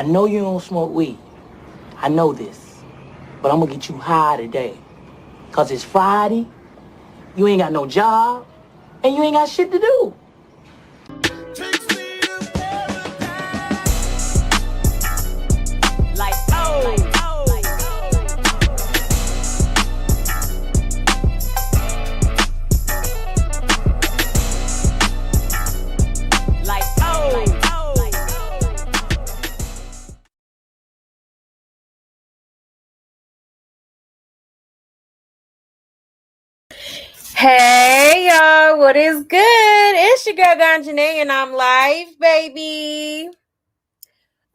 know you don't smoke weed. I know this. But I'm gonna get you high today. Cause it's Friday, you ain't got no job, and you ain't got shit to do. Hey y'all, what is good? It's your girl Ganjanae and I'm live, baby.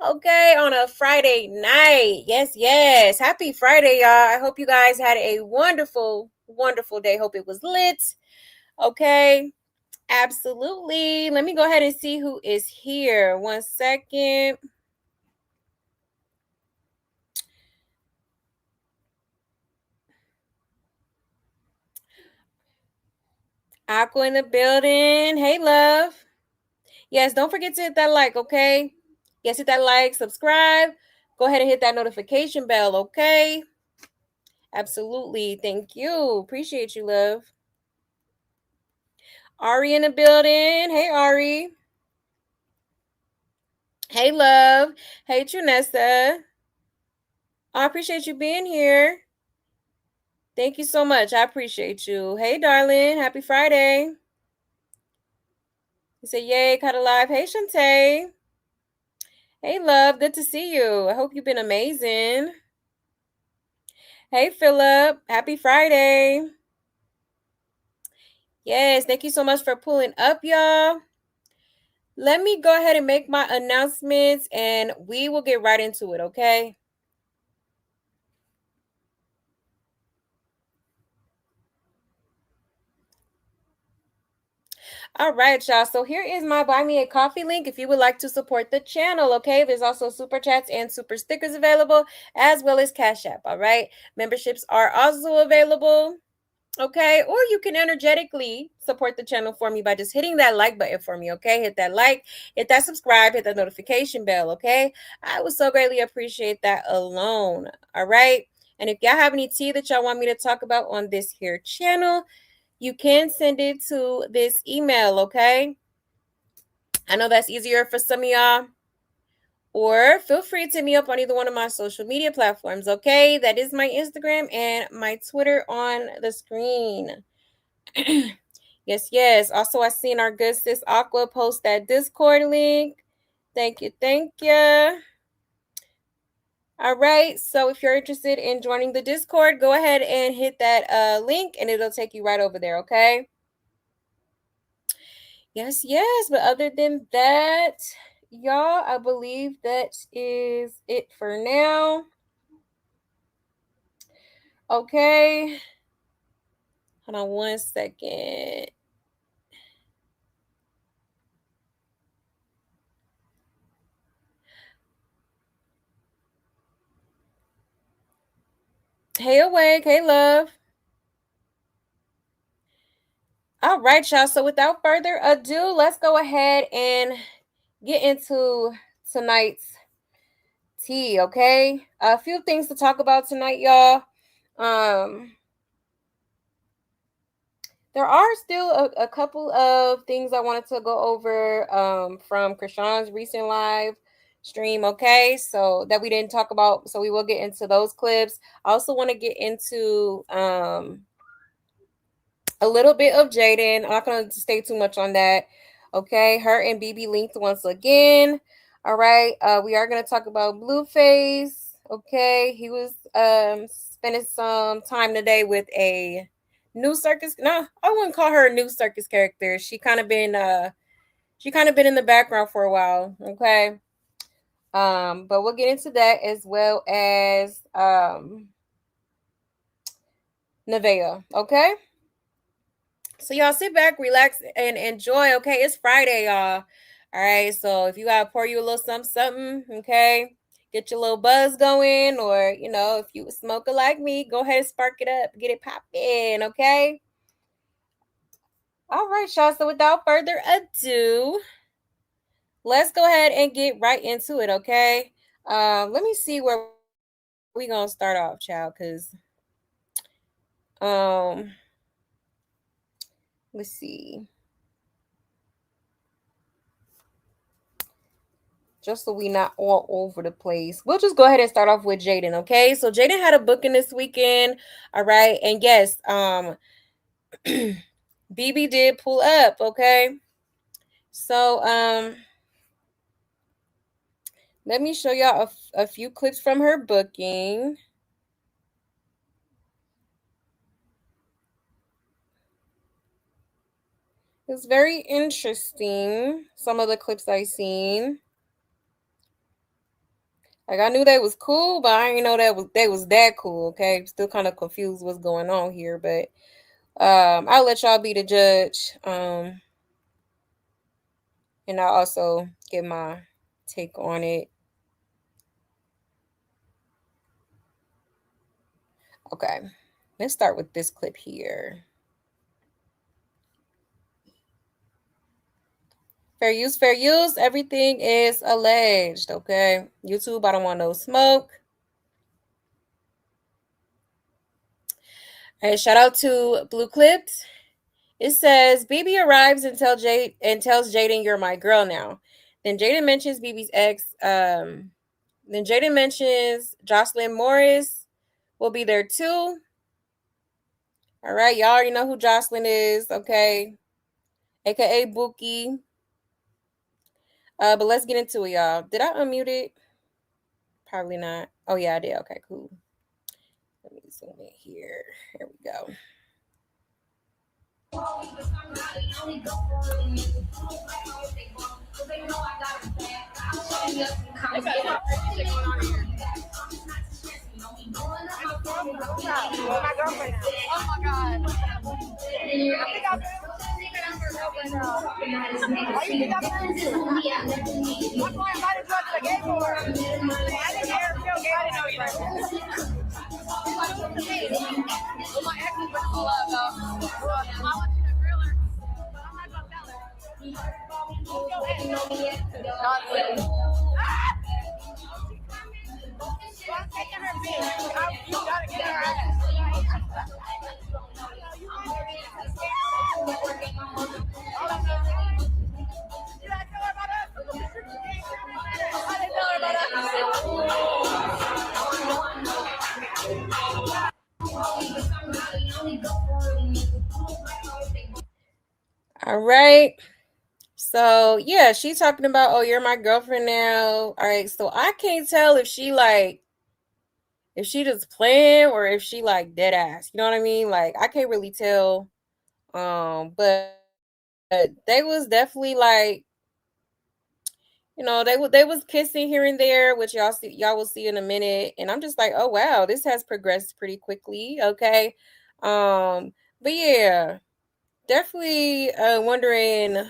Okay, on a Friday night. Yes. Happy Friday, y'all. I hope you guys had a wonderful day. Hope it was lit. Okay, absolutely. Let me go ahead and see who is here. 1 second. Aqua in the building. Hey, love. Yes, don't forget to hit that like, okay? Yes, hit that like, subscribe. Go ahead and hit that notification bell, okay? Absolutely. Thank you. Appreciate you, love. Ari in the building. Hey, Ari. Hey, love. Hey, Trunessa. I appreciate you being here. Thank you so much. I appreciate you. Hey, darling. Happy Friday. You say, yay, caught alive. Hey, Shantae. Hey, love. Good to see you. I hope you've been amazing. Hey, Philip. Happy Friday. Yes, thank you so much for pulling up, y'all. Let me go ahead and make my announcements and we will get right into it, okay? All right, y'all. So here is my Buy Me a Coffee link if you would like to support the channel, okay? There's also super chats and super stickers available, as well as Cash App, all right? Memberships are also available, okay? Or you can energetically support the channel for me by just hitting that like button for me, okay? Hit that like, hit that subscribe, hit that notification bell, okay? I would so greatly appreciate that alone, all right? And if y'all have any tea that y'all want me to talk about on this here channel, you can send it to this email, okay? I know that's easier for some of y'all. Or feel free to hit me up on either one of my social media platforms, okay? That is my Instagram and my Twitter on the screen. Yes. Also, I seen our good sis Aqua post that Discord link. Thank you. All right, so if you're interested in joining the Discord, go ahead and hit that link and it'll take you right over there, okay? Yes. But other than that, y'all, I believe that is it for now. Okay. Hold on 1 second. Hey, Awake. Hey, love. All right, y'all. So without further ado, let's go ahead and get into tonight's tea, okay? A few things to talk about tonight, y'all. There are still a couple of things I wanted to go over from Krishan's recent live stream, okay? So that we didn't talk about, so we will get into those clips. I also want to get into a little bit of Jaden. I'm not going to stay too much on that, okay? Her and BB linked once again. All right, we are going to talk about Blueface, okay? He was spending some time today with a new circus. No, I wouldn't call her a new circus character. She kind of been in the background for a while, okay? But we'll get into that as well as Nevaeh, okay? So y'all sit back, relax, and enjoy, okay? It's Friday, y'all. All right, so if you gotta pour you a little something, okay? Get your little buzz going, or if you a smoker like me, go ahead and spark it up, get it popping, okay? All right, y'all. So without further ado, let's go ahead and get right into it, okay? Let me see where we gonna start off, child, because um let's see. Just so we not all over the place. We'll just go ahead and start off with Jaden, okay? So Jaden had a booking this weekend. All right. And yes, BB did pull up, okay? So let me show y'all a few clips from her booking. It's very interesting. Some of the clips I seen. Like I knew they was cool, but I didn't know they was that cool. Okay, still kind of confused what's going on here, but I'll let y'all be the judge. And I'll also give my take on it. Okay, let's start with this clip here. Fair use, fair use. Everything is alleged. Okay, YouTube, I don't want no smoke. All right, shout out to Blue Clips. It says BB arrives and tells Jaden, "You're my girl now." Then Jaden mentions BB's ex. Then Jaden mentions Jocelyn Morris will be there too. All right, y'all already know who Jocelyn is, okay? AKA Bookie. But let's get into it, y'all. Did I unmute it? Probably not. Oh yeah, I did. Okay, cool. Let me zoom in here. Here we go. My girlfriend now. Oh my god. I think I've been her girlfriend now. Why you think I'm married to? That's why I invited you out to the gay bar. I didn't care if you gay. I didn't know either. Well, my ex is pull up though. I want you to grill her, but I'm not gonna tell her. Go ahead. Not really. I'm taking her bitch. You gotta get her ass. All right. So yeah, she's talking about, oh, you're my girlfriend now. All right. So I can't tell if she just playing or if she like dead ass. You know what I mean? Like I can't really tell. But they was definitely like, they was kissing here and there, which y'all will see in a minute. And I'm just like, oh wow, this has progressed pretty quickly. Okay. But yeah, definitely wondering,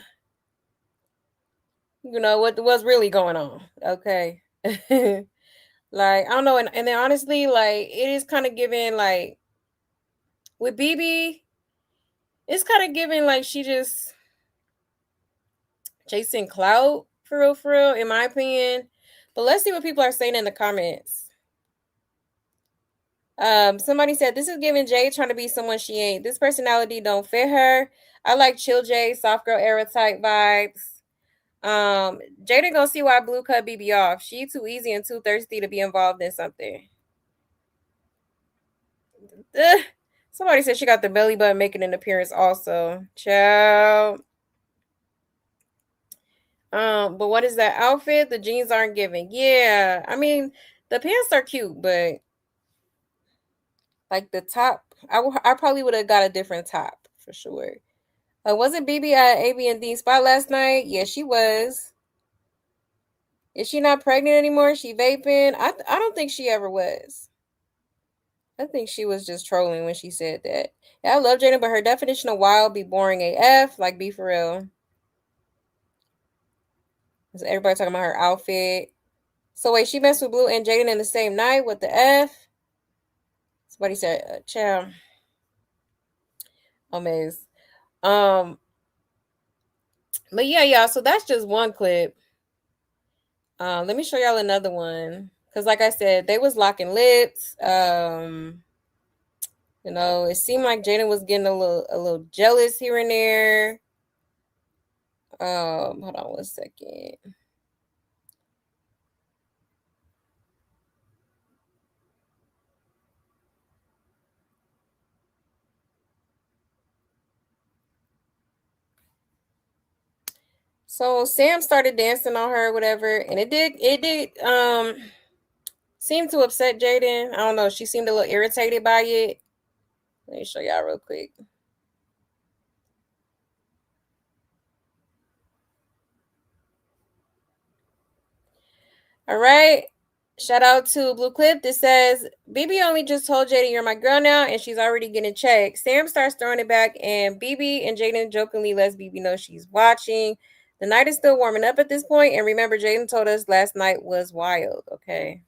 what's really going on. Okay. Like, I don't know. And then honestly, like, it is kind of giving, like, with BB, it's kind of giving, like, she just chasing clout, for real, in my opinion. But let's see what people are saying in the comments. Somebody said, this is giving Jay trying to be someone she ain't. This personality don't fit her. I like chill Jay, soft girl era type vibes. Jada gonna see why Blue cut BB off. She too easy and too thirsty to be involved in something. Somebody said she got the belly button making an appearance also. Ciao. But what is that outfit? The jeans aren't giving. Yeah, I mean the pants are cute, but like the top, I probably would have got a different top for sure. Wasn't BB at AB&D spot last night? Yeah, she was. Is she not pregnant anymore? She vaping? I don't think she ever was. I think she was just trolling when she said that. Yeah, I love Jada, but her definition of wild be boring AF. Like, be for real. So everybody talking about her outfit. So wait, she messed with Blue and Jaden in the same night? What the F? Somebody said, "Chow." Amaze. But yeah, y'all. So that's just one clip. Let me show y'all another one. Cause like I said, they was locking lips. It seemed like Jaden was getting a little jealous here and there. Hold on 1 second. So Sam started dancing on her, whatever, and it did seem to upset Jaden. I don't know. She seemed a little irritated by it. Let me show y'all real quick. All right. Shout out to Blue Clip that says, BB only just told Jaden you're my girl now, and she's already getting checked. Sam starts throwing it back, and BB and Jaden jokingly lets BB know she's watching. The night is still warming up at this point, and remember, Jaden told us last night was wild, okay?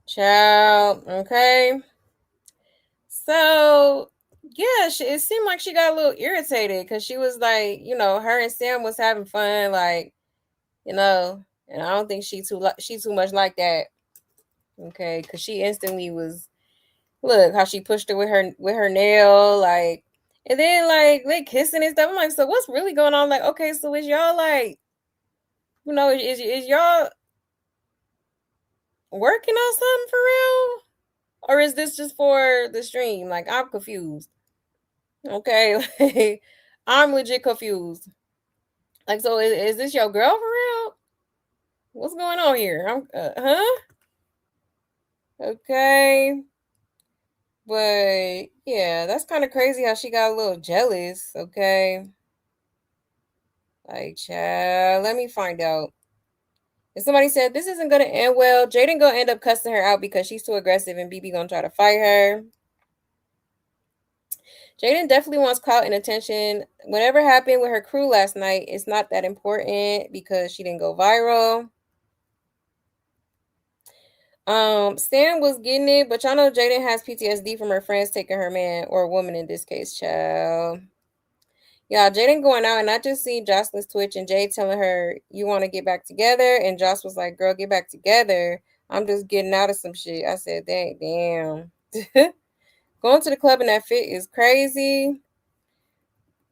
Child, okay. So yeah, it seemed like she got a little irritated because she was like, her and Sam was having fun, like, and I don't think she too much like that. Okay, because she instantly was, look how she pushed her with her nail, like, and then like they kissing and stuff. I'm like, so what's really going on? Like, okay, so is y'all like, is y'all working on something for real? Or is this just for the stream? Like, I'm confused. Okay, like, I'm legit confused. Like, so is this your girl for real? What's going on here? Huh? Okay. But yeah, that's kind of crazy how she got a little jealous. Okay. Like, child, let me find out. If somebody said this isn't gonna end well, Jaden gonna end up cussing her out because she's too aggressive and BB gonna try to fight her. Jaden definitely wants clout and attention. Whatever happened with her crew last night, it's not that important because she didn't go viral. Stan was getting it, but y'all know Jaden has PTSD from her friends taking her man, or woman in this case, child. Yeah, Jaden going out, and I just seen Jocelyn's Twitch and Jade telling her, you want to get back together? And Joss was like, girl, get back together. I'm just getting out of some shit. I said, dang, damn. Going to the club in that fit is crazy.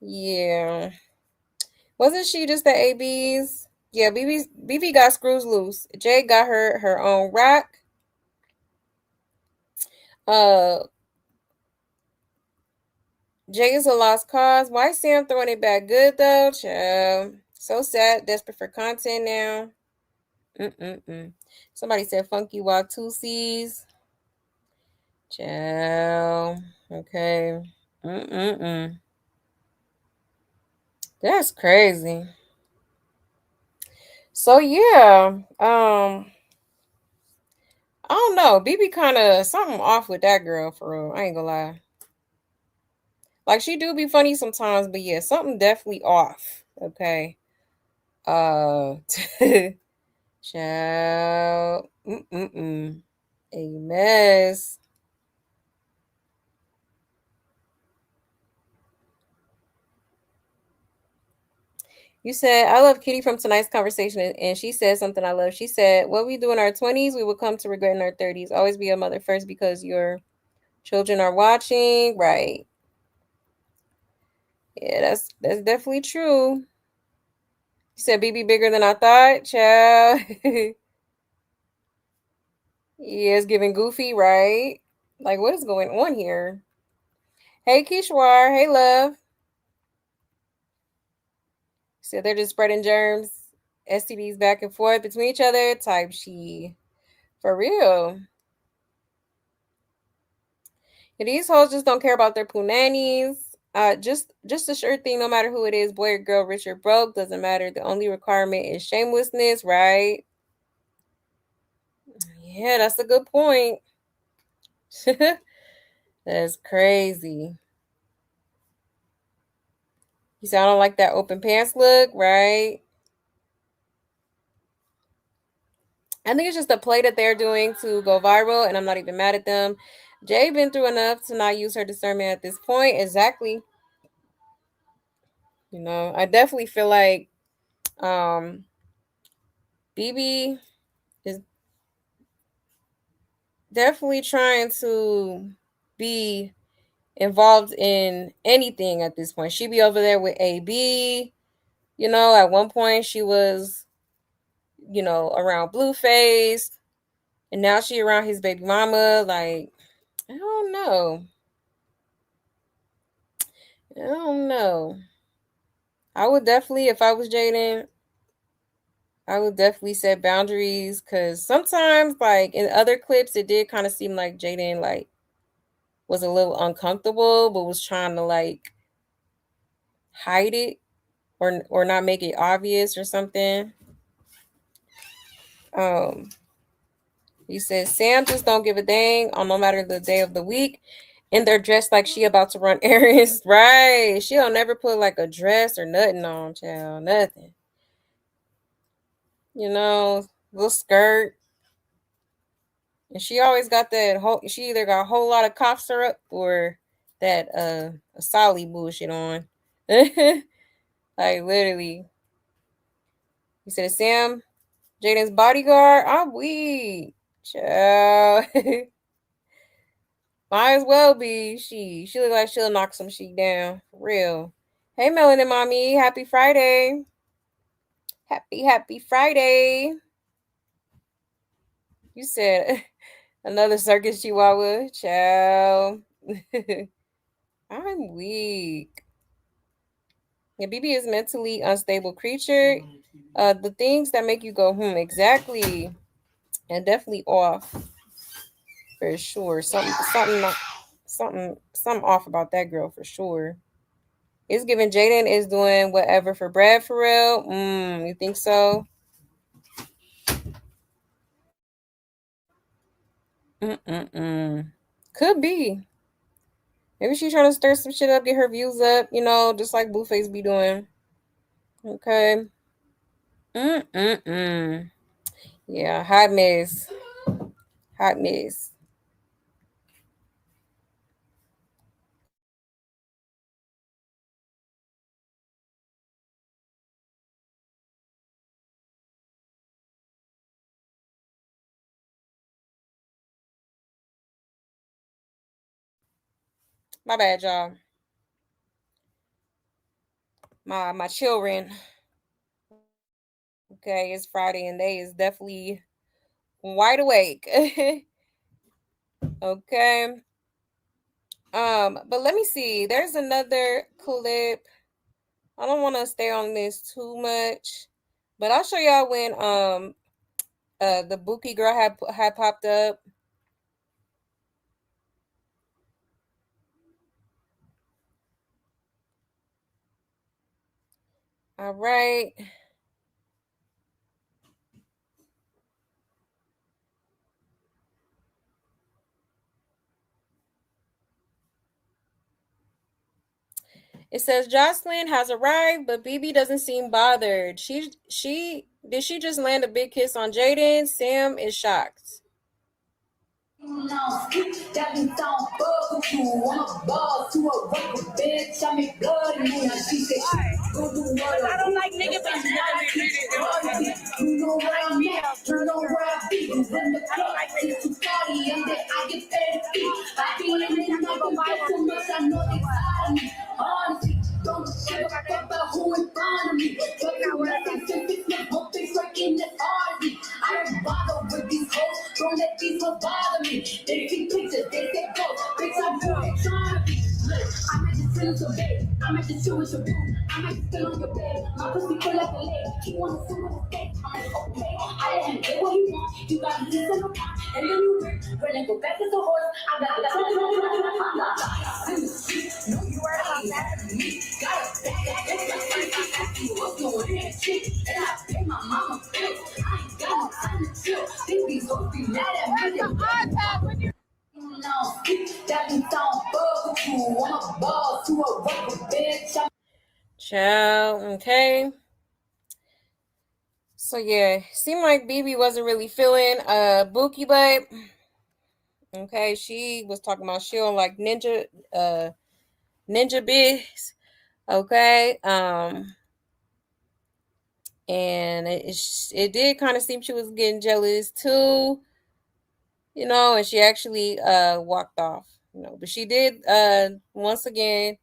Yeah. Wasn't she just at AB's? Yeah, BB got screws loose. Jade got her own rack. Jay is a lost cause. Why Sam throwing it back good though? Child. So sad, desperate for content now. Somebody said funky wild two C's. Child. Okay. That's crazy. So yeah. I don't know. BB kind of something off with that girl for real. I ain't gonna lie. Like she do be funny sometimes, but yeah, something definitely off. Okay. Child. A mess. You said, I love Kitty from tonight's conversation, and she said something I love. She said, what we do in our 20s, we will come to regret in our 30s. Always be a mother first because your children are watching. Right. Yeah, that's definitely true. You said BB bigger than I thought, child. Yeah, it's giving goofy, right? Like, what is going on here? Hey, Kishwar. Hey, love. So they're just spreading germs, STDs back and forth between each other. Type she. For real. And these hoes just don't care about their punanies. Just a sure thing, no matter who it is, boy or girl, rich or broke, doesn't matter. The only requirement is shamelessness, right? Yeah, that's a good point. That's crazy. You say I don't like that open pants look, right? I think it's just a play that they're doing to go viral, and I'm not even mad at them. Jay been through enough to not use her discernment at this point. Exactly. I definitely feel like BB is definitely trying to be involved in anything at this point. She be over there with AB. At one point she was, around Blueface, and now she around his baby mama. Like, I don't know. I don't know. I would definitely, if I was Jaden, I would definitely set boundaries, because sometimes, like in other clips, it did kind of seem like Jaden like was a little uncomfortable, but was trying to like hide it or not make it obvious or something. He says Sam just don't give a dang on no matter the day of the week, and they're dressed like she about to run errands. Right? She don't never put like a dress or nothing on, child, nothing. Little skirt. And she always got that whole. She either got a whole lot of cough syrup or that Asali bullshit on. Like literally. He said, Sam, Jaden's bodyguard. I'm weak. Child. Might as well be. She look like she'll knock some shit down. For real. Hey, Melanin Mommy. Happy Friday. Happy Friday. You said another circus chihuahua. Child. I'm weak. Yeah, BB is mentally unstable creature. The things that make you go, exactly. And definitely off. For sure. Something off about that girl for sure. It's given Jaden is doing whatever for Brad for real. You think so? Could be. Maybe she's trying to stir some shit up, get her views up, just like Blueface be doing. Okay. Yeah, hot mess. Hot mess. My bad, y'all. My children. Okay, it's Friday and they is definitely wide awake. Okay. But let me see. There's another clip. I don't want to stay on this too much, but I'll show y'all when the Buki girl had popped up. All right. It says Jocelyn has arrived, but BB doesn't seem bothered. Did she just land a big kiss on Jaden? Sam is shocked. That means I don't fuck with you. I'm a boss to a record bitch. I make blood in you. She said, go do what I don't like niggas. You know where I'm at. You know where I be. You in the club. It's too party. And then I get paid to be. I be in it. I'm not get too much. I know they tired of me. Honestly, don't give a fuck about who in front of me. But you reckon since it's my whole face like in the army. I don't bother with these hoes. Don't let these hoes bother me. They see pictures, they say go. Bitch, I'm really trying to be lit. Child, okay. So yeah, seemed like BB wasn't really feeling Bookie, but okay, she was talking about she don't like ninja biz. Okay. And it did kind of seem she was getting jealous too, and she actually walked off, but she did once again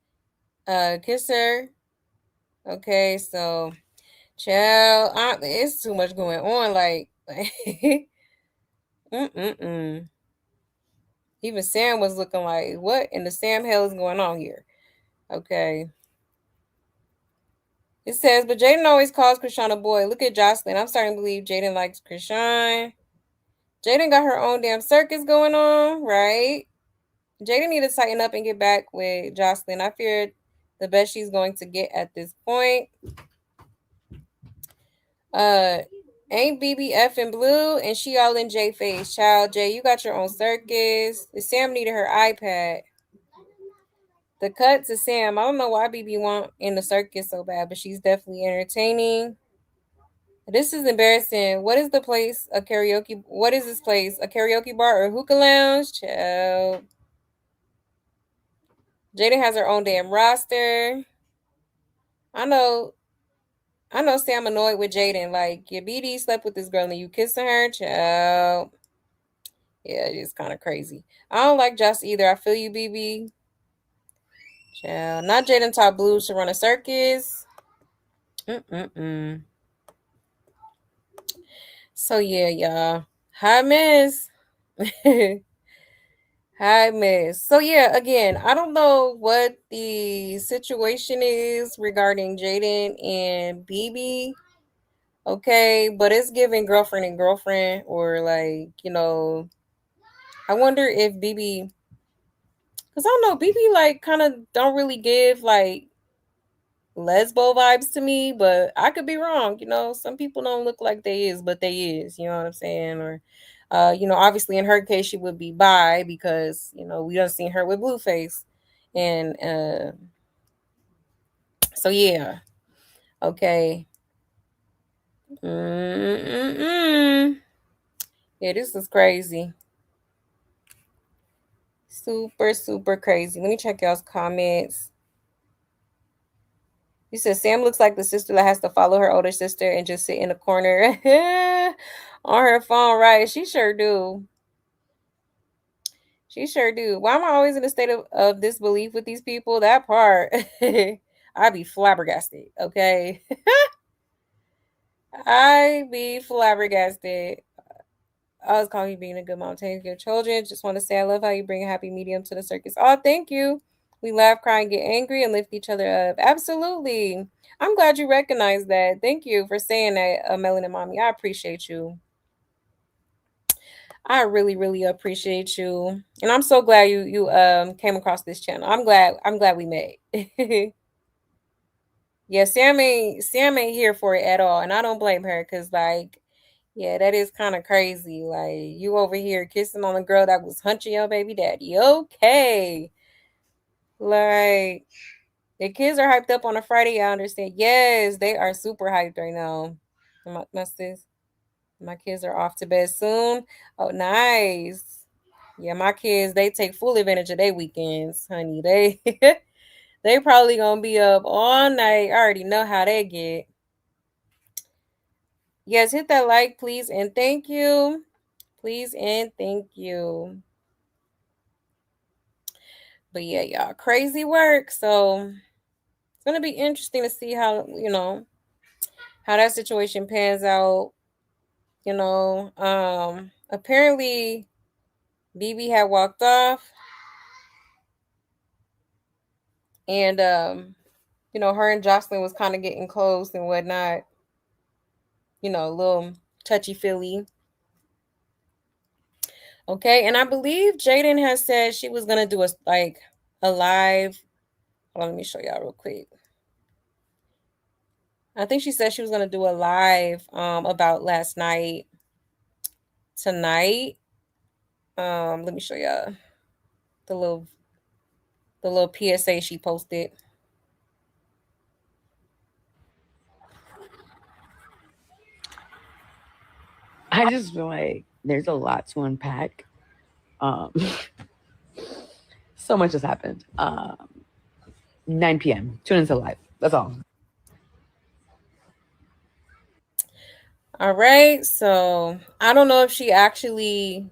kiss her. Okay, so child, it's too much going on, like mm-mm-mm. Even Sam was looking like, what in the Sam hell is going on here? Okay. It says, but Jaden always calls Krishan a boy. Look at Jocelyn. I'm starting to believe Jaden likes Krishan. Jaden got her own damn circus going on, right? Jaden need to tighten up and get back with Jocelyn. I fear the best she's going to get at this point. Ain't BBF in blue and she all in J face. Child, Jay, you got your own circus. Sam needed her iPad. The cut to Sam. I don't know why BB want in the circus so bad, but she's definitely entertaining. This is embarrassing. What is the place? A karaoke? What is this place? A karaoke bar or hookah lounge? Child. Jaden has her own damn roster. I know Sam annoyed with Jaden. Like, your BD slept with this girl and you kissing her, child. Yeah, it is kind of crazy. I don't like Joss either. I feel you, BB. Child. Not Jaden taught Blues to run a circus. Mm-mm-mm. So, yeah, y'all. Hi, miss. Hi, miss. So, yeah, again, I don't know what the situation is regarding Jaden and BB. Okay, but it's giving girlfriend and girlfriend, or like, I wonder if BB, because I don't know, BB like kind of don't really give like lesbo vibes to me, but I could be wrong. Some people don't look like they is, but they is. You know what I'm saying? Or, obviously in her case she would be bi because we done seen her with Blueface, and so yeah, okay. Mm-mm-mm. Yeah, this is crazy. Super, super crazy. Let me check y'all's comments. You said Sam looks like the sister that has to follow her older sister and just sit in the corner on her phone, right? She sure do. She sure do. Why am I always in a state of disbelief with these people? That part. I be flabbergasted, okay? I be flabbergasted. I was calling you being a good mom, taking care of children. Just want to say I love how you bring a happy medium to the circus. Oh, thank you. We laugh, cry, and get angry and lift each other up. Absolutely. I'm glad you recognize that. Thank you for saying that, Melanin Mommy. I appreciate you. I really, really appreciate you. And I'm so glad you came across this channel. I'm glad we met. Yeah, Sam ain't here for it at all. And I don't blame her because like, yeah, that is kind of crazy. Like, you over here kissing on a girl that was hunching your baby daddy. Okay. Like, the kids are hyped up on a Friday. I understand. Yes, they are super hyped right now. My kids are off to bed soon. Oh, nice. Yeah, my kids, they take full advantage of their weekends, honey. They probably gonna be up all night. I already know how they get. Yes, hit that like, please, and thank you. Please and thank you. But yeah, y'all, crazy work. So it's gonna be interesting to see how that situation pans out. Apparently BB had walked off, and her and Jocelyn was kind of getting close and whatnot. A little touchy feely. Okay, and I believe Jaden has said she was gonna do a live. Hold on, let me show y'all real quick. I think she said she was gonna do a live about last night tonight. Let me show y'all the little PSA she posted. I just feel like there's a lot to unpack. Um, so much has happened. 9 p.m. Tune into live. That's all. All right, so I don't know if she actually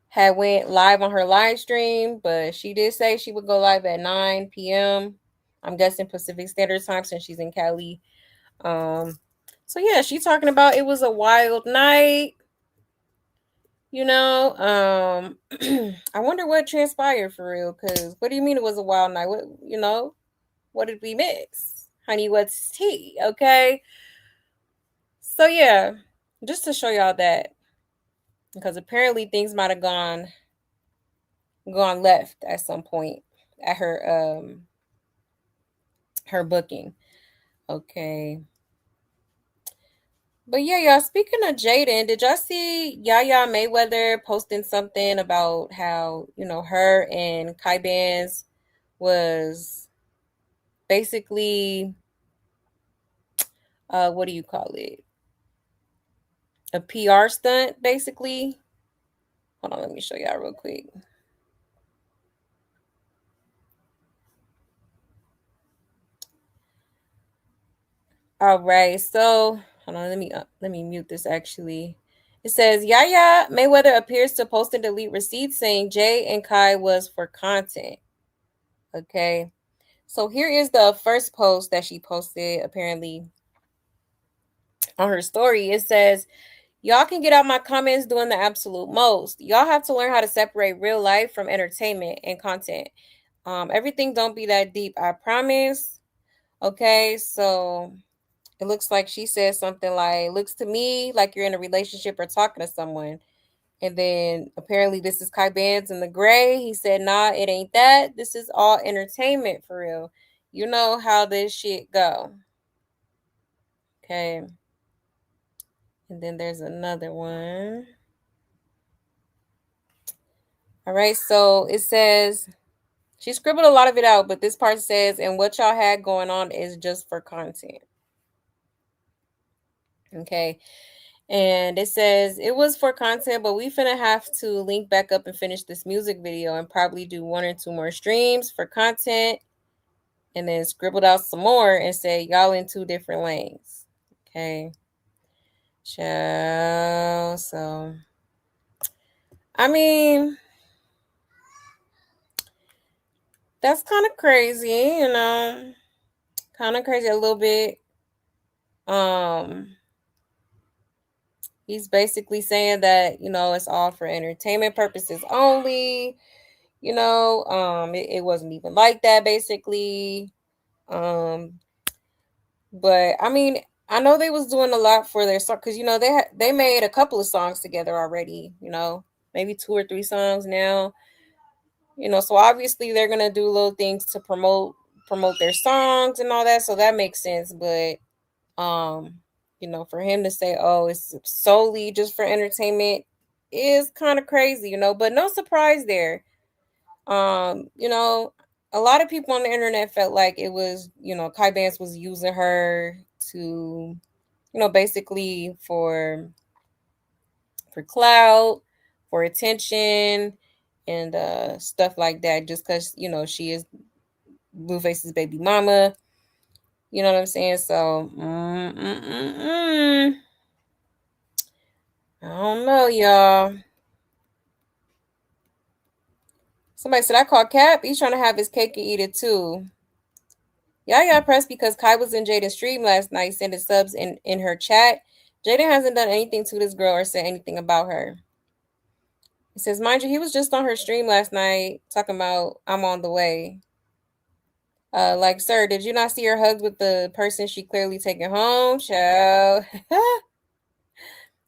had went live on her live stream, but she did say she would go live at 9 p.m. I'm guessing Pacific Standard Time since she's in Cali. So yeah, she's talking about it was a wild night. I wonder what transpired for real. Cause what do you mean it was a wild night? What did we miss? Honey, what's tea? Okay. So yeah, just to show y'all that, because apparently things might have gone left at some point at her booking. Okay. But yeah, y'all, speaking of Jaden, did y'all see Yaya Mayweather posting something about how, her and Kai Bands was basically what do you call it? A PR stunt, basically. Hold on, let me show y'all real quick. All right, so hold on, let me mute this actually. It says Yaya Mayweather appears to post and delete receipts saying Jay and Kai was for content. Okay. So here is the first post that she posted apparently on her story. It says, y'all can get out my comments doing the absolute most. Y'all have to learn how to separate real life from entertainment and content. Everything don't be that deep, I promise. Okay, so it looks like she said something like, looks to me like you're in a relationship or talking to someone. And then apparently this is Kai Bands in the gray. He said, nah, it ain't that. This is all entertainment for real. You know how this shit go. Okay. And then there's another one. All right. So it says, she scribbled a lot of it out, but this part says, and what y'all had going on is just for content. Okay. And it says, it was for content, but we finna have to link back up and finish this music video and probably do 1 or 2 more streams for content. And then scribbled out some more and said, y'all in 2 different lanes. Okay. Ciao. So, I mean, that's kind of crazy, kind of crazy a little bit. He's basically saying that, it's all for entertainment purposes only. It wasn't even like that basically. But I mean, I know they was doing a lot for their song because they made a couple of songs together already. Maybe 2 or 3 songs now. So obviously they're gonna do little things to promote their songs and all that. So that makes sense. But for him to say, oh, it's solely just for entertainment is kind of crazy, but no surprise there. A lot of people on the internet felt like it was, Kai Banks was using her to, basically for clout, for attention, and stuff like that, just because, she is Blueface's baby mama. You know what I'm saying? So, I don't know, y'all. Somebody said I called Cap. He's trying to have his cake and eat it too. Yaya pressed because Kai was in Jaden's stream last night, sending subs in her chat. Jaden hasn't done anything to this girl or said anything about her. He says, mind you, he was just on her stream last night talking about I'm on the way. Like, sir, did you not see her hugs with the person she clearly taking home? Child.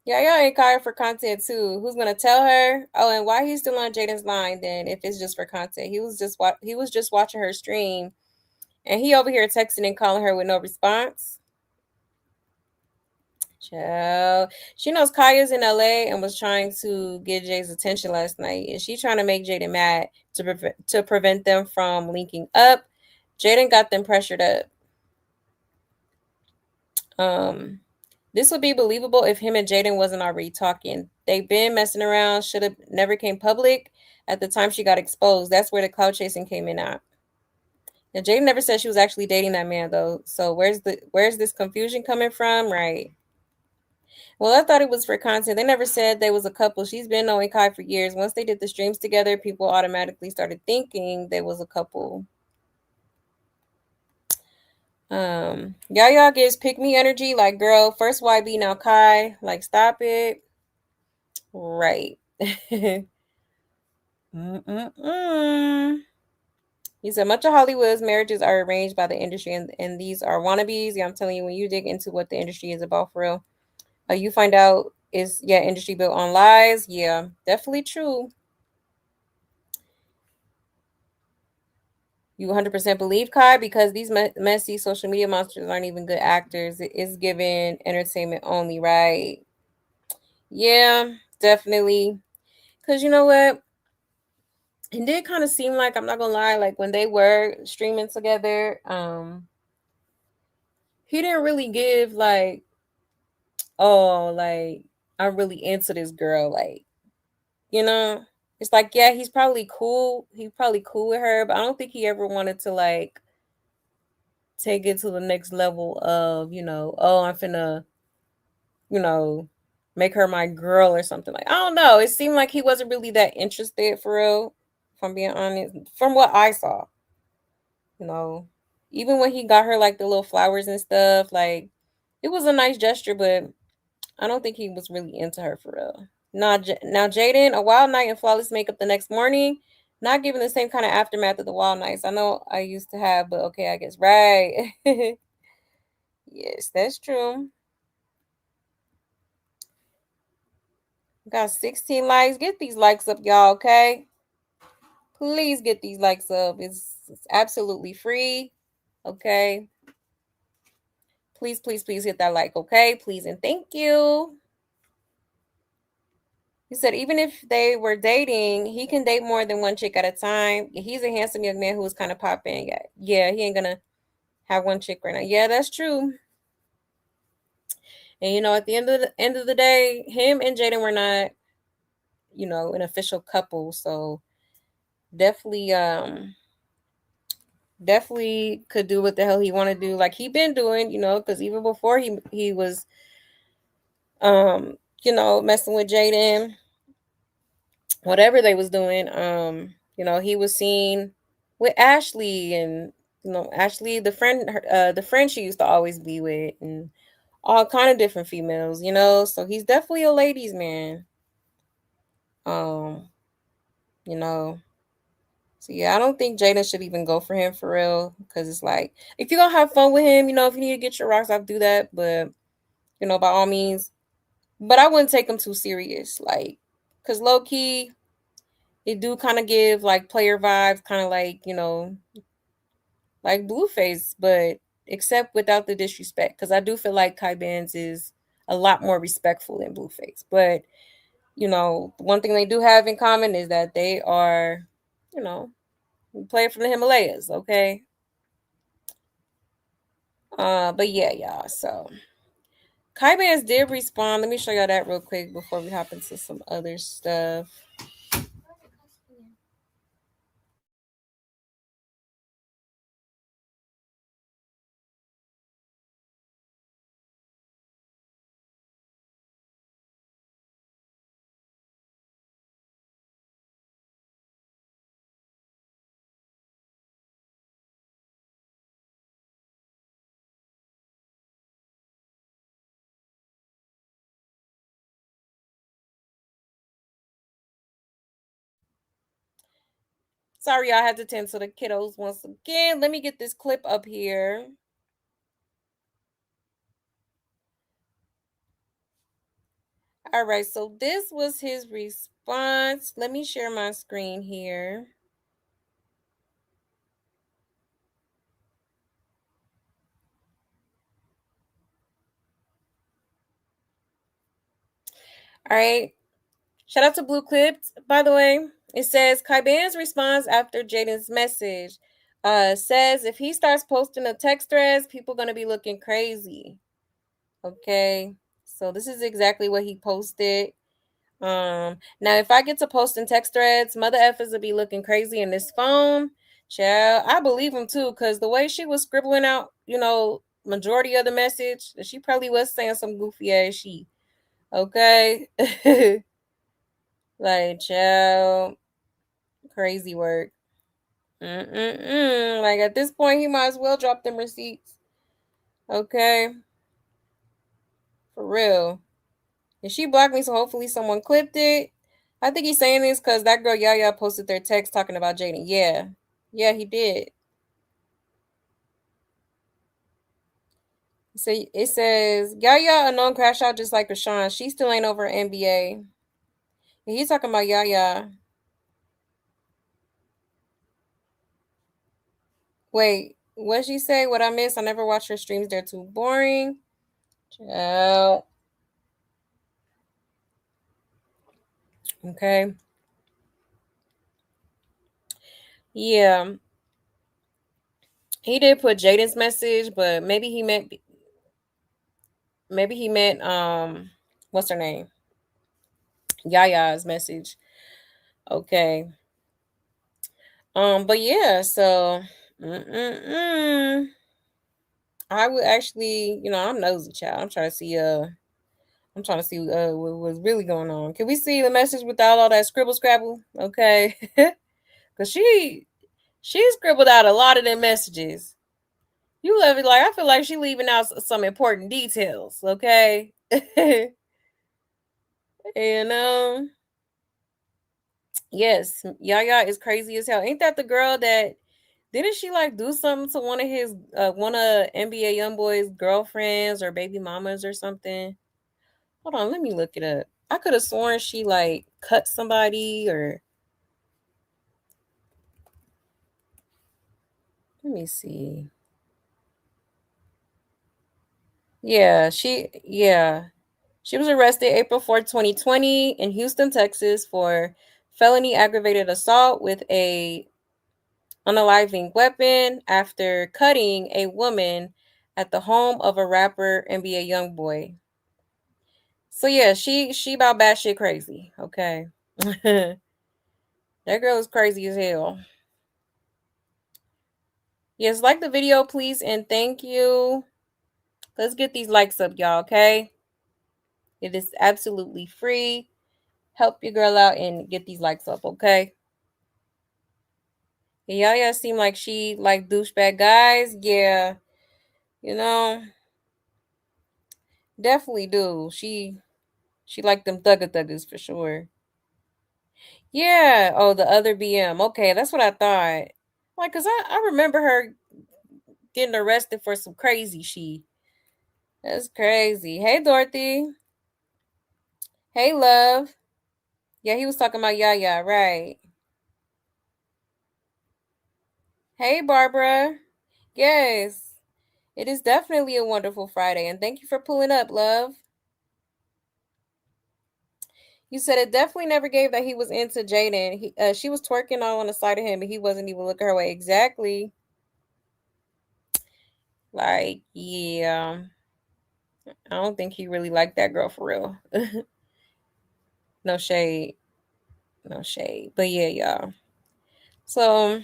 Yeah, y'all ain't calling for content too. Who's gonna tell her? Oh, and why he's still on Jaden's line then? If it's just for content, he was just watching her stream, and he over here texting and calling her with no response. Child, she knows Kaya's in LA and was trying to get Jay's attention last night, and she trying to make Jaden mad to prevent them from linking up. Jaden got them pressured up. Um, this would be believable if him and Jaden wasn't already talking. They've been messing around, should have never came public at the time she got exposed. That's where the cloud chasing came in at. And Jaden never said she was actually dating that man though. So where's this confusion coming from? Right. Well, I thought it was for content. They never said they was a couple. She's been knowing Kai for years. Once they did the streams together, people automatically started thinking they was a couple. Y'all gives pick me energy. Like, girl, first YB, now Kai. Like, stop it. Right. Mm-mm-mm. He said much of Hollywood's marriages are arranged by the industry, and these are wannabes. Yeah, I'm telling you, when you dig into what the industry is about for real, you find out is industry built on lies. Yeah, definitely true. You 100% believe Kai because these messy social media monsters aren't even good actors. It is given entertainment only, right? Yeah, definitely. Because you know what? It did kind of seem like, I'm not gonna lie, like when they were streaming together, he didn't really give like, oh, like I'm really into this girl, like, you know. It's like, yeah, he's probably cool. He's probably cool with her, but I don't think he ever wanted to like take it to the next level of, oh, I'm finna, you know, make her my girl or something. Like, I don't know. It seemed like he wasn't really that interested for real, if I'm being honest, from what I saw. you know. Even when he got her like the little flowers and stuff, like it was a nice gesture, but I don't think he was really into her for real. Now Jaden, a wild night and flawless makeup the next morning, not giving the same kind of aftermath of the wild nights. I know I used to have, but okay, I guess right. Yes, that's true. Got 16 likes. Get these likes up, y'all, okay? Please get these likes up. It's absolutely free. Okay. Please, please, please hit that like, okay? Please and thank you. He said even if they were dating, he can date more than one chick at a time. He's a handsome young man who was kind of popping. Yeah, he ain't gonna have one chick right now. Yeah, that's true. And at the end of the day, him and Jaden were not, an official couple. So definitely, definitely could do what the hell he want to do, like he been doing, because even before he was, messing with Jaden, whatever they was doing, he was seen with Ashley, and Ashley, the friend she used to always be with, and all kind of different females, so he's definitely a ladies man. um you know so yeah, I don't think Jaden should even go for him for real, because it's like, if you're gonna have fun with him, if you need to get your rocks off, do that, but by all means. But I wouldn't take him too serious, like, because low key, it do kind of give like player vibes, kind of like, like Blueface, but except without the disrespect. Because I do feel like Kai Benz is a lot more respectful than Blueface. But, one thing they do have in common is that they are, playing from the Himalayas, okay? But yeah, y'all. So Kai Benz did respond. Let me show y'all that real quick before we hop into some other stuff. Sorry, I had to tend to the kiddos once again. Let me get this clip up here. All right, so this was his response. Let me share my screen here. All right. Shout out to Blue Clips, by the way. It says Kyban's response after Jaden's message says if he starts posting the text threads, people gonna be looking crazy. Okay. So this is exactly what he posted. Now if I get to post in text threads, mother effers will be looking crazy in this phone. Child, I believe him too, because the way she was scribbling out, majority of the message, she probably was saying some goofy ass shit. Okay. Like, child, crazy work. Like, at this point, he might as well drop them receipts. Okay. For real. And she blocked me, so hopefully someone clipped it. I think he's saying this because that girl Yaya posted their text talking about Jaden. Yeah. Yeah, he did. So it says, Yaya, a known crash out just like Rashawn. She still ain't over NBA. And he's talking about Yaya. Wait, what'd she say? What I missed? I never watched her streams. They're too boring. Child. Okay. Yeah. He did put Jaden's message, but maybe he meant what's her name? Yaya's message. Okay. But yeah, so I would actually, I'm nosy, child. I'm trying to see what's really going on. Can we see the message without all that scribble scrabble? Okay. Cause she scribbled out a lot of them messages. You love it, like I feel like she leaving out some important details, okay? And yes, Yaya is crazy as hell. Ain't that the girl that didn't she like do something to one of NBA YoungBoy's girlfriends or baby mamas or something? Hold on, let me look it up. I could have sworn she like cut somebody or let me see. Yeah. She was arrested April 4th, 2020 in Houston, Texas for felony aggravated assault with a unaliving weapon after cutting a woman at the home of a rapper NBA YoungBoy. So yeah, she about batshit crazy. Okay. That girl is crazy as hell. Yes, like the video, please, and thank you. Let's get these likes up, y'all, okay? It is absolutely free. Help your girl out and get these likes up, okay? Yaya seem like she like douchebag guys. Yeah, you know, definitely do. She like them thuggers for sure. Yeah. Oh, the other BM. Okay, that's what I thought. Like, cause I remember her getting arrested for some crazy shit. That's crazy. Hey, Dorothy. Hey, love. Yeah, he was talking about Yaya, right? Hey, Barbara. Yes, it is definitely a wonderful Friday, and thank you for pulling up, love. You said it definitely never gave that he was into Jaden. She was twerking all on the side of him, and he wasn't even looking her way. Exactly. Like, yeah, I don't think he really liked that girl for real. No shade, no shade. But yeah, y'all. So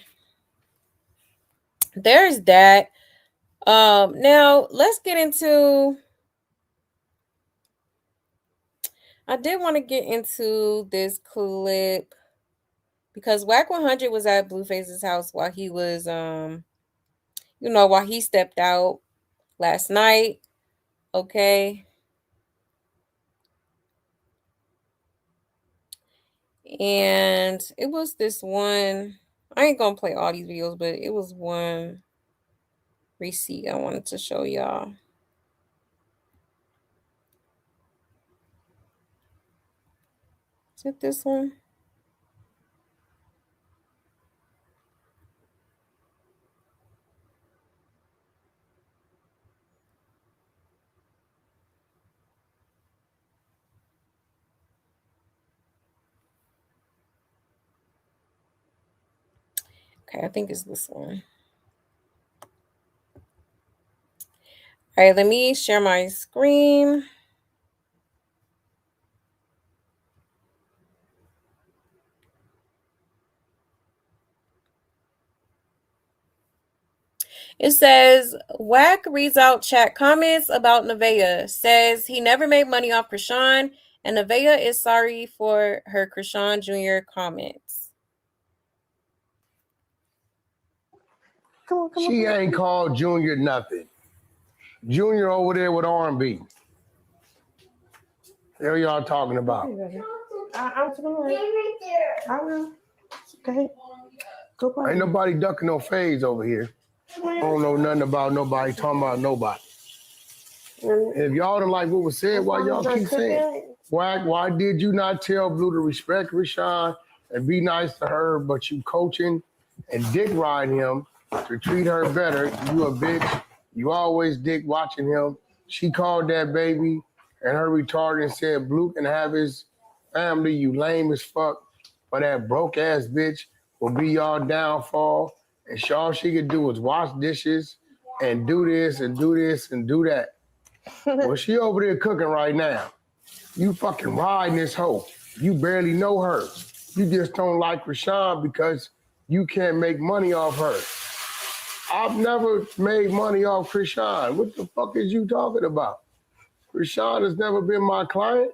there's that. Now let's get into. I did want to get into this clip because Whack 100 was at Blueface's house while he was while he stepped out last night. Okay. And it was this one. I ain't gonna play all these videos, but it was one receipt I wanted to show y'all. Is it this one? Okay, I think it's this one. All right, let me share my screen. It says, Wack reads out chat comments about Nevaeh. Says he never made money off Krishan, and Nevaeh is sorry for her Krishan Jr. comments. She ain't called Junior nothing. Junior over there with R&B. What y'all talking about? I will. Okay. Go play. Ain't nobody ducking no fades over here. I don't know nothing about nobody talking about nobody. If y'all don't like what was said, why y'all keep saying? Why did you not tell Blue to respect Rashawn and be nice to her, but you coaching and dick ride him to treat her better? You a bitch. You always dick watching him. She called that baby and her retarded and said Blue can have his family. You lame as fuck. But that broke ass bitch will be y'all downfall. And all she could do is wash dishes and do this and do this and do that. Well, she over there cooking right now. You fucking riding this hoe. You barely know her. You just don't like Rashawn because you can't make money off her. I've never made money off Krishan. What the fuck is you talking about? Krishan has never been my client.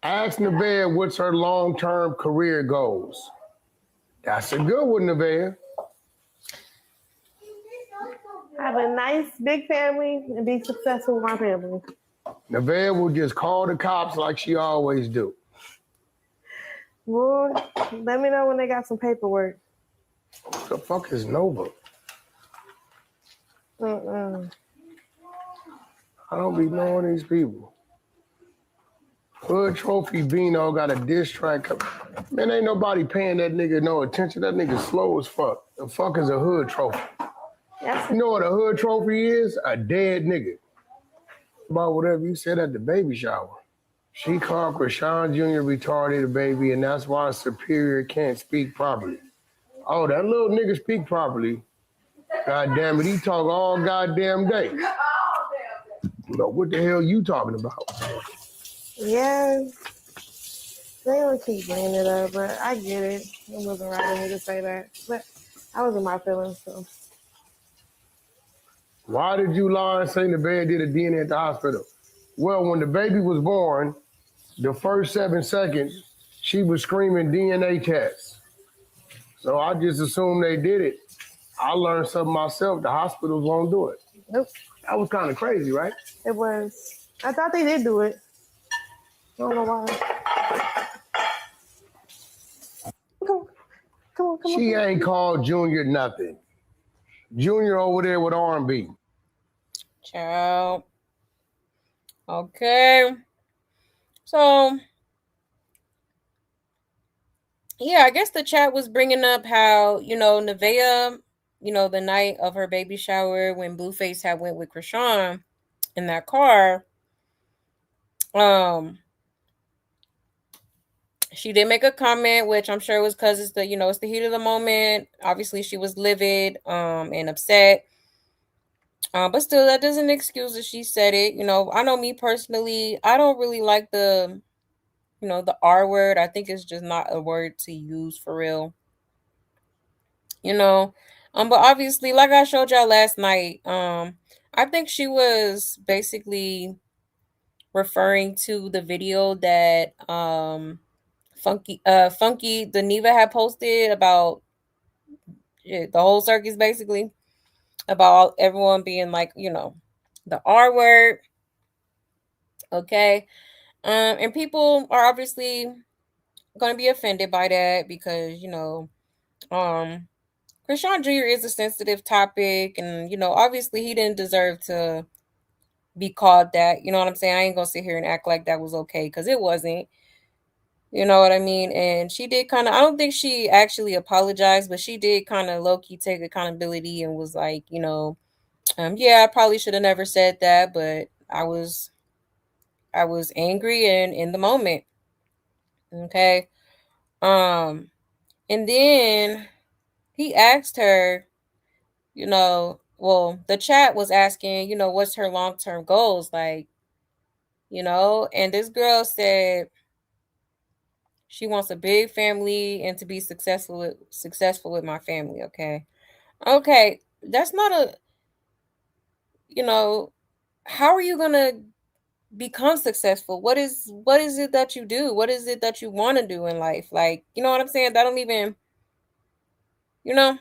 Ask Nevaeh what's her long-term career goals. That's a good one, Nevaeh. Have a nice big family and be successful with my family. Nevaeh will just call the cops like she always do. Boy, let me know when they got some paperwork. What the fuck is Nova? I don't be knowing these people. Hood Trophy Bino got a diss track. Man, ain't nobody paying that nigga no attention. That nigga slow as fuck. The fuck is a Hood Trophy? You know what a Hood Trophy is? A dead nigga. About whatever you said at the baby shower. She called Krishan Jr. retarded a baby, and that's why Superior can't speak properly. Oh, that little nigga speak properly. God damn it, he talk all goddamn day. But what the hell you talking about? Yeah, they don't keep bringing it up, but I get it. It wasn't right of me to say that, but I was in my feelings, so. Why did you lie and say Nevaeh did a DNA at the hospital? Well, when the baby was born, the first 7 seconds, she was screaming DNA tests. So I just assumed they did it. I learned something myself. The hospitals won't do it. Nope. That was kind of crazy, right? It was. I thought they did do it. I don't know why. Come on. She ain't called Junior nothing. Junior over there with R&B. Ciao. Okay. So, yeah, I guess the chat was bringing up how, Nevaeh, the night of her baby shower when Blueface had went with Krishan in that car, she did make a comment, which I'm sure was because it's it's the heat of the moment. Obviously, she was livid, and upset. But still, that doesn't excuse that she said it. I know me personally, I don't really like the R word. I think it's just not a word to use for real. But obviously, like I showed y'all last night, I think she was basically referring to the video that Funky the Nevaeh had posted about the whole circus, basically about everyone being like, the R word. Okay. And people are obviously going to be offended by that because, Krishan Jr. is a sensitive topic, and obviously he didn't deserve to be called that. You know what I'm saying? I ain't gonna sit here and act like that was okay, because it wasn't. You know what I mean? And she did kind of, I don't think she actually apologized, but she did kind of low key take accountability and was like, yeah, I probably should have never said that, but I was angry and in the moment. Okay. Um, and then he asked her, well, the chat was asking, what's her long term goals, like, and this girl said she wants a big family and to be successful with my family. Okay, that's not you know, how are you gonna become successful? What is it that you do? What is it that you want to do in life? Like, you know what I'm saying? That don't even, you know,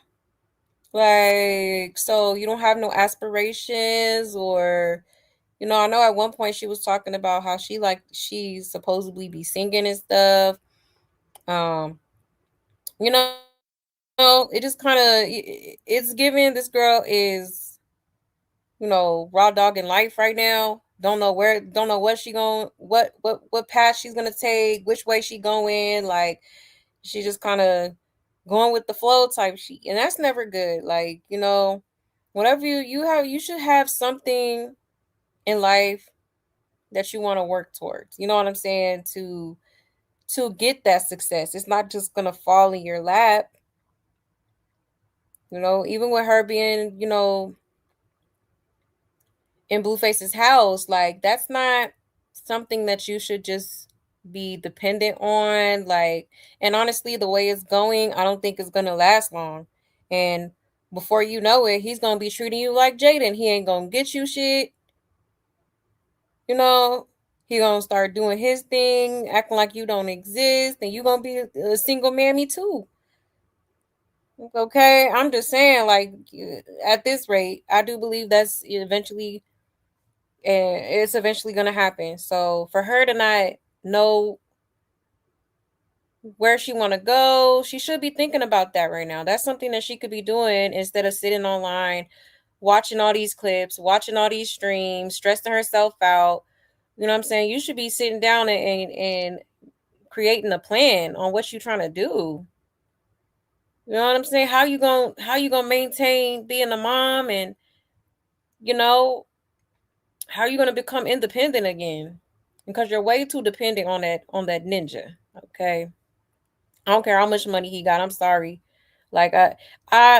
like, so you don't have no aspirations, or I know at one point she was talking about how she supposedly be singing and stuff. Um, it just kind of, it's given this girl is, raw dog in life right now. Don't know what she going, what path she's gonna take, which way she going. Like, she just kind of going with the flow type shit, and that's never good. Like, whatever you have, you should have something in life that you want to work towards. You know what I'm saying? To get that success, it's not just gonna fall in your lap. Even with her being, in Blueface's house, like, that's not something that you should just be dependent on. Like, and honestly, the way it's going, I don't think it's gonna last long. And before you know it, he's gonna be treating you like Jaden. He ain't gonna get you shit. You know, he gonna start doing his thing, acting like you don't exist, and you gonna be a single mammy too. Okay, I'm just saying, like, at this rate, I do believe that's eventually, and it's eventually gonna happen. So for her to not know where she want to go, she should be thinking about that right now. That's something that she could be doing instead of sitting online, watching all these clips, watching all these streams, stressing herself out. You know what I'm saying? You should be sitting down and creating a plan on what you're trying to do. You know what I'm saying? How you gonna maintain being a mom, and you know how are you gonna become independent again? Because you're way too dependent on that ninja. Okay, I don't care how much money he got. I'm sorry. Like, I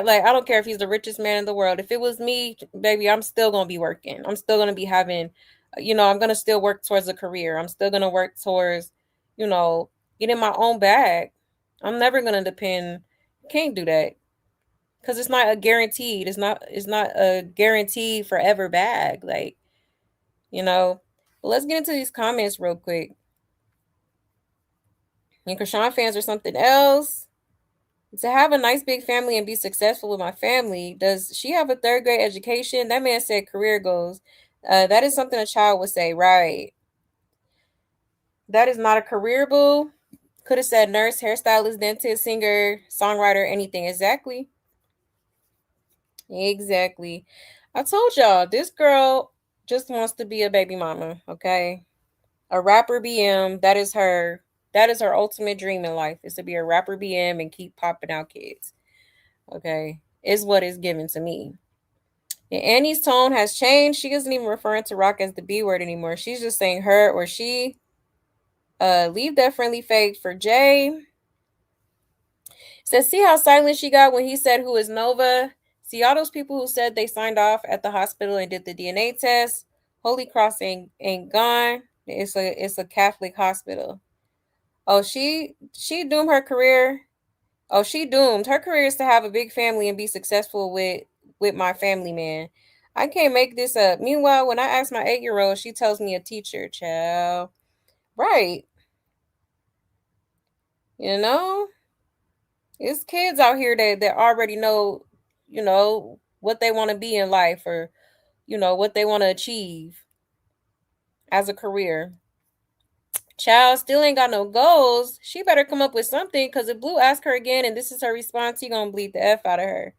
don't care if he's the richest man in the world. If it was me, baby, I'm still gonna be working. I'm still gonna be having, I'm gonna still work towards a career. I'm still gonna work towards, you know, getting my own bag. I'm never gonna depend. Can't do that because it's not a guaranteed. It's not a guaranteed forever bag. Like, you know. But let's get into these comments real quick. And Krishan fans are something else. To have a nice big family and be successful with my family. Does she have a third grade education? That man said career goals. That is something a child would say, right? That is not a career, boo. Could have said nurse, hairstylist, dentist, singer, songwriter, anything. Exactly. Exactly. I told y'all, this girl just wants to be a baby mama, okay? A rapper BM, that is her ultimate dream in life, is to be a rapper BM and keep popping out kids. Okay? Is what is given to me. And Annie's tone has changed. She isn't even referring to rock as the B word anymore. She's just saying her or she. Leave that friendly fake for Jay. Says, see how silent she got when he said who is Nova? See all those people who said they signed off at the hospital and did the DNA test. Holy Cross ain't gone. It's a Catholic hospital. Oh, she doomed her career. Oh, she doomed. Her career is to have a big family and be successful with my family man. I can't make this up. Meanwhile, when I ask my 8-year-old, she tells me a teacher, child. Right. You know? It's kids out here that already know, what they want to be in life, or, what they want to achieve as a career. Child still ain't got no goals. She better come up with something, because if Blue asks her again and this is her response, he gonna bleed the F out of her.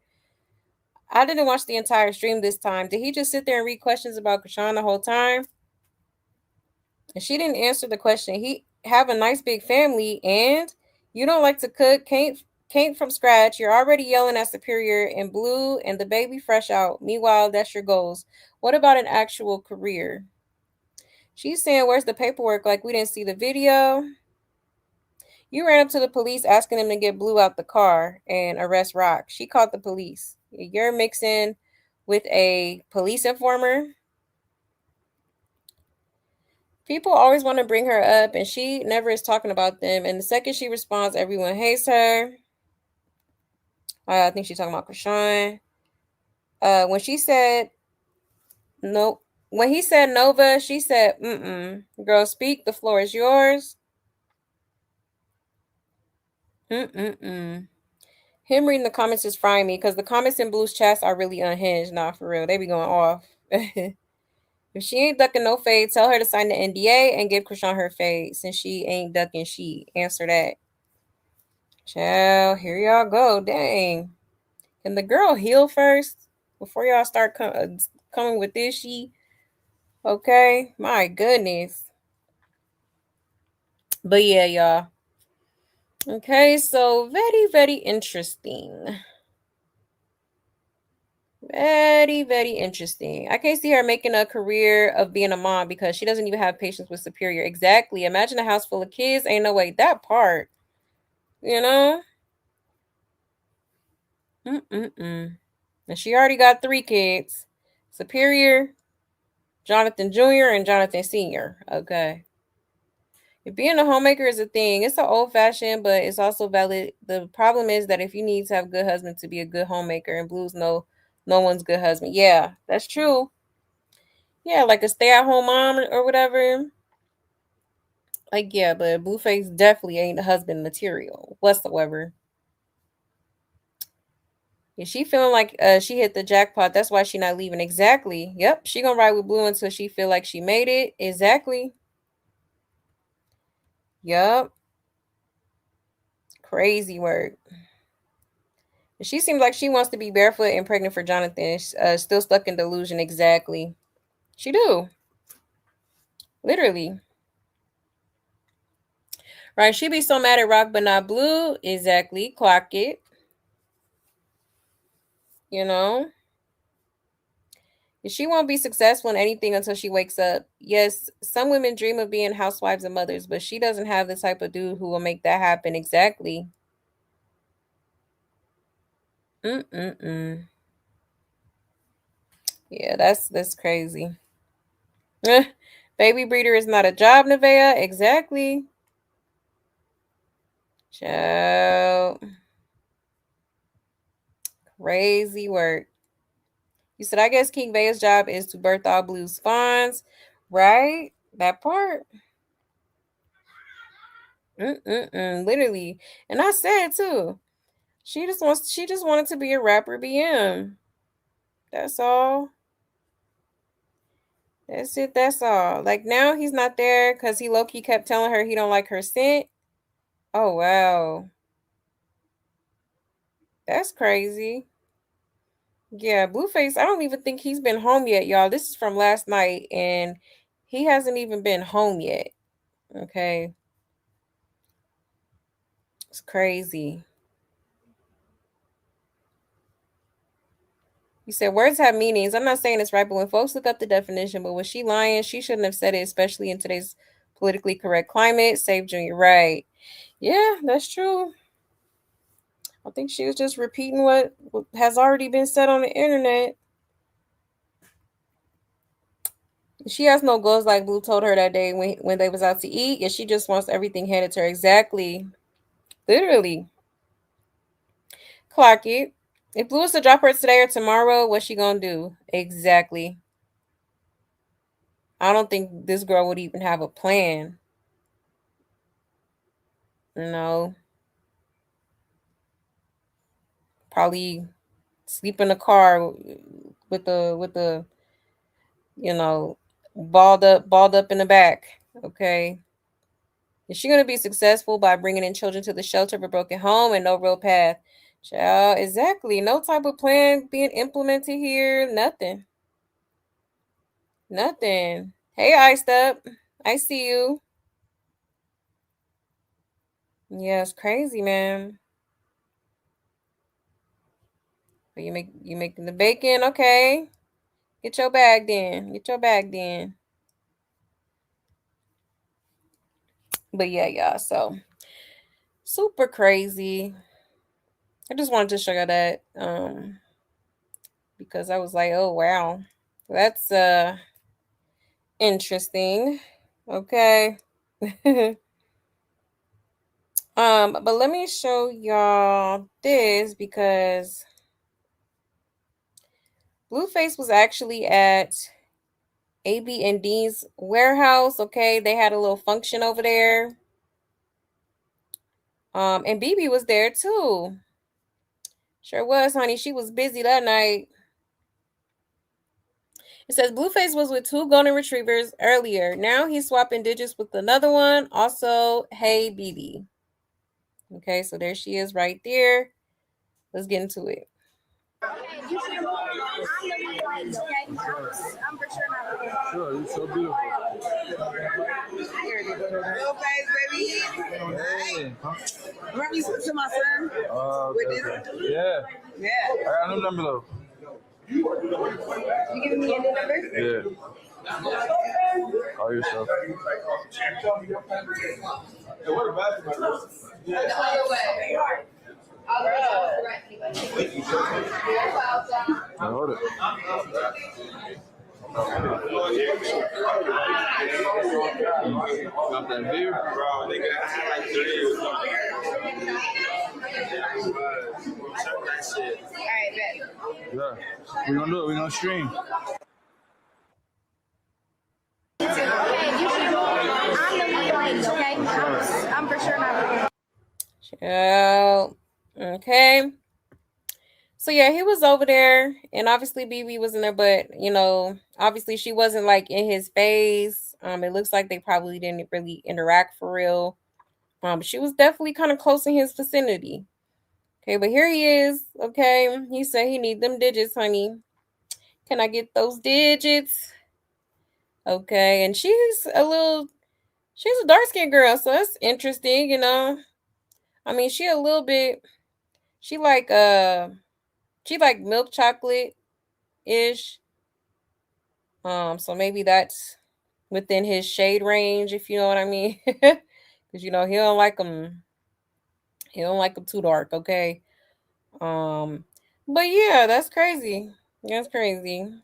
I didn't watch the entire stream this time. Did he just sit there and read questions about Krishan the whole time? And she didn't answer the question. He have a nice big family, and you don't like to cook, can't from scratch. You're already yelling at Superior and Blue and the baby fresh out. Meanwhile, that's your goals. What about an actual career? She's saying, where's the paperwork? Like, we didn't see the video. You ran up to the police asking them to get Blue out the car and arrest Rock. She called the police. You're mixing with a police informer. People always want to bring her up, and she never is talking about them. And the second she responds, everyone hates her. I think she's talking about Krishan. When she said no, when he said Nova, she said, girl, speak. The floor is yours. Him reading the comments is frying me, because the comments in Blue's chats are really unhinged. Nah, for real. They be going off. If she ain't ducking no fade, tell her to sign the NDA and give Krishan her fade, since she ain't ducking she. Answer that. Child, here y'all go. Dang. Can the girl heal first before y'all start coming with this? Okay? My goodness. But yeah, y'all. Okay, so very, very interesting. Very, very interesting. I can't see her making a career of being a mom, because she doesn't even have patience with Superior. Exactly. Imagine a house full of kids. Ain't no way. That part. You know? And she already got 3 kids. Superior, Jonathan Jr., and Jonathan Sr. Okay. If being a homemaker is a thing, it's an old-fashioned, but it's also valid. The problem is that if you need to have a good husband to be a good homemaker, and Blue's no one's good husband. Yeah, that's true. Yeah, like a stay-at-home mom or whatever. Like, yeah, but Blueface definitely ain't husband material whatsoever. Yeah, she feeling like she hit the jackpot. That's why she not leaving. Exactly. Yep, she gonna ride with Blue until she feel like she made it. Exactly. Yep. Crazy work. She seems like she wants to be barefoot and pregnant for Jonathan. Still stuck in delusion. Exactly. She do. Literally. Right. She be so mad at Rock, but not Blue. Exactly. Clock it. You know? She won't be successful in anything until she wakes up. Yes, some women dream of being housewives and mothers, but she doesn't have the type of dude who will make that happen. Exactly. Yeah, that's crazy. Baby breeder is not a job, Nevaeh. Exactly. Child. Crazy work. You said, I guess King Vea's job is to birth all Blue's spawns, right? That part. Literally. And I said too. She just wanted to be a rapper BM. That's all. That's it. That's all. Like, now he's not there because he low-key kept telling her he don't like her scent. Oh wow. That's crazy. Yeah, Blueface, I don't even think he's been home yet, y'all. This is from last night, and he hasn't even been home yet. Okay. It's crazy. You said words have meanings. I'm not saying it's right, but when folks look up the definition, but was she lying? She shouldn't have said it, especially in today's politically correct climate. Save Junior. Right. Yeah, that's true. I think she was just repeating what has already been said on the internet. She has no goals, like Blue told her that day when they was out to eat. Yeah, she just wants everything handed to her. Exactly. Literally. Clock it. If Blue was to drop her today or tomorrow, what's she gonna do? Exactly. I don't think this girl would even have a plan. No. Probably sleep in the car with the balled up in the back. Okay. Is she going to be successful by bringing in children to the shelter of a broken home and no real path? Child, exactly. No type of plan being implemented here. Nothing. Nothing. Hey, Iced Up. I see you. Yeah, it's crazy, man. But you making the bacon, okay? Get your bag then. Get your bag then. But yeah, y'all. So super crazy. I just wanted to show you that. Because I was like, oh wow. That's interesting. Okay. But let me show y'all this because Blueface was actually at AB and D's warehouse. Okay, they had a little function over there. And BB was there too. Sure was, honey. She was busy that night. It says Blueface was with 2 golden retrievers earlier. Now he's swapping digits with another one. Also, hey BB. Okay, so there she is right there. Let's get into it. Sure, you're so beautiful. Blueface, baby. Hey. Remember you spoke to my son? Okay. Yeah. Yeah. I got no number though. You giving me a new number? Yeah. Call yourself. Now hold it. Got that beer? Alright, bet. Yeah. We're gonna do it. We're gonna stream. I'm for sure not. Ciao. Okay. So yeah, he was over there, and obviously BB was in there, but obviously she wasn't like in his face. It looks like they probably didn't really interact for real. She was definitely kind of close in his vicinity. Okay, but here he is. Okay, he said he need them digits, honey. Can I get those digits? Okay, and she's a dark-skinned girl, so that's interesting, I mean, she like milk chocolate ish. So maybe that's within his shade range, if you know what I mean. Because he don't like them. He don't like them too dark. Okay. But yeah, that's crazy. That's crazy.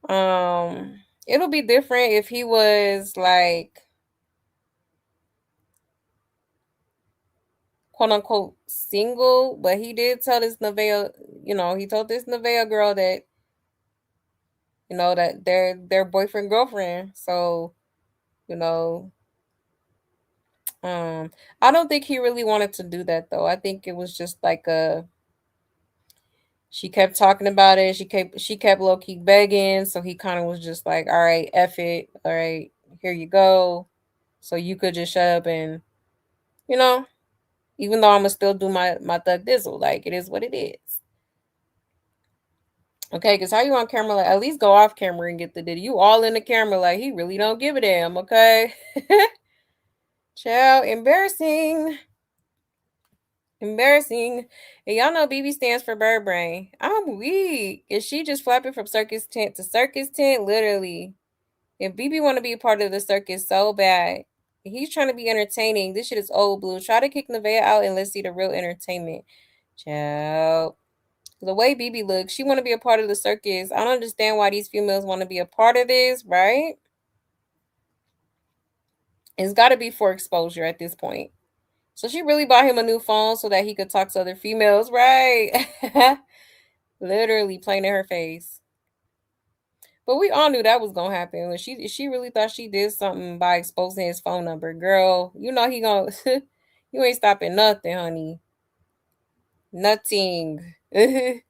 It'll be different if he was like, quote unquote, single. But he did tell this Nevaeh, he told this Nevaeh girl that, that they're boyfriend girlfriend. So, I don't think he really wanted to do that though. I think it was just like she kept talking about it. She kept low key begging, so he kind of was just like, "All right, F it. All right, here you go." So you could just shut up and, even though I'm gonna still do my thug dizzle, like it is what it is. Okay, because how you on camera? Like, at least go off camera and get the diddy. You all in the camera, like he really don't give a damn. Okay, child, embarrassing. Embarrassing. And y'all know BB stands for bird brain. I'm weak. Is she just flapping from circus tent to circus tent? Literally. If BB want to be a part of the circus so bad, he's trying to be entertaining. This shit is old blue. Try to kick Nevaeh out and let's see the real entertainment. Child. The way BB looks, she want to be a part of the circus. I don't understand why these females want to be a part of this, right? It's got to be for exposure at this point. So she really bought him a new phone so that he could talk to other females, right? Literally playing in her face. But we all knew that was gonna happen. When she really thought she did something by exposing his phone number. Girl, he gonna you ain't stopping nothing, honey. Nothing. He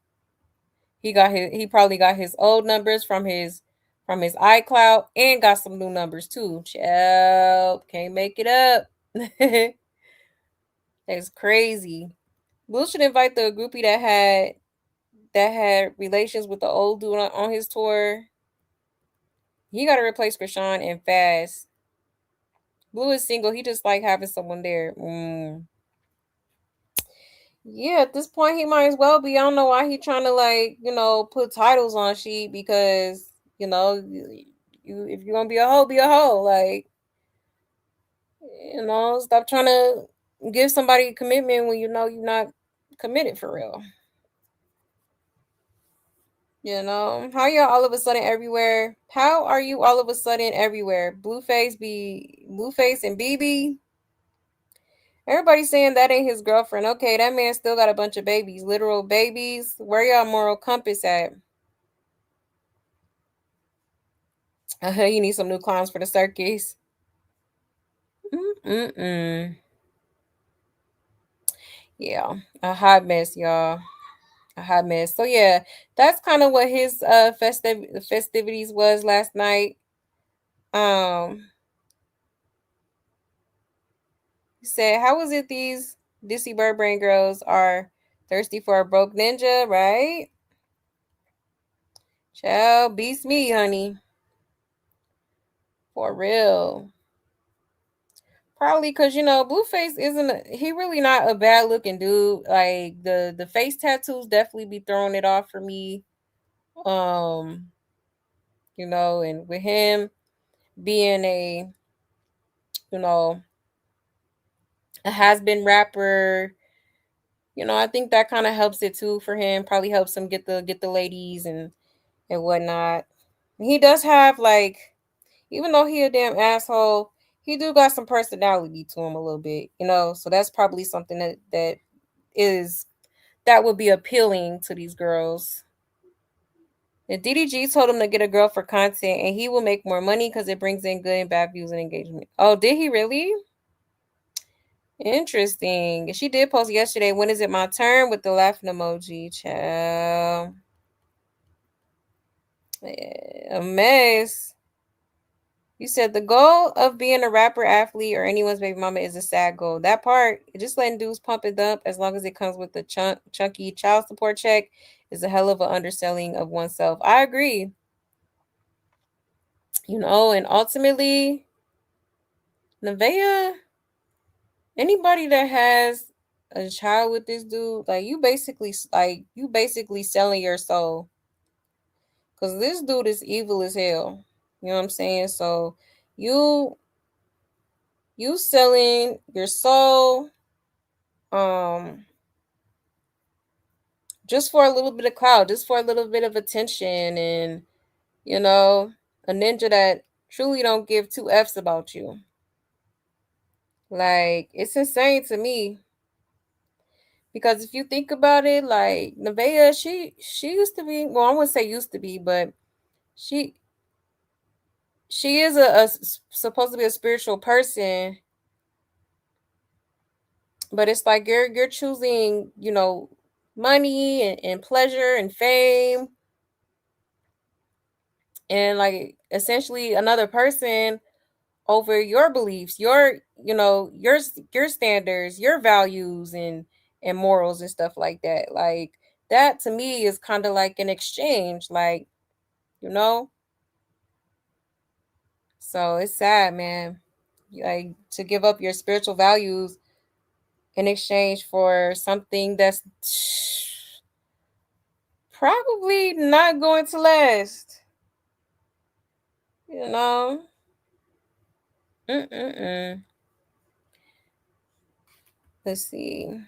probably got his old numbers from his from his iCloud and got some new numbers too. Child, can't make it up. That's crazy. Blue should invite the groupie that had relations with the old dude on his tour. He got to replace Krishan and fast. Blue is single. He just like having someone there. Yeah, at this point he might as well be. I don't know why he trying to like, put titles on sheet because, you if you're gonna be a hoe, be a hoe. Like, stop trying to give somebody a commitment when you know you're not committed for real. How y'all all of a sudden everywhere? How are you all of a sudden everywhere? Blueface and BB. Everybody's saying that ain't his girlfriend. Okay, that man still got a bunch of babies, literal babies. Where y'all moral compass at? You need some new clowns for the circus. Yeah, a hot mess, y'all. A hot mess. So yeah, that's kind of what his festivities was last night. He said, "How was it? These Dissy Bird Brain girls are thirsty for a broke ninja, right? Child, beats me, honey. For real." Probably because Blueface he really not a bad looking dude. Like the face tattoos definitely be throwing it off for me. And with him being you know, a has been rapper, I think that kind of helps it too for him. Probably helps him get the ladies and whatnot. He does have like, even though he a damn asshole, he do got some personality to him a little bit, So that's probably something that would be appealing to these girls. And DDG told him to get a girl for content, and he will make more money because it brings in good and bad views and engagement. Oh, did he really? Interesting. She did post yesterday, when is it my turn, with the laughing emoji. Child. A mess. You said the goal of being a rapper, athlete, or anyone's baby mama is a sad goal. That part, just letting dudes pump and dump, as long as it comes with the chunky child support check, is a hell of an underselling of oneself. I agree. And ultimately, Nevaeh, anybody that has a child with this dude, like you basically selling your soul. Cause this dude is evil as hell. You know what I'm saying? So you selling your soul, just for a little bit of clout, just for a little bit of attention, and a ninja that truly don't give two F's about you. Like, it's insane to me. Because if you think about it, like Nevaeh, she used to be, well, I wouldn't say used to be, but she is a supposed to be a spiritual person. But it's like you're choosing, money and pleasure and fame, and like essentially another person over your beliefs, your standards, your values and morals and stuff like that. Like that to me is kind of like an exchange, like, so it's sad, man. Like to give up your spiritual values in exchange for something that's probably not going to last. Let's see.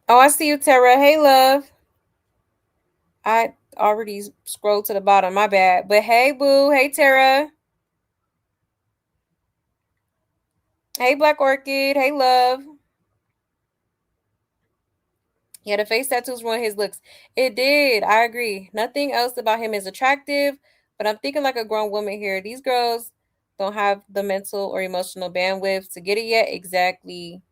Oh, I see you, Tara. Hey, love. I already scrolled to the bottom. My bad. But hey, boo. Hey, Tara. Hey, Black Orchid. Hey, love. Yeah, the face tattoos ruined his looks. It did. I agree. Nothing else about him is attractive, but I'm thinking like a grown woman here. These girls don't have the mental or emotional bandwidth to get it yet. Exactly.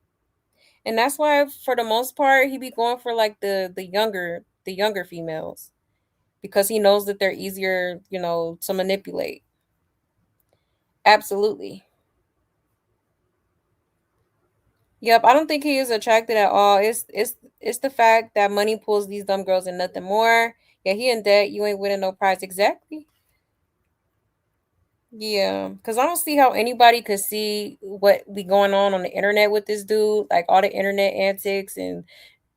And that's why, for the most part, he be going for like the younger females. because he knows that they're easier, to manipulate. Absolutely. Yep, I don't think he is attracted at all. It's the fact that money pulls these dumb girls and nothing more. Yeah, he in debt. You ain't winning no prize. Exactly. Yeah, because I don't see how anybody could see what be going on the internet with this dude, like all the internet antics and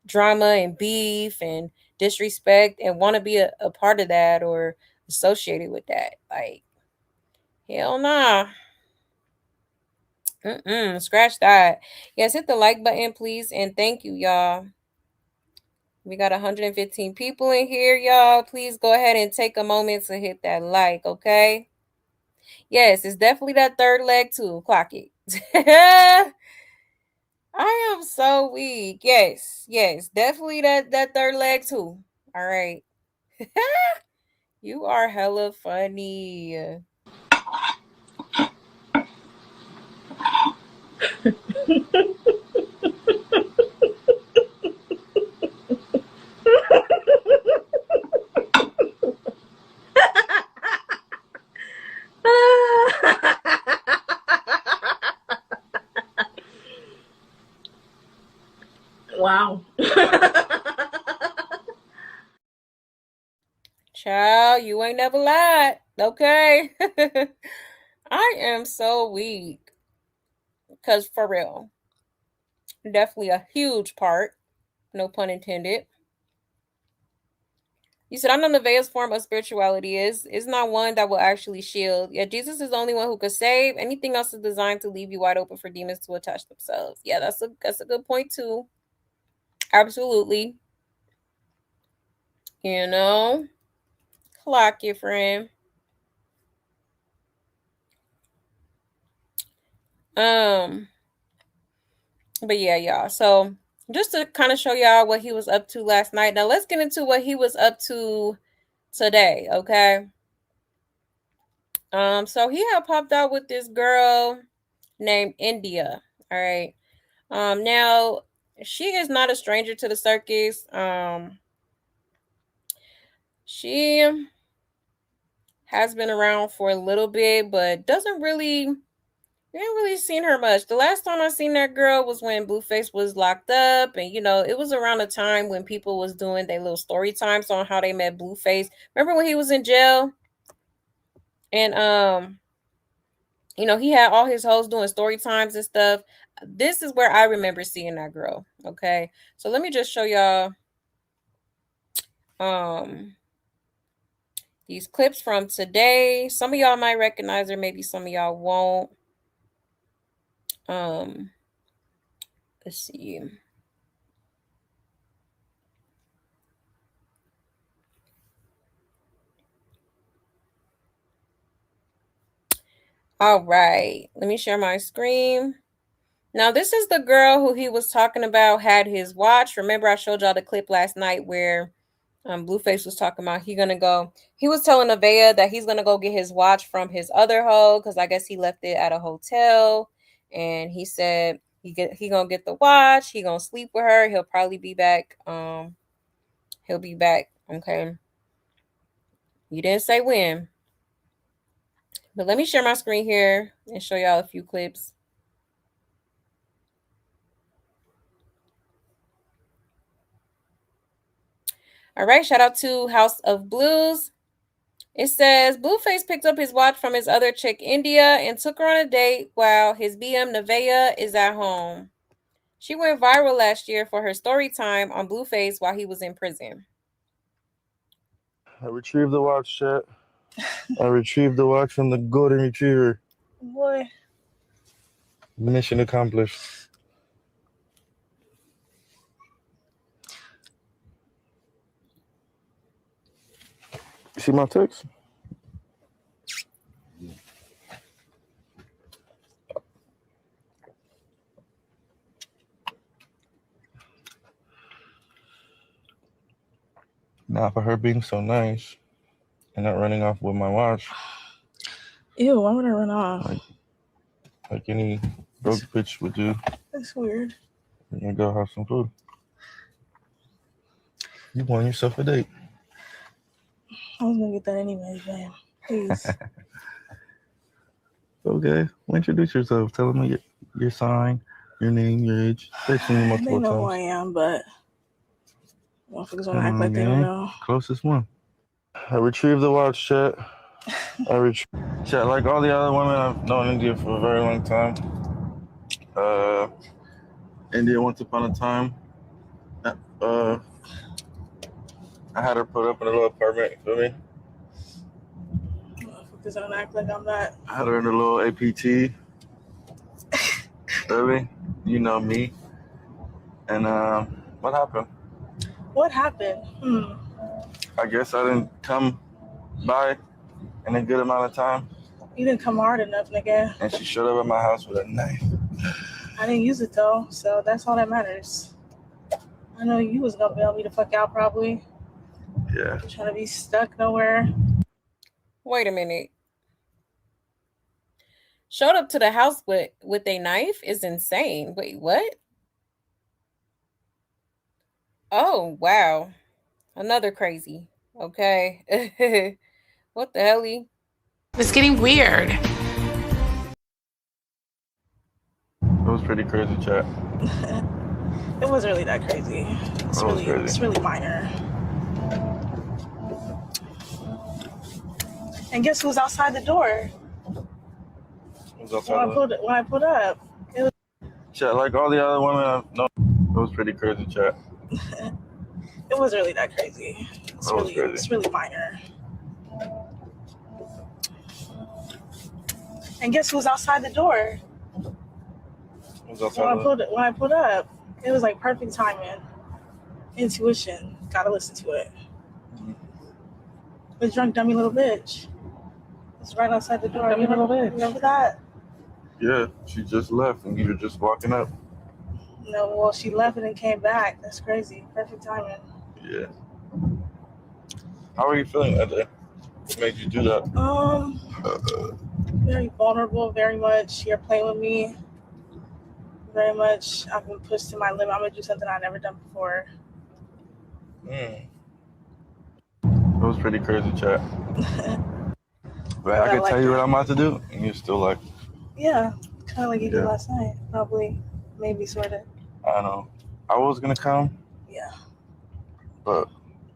drama and beef and disrespect, and want to be a part of that or associated with that. Like, hell nah. Scratch that. Yes, hit the like button, please, and thank you, y'all. We got 115 people in here, y'all. Please go ahead and take a moment to hit that like, okay? Yes, it's definitely that third leg too. Clock it. I am so weak. Yes, definitely that third leg too. All right. You are hella funny. Wow. Child, you ain't never lied. Okay. I am so weak. Because for real, definitely a huge part. No pun intended. You said, I know Nevaeh's form of spirituality is not one that will actually shield. Yeah, Jesus is the only one who could save. Anything else is designed to leave you wide open for demons to attach themselves. Yeah, that's a good point too. Absolutely. Clock your friend. But yeah, y'all. So just to kind of show y'all what he was up to last night. Now let's get into what he was up to today, okay? So he had popped out with this girl named India. All right. Now she is not a stranger to the circus. She has been around for a little bit, but we ain't really seen her much. The last time I seen that girl was when Blueface was locked up, and it was around the time when people was doing their little story times on how they met Blueface. Remember when he was in jail? And he had all his hoes doing story times and stuff. This is where I remember seeing that girl. Okay. So let me just show y'all these clips from today. Some of y'all might recognize her, maybe some of y'all won't. Let's see. All right. Let me share my screen. Now, this is the girl who he was talking about had his watch. Remember, I showed y'all the clip last night where Blueface was talking about he was telling Nevaeh that he's gonna go get his watch from his other hoe because I guess he left it at a hotel, and he said he gonna get the watch. He gonna sleep with her. He'll probably be back. He'll be back. Okay. You didn't say when, but let me share my screen here and show y'all a few clips. All right, shout out to House of Blues. It says Blueface picked up his watch from his other chick, India, and took her on a date while his BM Nevaeh is at home. She went viral last year for her story time on Blueface while he was in prison. I retrieved the watch, chat. I retrieved the watch from the golden retriever. Boy. Mission accomplished. You see my text? Now, for her being so nice and not running off with my watch. Ew, why would I run off? Like any broke bitch would do. That's weird. You're gonna go have some food. You won yourself a date. I was gonna get that anyways, man. Please. Okay. Well, introduce yourself. Tell them your sign, your name, your age. They've seen you They multiple know who I times. am, but motherfuckers wanna act like they don't know. Closest one. I retrieved the watch, chat. Chat, like all the other women, I've known India for a very long time. India, once upon a time, I had her put up in a little apartment for me. Motherfuckers don't act like I'm not. I had her in a little APT. Baby, you know me. And what happened? What happened? I guess I didn't come by in a good amount of time. You didn't come hard enough, nigga. And she showed up at my house with a knife. I didn't use it though, so that's all that matters. I know you was gonna bail me the fuck out probably. Yeah. Trying to be stuck nowhere. Wait a minute. Showed up to the house with a knife is insane. Wait, what? Oh, wow. Another crazy. Okay. What the hell? It's getting weird. It was pretty crazy, chat. It wasn't really that crazy. It's really minor. And guess who's outside the door? Who's outside When I put up. It was chat, like all the other women I've known. It was pretty crazy, chat. It wasn't really that crazy. It's really minor. And guess who's outside the door? Who's outside When I put up, it was like perfect timing. Intuition. Gotta listen to it. The drunk dummy little bitch. It's right outside the door. Remember that? Yeah, she just left and you were just walking up. No, well, she left and then came back. That's crazy. Perfect timing. Yeah. How are you feeling that day? What made you do that? Very vulnerable, very much. You're playing with me. Very much. I've been pushed to my limit. I'm gonna do something I've never done before. It was pretty crazy, chat. But I can tell you what I'm about to do, and you're still like... Yeah, kind of like you did last night. Probably, maybe, sort of. I know. I was going to come. Yeah. But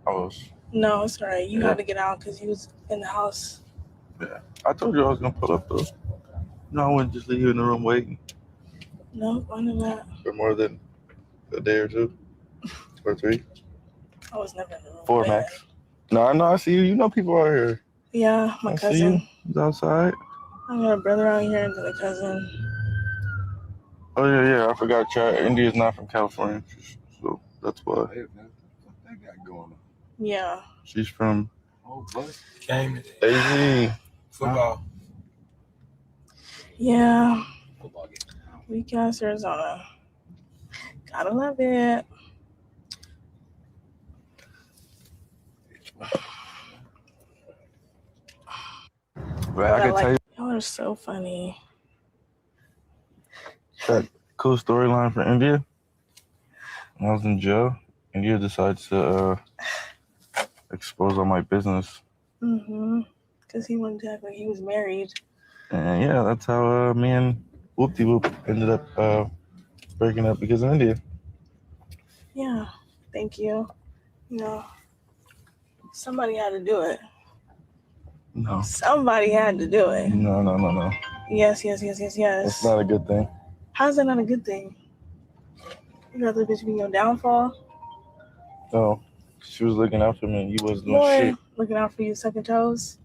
I was... No, it's all right. You had to get out because you was in the house. Yeah. I told you I was going to pull up, though. No, I wouldn't just leave you in the room waiting. No, I knew that. For more than a day or two. Or 3. I was never in the room. 4 max. No, I know. I see you. You know people out here. Yeah, my cousin. See you. He's outside. I got a brother out here and then a cousin. Oh, yeah. I forgot, chat. India's not from California. So that's why. What they got going on? Yeah. She's from... Gaming. AZ. Football. Yeah. Weak ass Arizona. Gotta love it. Right, I can tell you. Y'all are so funny. That cool storyline for India. When I was in jail, India decides to expose all my business. Because he wanted to act like he was married. And yeah, that's how me and Whoopty Whoop ended up breaking up because of India. Yeah, thank you. You know, somebody had to do it. No. Somebody had to do it. No. Yes. That's not a good thing. How is that not a good thing? You rather bitch be your downfall? No. She was looking out for me. You wasn't doing shit. Looking out for you, sucking toes.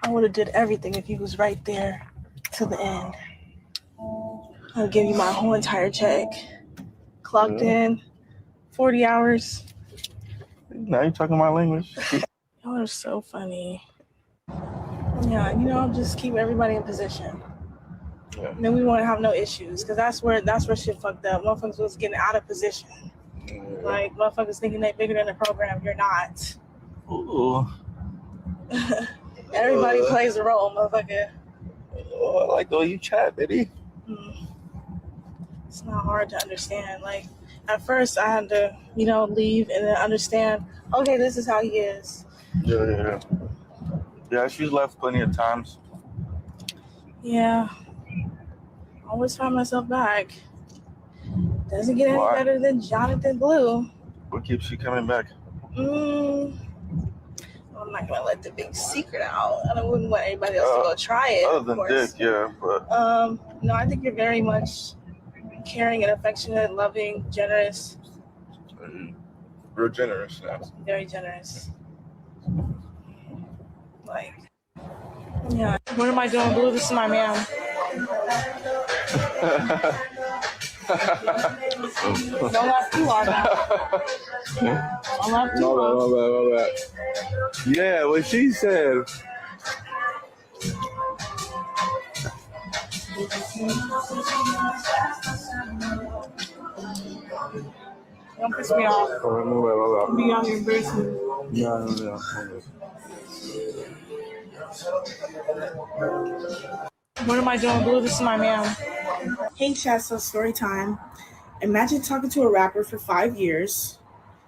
I would have did everything if you was right there to the end. I'll give you my whole entire check. Clocked in 40 hours. Now you're talking my language. Y'all are so funny. Yeah, you know, just keep everybody in position. Yeah. Then we won't have no issues, because that's where shit fucked up. Motherfuckers was getting out of position. Yeah. Like, motherfuckers thinking they bigger than the program. You're not. Ooh. Everybody plays a role, motherfucker. Oh, I like the way you chat, baby. It's not hard to understand. Like, at first I had to, leave and then understand, okay, this is how he is. Yeah. Yeah, she's left plenty of times. Yeah. I always find myself back. Doesn't get any better than Jonathan Blue. What keeps you coming back? I'm not gonna let the big secret out. I wouldn't want anybody else to go try it. Other than dick, yeah, but no, I think you're very much caring and affectionate, loving, generous. Real generous now. Very generous. Like, yeah. What am I doing, Blue? This is my man. Don't laugh too hard now. Don't laugh too hard. My bad. Yeah, what she said. Don't piss me off. My bad. Be on your embarrassment. No. What am I doing, Blue? This is my man. Hey, chat, so story time. Imagine talking to a rapper for 5 years,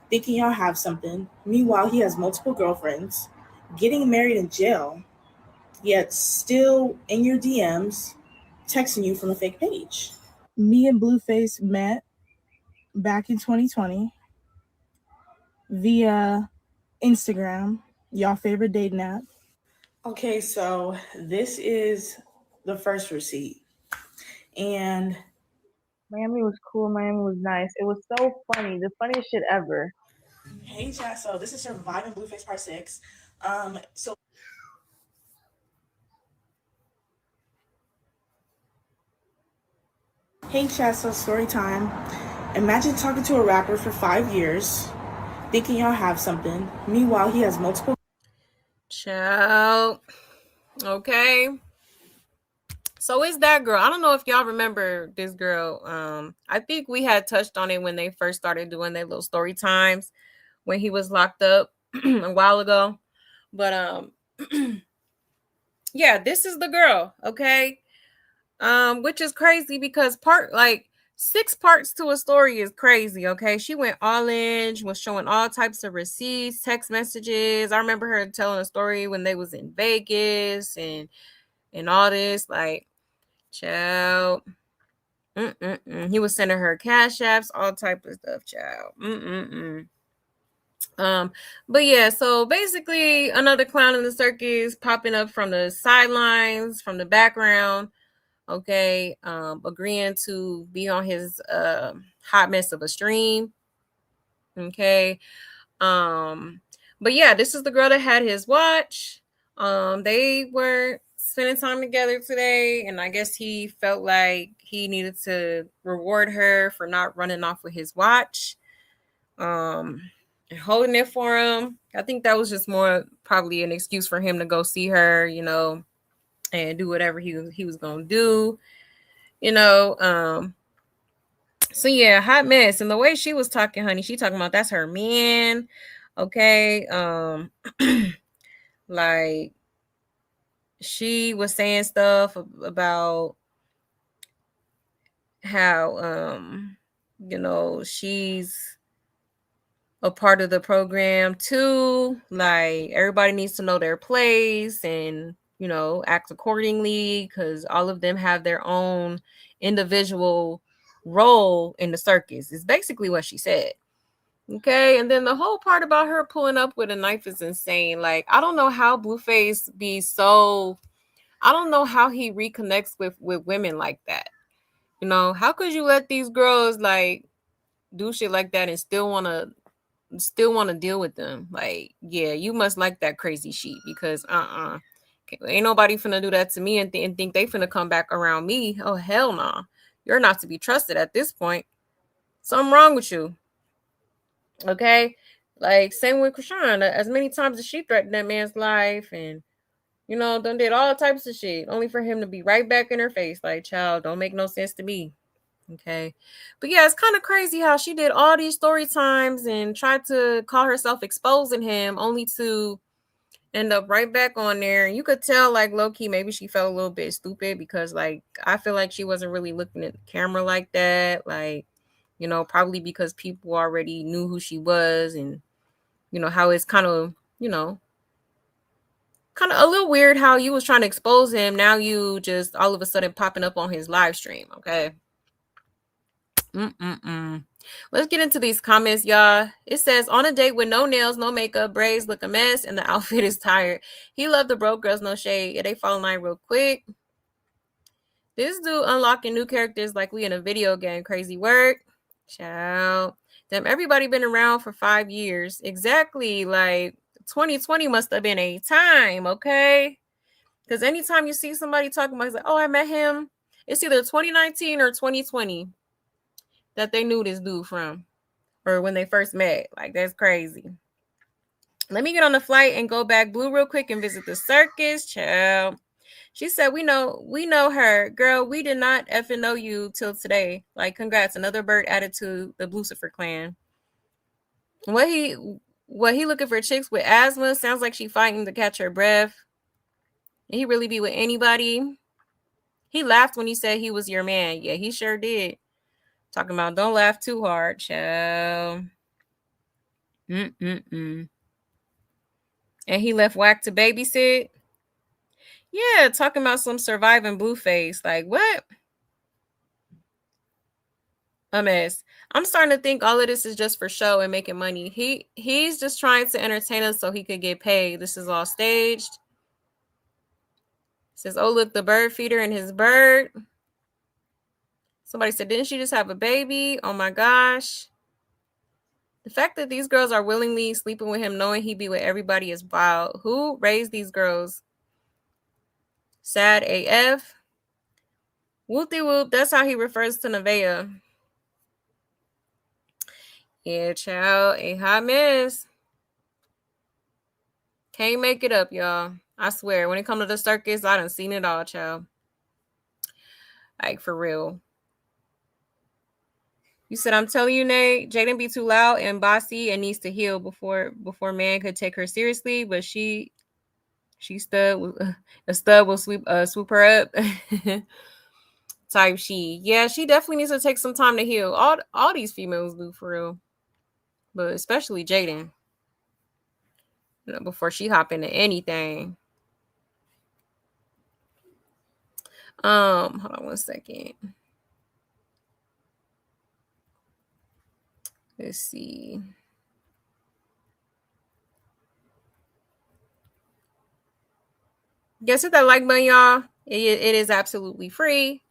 thinking y'all have something. Meanwhile, he has multiple girlfriends, getting married in jail, yet still in your DMs, texting you from a fake page. Me and Blueface met back in 2020 via Instagram, y'all favorite dating app. Okay, so this is the first receipt. And Miami was cool. Miami was nice. It was so funny. The funniest shit ever. Hey, chat. So this is Surviving Blueface Part 6. Hey, chat. So story time. Imagine talking to a rapper for 5 years, thinking y'all have something. Meanwhile, he has multiple. Child. Okay. So it's that girl. I don't know if y'all remember this girl. I think we had touched on it when they first started doing their little story times when he was locked up a while ago. But yeah, this is the girl, okay? Which is crazy because 6 parts to a story is crazy, okay? She went all in, was showing all types of receipts, text messages. I remember her telling a story when they was in Vegas and all this, like, child. He was sending her cash apps, all type of stuff, child. But yeah, so basically another clown in the circus popping up from the sidelines, from the background, okay, agreeing to be on his hot mess of a stream. Okay. But yeah, this is the girl that had his watch. They were spending time together today, and I guess he felt like he needed to reward her for not running off with his watch. And holding it for him. I think that was just more probably an excuse for him to go see her, and do whatever he was gonna do, So yeah, hot mess. And the way she was talking, honey, she talking about that's her man. Okay. Like she was saying stuff about how she's a part of the program too. Like everybody needs to know their place and act accordingly because all of them have their own individual role in the circus is basically what she said. Okay, and then the whole part about her pulling up with a knife is insane. Like I don't know how Blueface I don't know how he reconnects with women like that. How could you let these girls like do shit like that and still want to deal with them? Like, yeah, you must like that crazy shit because ain't nobody finna do that to me and think they finna come back around me. Oh hell no. Nah. You're not to be trusted at this point. Something wrong with you. Okay? Like same with Krishan. As many times as she threatened that man's life and done did all types of shit only for him to be right back in her face. Like, child, don't make no sense to me. Okay. But yeah, it's kind of crazy how she did all these story times and tried to call herself exposing him only to end up right back on there. And you could tell, like, low-key, maybe she felt a little bit stupid because, like, I feel like she wasn't really looking at the camera like that. Like, you know, probably because people already knew who she was and, you know, how it's kind of, you know, kind of a little weird how you was trying to expose him. Now you just all of a sudden popping up on his live stream, okay? Let's get into these comments, y'all. It says, on a date with no nails, no makeup, braids look a mess, and the outfit is tired. He loved the broke girls, no shade. Yeah, they fall in line real quick. This dude unlocking new characters like we in a video game. Crazy work. Ciao. Damn, everybody been around for 5 years. Exactly. Like 2020 must have been a time, okay? Because anytime you see somebody talking about, it's like, oh, I met him. It's either 2019 or 2020 that they knew this dude from, or when they first met. Like, that's crazy. Let me get on the flight and go back blue real quick and visit the circus. Child. She said, we know her. Girl, we did not effing know you till today. Like, congrats. Another bird added to the Blueface clan. What he looking for chicks with asthma? Sounds like she fighting to catch her breath. And he really be with anybody? He laughed when he said he was your man. Yeah, he sure did. Talking about don't laugh too hard, child. And he left Whack to babysit. Yeah, talking about some surviving Blueface. Like, what? A mess. I'm starting to think all of this is just for show and making money. He's just trying to entertain us so he could get paid. This is all staged. Says, oh, look, the bird feeder and his bird. Somebody said, didn't she just have a baby? Oh, my gosh. The fact that these girls are willingly sleeping with him, knowing he be with everybody, is wild. Who raised these girls? Sad AF. Whoopty whoop. That's how he refers to Nevaeh. Yeah, child. A hot mess. Can't make it up, y'all. I swear. When it comes to the circus, I done seen it all, child. Like, for real. You said, I'm telling you, Nate, Jaden be too loud and bossy and needs to heal before man could take her seriously, but she stud a stud will swoop her up. Type she. Yeah, she definitely needs to take some time to heal. All these females do, for real. But especially Jaden. You know, before she hop into anything. Hold on one second. Let's see. Guess hit that like button, y'all. It is absolutely free.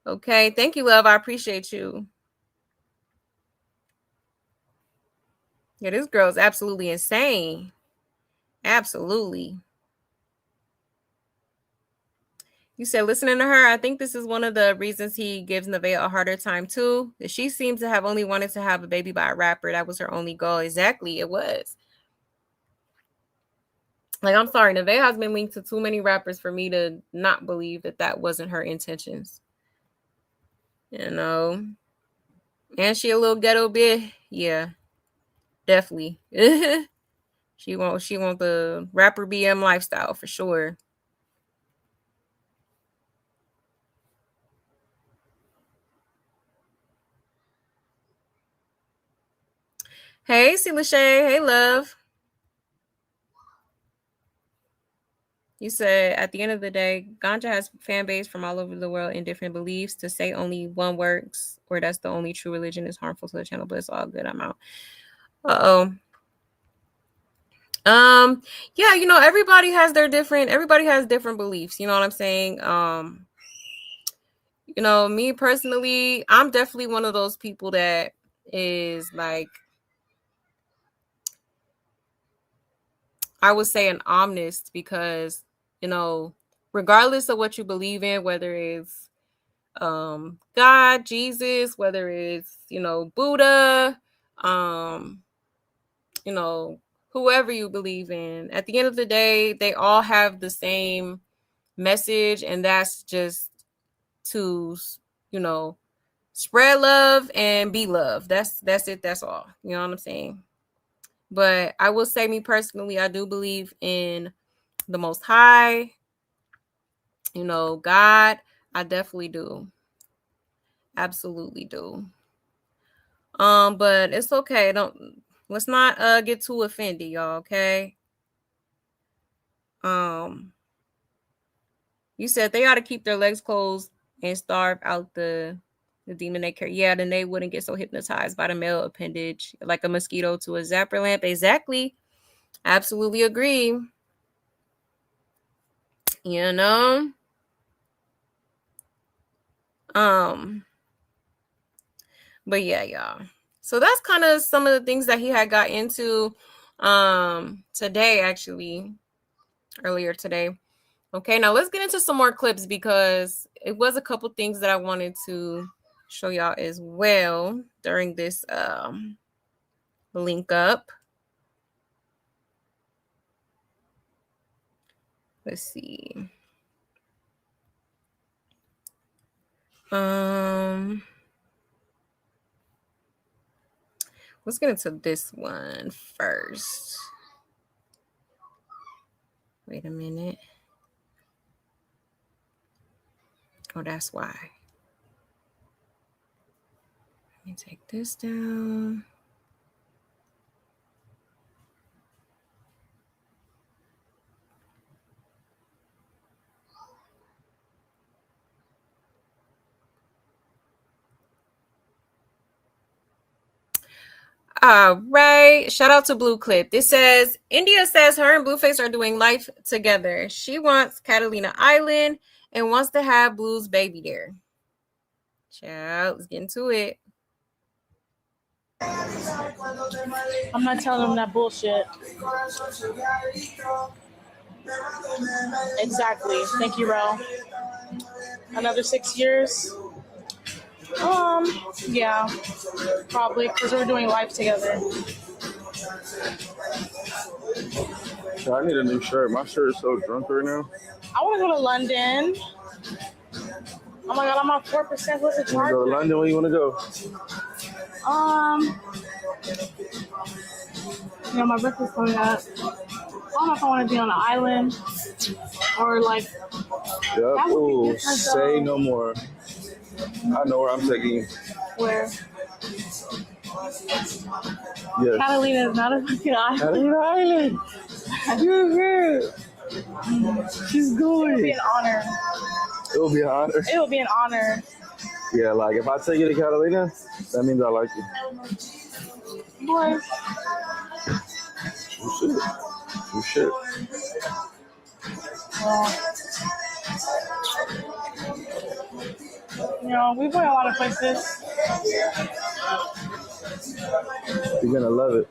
Okay. Thank you, love. I appreciate you. Yeah, this girl is absolutely insane. Absolutely. You said listening to her, I think this is one of the reasons he gives Nevaeh a harder time too. That she seems to have only wanted to have a baby by a rapper. That was her only goal. Exactly, it was. Like, I'm sorry, Nevaeh has been linked to too many rappers for me to not believe that wasn't her intentions. You know, and she a little ghetto bitch. Yeah, definitely. She want the rapper BM lifestyle for sure. Hey, C. Lachey. Hey, love. You said, at the end of the day, Ganja has fan base from all over the world in different beliefs. To say only one works or that's the only true religion is harmful to the channel, but it's all good. I'm out. Uh-oh. Yeah, you know, everybody has different beliefs. You know what I'm saying? You know, me personally, I'm definitely one of those people that is like, I would say an omnist, because, you know, regardless of what you believe in, whether it's God, Jesus, whether it's, you know, Buddha, you know, whoever you believe in, at the end of the day, they all have the same message, and that's just to, you know, spread love and be loved. That's it. That's all. You know what I'm saying? But I will say, me personally, I do believe in the Most High, you know, God. I definitely do. Absolutely do. But it's okay. Let's not get too offended, y'all, okay? You said they ought to keep their legs closed and starve out the demon they carry. Yeah, then they wouldn't get so hypnotized by the male appendage like a mosquito to a zapper lamp. Exactly. Absolutely agree. You know? But yeah, y'all. So that's kind of some of the things that he had got into today, actually, earlier today. Okay, now let's get into some more clips because it was a couple things that I wanted to show y'all as well during this link up. Let's see. Let's get into this one first. Wait a minute. Oh, that's why. Let me take this down. All right. Shout out to Blue Clip. This says, India says her and Blueface are doing life together. She wants Catalina Island and wants to have Blue's baby there. Child, let's get into it. I'm not telling them that bullshit. Exactly. Thank you, Ro. Another 6 years? Yeah, probably, because we're doing life together. I need a new shirt. My shirt is so drunk right now. I want to go to London. Oh my god, I'm on 4%. What's the You want to charge? go to London? Where you want to go? You know, my birthday's coming up. I don't know if I want to be on an island or like. Yep. Ooh, say no more. I know where I'm taking you. Where? Yes. Catalina is not a fucking island. Catalina Island. You're here. She's going. It would be an honor. It will be an honor. It will be an honor. Yeah, like if I take you to Catalina, that means I like you. Boy. You should. You know, we've been a lot of places. You're gonna love it.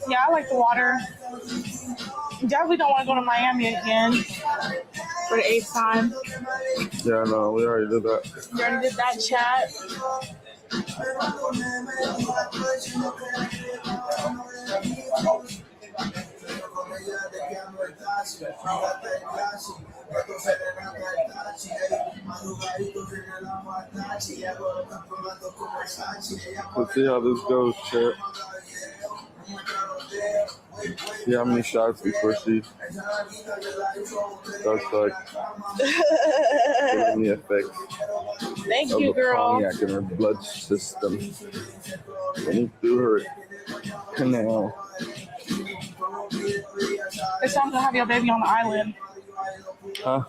Yeah, I like the water. Definitely don't want to go to Miami again for the 8th time. Yeah, no, we already did that. We already did that chat. Let's see how this goes, chat. See how many shots before she starts like giving the effects Thank of you, the girl. cognac in her blood system. Running through her canal. It's time to have your baby on the island. Huh?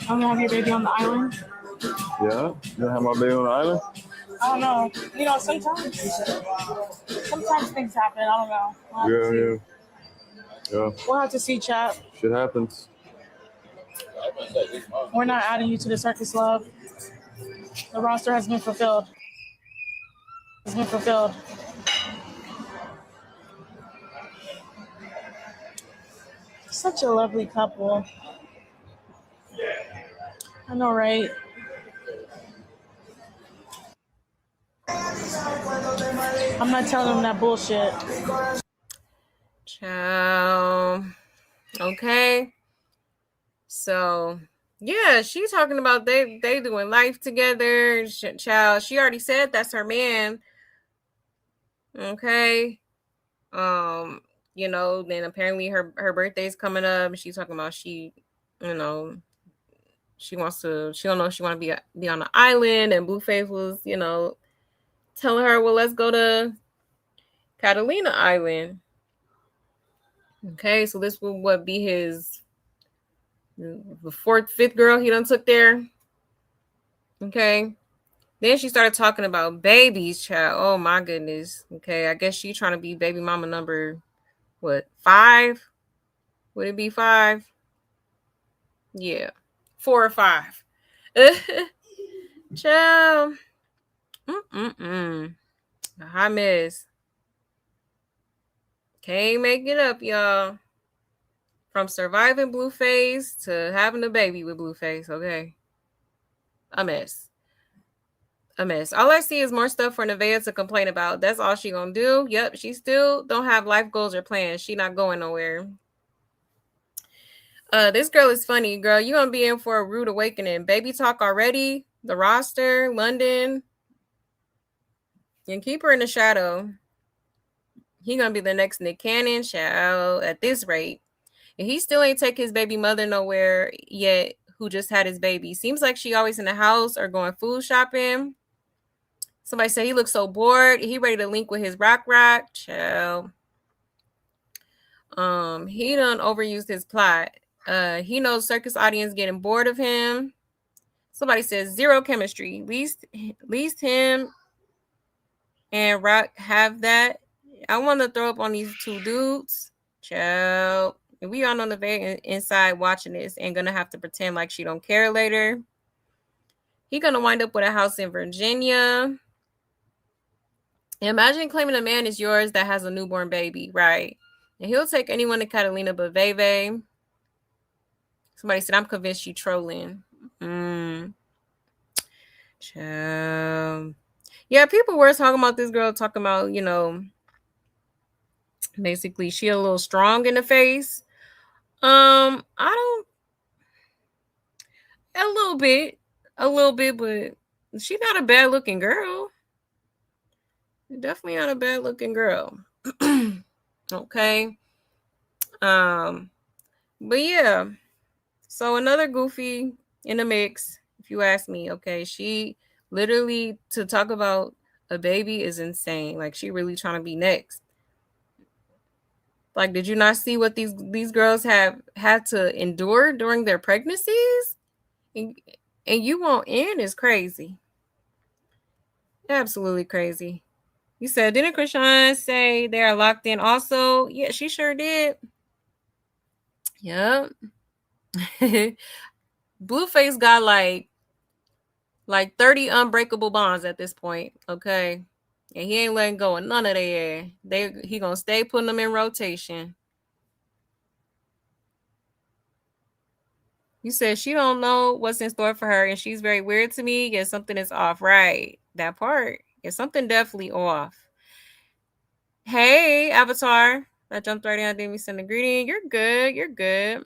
I'm gonna have your baby on the island. Yeah? You gonna have my baby on the island? I don't know. You know, sometimes things happen. I don't know. Yeah. We'll have to see, chat. Shit happens. We're not adding you to the Circus, love. The roster has been fulfilled. Such a lovely couple. I know, right? I'm not telling them that bullshit. Ciao. Okay. So yeah, she's talking about they doing life together. Child, she already said that's her man. Okay. You know, then apparently her birthday's coming up, and she's talking about she don't know if she want to be on the island, and Blueface was, telling her, well, let's go to Catalina Island. Okay, so this would be the fifth girl he done took there. Okay. Then she started talking about babies, child. Oh my goodness. Okay, I guess she trying to be baby mama number, what, 5? Would it be 5? Yeah, 4 or 5. Child. A hot mess. Can't make it up, y'all. From surviving Blueface to having a baby with Blueface, okay? A mess. A mess. All I see is more stuff for Nevaeh to complain about. That's all she gonna do. Yep, she still don't have life goals or plans. She not going nowhere. This girl is funny, girl. You gonna be in for a rude awakening. Baby talk already. The roster, London, and keep her in the shadow. He gonna be the next Nick Cannon, child, at this rate. And he still ain't take his baby mother nowhere yet, who just had his baby. Seems like she always in the house or going food shopping. Somebody said he looks so bored. He ready to link with his rock, child. He done overused his plot. He knows Circus audience getting bored of him. Somebody says zero chemistry. Least him and Rock have that. I want to throw up on these two dudes, child. And we all know the very inside watching this and gonna have to pretend like she don't care later. He gonna wind up with a house in Virginia. Imagine claiming a man is yours that has a newborn baby, right? And he'll take anyone to Catalina but Veve. Somebody said, I'm convinced you trolling. Child. Yeah, people were talking about this girl, talking about, basically she a little strong in the face. I don't, a little bit, but she's not a bad looking girl. Definitely not a bad looking girl. Okay. But yeah, so another goofy in the mix, if you ask me. Okay, she literally, to talk about a baby is insane. Like, she really trying to be next. Like, did you not see what these girls have had to endure during their pregnancies? And you won't end is crazy. Absolutely crazy. You said, didn't Krishan say they are locked in also? Yeah, she sure did. Yep. Blueface got like 30 unbreakable bonds at this point, okay? And he ain't letting go of none of they. He gonna stay putting them in rotation. You said she don't know what's in store for her, and she's very weird to me. Yeah, something is off, right? That part. Yeah, something definitely off. Hey, Avatar. I jumped right in. I didn't even send a greeting. You're good. You're good.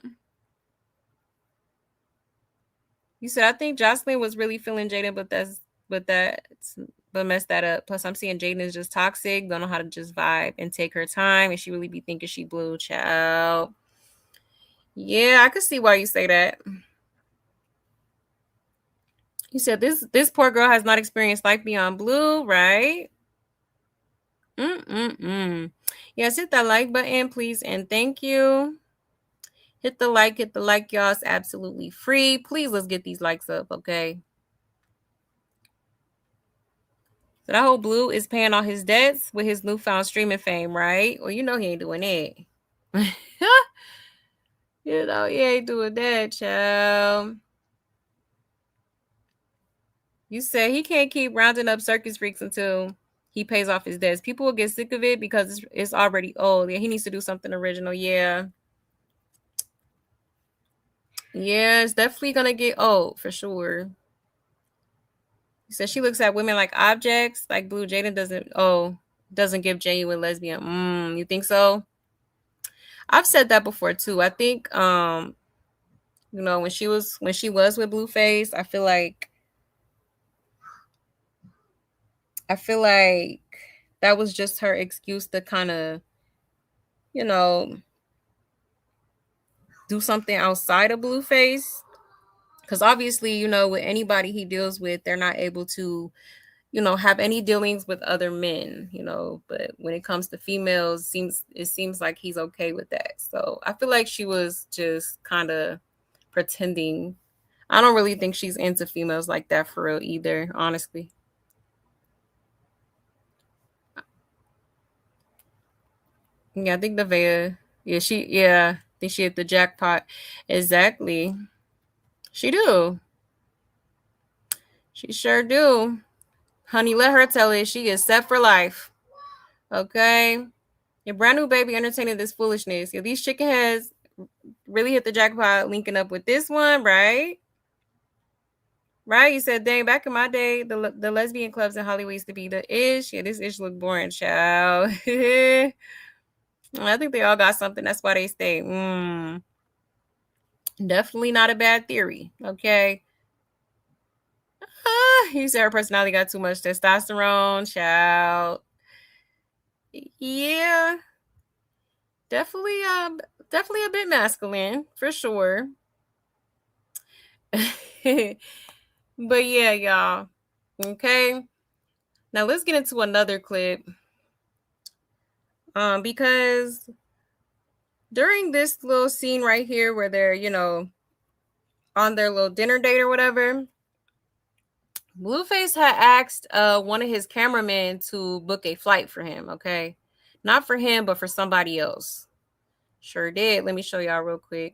You said, I think Jocelyn was really feeling Jaden, but messed that up. Plus, I'm seeing Jaden is just toxic, don't know how to just vibe and take her time, and she really be thinking she blue, child. Yeah, I could see why you say that. You said this poor girl has not experienced life beyond blue, right? Yes, hit that like button, please, and thank you. Hit the like, y'all. It's absolutely free. Please, let's get these likes up, okay? So that whole Blue is paying all his debts with his newfound streaming fame, right? Well, he ain't doing it. He ain't doing that, child. You said he can't keep rounding up circus freaks until he pays off his debts. People will get sick of it because it's already old. Yeah, he needs to do something original. Yeah. Yeah, it's definitely going to get old for sure. You said she looks at women like objects, like Blue. Jaden doesn't give genuine lesbian. You think so? I've said that before too. I think when she was with Blueface, I feel like that was just her excuse to kind of, you know, do something outside of Blueface. Because obviously, you know, with anybody he deals with, they're not able to, you know, have any dealings with other men, you know. But when it comes to females, it seems like he's okay with that. So I feel like she was just kind of pretending. I don't really think she's into females like that for real either, honestly. Yeah, I think Nevaeh, I think she hit the jackpot. Exactly. She do. She sure do. Honey, let her tell it. She is set for life. Okay. Your brand new baby entertaining this foolishness. Yeah, these chicken heads really hit the jackpot linking up with this one, right? Right? You said, dang, back in my day, the lesbian clubs in Hollywood used to be the ish. Yeah, this ish look boring, child. I think they all got something. That's why they stay. Definitely not a bad theory. Okay. You said her personality got too much testosterone, child. Yeah. Definitely a bit masculine, for sure. But yeah, y'all. Okay. Now let's get into another clip. Because during this little scene right here where they're, you know, on their little dinner date or whatever, Blueface had asked one of his cameramen to book a flight for him, okay? Not for him, but for somebody else. Sure did. Let me show y'all real quick.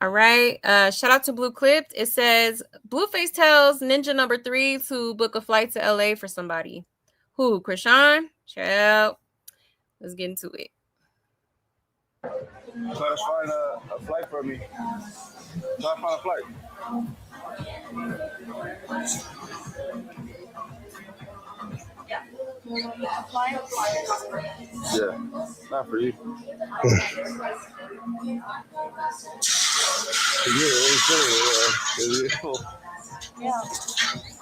All right. Shout out to Blue Clipped. It says Blueface tells Ninja number 3 to book a flight to LA for somebody. Who? Krishan? Child. Let's get into it. Try to find a flight for me. Try to find a flight. Yeah, not for you.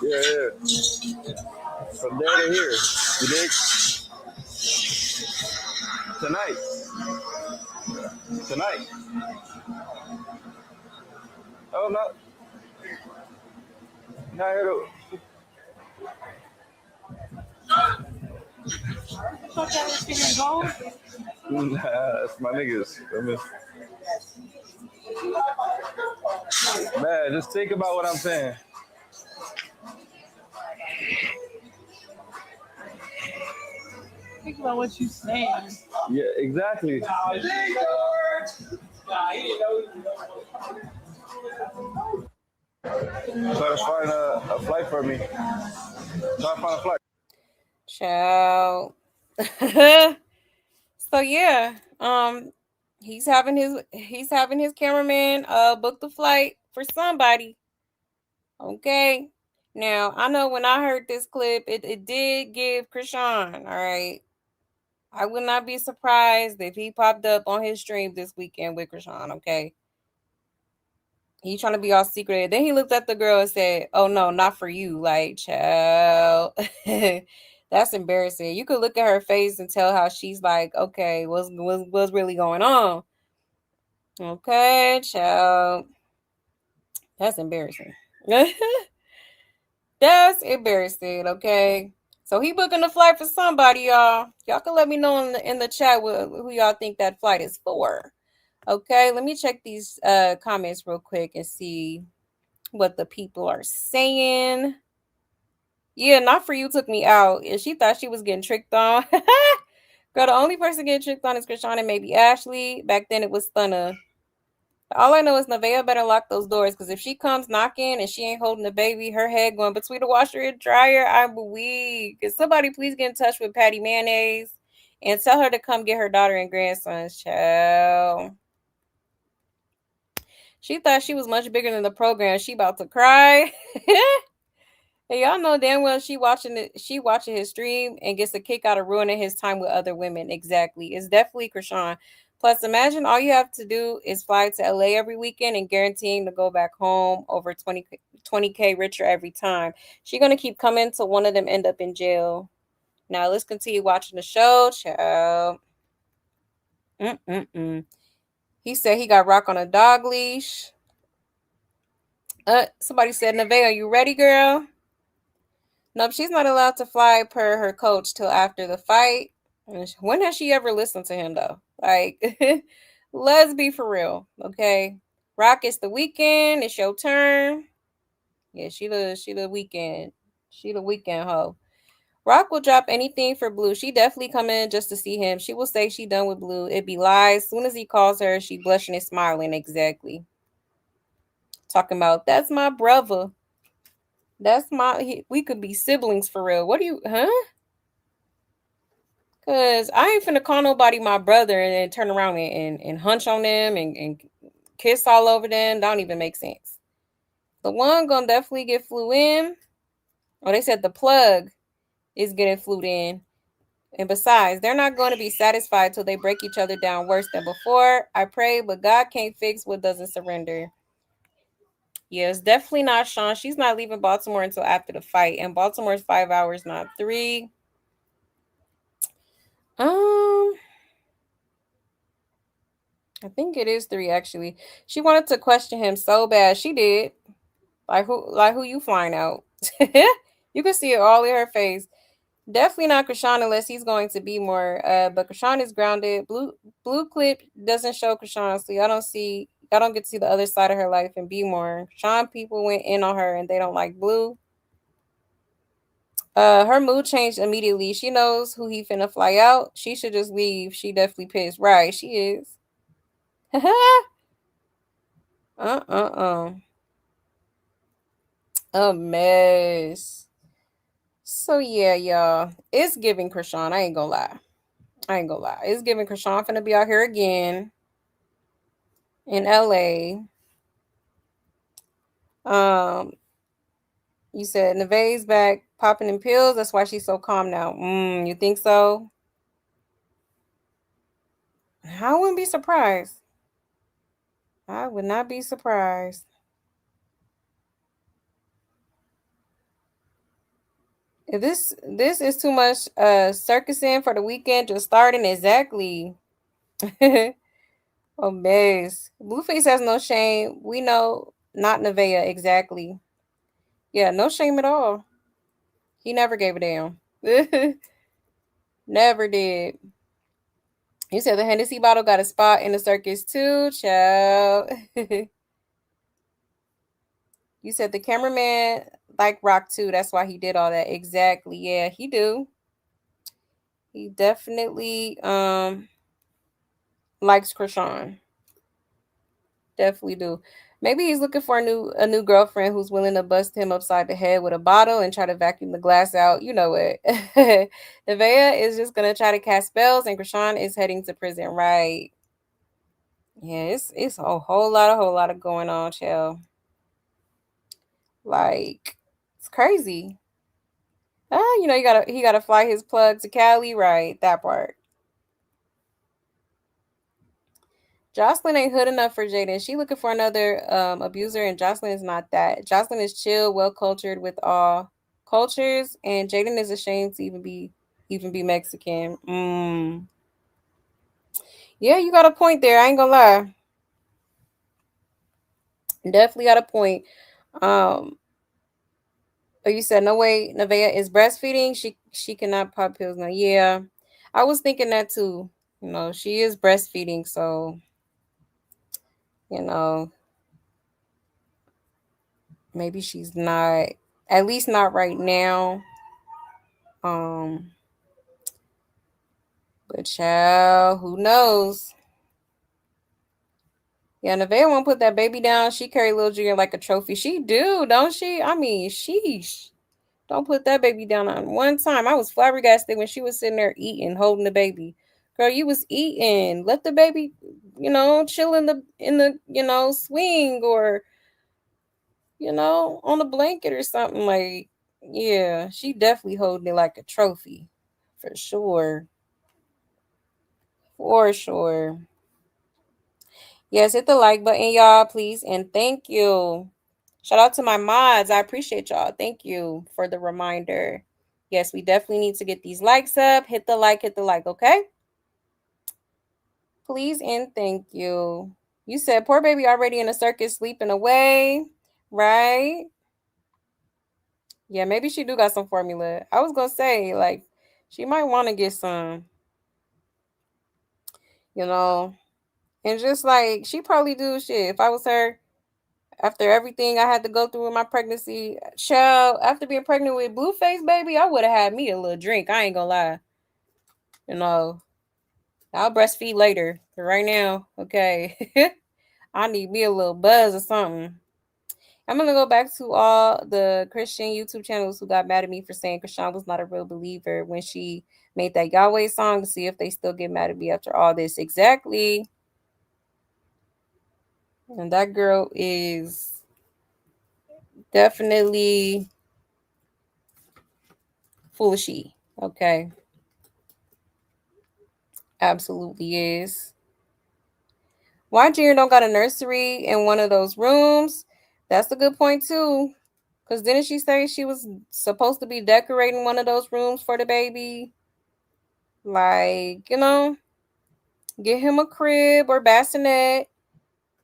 Yeah. From there to here. You dig? Tonight. Oh, no. Not here to... Nah, that's my niggas. Man, just think about what I'm saying. Think about what you're saying. Yeah, exactly. Try to find a flight for me. Try to find a flight. Ciao. So yeah, he's having his cameraman book the flight for somebody. Okay. Now I know when I heard this clip, it did give Krishan. All right. I would not be surprised if he popped up on his stream this weekend with Krishan. Okay. He trying to be all secret. Then he looked at the girl and said, "Oh no, not for you." Like, child. That's embarrassing. You could look at her face and tell how she's like, okay, what's really going on? Okay, child. That's embarrassing. That's embarrassing, okay? So he booking a flight for somebody, y'all. Y'all can let me know in the chat who y'all think that flight is for. Okay, let me check these comments real quick and see what the people are saying. Yeah, not for you took me out. And she thought she was getting tricked on. Girl, the only person getting tricked on is Krishan and maybe Ashley. Back then it was Stunna. All I know is Nevaeh better lock those doors because if she comes knocking and she ain't holding the baby, her head going between the washer and dryer, I'm weak. Can somebody please get in touch with Patty Mayonnaise and tell her to come get her daughter and grandson's child? She thought she was much bigger than the program. She about to cry. And y'all know damn well she watching his stream and gets a kick out of ruining his time with other women. Exactly. It's definitely Krishan. Plus, imagine all you have to do is fly to LA every weekend and guaranteeing to go back home over 20K richer every time. She gonna keep coming till one of them end up in jail. Now let's continue watching the show, child. He said he got Rock on a dog leash. Somebody said, Nevaeh, are you ready, girl? Nope, she's not allowed to fly per her coach till after the fight. When has she ever listened to him though? Like, let's be for real, okay? Rock, it's the weekend. It's your turn. Yeah, she the weekend. She the weekend hoe. Rock will drop anything for Blue. She definitely come in just to see him. She will say she done with Blue. It be lies. Soon as he calls her, she blushing and smiling. Exactly. Talking about that's my brother. We could be siblings for real. What do you, huh? Cause I ain't finna call nobody my brother and then turn around and hunch on them and kiss all over them. Don't even make sense. The one gonna definitely get flew in. Oh, they said the plug is getting flew in. And besides, they're not going to be satisfied till they break each other down worse than before. I pray, but God can't fix what doesn't surrender. Yeah, it's definitely not Sean. She's not leaving Baltimore until after the fight. And Baltimore's 5 hours, not 3. I think it is 3 actually. She wanted to question him so bad. She did. Like who you flying out? You can see it all in her face. Definitely not Krishan unless he's going to be more. But Krishan is grounded. Blue clip doesn't show Krishan, so y'all don't get to see the other side of her life and be more. Krishan people went in on her and they don't like Blue. Her mood changed immediately. She knows who he finna fly out. She should just leave. She definitely pissed. Right, she is. A mess. So yeah, y'all. It's giving Krishan. I ain't gonna lie. It's giving Krishan finna be out here again in LA. You said Nevaeh's back popping in pills. That's why she's so calm now. You think so? I wouldn't be surprised. I would not be surprised. If this is too much circusing for the weekend just starting exactly. Oh, mess. Blueface has no shame. We know not Nevaeh exactly. Yeah, no shame at all. He never gave a damn. Never did. You said the Hennessy bottle got a spot in the circus too, child. You said the cameraman like Rock too. That's why he did all that. Exactly. Yeah, he do. He definitely likes Krishan. Definitely do. Maybe he's looking for a new girlfriend who's willing to bust him upside the head with a bottle and try to vacuum the glass out. You know it. Nevaeh is just gonna try to cast spells, and Krishan is heading to prison. Right? Yeah, it's a whole lot of going on, child. Like it's crazy. You know, he gotta fly his plug to Cali, right? That part. Jocelyn ain't hood enough for Jaden. She looking for another abuser, and Jocelyn is not that. Jocelyn is chill, well cultured with all cultures, and Jaden is ashamed to even be Mexican. Yeah, you got a point there. I ain't gonna lie. Definitely got a point. But you said no way Nevaeh is breastfeeding. She cannot pop pills now. Yeah, I was thinking that too. You know, she is breastfeeding, so you know maybe she's not, at least not right now. But child, who knows? Yeah, Nevaeh won't put that baby down. She carry Lil Junior like a trophy. She do, don't she? I mean, sheesh. Don't put that baby down on one time. I was flabbergasted when she was sitting there eating, holding the baby. Girl, you was eating. Let the baby, chill in the swing or on the blanket or something. Like Yeah, she definitely holding it like a trophy. For sure. For sure. Yes, hit the like button, y'all, please. And thank you. Shout out to my mods. I appreciate y'all. Thank you for the reminder. Yes, we definitely need to get these likes up. Hit the like, okay? Please and thank you. You said poor baby already in the circus sleeping away, right? Yeah, maybe she do got some formula. I was gonna say, like, she might want to get some, you know, and just like she probably do shit. If I was her, after everything I had to go through in my pregnancy, child, after being pregnant with Blueface baby, I would have had me a little drink. I ain't gonna lie. You know, I'll breastfeed later. But right now, okay, I need me a little buzz or something. I'm gonna go back to all the Christian YouTube channels who got mad at me for saying Krishan was not a real believer when she made that Yahweh song to see if they still get mad at me after all this. Exactly. And that girl is definitely full of shit. Okay. Absolutely is. Why Junior don't got a nursery in one of those rooms? That's a good point too. Because didn't she say she was supposed to be decorating one of those rooms for the baby? Like, you know, get him a crib or bassinet,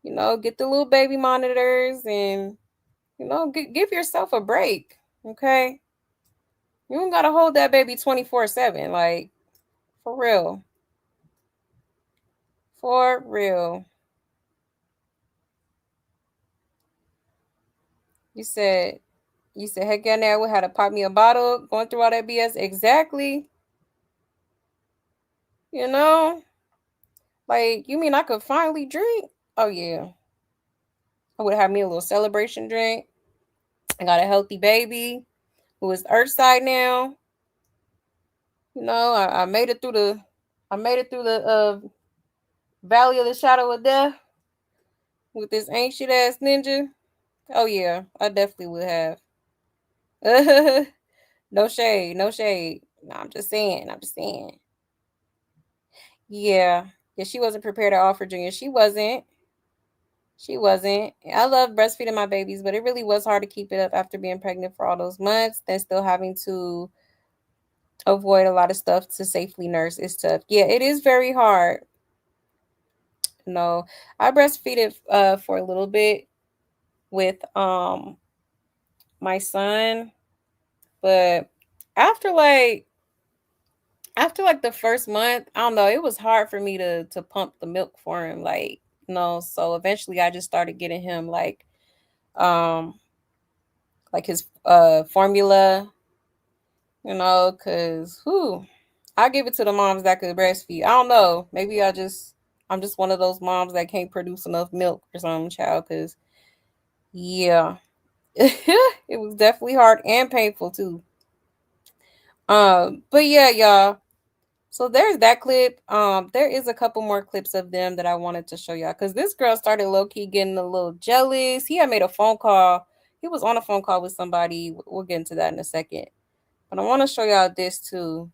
you know, get the little baby monitors and, you know, give yourself a break. Okay. You don't got to hold that baby 24/7. Like, for real. For real. You said, heck yeah, now we had to pop me a bottle going through all that BS. Exactly. You know, like, you mean I could finally drink? Oh, yeah. I would have me a little celebration drink. I got a healthy baby who is Earthside now. You know, I made it through the Valley of the Shadow of Death with this ancient ass ninja. Oh yeah, I definitely would have. No shade, no shade. No, I'm just saying. Yeah. Yeah, she wasn't prepared at all for Junior. She wasn't. She wasn't. I love breastfeeding my babies, but it really was hard to keep it up after being pregnant for all those months. Then still having to avoid a lot of stuff to safely nurse is tough. Yeah, it is very hard. No, I breastfeeded for a little bit with my son, but after like the first month, I don't know, it was hard for me to pump the milk for him, like, you know, so eventually I just started getting him um like his formula, you know, cuz I give it to the moms that could breastfeed. I don't know, maybe I'm just one of those moms that can't produce enough milk or something, child, cuz yeah. It was definitely hard and painful too. But yeah, y'all. So there's that clip. There is a couple more clips of them that I wanted to show y'all because this girl started low key getting a little jealous. He had made a phone call. He was on a phone call with somebody. We'll get into that in a second. But I want to show y'all this too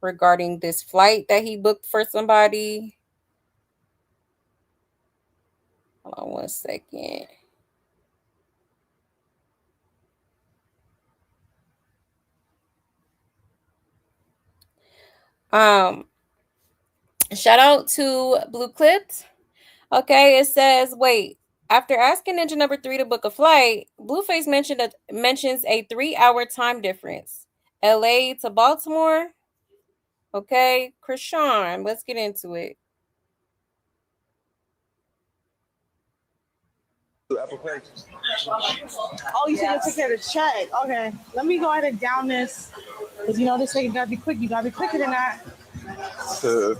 regarding this flight that he booked for somebody. Hold on 1 second. Shout out to Blue Clips. Okay, it says, wait. After asking Ninja number 3 to book a flight, Blueface mentions a 3-hour time difference. LA to Baltimore. Okay, Krishan, let's get into it. Oh, you said you'll take care of the check. Okay, let me go ahead and down this. Because you know this thing gotta be quick. You gotta be quicker than that. It's a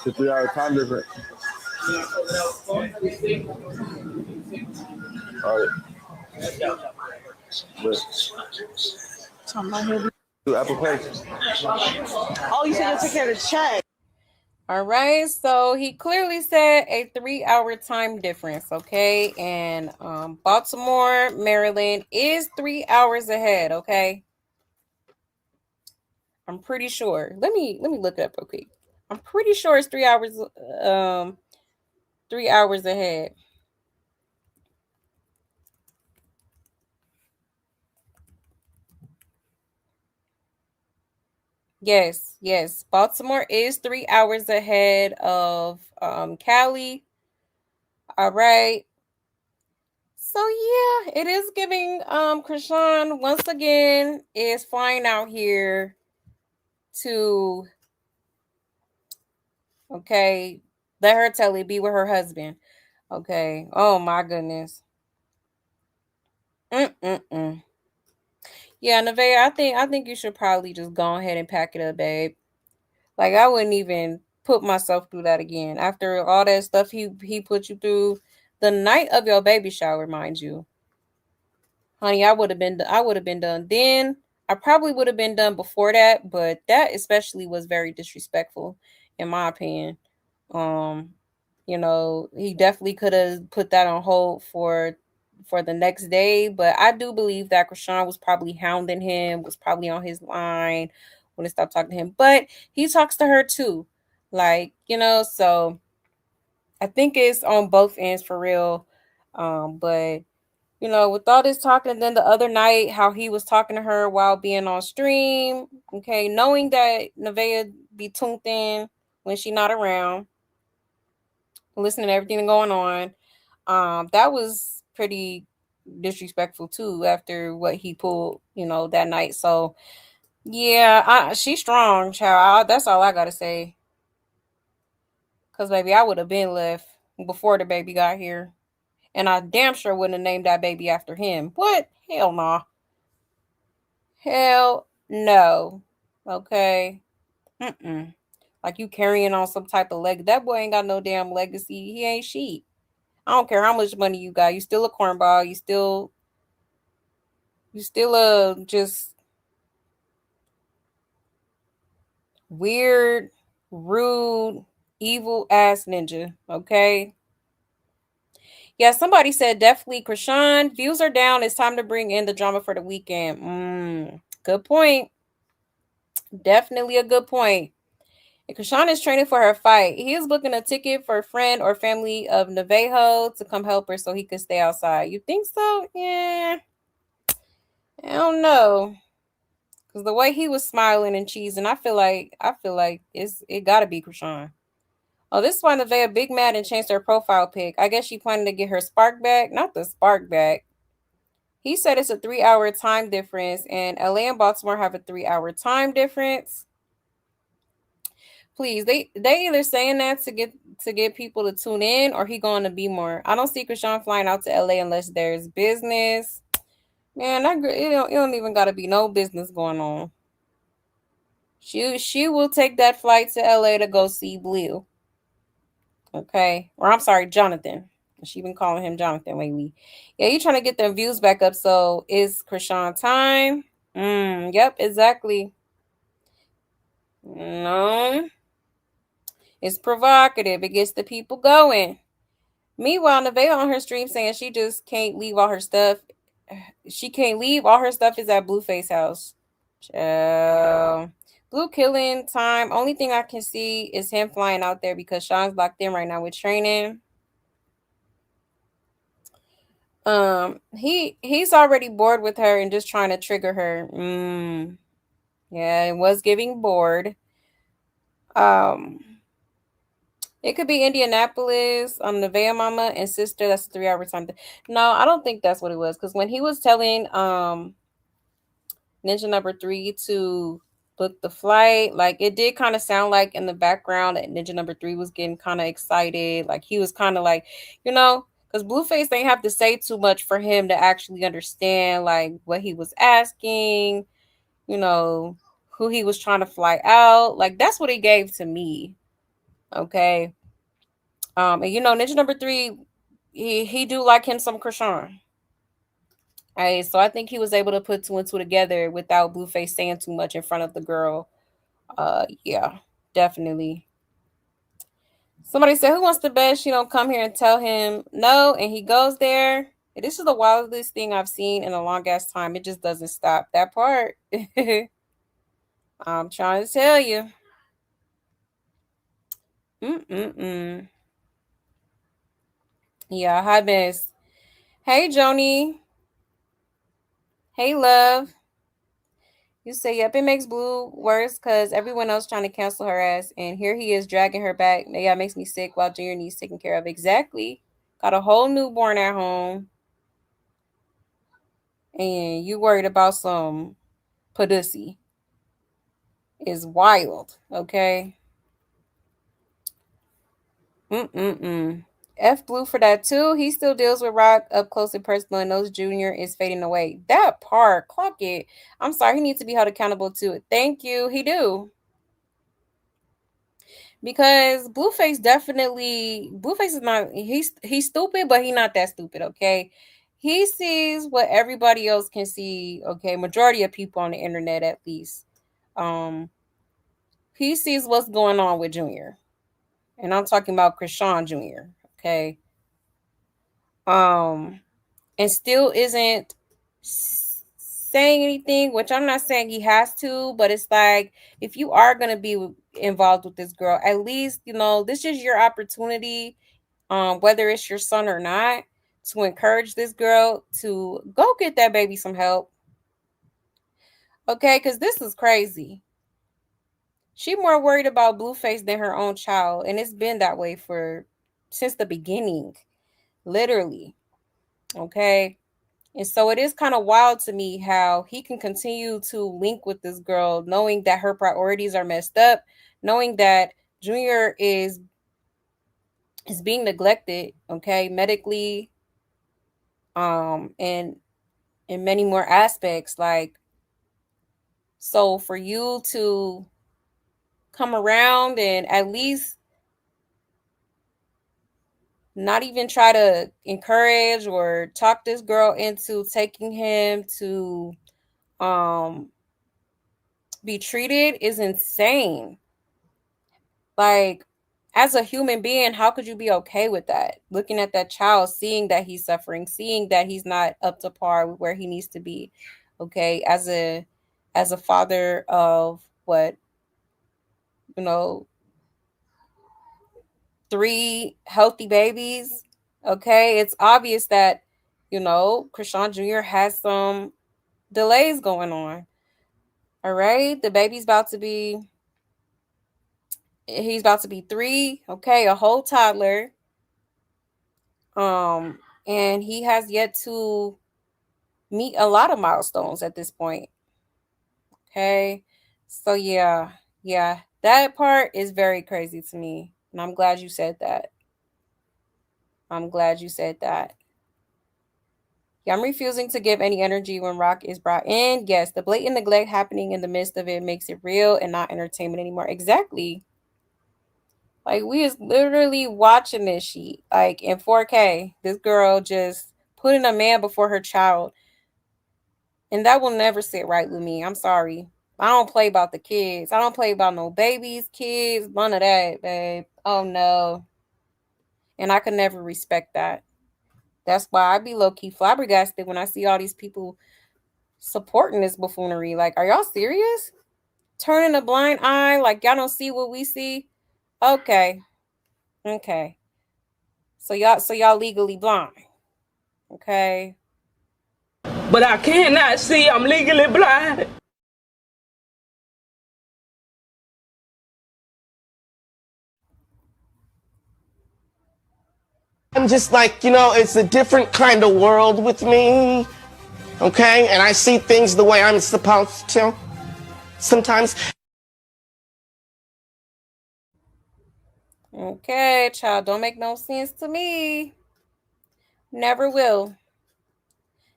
3-hour time difference. All right. Apple Pay. Oh, you said you'll take care of the check. All right, so he clearly said a 3-hour time difference, okay? And Baltimore, Maryland is 3 hours ahead, okay? I'm pretty sure. Let me look it up real quick. I'm pretty sure it's 3 hours ahead. Yes. Baltimore is 3 hours ahead of Cali. All right. So yeah, it is giving Krishan once again is flying out here to okay, let her tell it be with her husband. Okay. Oh my goodness. Mm. Yeah, Nevaeh, I think you should probably just go ahead and pack it up, babe. Like I wouldn't even put myself through that again. After all that stuff he put you through the night of your baby shower, mind you. Honey, I would have been done then. I probably would have been done before that, but that especially was very disrespectful in my opinion. Um, he definitely could have put that on hold for the next day, but I do believe that Krishan was probably hounding him, was probably on his line when it stopped talking to him. But he talks to her too. So I think it's on both ends for real. But with all this talking, and then the other night, how he was talking to her while being on stream, okay, knowing that Nevaeh be tuned in when she not around, listening to everything going on, that was pretty disrespectful too after what he pulled, that night. So yeah, she's strong, child. That's all I gotta say. Cause baby, I would have been left before the baby got here, and I damn sure wouldn't have named that baby after him. What? Hell nah. Hell no. Okay. Mm-mm. Like you carrying on some type of leg. That boy ain't got no damn legacy. He ain't shit. I don't care how much money you got. You still a cornball. You still a just weird, rude, evil ass ninja. Okay. Yeah, somebody said definitely Krishan. Views are down. It's time to bring in the drama for the weekend. Good point. Definitely a good point. And Krishan is training for her fight. He is booking a ticket for a friend or family of Nevaeh to come help her so he could stay outside. You think so? Yeah. I don't know. Because the way he was smiling and cheesing, I feel like it gotta be Krishan. Oh, this is why Nevaeh big mad and changed her profile pic. I guess she planning to get her spark back. Not the spark back. He said it's a 3-hour time difference, and LA and Baltimore have a 3-hour time difference. Please, they either saying that to get people to tune in, or he going to be more. I don't see Krishan flying out to LA unless there's business. Man, it don't even got to be no business going on. She will take that flight to LA to go see Blue. Okay, or I'm sorry, Jonathan. She been calling him Jonathan lately. Yeah, you trying to get them views back up. So is Krishan time? Yep, exactly. No, it's provocative. It gets the people going. Meanwhile, Nevaeh on her stream saying she just can't leave all her stuff. She can't leave. All her stuff is at Blueface house. Blue killing time. Only thing I can see is him flying out there because Sean's locked in right now with training. He's already bored with her and just trying to trigger her. Yeah, it was giving bored. Um, it could be Indianapolis, Nevaeh mama and sister. That's a 3-hour time. No, I don't think that's what it was. Because when he was telling Ninja number 3 to book the flight, like it did kind of sound like in the background that Ninja number 3 was getting kind of excited. Like he was kind of like, because Blueface ain't have to say too much for him to actually understand like what he was asking, you know, who he was trying to fly out. Like that's what he gave to me. Okay. And Ninja number 3, he do like him some Krishan. Hey, so I think he was able to put two and two together without Blueface saying too much in front of the girl. Yeah, definitely. Somebody said, who wants to bet she don't come here and tell him no, and he goes there? This is the wildest thing I've seen in a long ass time. It just doesn't stop. That part. I'm trying to tell you. Yeah, hi, miss. Hey, Joni. Hey, love. You say, yep, it makes Blue worse because everyone else trying to cancel her ass. And here he is dragging her back. Yeah, it makes me sick while Junior needs taken care of. Exactly. Got a whole newborn at home. And you worried about some pussy. Is wild, okay? F Blue for that too. He still deals with Rock up close and personal and knows Junior is fading away. That part, clock it. I'm sorry, he needs to be held accountable to it. Thank you, he do. Because Blueface is not, he's stupid, but he's not that stupid, okay? He sees what everybody else can see, okay? Majority of people on the internet at least. He sees what's going on with Junior. And I'm talking about Krishan Jr., okay? And still isn't saying anything, which I'm not saying he has to, but it's like, if you are going to be involved with this girl, at least, this is your opportunity, whether it's your son or not, to encourage this girl to go get that baby some help. Okay, because this is crazy. She more worried about Blueface than her own child, and it's been that way since the beginning, literally. Okay. And so it is kind of wild to me how he can continue to link with this girl, knowing that her priorities are messed up, knowing that Junior is being neglected, okay, medically, and in many more aspects. Like, so for you to come around and at least not even try to encourage or talk this girl into taking him to be treated is insane. Like, as a human being, how could you be okay with that? Looking at that child, seeing that he's suffering, seeing that he's not up to par with where he needs to be. Okay, as a father of what, 3 healthy babies. Okay, it's obvious that Krishan Jr. has some delays going on. All right, the baby's he's about to be 3, okay, a whole toddler. And he has yet to meet a lot of milestones at this point. Okay. So yeah, that part is very crazy to me. And I'm glad you said that. Yeah, I'm refusing to give any energy when Rock is brought in. Yes, the blatant neglect happening in the midst of it makes it real and not entertainment anymore. Exactly. Like, we is literally watching this shit, like, in 4K. This girl just putting a man before her child. And that will never sit right with me. I'm sorry. I don't play about the kids. I don't play about no babies, kids, none of that, babe. Oh, no. And I could never respect that. That's why I be low-key flabbergasted when I see all these people supporting this buffoonery. Like, are y'all serious? Turning a blind eye like y'all don't see what we see? Okay. So y'all legally blind. Okay. But I cannot see. I'm legally blind. I'm just like, it's a different kind of world with me, okay? And I see things the way I'm supposed to sometimes. Okay, child, don't make no sense to me. Never will.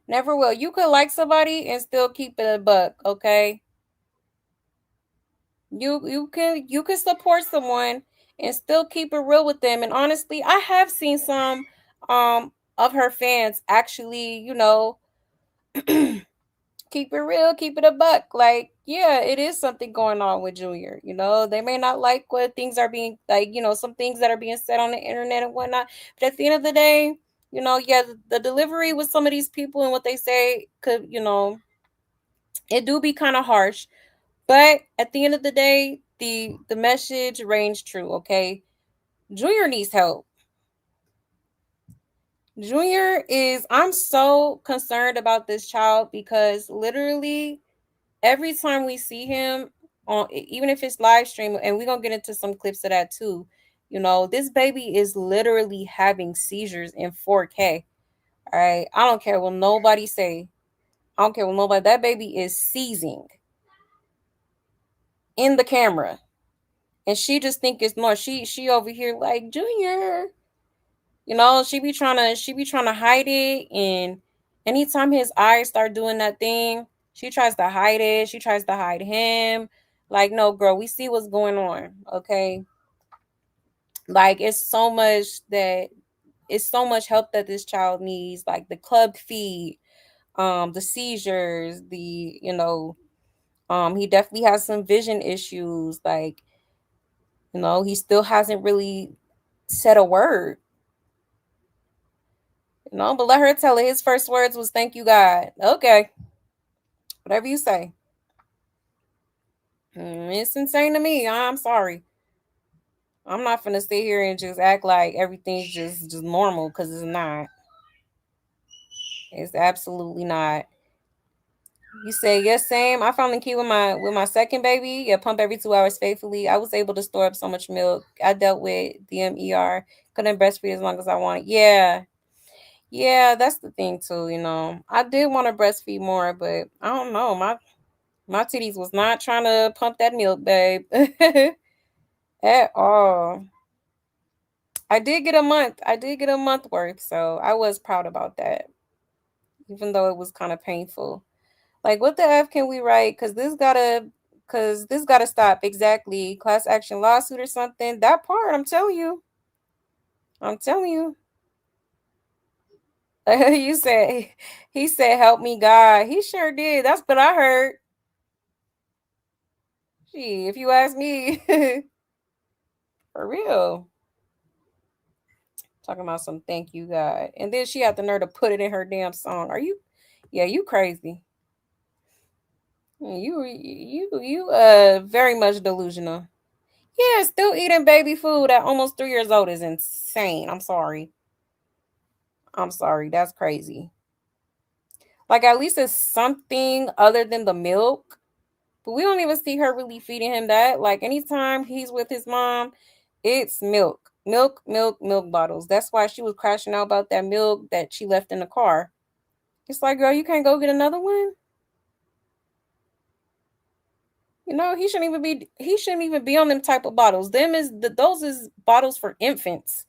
Never will. You could like somebody and still keep it a buck, okay? You can support someone and still keep it real with them. And honestly, I have seen some of her fans actually, keep it real, keep it a buck. Like, yeah, it is something going on with Junior. You know, they may not like what things are being like, you know, some things that are being said on the internet and whatnot. But at the end of the day, you know, yeah, the delivery with some of these people and what they say could, you know, it do be kind of harsh. But at the end of the day, the message reigns true, okay? Junior needs help. Junior is, I'm so concerned about this child because literally every time we see him on, even if it's live stream, and we're gonna get into some clips of that too, you know, this baby is literally having seizures in 4K. All right. I don't care what nobody say. I don't care what nobody, that baby is seizing in the camera. And she just think it's more. She over here like Junior. You know, she be trying to hide it, and anytime his eyes start doing that thing, she tries to hide it. She tries to hide him. Like, no, girl, we see what's going on. Okay. Like it's so much help that this child needs, like the club feet, the seizures, the, you know, he definitely has some vision issues. Like, you know, he still hasn't really said a word. You know, but let her tell it. His first words was "Thank you, God." Okay, whatever you say. It's insane to me. I'm sorry. I'm not gonna sit here and just act like everything's just normal, because it's not. It's absolutely not. You say yes, same. I found the key with my second baby. Yeah, pump every 2 hours faithfully. I was able to store up so much milk. I dealt with DMER. Couldn't breastfeed as long as I wanted. Yeah, yeah, that's the thing too. You know, I did want to breastfeed more, but I don't know. My titties was not trying to pump that milk, babe, at all. I did get a month. I did get a month worth, so I was proud about that, even though it was kind of painful. Like, what the F can we write? Cause this gotta stop. Exactly. Class action lawsuit or something. That part, I'm telling you. I'm telling you. You said he said, "Help me, God." He sure did. That's what I heard. Gee, if you ask me, for real. Talking about some "thank you, God," and then she had the nerve to put it in her damn song. Are you? Yeah, you crazy. You very much delusional. Yeah, still eating baby food at almost 3 years old is insane. I'm sorry. I'm sorry. That's crazy. Like, at least it's something other than the milk. But we don't even see her really feeding him that. Like, anytime he's with his mom, it's milk. Milk, milk, milk bottles. That's why she was crashing out about that milk that she left in the car. It's like, girl, you can't go get another one? You know, he shouldn't even be on them type of bottles. Those is bottles for infants.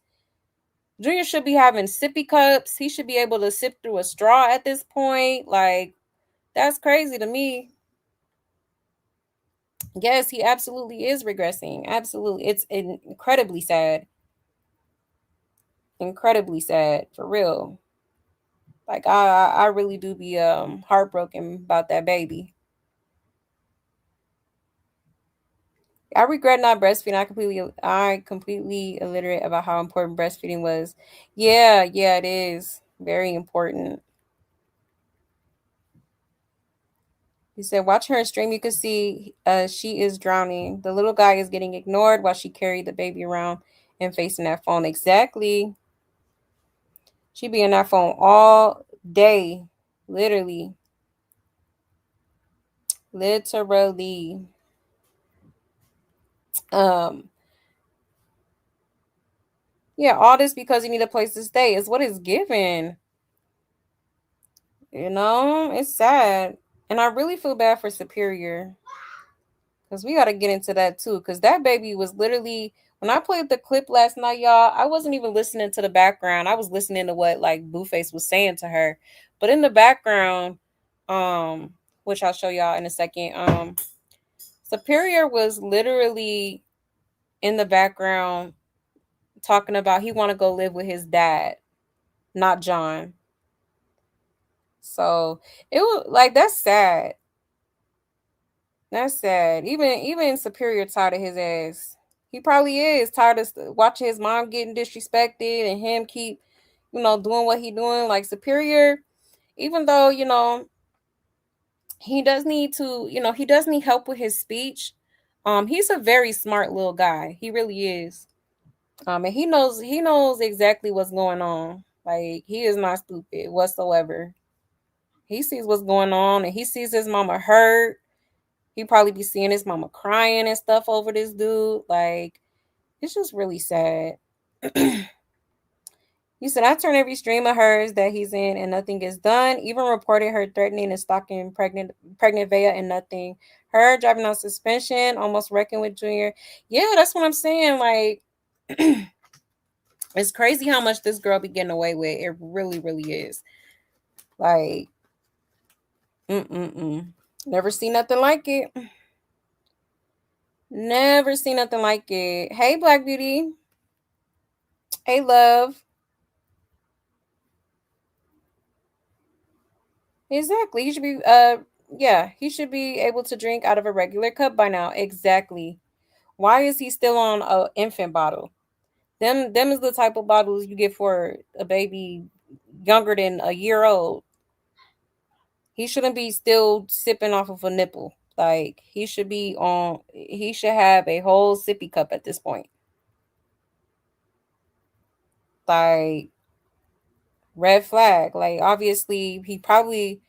Junior should be having sippy cups. He should be able to sip through a straw at this point. Like, that's crazy to me. Yes, he absolutely is regressing. Absolutely. It's incredibly sad. Incredibly sad, for real. Like, I really do be heartbroken about that baby. I regret not breastfeeding. I completely illiterate about how important breastfeeding was. Yeah, yeah, it is very important. He said, watch her stream. You can see she is drowning. The little guy is getting ignored while she carried the baby around and facing that phone. Exactly. She be in that phone all day. Literally. Literally. Um, yeah, all this because you need a place to stay is what is given. You know, it's sad. And I really feel bad for Superior. Because we got to get into that too. Because that baby was literally, when I played the clip last night, y'all, I wasn't even listening to the background. I was listening to what like Blueface was saying to her. But in the background, which I'll show y'all in a second, Superior was literally in the background talking about he want to go live with his dad, not John. So it was like that's sad. That's sad. Even Superior tired of his ass. He probably is tired of watching his mom getting disrespected and him keep, doing what he doing. Like Superior, even though he does need to, he does need help with his speech. He's a very smart little guy. He really is. And he knows exactly what's going on. Like he is not stupid whatsoever. He sees what's going on and he sees his mama hurt. He probably be seeing his mama crying and stuff over this dude. Like, it's just really sad. He said, I turn every stream of hers that he's in and nothing is done. Even reported her threatening and stalking pregnant Nevaeh and nothing. Her driving on suspension, almost wrecking with Junior. Yeah, that's what I'm saying. Like, it's crazy how much this girl be getting away with. It really, really is. Like, never seen nothing like it. Never seen nothing like it. Hey, Black Beauty. Hey, love. Exactly. He should be he should be able to drink out of a regular cup by now. Exactly. Why is he still on a infant bottle? Them is the type of bottles you get for a baby younger than a year old. He shouldn't be still sipping off of a nipple. Like he should have a whole sippy cup at this point. Like red flag. Like obviously he probably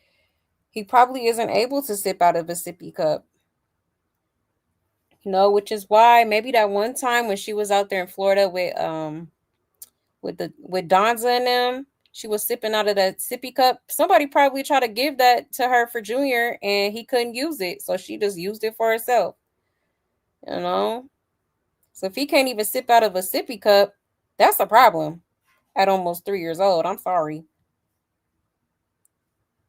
isn't able to sip out of a sippy cup. Which is why maybe that one time when she was out there in Florida with Donza and them, she was sipping out of that sippy cup. Somebody probably tried to give that to her for Junior and he couldn't use it. So she just used it for herself. So if he can't even sip out of a sippy cup, that's a problem at almost 3 years old. I'm sorry.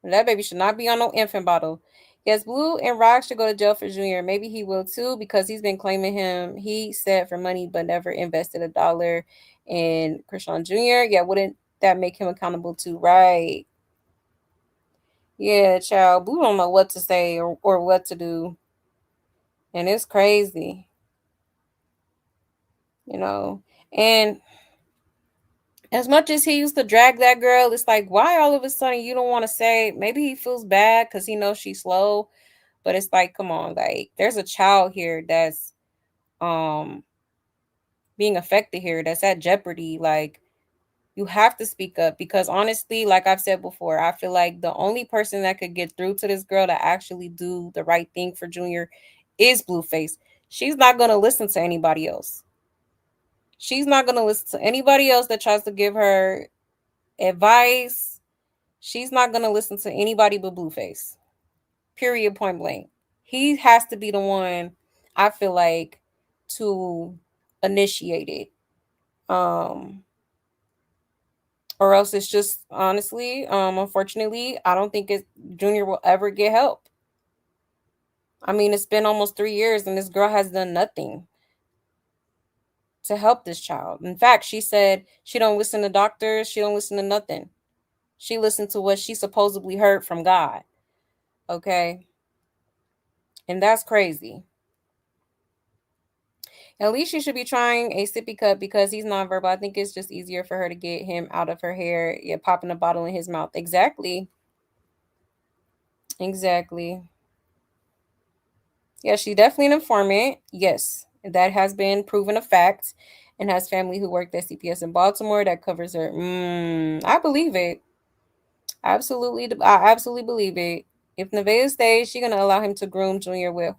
That baby should not be on no infant bottle. Yes, Blue and Rock should go to jail for Junior. Maybe he will too because he's been claiming him. He said for money but never invested $1 in Krishan Jr. Yeah, wouldn't that make him accountable too? Right. Yeah, child. Blue don't know what to say or what to do. And it's crazy. And as much as he used to drag that girl, it's like, why all of a sudden you don't want to say, maybe he feels bad because he knows she's slow. But it's like, come on, like there's a child here that's being affected here, that's at jeopardy. Like you have to speak up because honestly, like I've said before, I feel like the only person that could get through to this girl to actually do the right thing for Junior is Blueface. She's not going to listen to anybody else. She's not going to listen to anybody else that tries to give her advice. She's not going to listen to anybody but Blueface. Period, point blank. He has to be the one, I feel like, to initiate it. Or else it's just honestly, unfortunately, I don't think Junior will ever get help. I mean, it's been almost 3 years and this girl has done nothing to help this child. In fact, she said she don't listen to doctors, she don't listen to nothing. She listened to what she supposedly heard from God. Okay? And that's crazy. At least she should be trying a sippy cup because he's nonverbal. I think it's just easier for her to get him out of her hair. Yeah, popping a bottle in his mouth. Exactly. Yeah, she's definitely an informant. Yes, that has been proven a fact and has family who worked at CPS in Baltimore that covers her. I believe it. I absolutely believe it. If Nevaeh stays, she's going to allow him to groom Junior with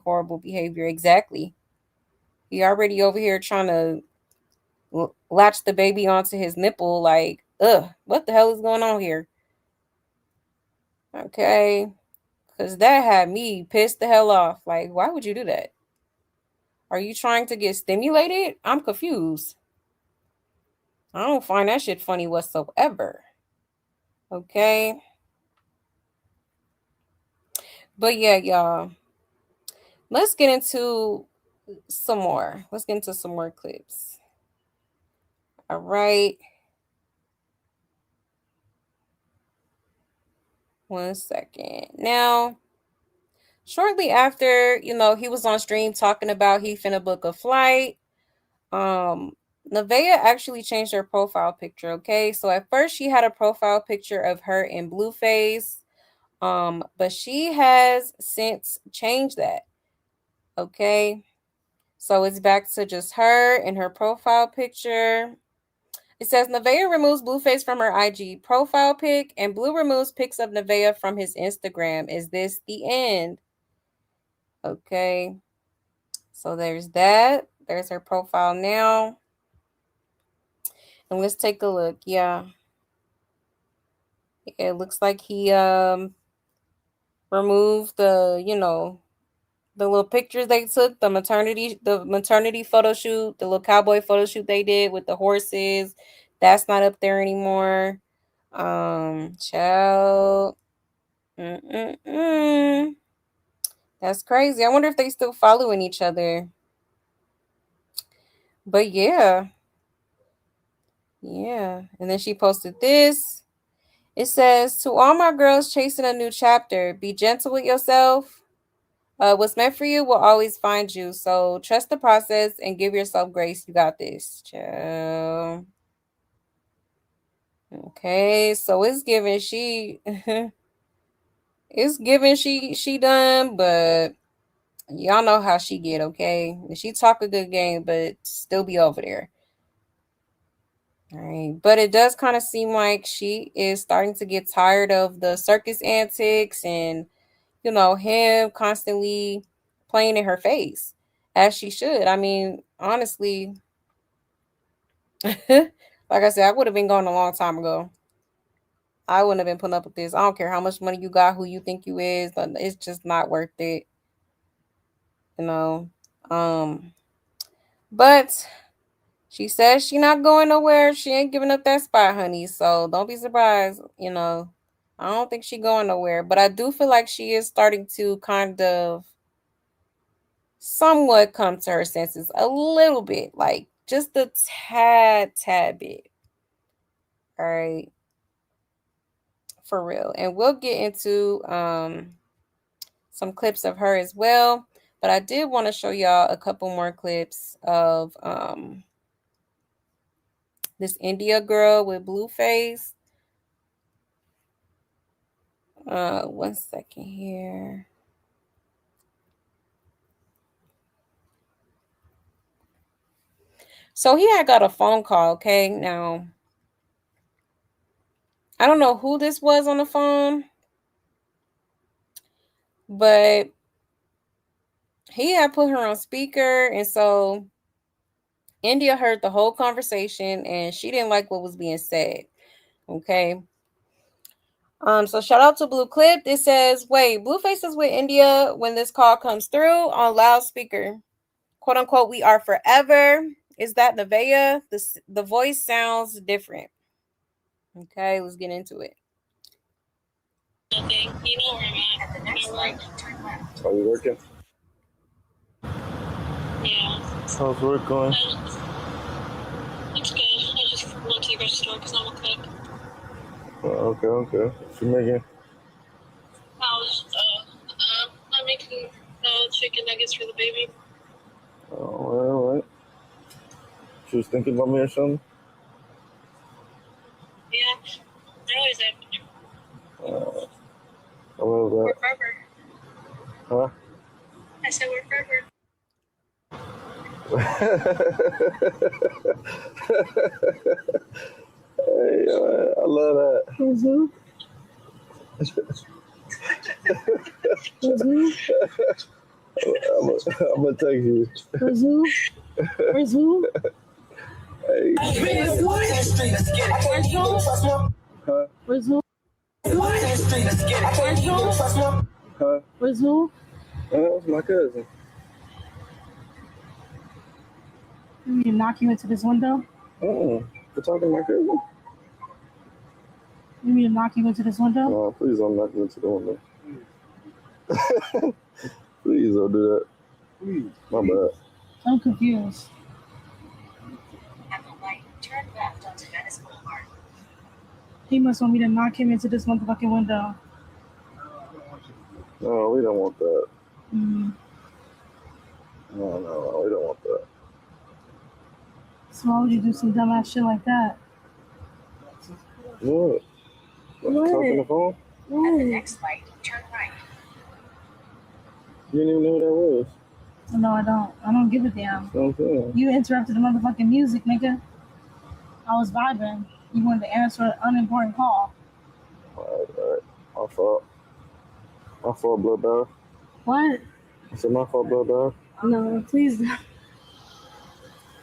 horrible behavior. Exactly. He already over here trying to latch the baby onto his nipple. Like, what the hell is going on here? Okay. Because that had me pissed the hell off. Like, why would you do that? Are you trying to get stimulated? I'm confused. I don't find that shit funny whatsoever. Okay. But yeah, y'all. Let's get into some more. Let's get into some more clips. All right. 1 second. Now, shortly after, he was on stream talking about he finna book a flight. Nevaeh actually changed her profile picture, okay? So at first she had a profile picture of her in Blueface, but she has since changed that, okay? So it's back to just her and her profile picture. It says Nevaeh removes Blueface from her IG profile pic, and Blue removes pics of Nevaeh from his Instagram. Is this the end? Okay. So there's that. There's her profile now. And let's take a look. Yeah. It looks like he removed the little pictures they took, the maternity photo shoot, the little cowboy photo shoot they did with the horses. That's not up there anymore. Child. That's crazy. I wonder if they still following each other. But yeah. Yeah. And then she posted this. It says, to all my girls chasing a new chapter, be gentle with yourself. What's meant for you will always find you. So trust the process and give yourself grace. You got this. Child. Okay, so it's giving she she done, but y'all know how she get, okay? She talk a good game, but still be over there. All right, but it does kind of seem like she is starting to get tired of the circus antics and him constantly playing in her face, as she should. I mean, honestly, like I said, I would have been gone a long time ago. I wouldn't have been putting up with this. I don't care how much money you got, who you think you is, but it's just not worth it. But she says she not going nowhere. She ain't giving up that spot, honey. So don't be surprised. I don't think she going nowhere. But I do feel like she is starting to kind of somewhat come to her senses a little bit, like just a tad bit. All right, for real. And we'll get into some clips of her as well, but I did want to show y'all a couple more clips of this India girl with Blueface. 1 second here. So he had got a phone call, okay? Now, I don't know who this was on the phone, but he had put her on speaker, and so India heard the whole conversation, and she didn't like what was being said, okay? So shout out to Blue Clip. It says, wait, Blueface is with India when this call comes through on loudspeaker. Quote unquote, we are forever. Is that Nevaeh? The voice sounds different. Okay, let's get into it. Nothing. You know where I'm at. The next light, turn left. Are you working? Yeah. How's work going? It's good. I just went to the grocery store because I'm a cook. Okay. What you making? I'm making chicken nuggets for the baby. All right. She was thinking about me or something? Yeah. I always have. I love that. We're forever. Huh? I said we're forever. Hey, I love that. I'm gonna text you. Where's who? Hey. Huh? Where's who? Huh? Where's who? It's my cousin. You mean to knock you into this window? We're talking to my cousin. You mean to knock you into this window? No, please don't knock me into the window. Please don't do that. Please. My bad. I'm confused. At the light, turn left onto Venice Boulevard. He must want me to knock him into this motherfucking window. No, we don't want that. Mm. No, we don't want that. So why would you do some dumbass shit like that? What? What? Talk on the phone? At the next light, turn right. You didn't even know who that was. No, I don't. I don't give a damn. Okay. You interrupted the motherfucking music, nigga. I was vibing. You wanted to answer an unimportant call. All right. My fault. My fault, blood dog. What? I said my fault, blood dog. No, please.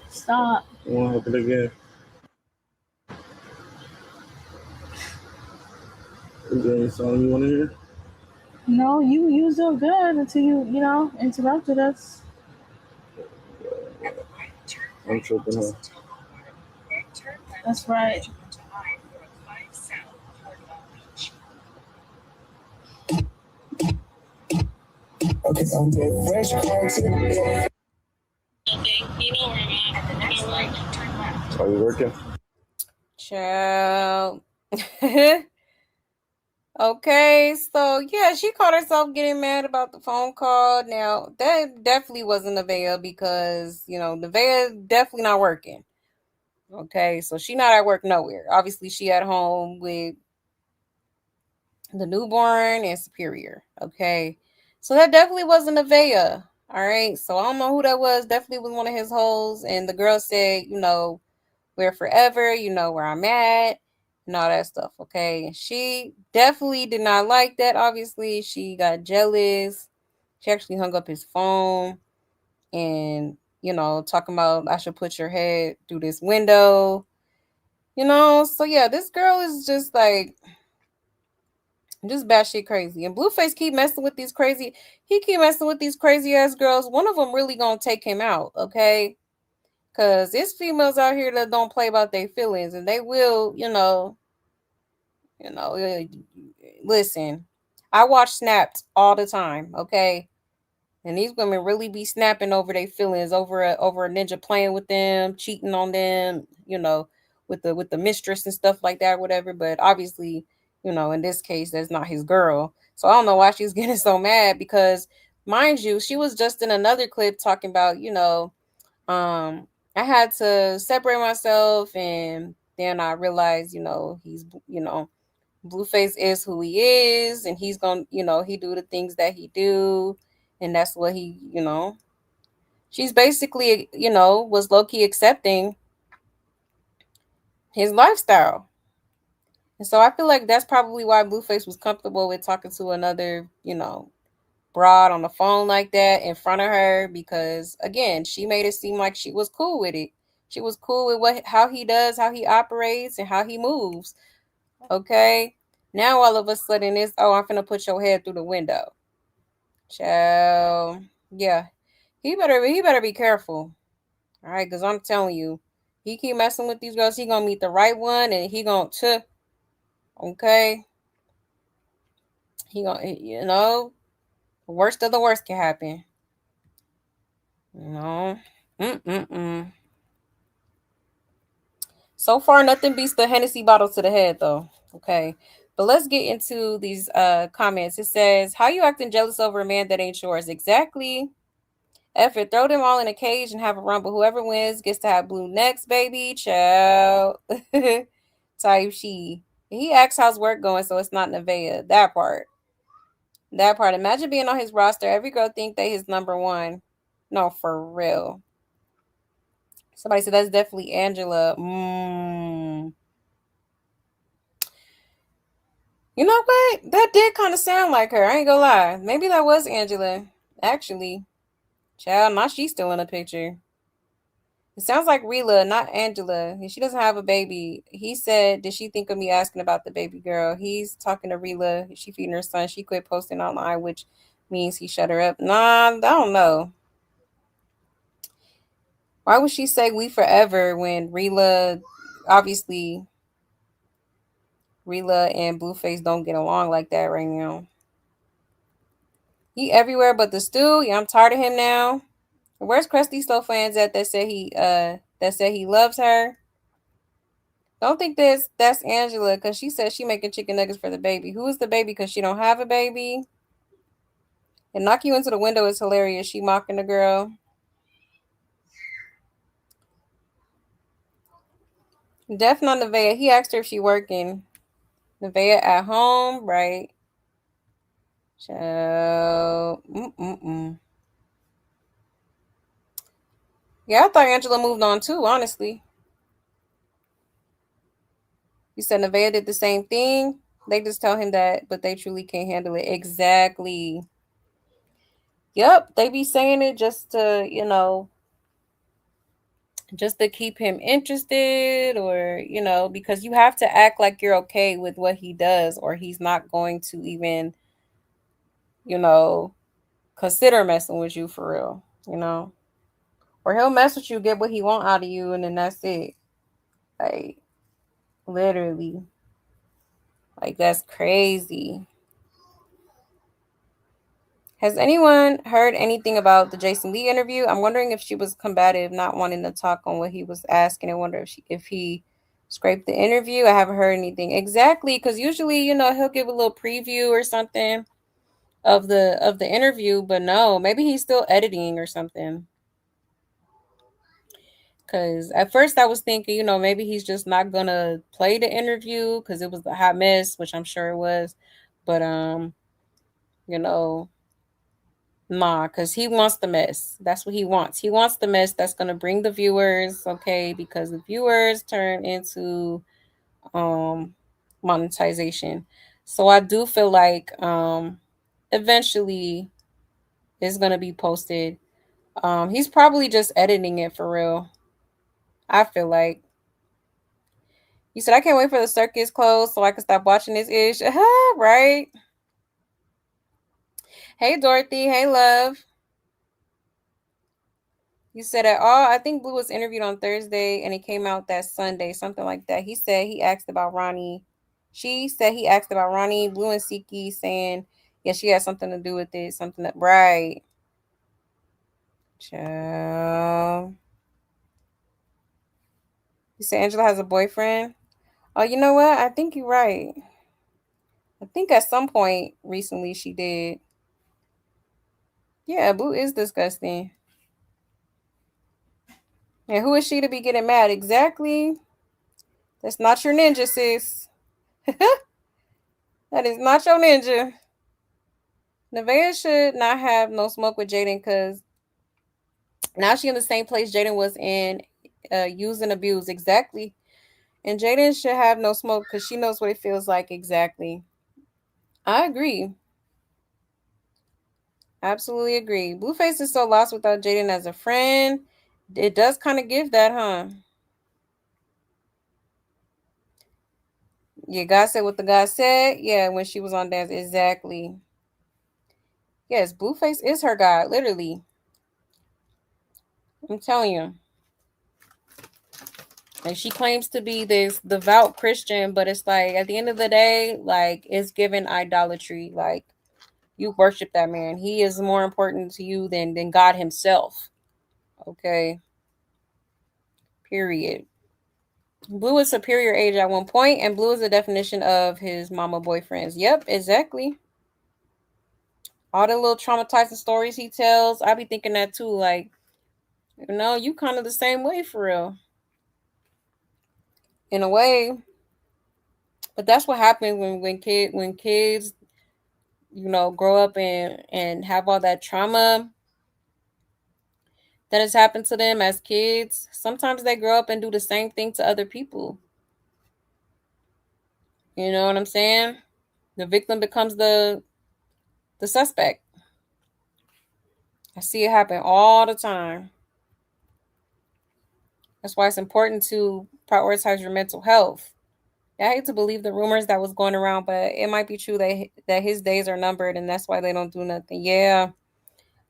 Stop. You want to happen again? Is there any song you want to hear? No, you was doing good until you interrupted us. I'm tripping out. That's right. Okay, so I'm doing fresh cards. Nothing. You know where I'm at. You know where. Are you working? Child. Okay, so yeah, she caught herself getting mad about the phone call. Now, that definitely wasn't Nevaeh because, Nevaeh definitely not working. Okay, so she not at work nowhere. Obviously, she at home with the newborn and Superior. Okay, so that definitely wasn't Nevaeh. All right, so I don't know who that was. Definitely was one of his hoes. And the girl said, we're forever, where I'm at, and all that stuff. Okay. She definitely did not like that. Obviously, she got jealous. She actually hung up his phone and, talking about I should put your head through this window. So yeah, this girl is just like just batshit crazy. And Blueface keep messing with these crazy ass girls. One of them really gonna take him out, okay? Because there's females out here that don't play about their feelings, and they will, listen. I watch Snapped all the time, okay? And these women really be snapping over their feelings, over a ninja playing with them, cheating on them, with the mistress and stuff like that, whatever. But obviously, in this case, that's not his girl. So I don't know why she's getting so mad because, mind you, she was just in another clip talking about, I had to separate myself, and then I realized, he's, Blueface is who he is, and he's gonna, he do the things that he do, and that's what he, she's basically, was low-key accepting his lifestyle. And so I feel like that's probably why Blueface was comfortable with talking to another, broad on the phone like that in front of her, because again, she made it seem like she was cool with it. She was cool with how he does, how he operates, and how he moves. Okay. Now all of a sudden it's, oh, I'm finna put your head through the window. Child. Yeah. He better be careful. All right, because I'm telling you, he keep messing with these girls, he gonna meet the right one, and he gonna okay. He gonna, the worst of the worst can happen. Mm-mm-mm. So far, nothing beats the Hennessy bottle to the head, though. Okay. But let's get into these comments. It says, how you acting jealous over a man that ain't yours? Exactly. F it. Throw them all in a cage and have a rumble. Whoever wins gets to have blue necks, baby. Child. Type she. He asks how's work going, so it's not Nevaeh. That part. Imagine being on his roster. Every girl think they his number one. No, for real. Somebody said that's definitely Angela. You know what? That did kind of sound like her. I ain't gonna lie. Maybe that was Angela. Actually. Child, now she's still in the picture. It sounds like Rila, not Angela. She doesn't have a baby. He said, did she think of me asking about the baby girl? He's talking to Rila. She feeding her son. She quit posting online, which means he shut her up. Nah, I don't know. Why would she say we forever when Rila, obviously, Rila and Blueface don't get along like that right now? He everywhere but the stew. Yeah, I'm tired of him now. Where's Krusty Slow fans at that said he loves her? Don't think that's Angela, because she said she making chicken nuggets for the baby. Who is the baby? Because she don't have a baby. And knock you into the window is hilarious. She mocking the girl. Definitely on Nevaeh. He asked her if she working. Nevaeh at home, right? So, yeah, I thought Angela moved on too, honestly. You said Nevaeh did the same thing. They just tell him that, but they truly can't handle it. Exactly. Yep, they be saying it just to, just to keep him interested, or, because you have to act like you're okay with what he does, or he's not going to even, consider messing with you for real. Or he'll mess with you, get what he want out of you, and then that's it. Like, literally. Like, that's crazy. Has anyone heard anything about the Jason Lee interview? I'm wondering if she was combative, not wanting to talk on what he was asking. I wonder if he scraped the interview. I haven't heard anything. Exactly, because usually, he'll give a little preview or something of the interview, but no, maybe he's still editing or something. Because at first I was thinking, maybe he's just not gonna play the interview because it was a hot mess, which I'm sure it was. But nah, because he wants the mess. That's what he wants. He wants the mess that's gonna bring the viewers, okay? Because the viewers turn into monetization. So I do feel like eventually it's gonna be posted. He's probably just editing it for real. I feel like. You said I can't wait for the circus close so I can stop watching this ish. Right? Hey Dorothy. Hey love. You said at all. I think Blue was interviewed on Thursday and it came out that Sunday, something like that. He said he asked about Ronnie. She said he asked about Ronnie, Blue, and Siki, saying, yeah, she had something to do with it. Something that, right. Child. You said Angela has a boyfriend. Oh, you know what? I think you're right. I think at some point recently she did. Yeah, Blue is disgusting. And who is she to be getting mad? Exactly. That's not your ninja, sis. That is not your ninja. Nevaeh should not have no smoke with Jaden because now she in the same place Jaden was in, use and abuse. Exactly. And Jaden should have no smoke because she knows what it feels like. Exactly. I agree. Absolutely agree. Blueface is so lost without Jaden as a friend. It does kind of give that, huh? Yeah, God said what the God said. Yeah, when she was on dance. Exactly. Yes, Blueface is her God, literally. I'm telling you. Like, she claims to be this devout Christian, but it's like at the end of the day, like, it's given idolatry. Like, you worship that man. He is more important to you than God himself. Okay. Period. Blue is superior age at one point, and Blue is the definition of his mama boyfriends. Yep, exactly. All the little traumatizing stories he tells, I be thinking that too. Like, you kind of the same way for real. In a way. But that's what happens when kids, grow up and have all that trauma that has happened to them as kids. Sometimes they grow up and do the same thing to other people. You know what I'm saying? The victim becomes the suspect. I see it happen all the time. That's why it's important to prioritize your mental health. I hate to believe the rumors that was going around, but it might be true that his days are numbered and that's why they don't do nothing. Yeah.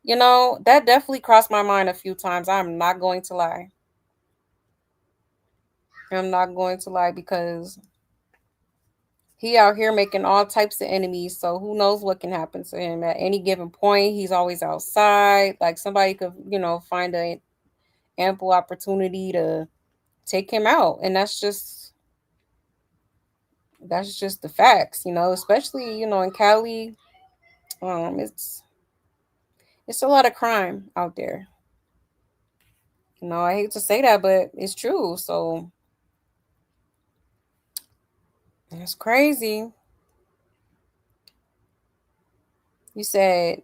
That definitely crossed my mind a few times. I'm not going to lie. I'm not going to lie because he out here making all types of enemies. So who knows what can happen to him at any given point. He's always outside. Like somebody could, find an ample opportunity to take him out. And that's just the facts, especially, in Cali. It's It's a lot of crime out there. You know, I hate to say that, but it's true. So that's crazy. You said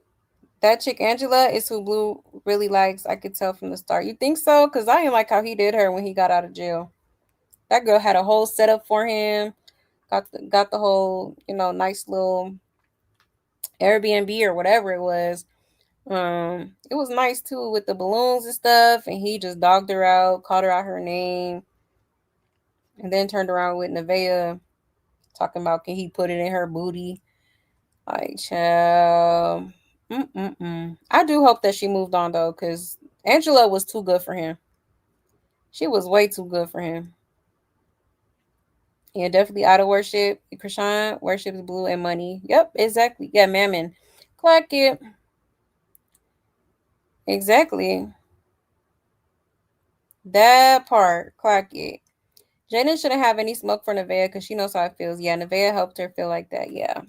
that chick Angela is who Blue really likes. I could tell from the start. You think so? Because I didn't like how he did her when he got out of jail. That girl had a whole setup for him. Got the whole, you know, nice little Airbnb or whatever it was. It was nice too with the balloons and stuff, and he just dogged her out, called her out her name, and then turned around with Nevaeh talking about can he put it in her booty? Like, child. I do hope that she moved on though, because Angela was too good for him. She was way too good for him. Yeah, definitely out of worship. Krishan worships Blue and money. Yep, exactly. Yeah, mammon. Clock it. Exactly. That part. Clock it. Jaden shouldn't have any smoke for Nevaeh because she knows how it feels. Yeah, Nevaeh helped her feel like that. Yeah.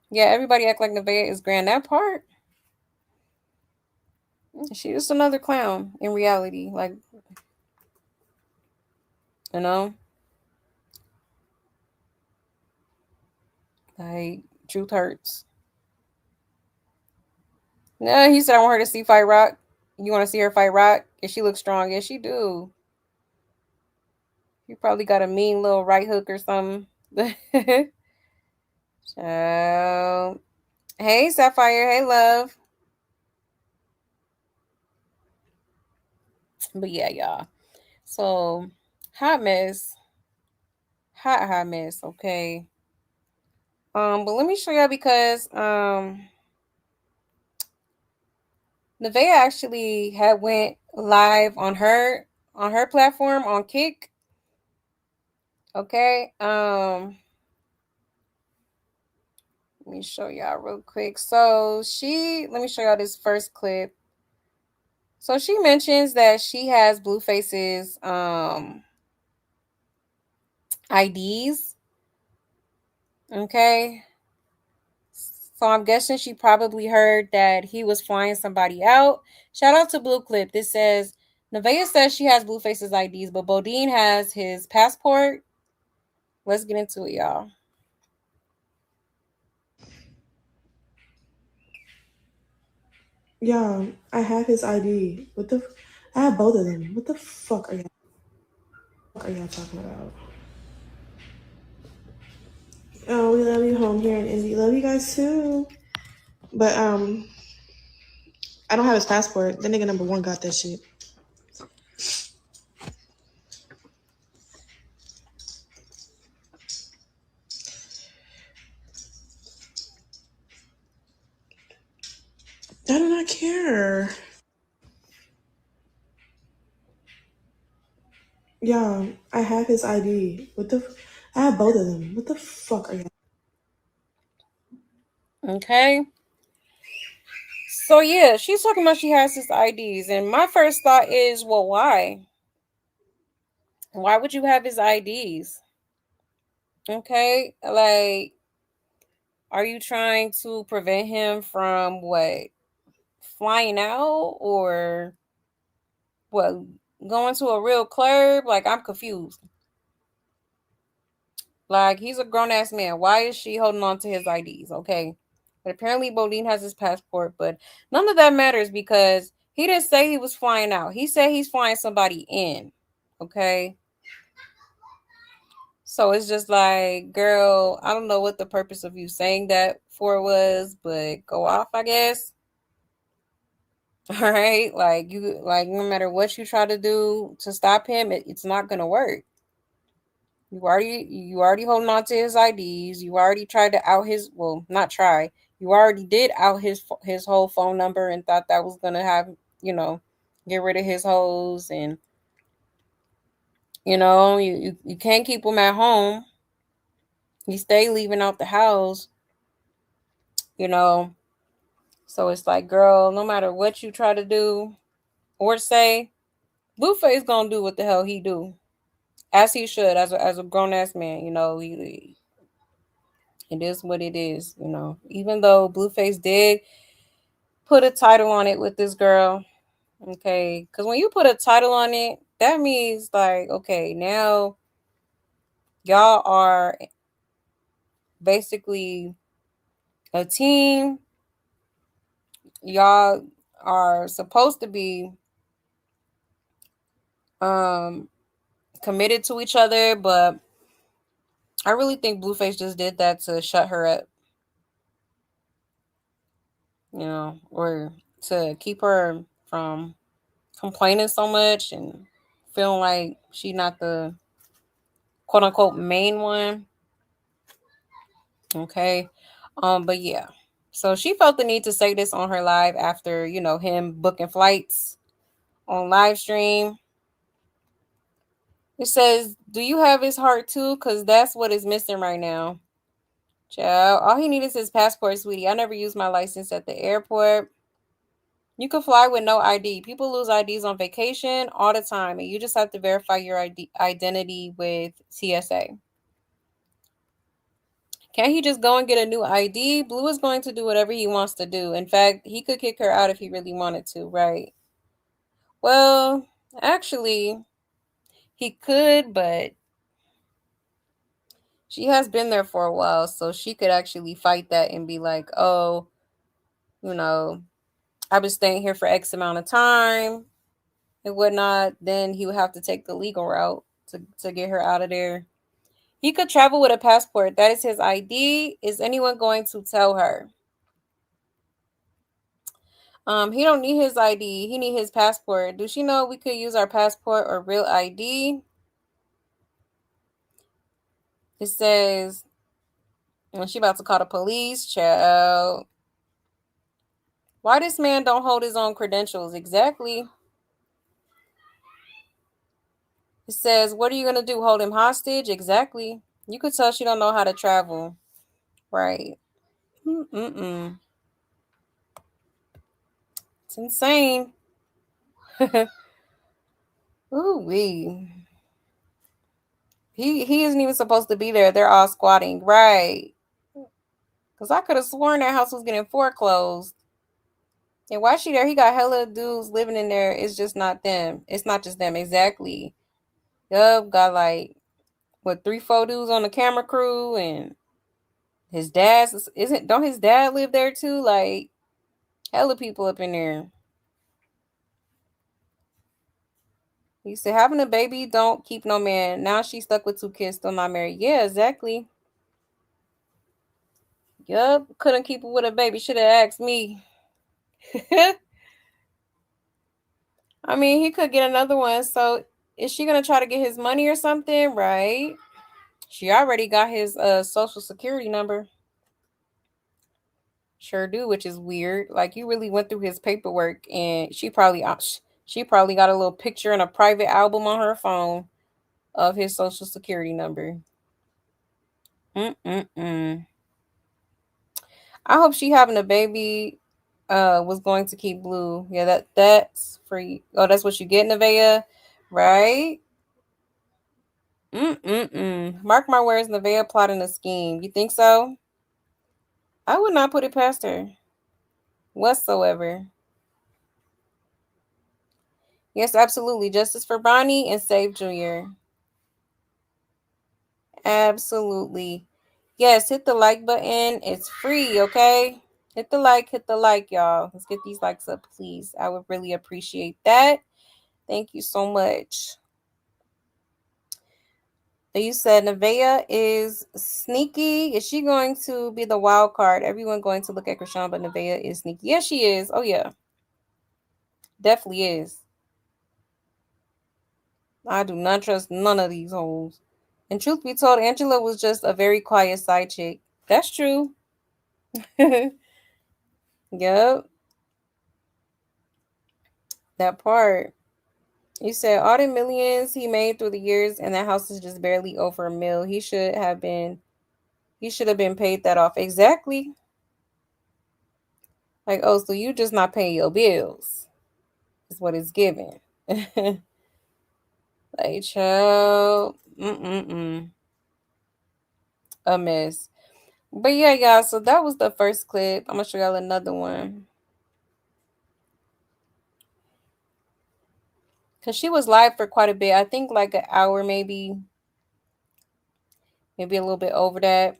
Yeah, everybody act like Nevaeh is grand. That part. She's just another clown in reality. Like, you know? Like, truth hurts. No, he said I want her to see fight Rock. You want to see her fight Rock? If she looks strong, yes, she do. You probably got a mean little right hook or something. So, hey, Sapphire. Hey, love. But yeah, y'all. So, hot mess. Hot mess. Okay. But let me show y'all because Nevaeh actually had went live on her platform on Kick. Okay. Let me show y'all real quick. So let me show y'all this first clip. So she mentions that she has Blueface's IDs. Okay. So I'm guessing she probably heard that he was flying somebody out. Shout out to Blue Clip. This says Nevaeh says she has Blueface's IDs, but Bodine has his passport. Let's get into it, y'all. Yeah, I have his ID. I have both of them. What the fuck are y'all talking about? Oh, we love you home here in Indy. Love you guys too. But I don't have his passport. The nigga number one got that shit. I do not care. Yeah, I have his ID. I have both of them. What the fuck are y'all? Okay. So yeah, she's talking about she has his IDs, and my first thought is, well, why? Why would you have his IDs? Okay, like, are you trying to prevent him from what, flying out, or what, going to a real club? Like, I'm confused. Like, he's a grown ass man. Why is she holding on to his IDs? Okay. But apparently Bodine has his passport, but none of that matters because he didn't say he was flying out. He said he's flying somebody in. Okay. So it's just like, girl, I don't know what the purpose of you saying that for was, but go off, I guess. All right. Like, no matter what you try to do to stop him, it's not gonna work. You already holding on to his IDs. You already tried to out his, well, not try. You already did out his whole phone number and thought that was gonna have, get rid of his hoes, and you can't keep him at home. You stay leaving out the house, you know. So it's like, girl, no matter what you try to do or say, Blueface gonna do what the hell he do, as he should, as a grown ass man. It is what it is, you know. Even though Blueface did put a title on it with this girl, okay? Because when you put a title on it, that means like, okay, now y'all are basically a team. Y'all are supposed to be committed to each other, but I really think Blueface just did that to shut her up, you know, or to keep her from complaining so much and feeling like she's not the quote unquote main one. Okay. But yeah. So she felt the need to say this on her live after, you know, him booking flights on live stream. It says, "Do you have his heart too? Because that's what is missing right now." Child, all he needs is his passport, sweetie. I never used my license at the airport. You can fly with no ID. People lose IDs on vacation all the time, and you just have to verify your identity with TSA. Can't he just go and get a new ID? Blue is going to do whatever he wants to do. In fact, he could kick her out if he really wanted to, right? Well, actually, he could, but she has been there for a while, so she could actually fight that and be like, oh, you know, I've been staying here for X amount of time and whatnot. Then he would have to take the legal route to get her out of there. He could travel with a passport. That is his ID. Is anyone going to tell her? He don't need his ID. He need his passport. Does she know we could use our passport or real ID? It says, when she about to call the police, child. Why this man don't hold his own credentials? Exactly. It says, what are you going to do? Hold him hostage? Exactly. You could tell she don't know how to travel. Right. Mm-mm. It's insane. Ooh-wee. He isn't even supposed to be there. They're all squatting. Right. Because I could have sworn that house was getting foreclosed. And why she there? He got hella dudes living in there. It's just not them. It's not just them. Exactly. Yup. Got like, what, 3-4 dudes on the camera crew, and his dad's don't his dad live there too? Like, hella people up in there. He said having a baby don't keep no man. Now she's stuck with 2 kids, still not married. Yeah, exactly. Yup. Couldn't keep it with a baby. Should have asked me. I mean, he could get another one. So is she gonna try to get his money or something? Right. She already got his social security number. Sure do, which is weird. Like, you really went through his paperwork, and she probably got a little picture in a private album on her phone of his social security number. I hope she having a baby was going to keep Blue. Yeah, that's for you. Oh, that's what you get, Nevaeh, right? Mark my words, Nevaeh plotting a scheme. You think so? I would not put it past her whatsoever. Yes, absolutely. Justice for Bonnie and save Junior. Absolutely. Yes, hit the like button. It's free, okay? Hit the like, y'all. Let's get these likes up, please. I would really appreciate that. Thank you so much. You said Nevaeh is sneaky. Is she going to be the wild card? Everyone going to look at Krishan, but Nevaeh is sneaky. Yes, she is. Oh, yeah. Definitely is. I do not trust none of these hoes. And truth be told, Angela was just a very quiet side chick. That's true. Yep. That part. You said all the millions he made through the years, and that house is just barely over $1 million. He should have been paid that off. Exactly. Like, oh, so you just not paying your bills. Is what it's given. Like, child. A mess. But yeah, y'all, so that was the first clip. I'm gonna show y'all another one. Cause she was live for quite a bit. I think like an hour, maybe a little bit over that.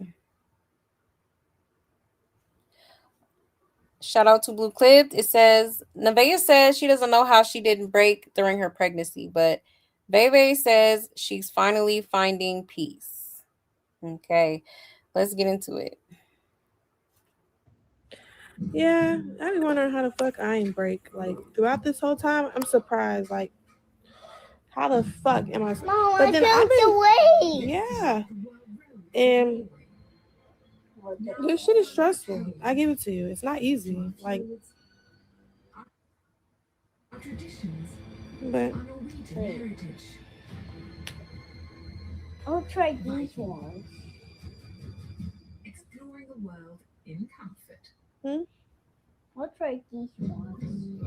Shout out to Blue Clipped. It says Nevaeh says she doesn't know how she didn't break during her pregnancy, but Bebe says she's finally finding peace. Okay, let's get into it. Yeah, I be wondering how the fuck I ain't break. Like throughout this whole time, I'm surprised. Like, how the fuck am I? Mom, but then I've been away. yeah, and this shit is stressful. I give it to you. It's not easy. Like, but I'll try these ones. Exploring the world in comfort. I'll try these ones.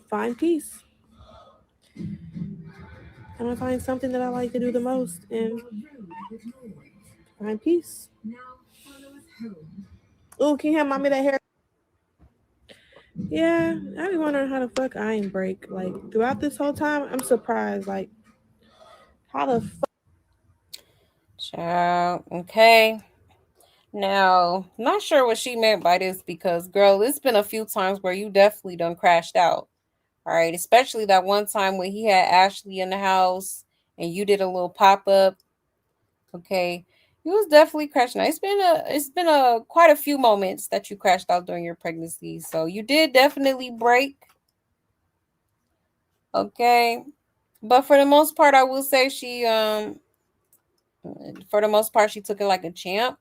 find peace. I'm gonna find something that I like to do the most and find peace. Oh, can you have mommy that hair? Yeah, I be wondering how the fuck I ain't break. Like throughout this whole time, I'm surprised. Like, how the fuck? Child, okay. Now, not sure what she meant by this because, girl, it's been a few times where you definitely done crashed out. All right, especially that one time when he had Ashley in the house and you did a little pop up. Okay, you was definitely crashing out. It's been a quite a few moments that you crashed out during your pregnancy, so you did definitely break. Okay, but for the most part, I will say she for the most part she took it like a champ.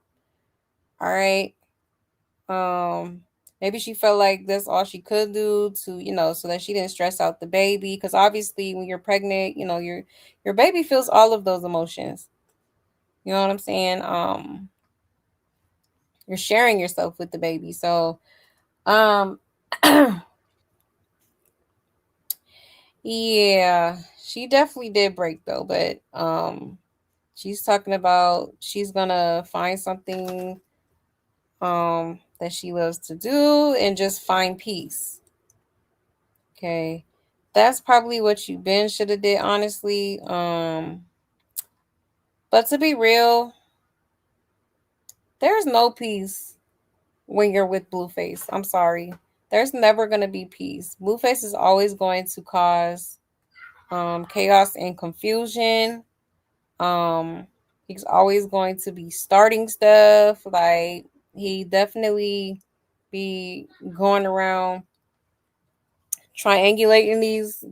All right. Maybe she felt like that's all she could do to, so that she didn't stress out the baby. Because obviously, when you're pregnant, your baby feels all of those emotions. You know what I'm saying? You're sharing yourself with the baby. So, yeah, she definitely did break though. But she's talking about she's gonna find something that she loves to do and just find peace. Okay. That's probably what you been should have did, honestly. But to be real, there's no peace when you're with Blueface. I'm sorry. There's never gonna be peace. Blueface is always going to cause chaos and confusion. He's always going to be starting stuff. Like he definitely be going around triangulating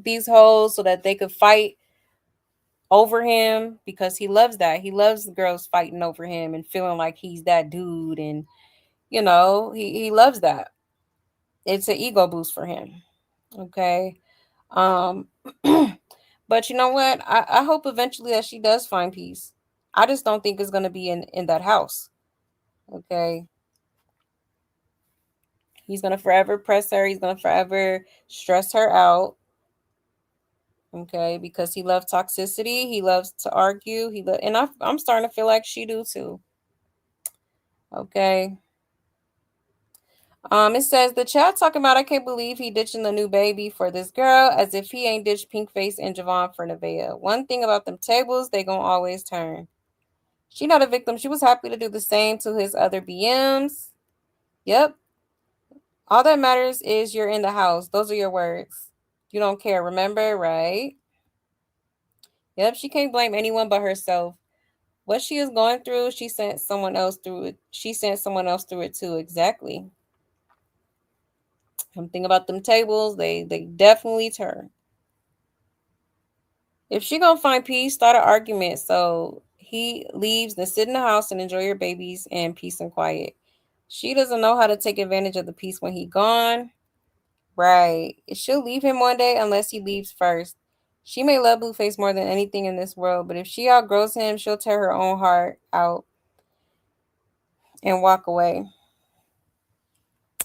these hoes so that they could fight over him because he loves that. He loves the girls fighting over him and feeling like he's that dude, and he loves that. It's an ego boost for him. Okay. Um but you know what? I hope eventually that she does find peace. I just don't think it's gonna be in that house. Okay. He's gonna forever press her, he's gonna forever stress her out. Okay, because he loves toxicity, he loves to argue, and I'm starting to feel like she do too. Okay. It says the chat talking about I can't believe he ditching the new baby for this girl as if he ain't ditched Pinkface and Javon for Nevaeh. One thing about them tables, they gonna always turn. She not a victim. She was happy to do the same to his other BMs. Yep. All that matters is you're in the house. Those are your words. You don't care, remember, right? Yep, she can't blame anyone but herself. What she is going through, she sent someone else through it. She sent someone else through it too. Exactly. Something about them tables, they definitely turn. If she gonna find peace, start an argument so he leaves, then sit in the house and enjoy your babies and peace and quiet. She doesn't know how to take advantage of the peace when he gone. Right. She'll leave him one day unless he leaves first. She may love Blueface more than anything in this world, but if she outgrows him, she'll tear her own heart out and walk away.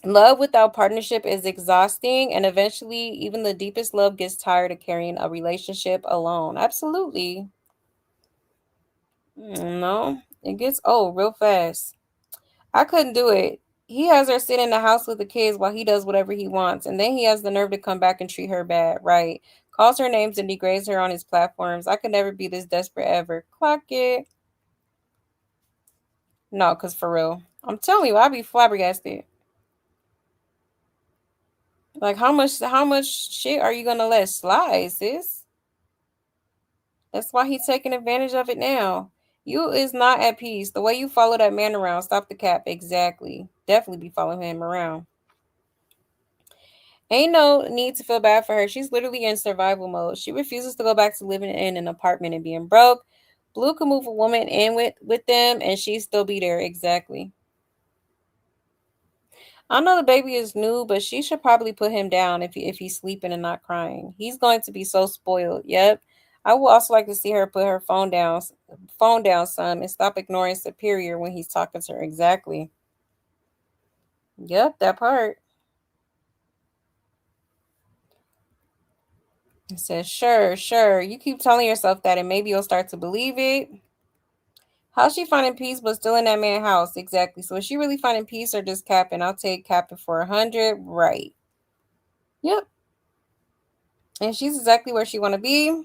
Love without partnership is exhausting, and eventually, even the deepest love gets tired of carrying a relationship alone. Absolutely. No, it gets old real fast. I couldn't do it. He has her sit in the house with the kids while he does whatever he wants, and then he has the nerve to come back and treat her bad, right? Calls her names and degrades her on his platforms. I could never be this desperate ever. Clock it. No, because for real. I'm telling you, I'd be flabbergasted. Like how much shit are you gonna let slide, sis? That's why he's taking advantage of it now. You is not at peace. The way you follow that man around, stop the cap. Exactly. Definitely be following him around. Ain't no need to feel bad for her. She's literally in survival mode. She refuses to go back to living in an apartment and being broke. Blue could move a woman in with them and she'd still be there. Exactly. I know the baby is new, but she should probably put him down if he's sleeping and not crying. He's going to be so spoiled. Yep. I would also like to see her put her phone down, son, and stop ignoring Superior when he's talking to her. Exactly. Yep, that part. It says, sure, sure. You keep telling yourself that and maybe you'll start to believe it. How's she finding peace but still in that man's house? Exactly. So is she really finding peace or just capping? I'll take capping for 100. Right. Yep. And she's exactly where she want to be.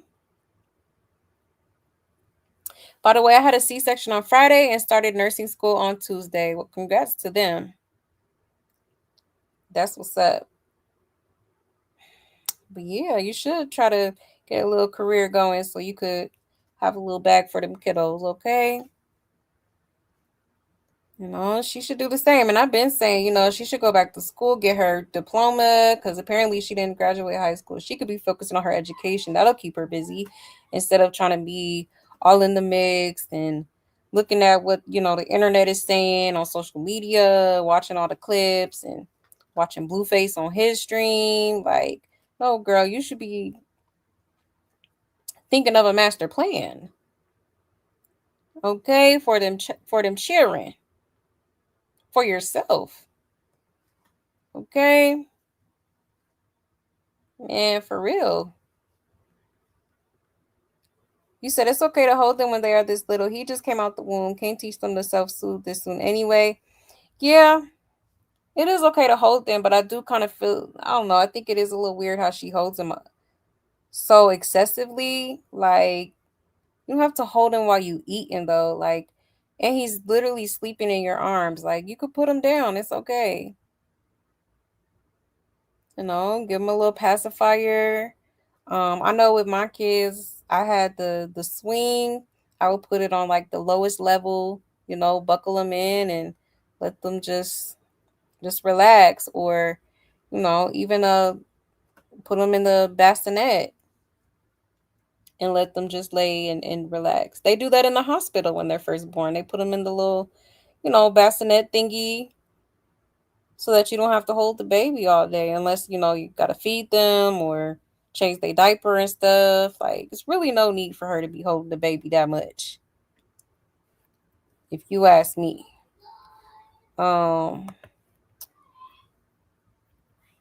By the way, I had a C-section on Friday and started nursing school on Tuesday. Well, congrats to them. That's what's up. But yeah, you should try to get a little career going so you could have a little bag for them kiddos, okay? You know, she should do the same. And I've been saying, she should go back to school, get her diploma, because apparently she didn't graduate high school. She could be focusing on her education. That'll keep her busy instead of trying to be all in the mix and looking at what, the internet is saying on social media, watching all the clips and watching Blueface on his stream. Like, no, girl, you should be thinking of a master plan. Okay, for them children. For yourself. Okay? Man, for real. You said it's okay to hold them when they are this little. He just came out the womb. Can't teach them to self-soothe this soon anyway. Yeah, it is okay to hold them, but I do kind of feel, I don't know, I think it is a little weird how she holds him so excessively. Like, you don't have to hold him while you eating, though. Like, and he's literally sleeping in your arms. Like, you could put him down. It's okay. Give him a little pacifier. I know with my kids, I had the swing. I would put it on like the lowest level, buckle them in and let them just relax, or even put them in the bassinet and let them just lay and relax. They do that in the hospital when they're first born. They put them in the little, bassinet thingy so that you don't have to hold the baby all day unless, you got to feed them or change their diaper and stuff. Like, it's really no need for her to be holding the baby that much, if you ask me.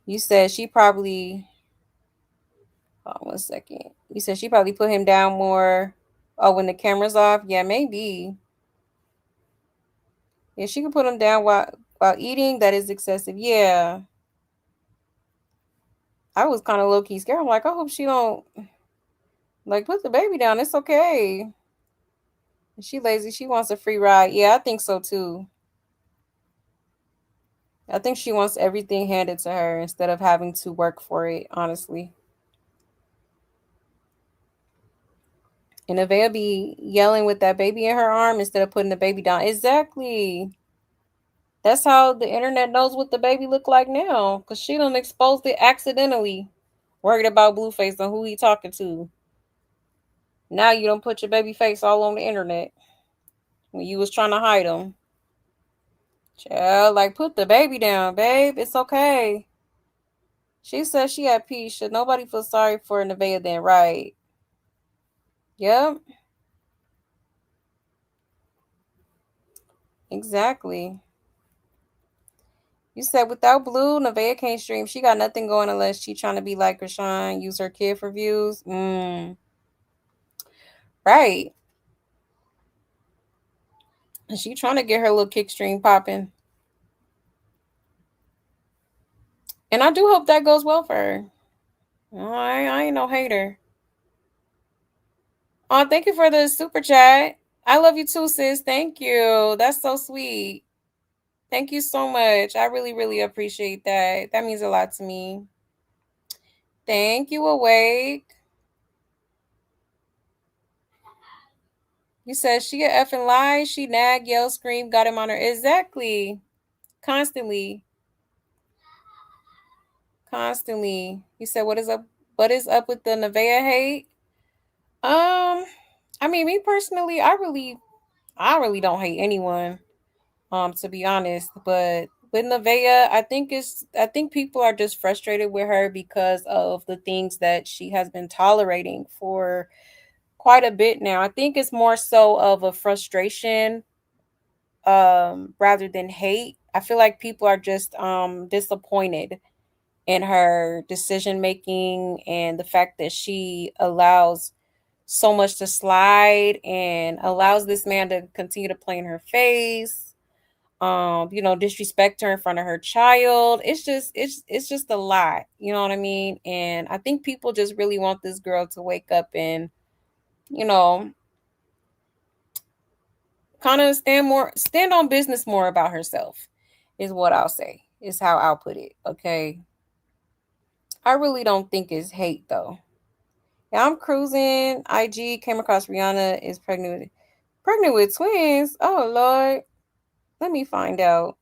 You said she probably, hold on 1 second. You said she probably put him down more. Oh, when the camera's off? Yeah, maybe. Yeah, she can put him down while eating. That is excessive. Yeah. I was kind of low-key scared. I'm like, I hope she don't, like, put the baby down. It's okay. She lazy. She wants a free ride. Yeah, I think so too. I think she wants everything handed to her instead of having to work for it, honestly. And Nevaeh be yelling with that baby in her arm instead of putting the baby down. Exactly. That's how the internet knows what the baby look like now, because she done exposed it accidentally. Worried about Blueface and who he talking to. Now you don't put your baby face all on the internet when you was trying to hide him. Child, like, put the baby down, babe. It's okay. She said she had peace. Should nobody feel sorry for Nevaeh then, right? Yep. Exactly. You said without Blue, Nevaeh can't stream. She got nothing going unless she trying to be like Rashawn, use her kid for views. Right. And she trying to get her little kick stream popping. And I do hope that goes well for her. I ain't no hater. Oh, thank you for the super chat. I love you too, sis. Thank you. That's so sweet. Thank you so much. I really, really appreciate that. That means a lot to me. Thank you, Awake. You said she a effing lie. She nag, yell, scream, got him on her. Exactly. Constantly. Constantly. You said, what is up? What is up with the Nevaeh hate? I mean, me personally, I really don't hate anyone. To be honest. But with Nevaeh, I think people are just frustrated with her because of the things that she has been tolerating for quite a bit now. I think it's more so of a frustration rather than hate. I feel like people are just disappointed in her decision making and the fact that she allows so much to slide and allows this man to continue to play in her face, disrespect her in front of her child. It's just a lot, you know what I mean? And I think people just really want this girl to wake up and, you know, kind of stand on business more about herself, is what I'll say, is how I'll put it. Okay. I really don't think it's hate though. Yeah, I'm cruising. IG came across Rihanna is pregnant with twins. Oh Lord. Let me find out.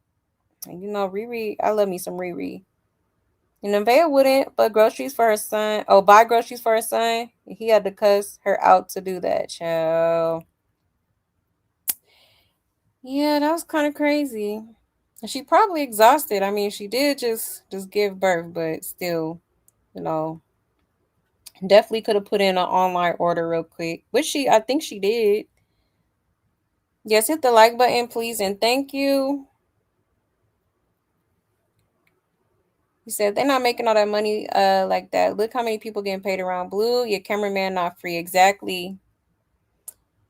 And Riri, I love me some Riri. Nevaeh wouldn't, but groceries for her son. Oh, buy groceries for her son. He had to cuss her out to do that, child. Yeah, that was kind of crazy. And she probably exhausted. I mean, she did just give birth, but still, you know, definitely could have put in an online order real quick. Which I think she did. Yes, hit the like button, please, and thank you. He said they're not making all that money like that. Look how many people getting paid around Blue. Your cameraman not free. Exactly.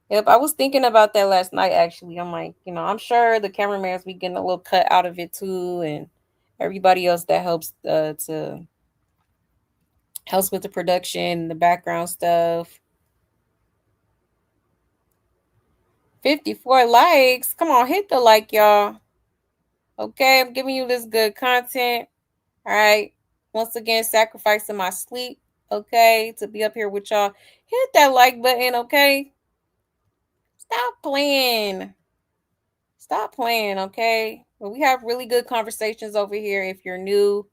Yep, I was thinking about that last night actually. I'm like, I'm sure the cameraman's be getting a little cut out of it too, and everybody else that helps with the production, the background stuff. 54 likes. Come on, hit the like, y'all. Okay, I'm giving you this good content. All right. Once again, sacrificing my sleep, okay, to be up here with y'all. Hit that like button, okay? Stop playing. Stop playing, okay? Well, we have really good conversations over here. If you're new,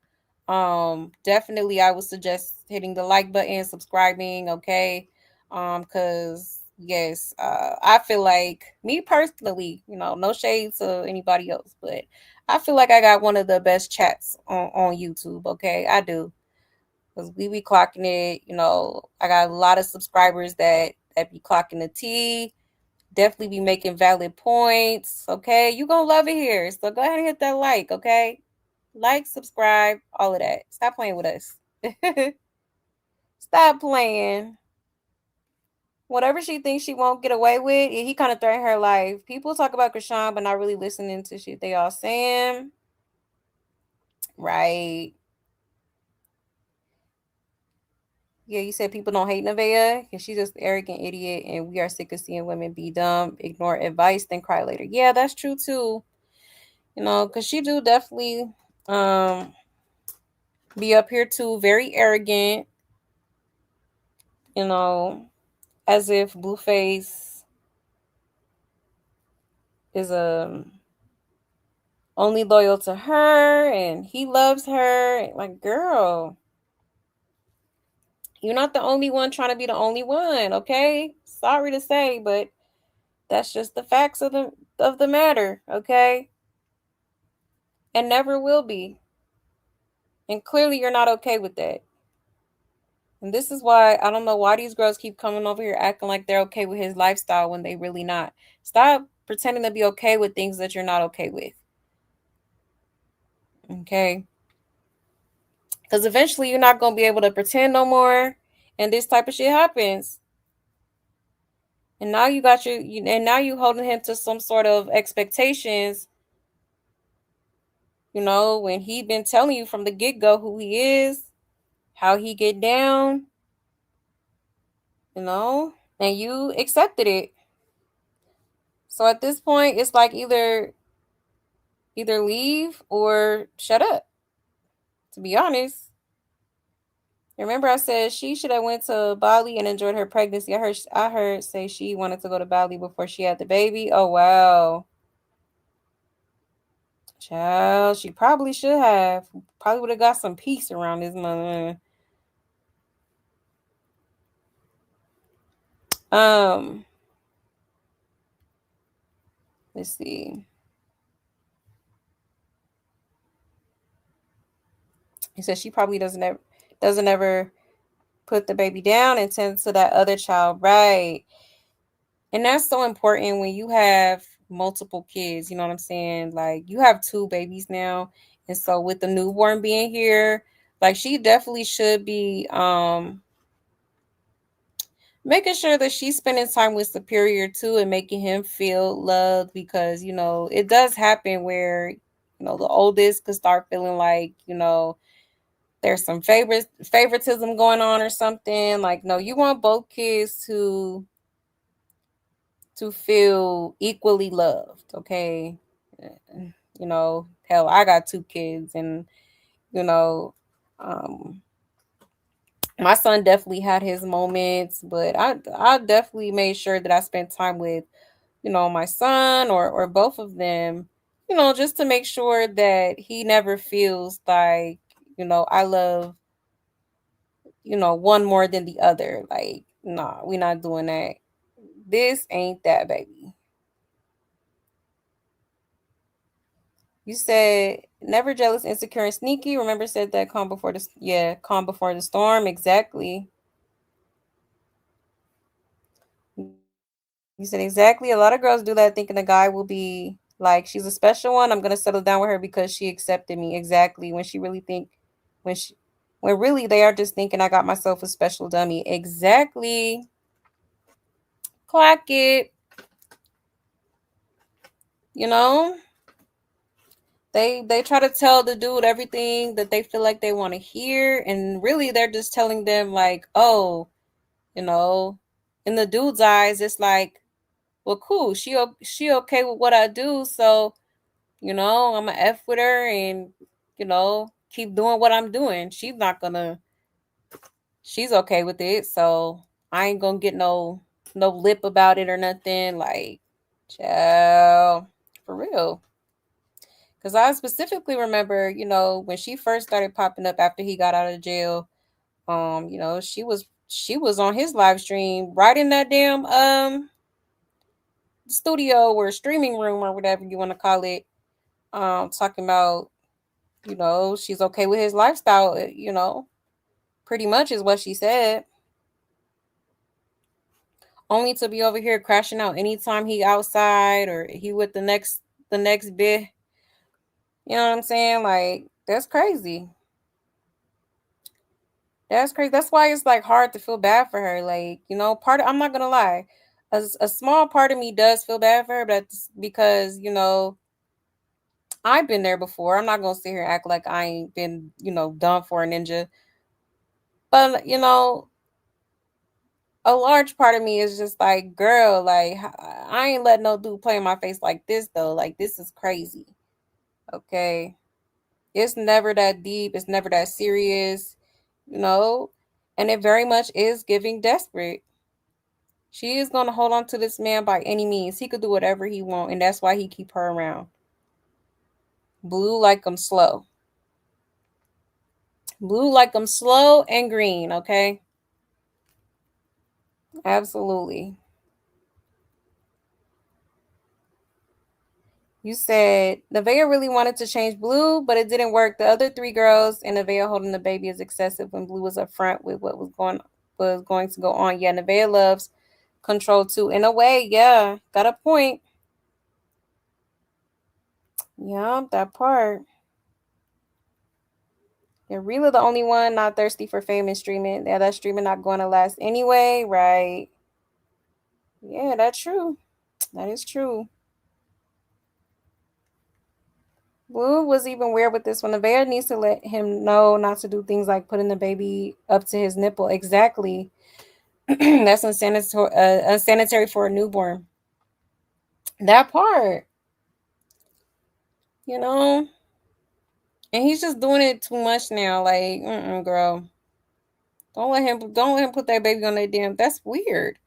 definitely I would suggest hitting the like button, subscribing, okay? Because yes, I feel like me personally, no shade to anybody else, but I feel like I got one of the best chats on YouTube, okay? I do. Because we be clocking it, I got a lot of subscribers that be clocking the T. Definitely be making valid points. Okay. You're going to love it here. So go ahead and hit that like. Okay. Like, subscribe, all of that. Stop playing with us. Stop playing. Whatever she thinks she won't get away with, he kind of threatened her life. People talk about Krishan, but not really listening to shit they all saying. Right. Yeah, you said people don't hate Nevaeh because she's just an arrogant idiot, and we are sick of seeing women be dumb, ignore advice, then cry later. Yeah, that's true too. Because she do definitely be up here too, very arrogant, as if Blueface is only loyal to her and he loves her. Like, girl, you're not the only one trying to be the only one, okay? Sorry to say, but that's just the facts of the matter, okay? And never will be. And clearly you're not okay with that. And this is why I don't know why these girls keep coming over here acting like they're okay with his lifestyle when they really not. Stop pretending to be okay with things that you're not okay with. Okay? Because eventually you're not going to be able to pretend no more. And this type of shit happens. And now you got and now you holding him to some sort of expectations, when he been telling you from the get-go who he is, how he get down, and you accepted it. So at this point, it's like either leave or shut up, to be honest. Remember I said she should have went to Bali and enjoyed her pregnancy. I heard say she wanted to go to Bali before she had the baby. Oh wow. Child, she probably should have. Probably would have got some peace around this mother. Let's see. He said she probably doesn't ever put the baby down and tend to that other child, right? And that's so important when you have multiple kids, you know what I'm saying? Like you have 2 babies now, and so with the newborn being here, like she definitely should be making sure that she's spending time with Superior too and making him feel loved, because it does happen where the oldest could start feeling like there's some favoritism going on or something. Like, no, you want both kids to feel equally loved, okay? Hell, I got 2 kids, and um my son definitely had his moments, but I definitely made sure that I spent time with my son or both of them, just to make sure that he never feels like I love one more than the other. Like, nah, we're not doing that. This ain't that, baby. You said never jealous, insecure, and sneaky. Remember, said that calm before the storm. Exactly. You said exactly. A lot of girls do that, thinking a guy will be like, she's a special one. I'm gonna settle down with her because she accepted me. Exactly. When she, when really they are just thinking I got myself a special dummy. Exactly. Clock it. They try to tell the dude everything that they feel like they want to hear, and really they're just telling them like, oh, in the dude's eyes, it's like, well, cool, she okay with what I do, so I'm gonna F with her and keep doing what I'm doing. She's okay with it, so I ain't gonna get no lip about it or nothing. Like, child, for real. Because I specifically remember, when she first started popping up after he got out of jail, she was on his live stream right in that damn studio or streaming room or whatever you want to call it, talking about, she's okay with his lifestyle, pretty much is what she said. Only to be over here crashing out anytime he outside or he with the next bit. You know what I'm saying? Like, that's crazy. That's crazy. That's why it's like hard to feel bad for her. Like, I'm not gonna lie. A small part of me does feel bad for her, but that's because, I've been there before. I'm not gonna sit here and act like I ain't been, done for a ninja. But, a large part of me is just like, girl, like, I ain't letting no dude play in my face like this though. Like, this is crazy. Okay. It's never that deep. It's never that serious, and it very much is giving desperate. She is going to hold on to this man by any means. He could do whatever he want, and that's why he keep her around. Blue like I'm slow. Blue like I'm slow and green, okay? Absolutely. You said Nevaeh really wanted to change Blue, but it didn't work. The other 3 girls and Nevaeh holding the baby is excessive when Blue was upfront with what was going to go on. Yeah, Nevaeh loves control too. In a way, yeah. Got a point. Yeah, that part. You're really the only one not thirsty for fame and streaming. Yeah, that streaming not going to last anyway, right? Yeah, that's true. That is true. Blue was even weird with this one. Nevaeh needs to let him know not to do things like putting the baby up to his nipple. Exactly. That's unsanitary for a newborn. That part, you know, and he's just doing it too much now. Like, girl, don't let him put that baby on that damn. That's weird.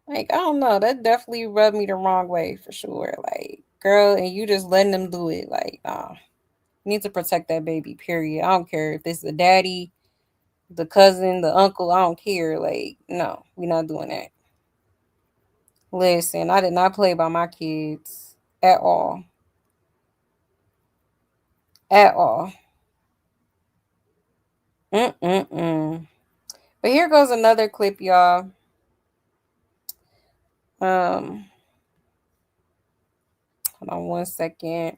Like, I don't know. That definitely rubbed me the wrong way for sure. Like, girl, and you just letting them do it. Like, nah. You need to protect that baby, period. I don't care if it's the daddy, the cousin, the uncle. I don't care. Like, no, we're not doing that. Listen, I did not play by my kids at all. At all. But here goes another clip, y'all. Hold on one second.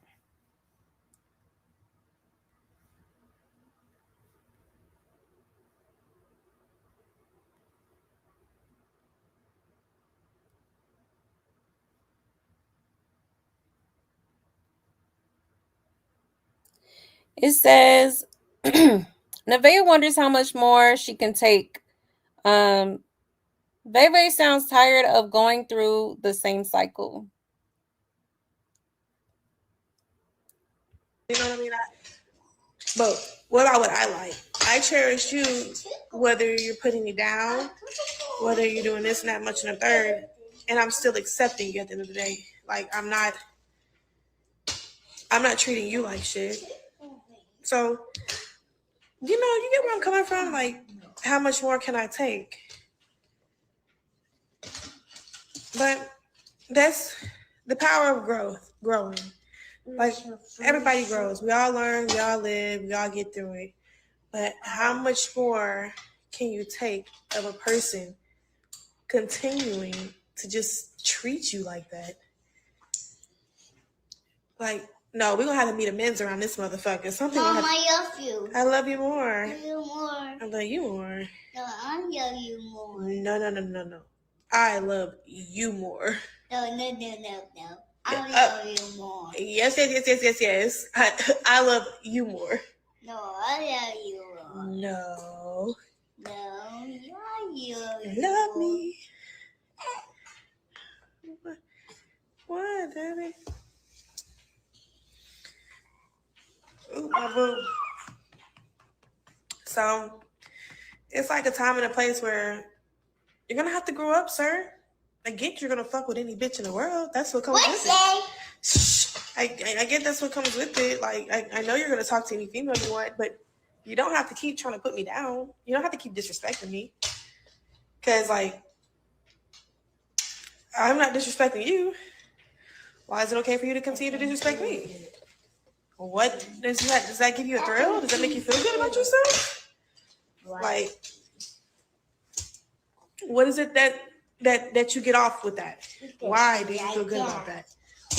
It says Nevaeh wonders how much more she can take. Nevaeh sounds tired of going through the same cycle. You know what I mean? But what about what I like? I cherish you, whether you're putting me down, whether you're doing this and that much and a third, and I'm still accepting you at the end of the day. Like I'm not treating you like shit. So, you get where I'm coming from? Like, how much more can I take? But that's the power of growing. Like, everybody grows. We all learn, we all live, we all get through it. But how much more can you take of a person continuing to just treat you like that? Like, no, we're going to have to meet amends around this motherfucker. Mom, I love you. I love you more. I love you more. I love you more. No, I love you more. No. I love you more. No. I love you more. Yes. I love you more. No, I love you more. No. You love me. What, Daddy? Ooh, my boo. So, it's like a time and a place where you're going to have to grow up, sir. I get you're going to fuck with any bitch in the world. That's what comes with it. Shh. I get that's what comes with it. Like, I know you're going to talk to any female you want, but you don't have to keep trying to put me down. You don't have to keep disrespecting me. Because, like, I'm not disrespecting you. Why is it okay for you to continue to disrespect me? What? Does that give you a thrill? Does that make you feel good about yourself? Like, what is it that you get off with that? Why do you feel good about that?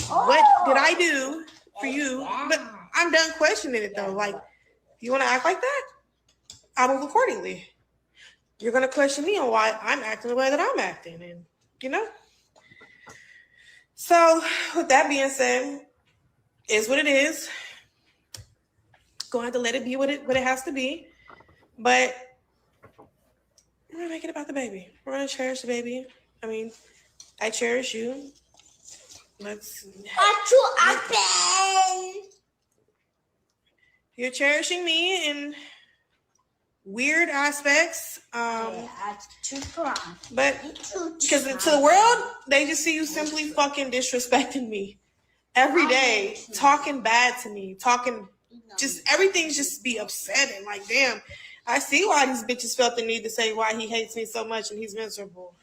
What did I do for you? But I'm done questioning it, though. Like, if you want to act like that, I'll move accordingly. You're going to question me on why I'm acting the way that I'm acting. And, So, with that being said, is what it is. Going to have to let it be what it has to be. But we're going to make it about the baby. We're going to cherish the baby. I mean, I cherish you. You're cherishing me in weird aspects. But because to the world, they just see you simply fucking disrespecting me every day, talking bad to me, just everything's just be upsetting. Like, damn, I see why these bitches felt the need to say why he hates me so much and he's miserable.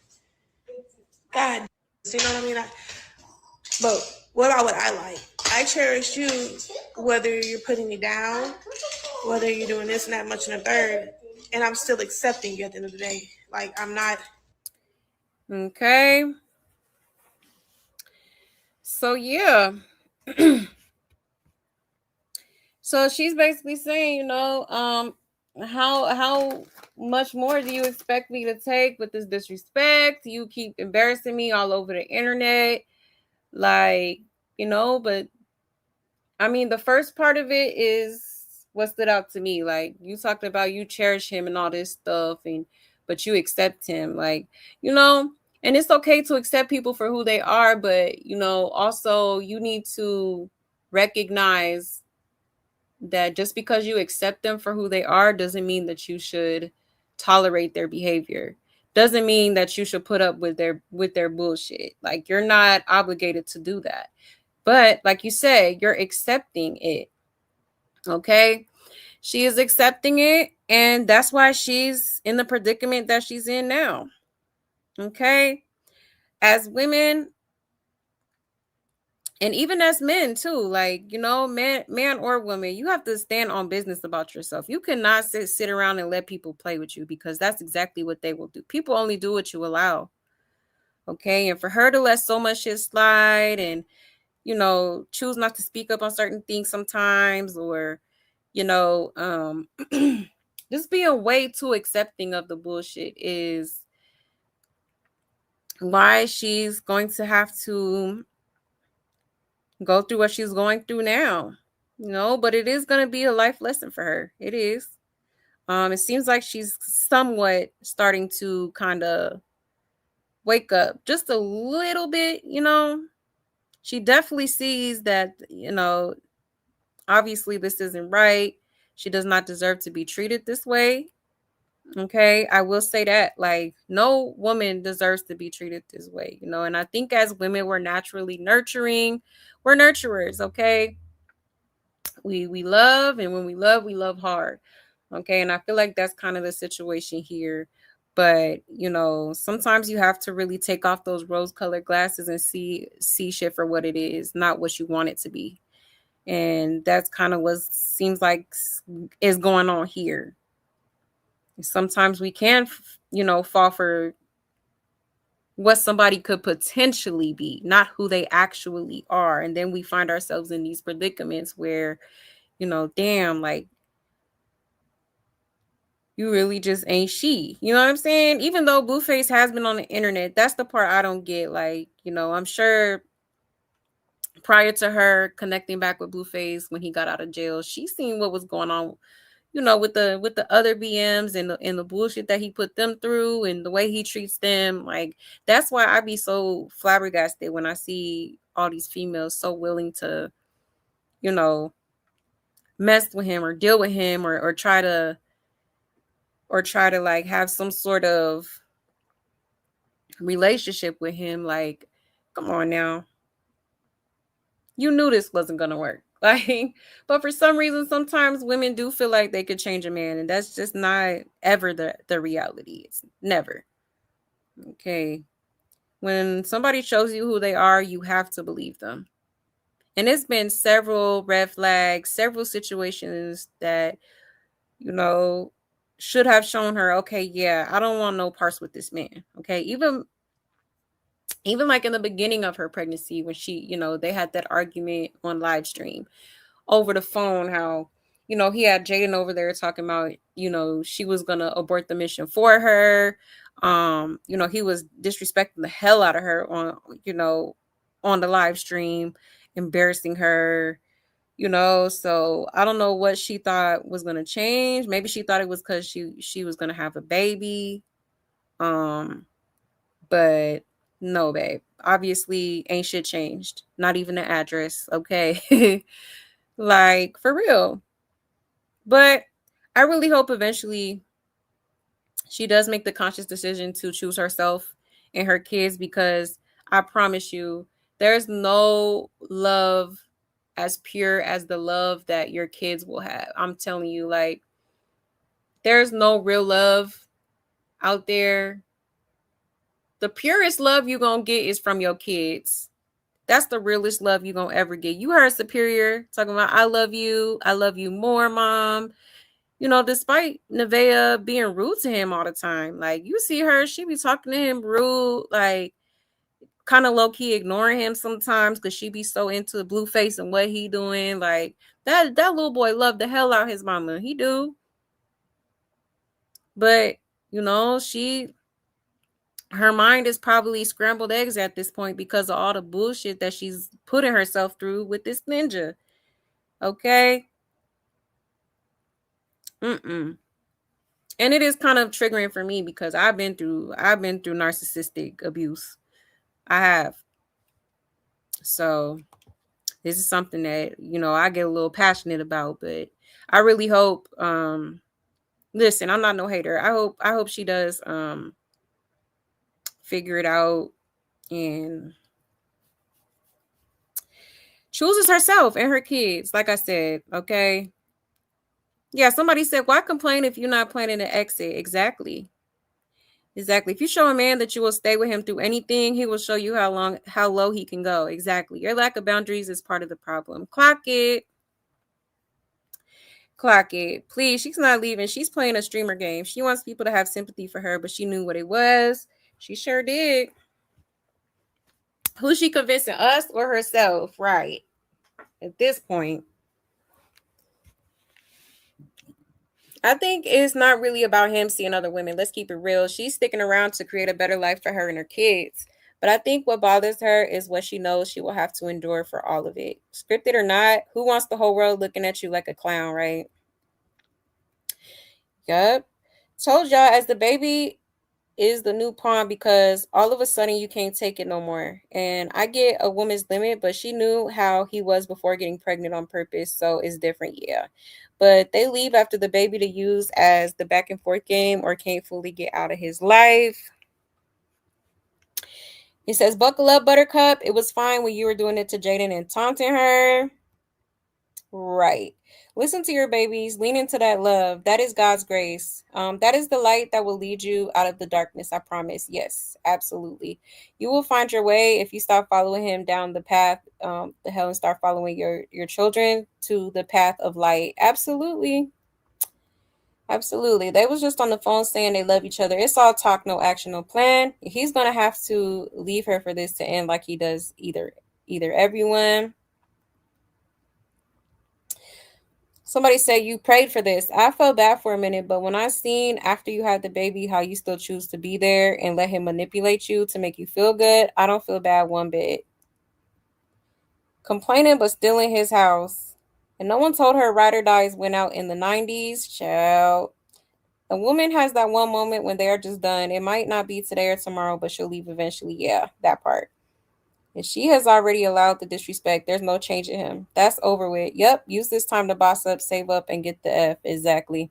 God, you know what I mean? But what about what I like? I cherish you, whether you're putting me down, whether you're doing this and that much and a third, and I'm still accepting you at the end of the day. Like, I'm not. Okay. So, yeah. So she's basically saying, how much more do you expect me to take with this disrespect? You keep embarrassing me all over the internet, like, but I mean, the first part of it is what stood out to me. Like, you talked about you cherish him and all this stuff, but you accept him, like, and it's okay to accept people for who they are, but also you need to recognize that just because you accept them for who they are doesn't mean that you should tolerate their behavior. Doesn't mean that you should put up with their bullshit. Like, you're not obligated to do that. But like you said, you're accepting it. Okay? She is accepting it, and that's why she's in the predicament that she's in now. Okay? As women, and even as men too, like, man or woman, you have to stand on business about yourself. You cannot sit around and let people play with you, because that's exactly what they will do. People only do what you allow. Okay? And for her to let so much shit slide and choose not to speak up on certain things sometimes, or just being way too accepting of the bullshit is why she's going to have to go through what she's going through now. But it is going to be a life lesson for her. It is. It seems like she's somewhat starting to kind of wake up just a little bit. She definitely sees that, obviously this isn't right. She does not deserve to be treated this way. Okay, I will say that, like, no woman deserves to be treated this way, and I think as women, we're naturally nurturing. We're nurturers, okay? We love, and when we love hard. Okay, and I feel like that's kind of the situation here. But sometimes you have to really take off those rose-colored glasses and see shit for what it is, not what you want it to be. And that's kind of what seems like is going on here. Sometimes we can, fall for what somebody could potentially be, not who they actually are. And then we find ourselves in these predicaments where, damn, like, you really just ain't she. You know what I'm saying? Even though Blueface has been on the internet, that's the part I don't get. Like, I'm sure prior to her connecting back with Blueface when he got out of jail, she seen what was going on, with the other BMs and the bullshit that he put them through and the way he treats them. Like, that's why I be so flabbergasted when I see all these females so willing to, mess with him or deal with him or try to like have some sort of relationship with him. Like, come on now. You knew this wasn't gonna work. Like, but for some reason, sometimes women do feel like they could change a man, and that's just not ever the reality. It's never. Okay. When somebody shows you who they are, you have to believe them. And it's been several red flags, several situations that, should have shown her, okay, yeah, I don't want no parts with this man. Okay. Even like in the beginning of her pregnancy, when she, they had that argument on live stream over the phone, how, he had Jaden over there talking about, she was going to abort the mission for her. He was disrespecting the hell out of her on the live stream, embarrassing her, so I don't know what she thought was going to change. Maybe she thought it was because she was going to have a baby. But no, babe, obviously ain't shit changed. Not even the address. Okay. Like, for real. But I really hope eventually she does make the conscious decision to choose herself and her kids, because I promise you, there's no love as pure as the love that your kids will have. I'm telling you, like, there's no real love out there. The purest love you're going to get is from your kids. That's the realest love you're going to ever get. You heard Superior talking about, I love you more, Mom. Despite Nevaeh being rude to him all the time. Like, you see her, she be talking to him rude, like, kind of low-key ignoring him sometimes because she be so into Blueface and what he doing. Like, that little boy loved the hell out of his mama. He do. But, her mind is probably scrambled eggs at this point because of all the bullshit that she's putting herself through with this ninja. Okay? And it is kind of triggering for me because I've been through narcissistic abuse. I have. So this is something that, I get a little passionate about, but I really hope, listen, I'm not no hater. I hope she does figure it out and chooses herself and her kids, like I said, okay? Yeah, somebody said, why complain if you're not planning to exit? Exactly. If you show a man that you will stay with him through anything, he will show you how low he can go. Exactly. Your lack of boundaries is part of the problem. Clock it. Please, she's not leaving. She's playing a streamer game. She wants people to have sympathy for her, but she knew what it was. She sure did. Who's she convincing, us or herself? Right. At this point. I think it's not really about him seeing other women. Let's keep it real. She's sticking around to create a better life for her and her kids. But I think what bothers her is what she knows she will have to endure for all of it. Scripted or not, who wants the whole world looking at you like a clown, right? Yup. Told y'all, as the baby is the new pawn, because all of a sudden you can't take it no more. And I get a woman's limit, but she knew how he was before getting pregnant on purpose, so it's different, yeah. But they leave after the baby to use as the back and forth game or can't fully get out of his life. He says, buckle up, Buttercup. It was fine when you were doing it to Jaden and taunting her. Right. Listen to your babies. Lean into that love. That is God's grace. That is the light that will lead you out of the darkness. I promise. Yes, absolutely. You will find your way if you stop following him down the path, the hell, and start following your children to the path of light. Absolutely. Absolutely. They was just on the phone saying they love each other. It's all talk, no action, no plan. He's gonna have to leave her for this to end like he does either everyone. Somebody said you prayed for this. I felt bad for a minute, but when I seen after you had the baby how you still choose to be there and let him manipulate you to make you feel good, I don't feel bad one bit. Complaining but still in his house. And no one told her Ride or Dies went out in the 90s. Child. A woman has that one moment when they are just done. It might not be today or tomorrow, but she'll leave eventually. Yeah, that part. And she has already allowed the disrespect. There's no change in him. That's over with. Yep, use this time to boss up, save up, and get the F. Exactly.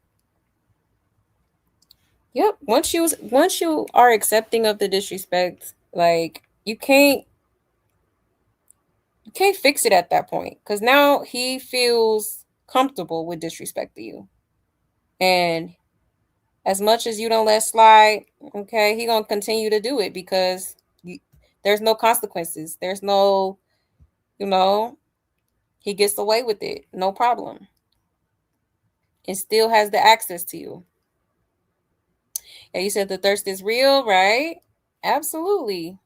Yep. Once you are accepting of the disrespect, like you can't fix it at that point. Because now he feels comfortable with disrespecting you. And as much as you don't let slide, okay, he gonna continue to do it because there's no consequences. There's no, he gets away with it, no problem. It still has the access to you. Yeah, you said the thirst is real, right? Absolutely.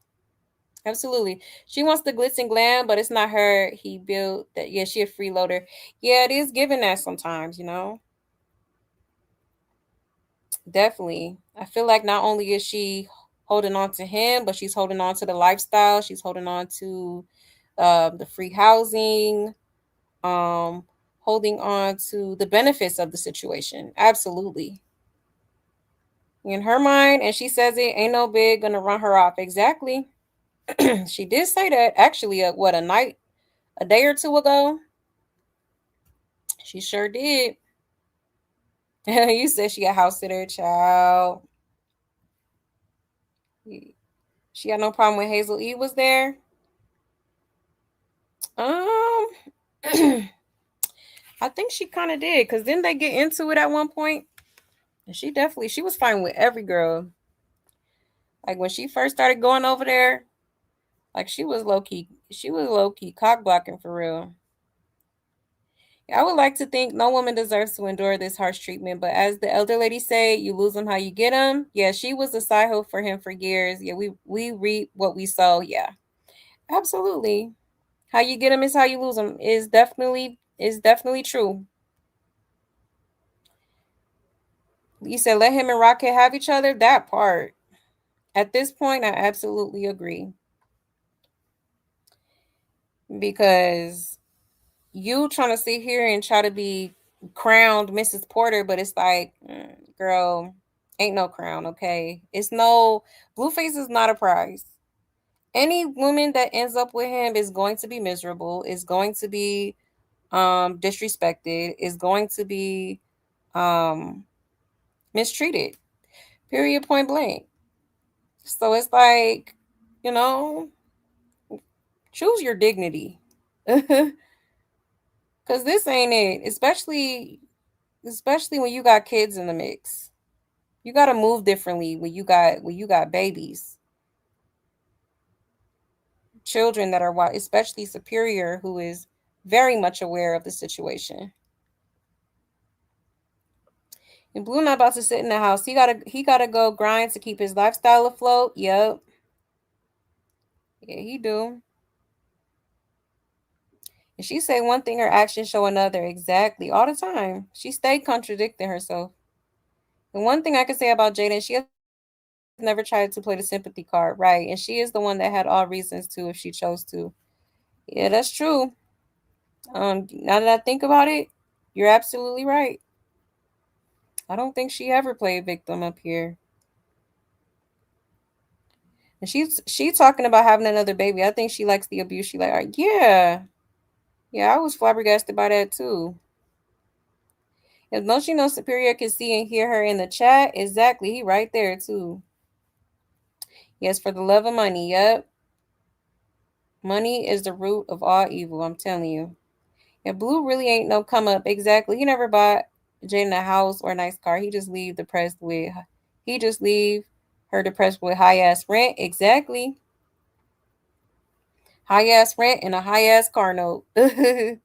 Absolutely. She wants the glitz and glam, but it's not her. He built that. Yeah, she a freeloader. Yeah, it is given that sometimes, Definitely. I feel like not only is she holding on to him, but she's holding on to the lifestyle. She's holding on to the free housing, holding on to the benefits of the situation. Absolutely. In her mind, and she says it, ain't no big gonna run her off. Exactly. She did say that actually, a day or two ago. She sure did. You said she a house sitter, child. She had no problem when Hazel E was there. I think she kind of did, because didn't they get into it at one point? And she was fine with every girl. Like when she first started going over there, like she was low key cock blocking for real. I would like to think no woman deserves to endure this harsh treatment, but as the elder lady say, you lose them how you get them. Yeah, she was a side hoe for him for years. Yeah, we reap what we sow. Yeah, absolutely. How you get them is how you lose them. Is definitely true. You said let him and Rocket have each other. That part. At this point, I absolutely agree. Because you trying to sit here and try to be crowned Mrs. Porter, but it's like, girl, ain't no crown, okay? It's no Blueface is not a prize. Any woman that ends up with him is going to be miserable, is going to be disrespected, is going to be mistreated. Period, point blank. So it's like, you know, choose your dignity. Cause this ain't it. Especially when you got kids in the mix. You gotta move differently when you got babies. Children that are especially Superior, who is very much aware of the situation. And Blue not about to sit in the house. He gotta go grind to keep his lifestyle afloat. Yep. Yeah, he do. And she say one thing, her actions show another. Exactly. All the time. She stayed contradicting herself. And one thing I can say about Jaden, she has never tried to play the sympathy card, right? And she is the one that had all reasons to if she chose to. Yeah, that's true. Now that I think about it, you're absolutely right. I don't think she ever played victim up here. And she's talking about having another baby. I think she likes the abuse. She like, yeah. Yeah, I was flabbergasted by that too. If don't you know Superior can see and hear her in the chat? Exactly. He right there too. Yes, for the love of money. Yep. Money is the root of all evil. I'm telling you. And Blue really ain't no come up. Exactly. He never bought Jaden a house or a nice car. He just leave her depressed with high ass rent. Exactly. High ass rent and a high ass car note. It's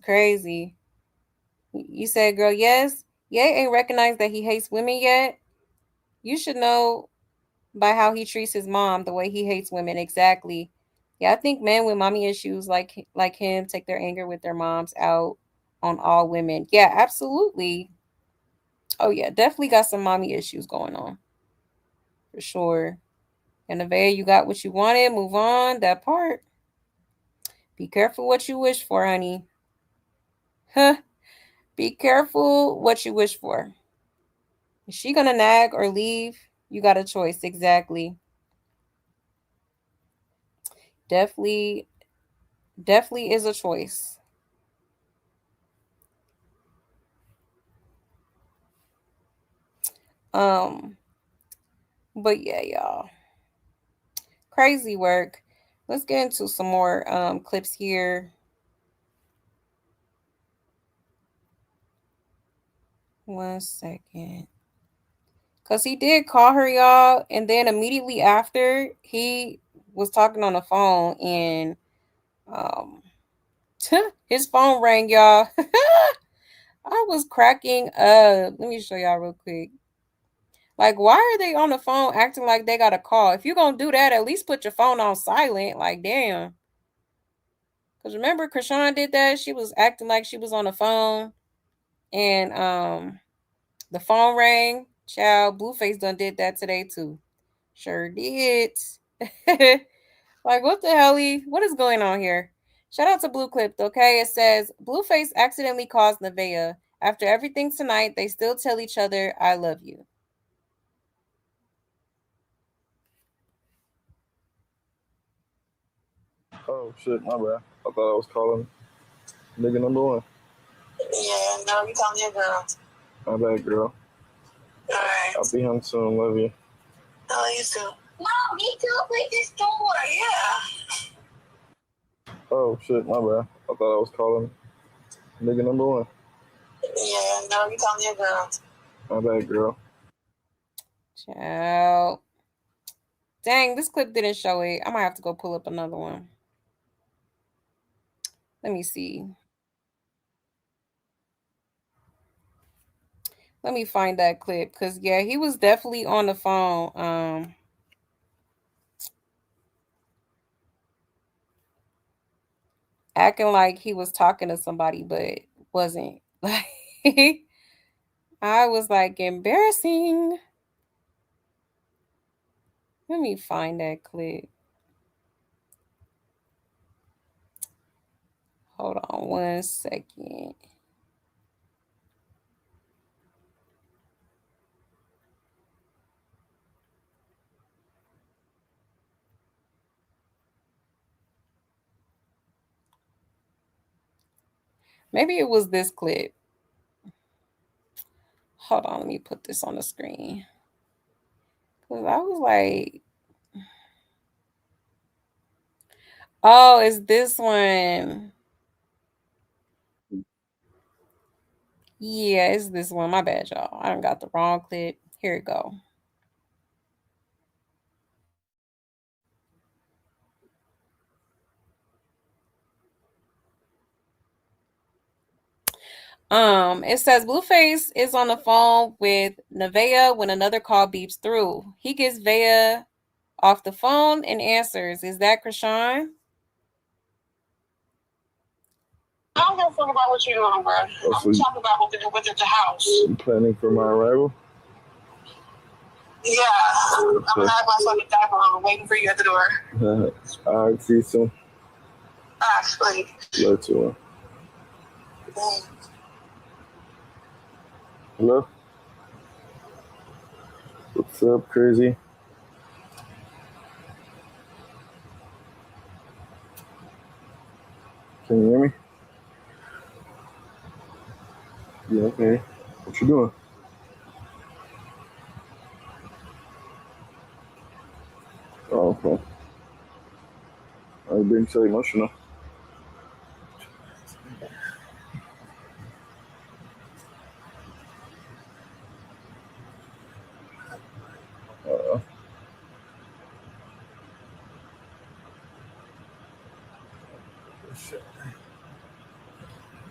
crazy. You said, girl, yes. Ye ain't recognized that he hates women yet. You should know by how he treats his mom, the way he hates women. Exactly. Yeah, I think men with mommy issues like him take their anger with their moms out on all women. Yeah, absolutely. Oh yeah, definitely got some mommy issues going on. For sure. And Nevaeh, you got what you wanted. Move on. That part. Be careful what you wish for, honey. Huh. Be careful what you wish for. Is she gonna nag or leave? You got a choice. Exactly. Definitely is a choice. But yeah, y'all. Crazy work. Let's get into some more clips here. One second. Because he did call her, y'all. And then immediately after, he was talking on the phone. And his phone rang, y'all. I was cracking up. Let me show y'all real quick. Like, why are they on the phone acting like they got a call? If you're going to do that, at least put your phone on silent. Like, damn. Because remember, Krishan did that. She was acting like she was on the phone. And the phone rang. Child, Blueface done did that today too. Sure did. Like, what the hell? What is going on here? Shout out to Blue Clipped, okay? It says, Blueface accidentally calls Nevaeh. After everything tonight, they still tell each other, I love you. Oh shit, my bad. I thought I was calling nigga number one. Yeah, no, you calling your girl. My bad, girl. Alright. I'll be home soon. Love you. I love you too. Mom, me too. Please this door. Yeah. Oh shit, my bad. I thought I was calling nigga number one. Yeah, no, you calling your girl. My bad, girl. Ciao. Dang, this clip didn't show it. I might have to go pull up another one. Let me see. Let me find that clip. Because, yeah, he was definitely on the phone. Acting like he was talking to somebody, but wasn't. Like, I was like, embarrassing. Let me find that clip. Hold on 1 second. Maybe it was this clip. Hold on, let me put this on the screen. Because I was like, oh, it's this one. Yeah, it's this one. My bad, y'all. I done got the wrong clip. Here it go. It says Blueface is on the phone with Nevaeh when another call beeps through. He gets Vea off the phone and answers. Is that Krishan? I don't give a fuck about what you're doing, bro. I'm talking about what's at the house. You planning for my arrival? Yeah. I'm gonna have my fucking diaper on, waiting for you at the door. I'll see you soon. Actually. Love to. Hello? What's up, crazy? Can you hear me? Yeah, okay. What you doing? Oh, okay. I've been so emotional.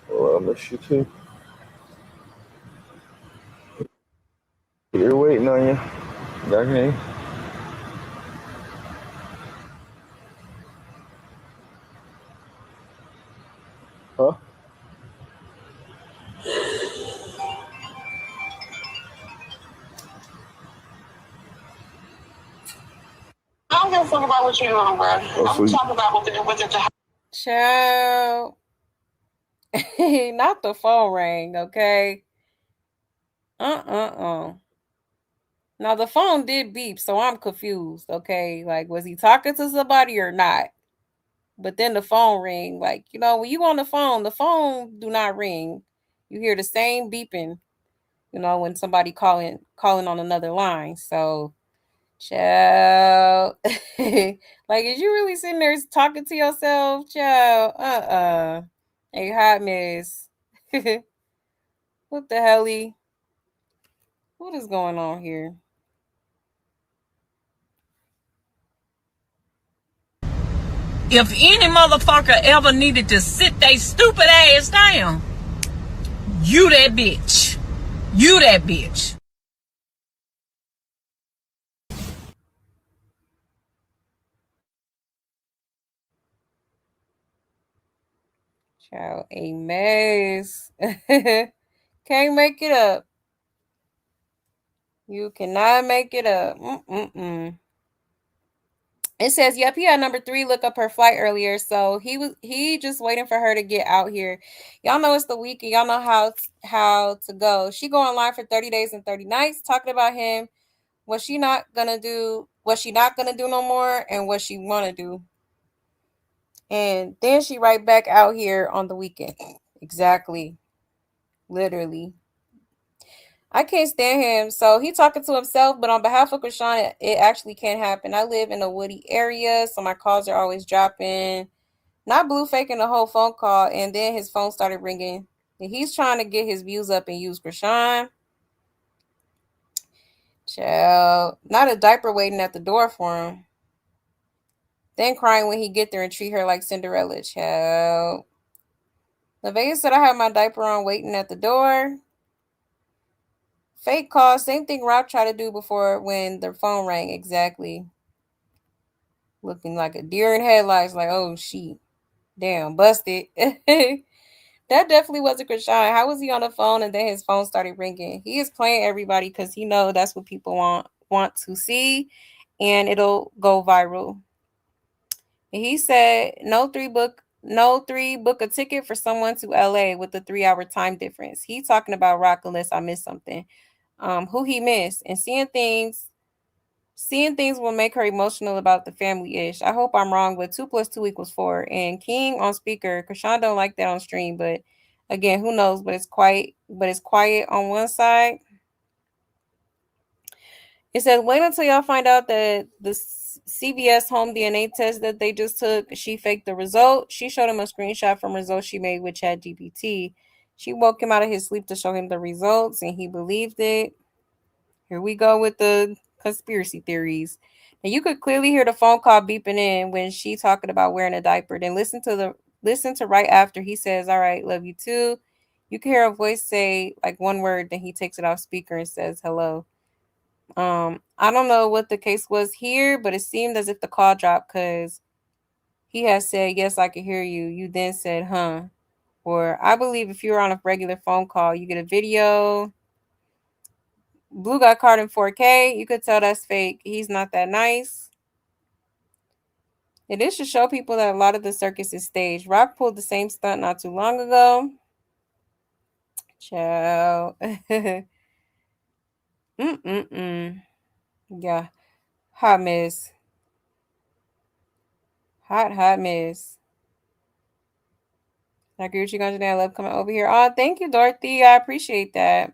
Well, I miss you too. You're waiting on you. Okay. Huh? I don't give a fuck about what you're doing, bro. I'm talking about what's at the house. Child. Not the phone rang, okay? Now the phone did beep, so I'm confused, okay? Like, was he talking to somebody or not? But then the phone ring, like, you know, when you on the phone do not ring. You hear the same beeping, you know, when somebody calling on another line. So, child, like, is you really sitting there talking to yourself, child? A hot mess. What the helly? What is going on here? If any motherfucker ever needed to sit they stupid ass down, you that bitch. You that bitch. Child, a mess. Can't make it up. You cannot make it up. It says, yep, he had number 3 look up her flight earlier. So he just waiting for her to get out here. Y'all know it's the weekend. Y'all know how to go. She go online for 30 days and 30 nights talking about him. What she not gonna do no more, and what she wanna do. And then she right back out here on the weekend. Exactly. Literally. I can't stand him. So he talking to himself, but on behalf of Krishan, it actually can't happen. I live in a woody area, so my calls are always dropping. Not blue faking the whole phone call, and then his phone started ringing. And he's trying to get his views up and use Krishan. Child. Not a diaper waiting at the door for him. Then crying when he get there and treat her like Cinderella. Child. Nevaeh said I have my diaper on waiting at the door. Fake call, same thing Rob tried to do before when the phone rang. Exactly. Looking like a deer in headlights, like, oh, shit. Damn, busted. That definitely wasn't Krishan. How was he on the phone and then his phone started ringing? He is playing everybody because he know that's what people want to see, and it'll go viral. And he said, no three book a ticket for someone to LA with a 3 hour time difference. He talking about Rock unless I missed something. Who he missed and seeing things will make her emotional about the family ish. I hope I'm wrong, but 2 + 2 = 4. And King on speaker, Krishan don't like that on stream, but again, who knows? But it's quiet on one side. It says, wait until y'all find out that the CVS home DNA test that they just took, she faked the result. She showed him a screenshot from results she made with ChatGPT. She woke him out of his sleep to show him the results, and he believed it. Here we go with the conspiracy theories. And you could clearly hear the phone call beeping in when she talking about wearing a diaper. Then listen to right after he says, "All right, love you too." You can hear a voice say like one word, then he takes it off speaker and says hello. I don't know what the case was here, but it seemed as if the call dropped because he had said, "Yes, I can hear you." You then said, "Huh?" Or I believe if you're on a regular phone call, you get a video. Blue got caught in 4K. You could tell that's fake. He's not that nice. It is to show people that a lot of the circus is staged. Rock pulled the same stunt not too long ago. Ciao. Yeah. Hot mess. Hot mess. I agree with you guys today. I love coming over here. Oh, thank you, Dorothy. I appreciate that.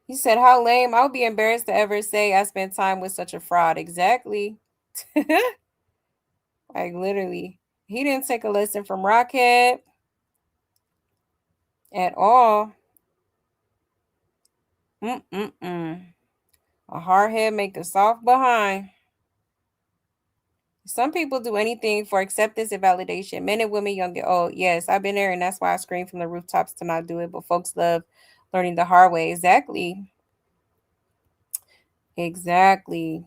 He said, how lame. I would be embarrassed to ever say I spent time with such a fraud. Exactly. Like, literally. He didn't take a lesson from Rockhead at all. A hard head make a soft behind. Some people do anything for acceptance and validation. Men and women, young and old. Yes, I've been there, and that's why I scream from the rooftops to not do it. But folks love learning the hard way. Exactly. Exactly.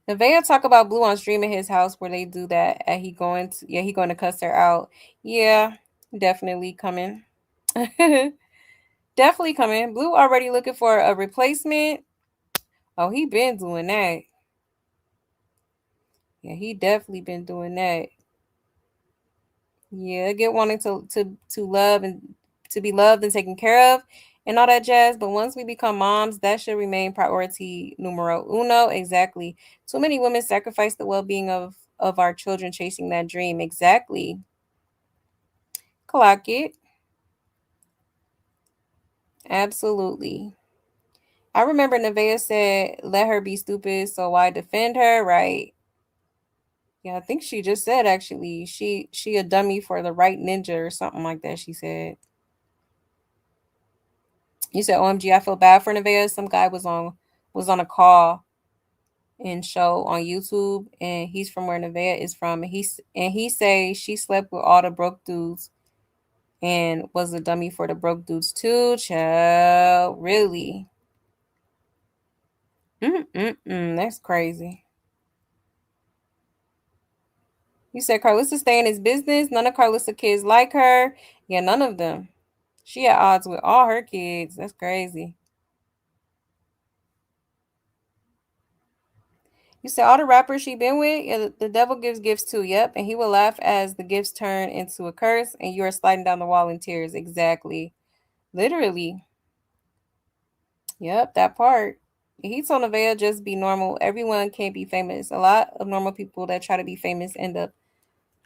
Nevaeh talk about Blue on stream in his house where they do that. And he going to cuss her out. Yeah, definitely coming. Definitely coming. Blue already looking for a replacement. Oh, he been doing that. Yeah, he definitely been doing that. Yeah, get wanting to love and to be loved and taken care of and all that jazz. But once we become moms, that should remain priority numero uno. Exactly. Too many women sacrifice the well-being of our children chasing that dream. Exactly. Clock it. Absolutely. I remember Nevaeh said, let her be stupid, so why defend her? Right. Yeah, I think she just said actually she a dummy for the right ninja or something like that, she said. You said, OMG, I feel bad for Nevaeh. Some guy was on a call and show on YouTube, and he's from where Nevaeh is from, and he say she slept with all the broke dudes and was a dummy for the broke dudes too. Child, really? That's crazy. You said Carlissa stay in his business. None of Carlissa kids like her. Yeah, none of them. She at odds with all her kids. That's crazy. You said all the rappers she been with, yeah, the devil gives gifts too. Yep, and he will laugh as the gifts turn into a curse, and you are sliding down the wall in tears. Exactly, literally. Yep, that part. He told Nevaeh just be normal. Everyone can't be famous. A lot of normal people that try to be famous end up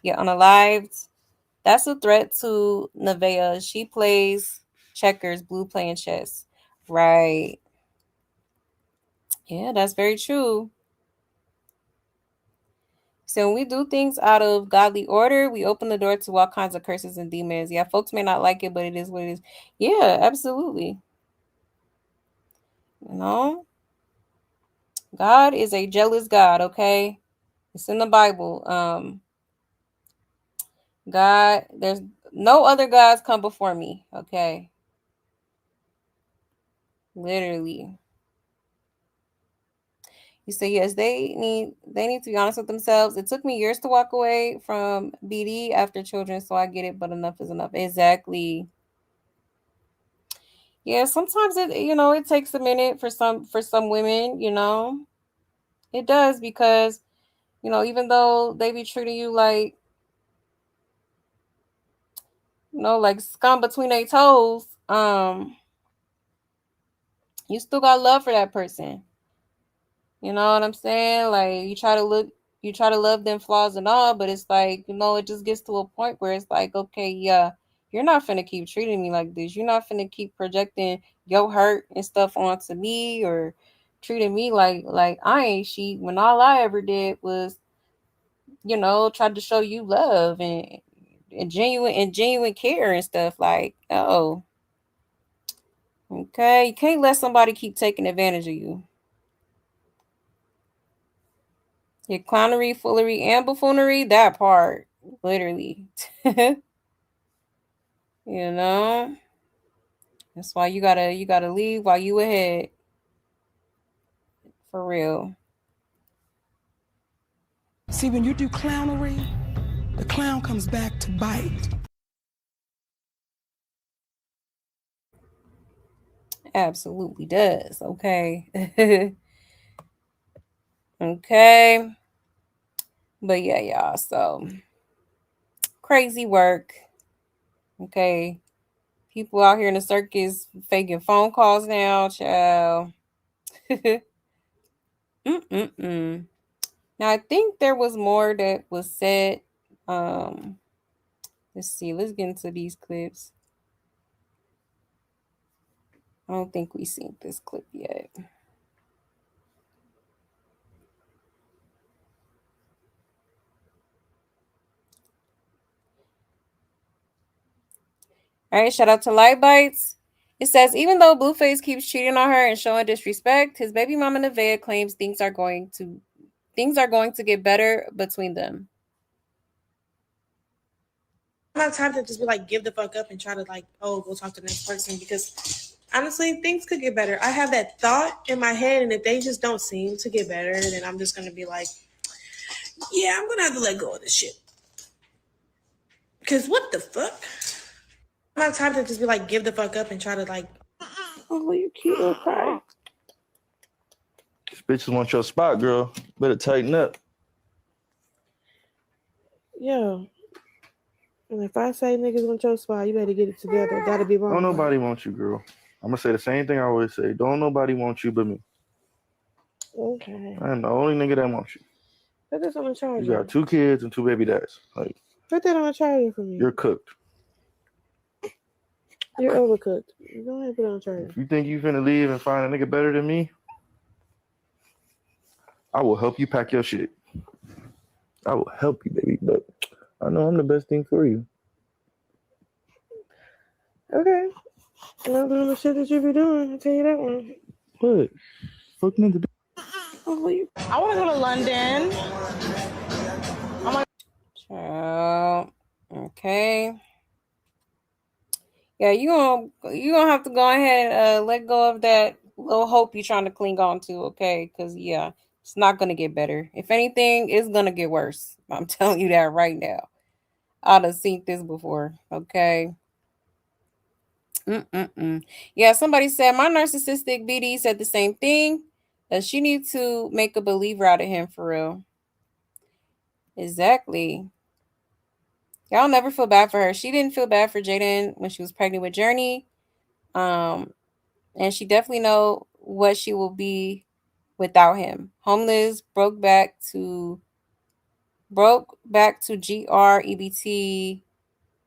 get unalived. That's a threat to Nevaeh. She plays checkers, Blue playing chess. Right. Yeah, that's very true. So when we do things out of godly order, we open the door to all kinds of curses and demons. Yeah, folks may not like it, but it is what it is. Yeah, absolutely. You know, God is a jealous God, okay? It's in the Bible. God, there's no other gods come before me, okay? Literally. You say yes, they need to be honest with themselves. It took me years to walk away from BD after children, so I get it, but enough is enough. Exactly. Yeah, sometimes it takes a minute for some women, It does because, even though they be treating you like, like scum between their toes, you still got love for that person. You know what I'm saying? Like you try to love them flaws and all, but it's like, it just gets to a point where it's like, okay, yeah, you're not finna keep treating me like this. You're not finna keep projecting your hurt and stuff onto me or treating me like I ain't shit when all I ever did was, tried to show you love and genuine care and stuff. Like, oh, okay, you can't let somebody keep taking advantage of you. Your clownery, foolery, and buffoonery, that part. Literally. You know? That's why you gotta leave while you ahead. For real. See, when you do clownery, the clown comes back to bite. Absolutely does. Okay. Okay. But yeah, y'all. So crazy work. Okay. People out here in the circus faking phone calls now, child. Mm-mm-mm. Now I think there was more that was said. Um, let's see. Let's get into these clips. I don't think we've seen this clip yet. All right, shout out to Light Bites. It says, even though Blueface keeps cheating on her and showing disrespect, his baby mama Nevaeh claims things are going to get better between them. I'm not time to just be like, give the fuck up and try to like, oh, go talk to the next person, because honestly, things could get better. I have that thought in my head, and if they just don't seem to get better, then I'm just gonna be like, yeah, I'm gonna have to let go of this shit. Because what the fuck? I'm not time to just be like, give the fuck up and try to like, oh, you cute little cry. These bitches want your spot, girl. Better tighten up. Yeah. And if I say niggas want your spot, you better get it together. That'll be wrong. Don't nobody want you, girl. I'm gonna say the same thing I always say. Don't nobody want you but me. Okay. I'm the only nigga that wants you. Put this on the charger. You got 2 kids and 2 baby dads. Like, put that on the charger for me. You're cooked. You're overcooked. Go ahead and put it on the charger. If you think you finna leave and find a nigga better than me, I will help you pack your shit. I will help you, baby, but I know I'm the best thing for you. Okay. I'm not doing the shit that you be doing. I'll tell you that one. What? Fuck nigga do. I want to go to London. Child. Okay. Yeah, you gonna have to go ahead and let go of that little hope you're trying to cling on to, okay? Because yeah, it's not gonna get better. If anything, it's gonna get worse. I'm telling you that right now. I'd have seen this before, okay? Yeah, somebody said my narcissistic BD said the same thing. That she needs to make a believer out of him for real. Exactly. Y'all never feel bad for her. She didn't feel bad for Jaden when she was pregnant with Journey. And she definitely know what she will be without him. Homeless, broke back to GREBT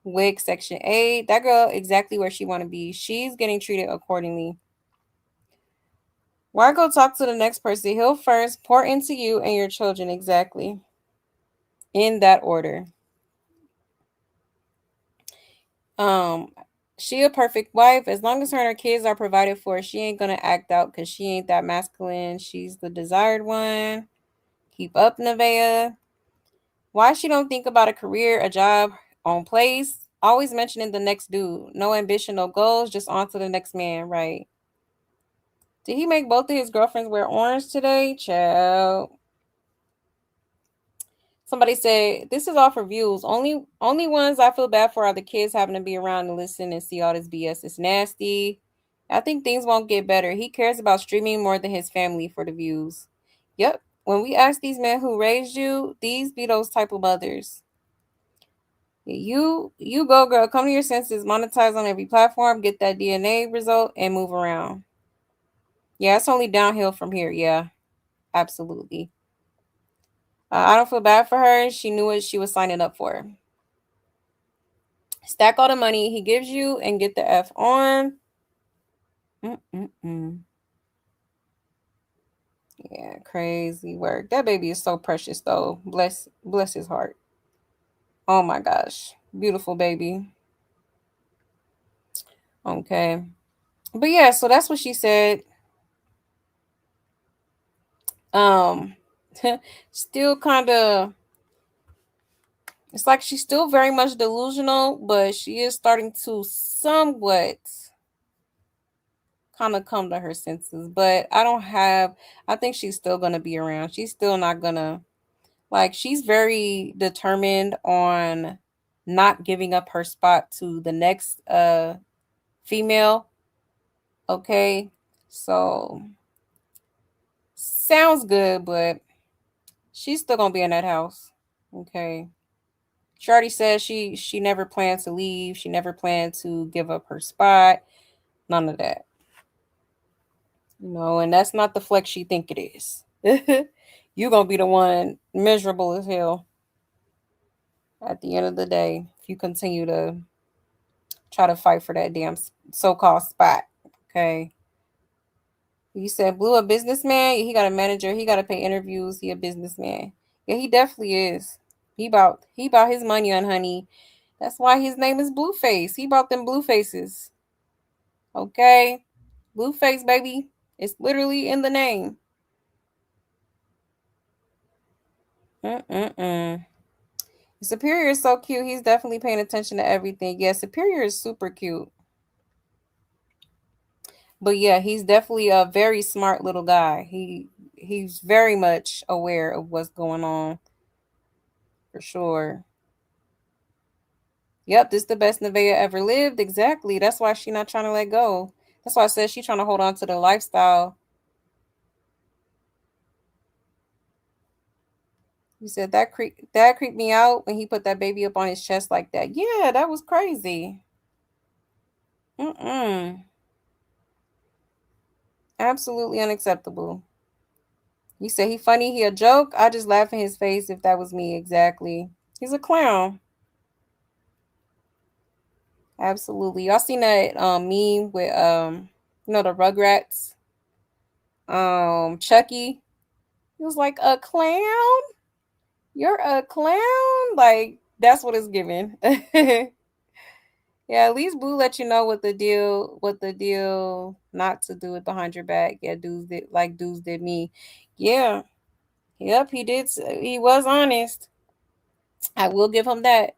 WIC Section 8. That girl exactly where she want to be. She's getting treated accordingly. Why go talk to the next person? He'll first pour into you and your children, exactly. In that order. She a perfect wife. As long as her and her kids are provided for, she ain't gonna act out because she ain't that masculine. She's the desired one. Keep up, Nevaeh. Why she don't think about a career, a job, own place? Always mentioning the next dude. No ambition, no goals, just on to the next man, right? Did he make both of his girlfriends wear orange today? Child. Somebody said, this is all for views. Only ones I feel bad for are the kids having to be around and listen and see all this BS. It's nasty. I think things won't get better. He cares about streaming more than his family for the views. Yep. When we ask these men who raised you, these be those type of mothers. You go, girl. Come to your senses. Monetize on every platform. Get that DNA result and move around. Yeah, it's only downhill from here. Yeah, absolutely. I don't feel bad for her. She knew what she was signing up for. Stack all the money he gives you and get the F on. Yeah, crazy work. That baby is so precious, though. Bless his heart. Oh my gosh, beautiful baby. Okay, but yeah, so that's what she said. Still kind of. It's like she's still very much delusional, but she is starting to somewhat kind of come to her senses. But I think she's still going to be around. She's still not going to, like, she's very determined on not giving up her spot to the next female. Okay. So sounds good, but she's still going to be in that house. Okay. She already said she never planned to leave. She never planned to give up her spot. None of that. And that's not the flex she think it is. You're going to be the one miserable as hell at the end of the day if you continue to try to fight for that damn so-called spot. Okay. You said Blue a businessman. He got a manager. He got to pay interviews. He a businessman. Yeah, he definitely is. He bought his money on honey. That's why his name is Blueface. He bought them blue faces. Okay. Blueface, baby. It's literally in the name. Superior is so cute. He's definitely paying attention to everything. Yeah, Superior is super cute. But yeah, he's definitely a very smart little guy. He's very much aware of what's going on. For sure. Yep, this is the best Nevaeh ever lived. Exactly. That's why she's not trying to let go. That's why I said she's trying to hold on to the lifestyle. You said that creeped me out when he put that baby up on his chest like that. Yeah, that was crazy. Absolutely unacceptable. You say he funny, he a joke. I just laugh in his face if that was me. Exactly. He's a clown. Absolutely. Y'all seen that meme with the Rugrats? Chucky. He was like, a clown? You're a clown? Like, that's what it's giving. Yeah, at least Blue let you know what the deal not to do it behind your back. Yeah, dudes did me. Yeah. Yep, he did. He was honest. I will give him that.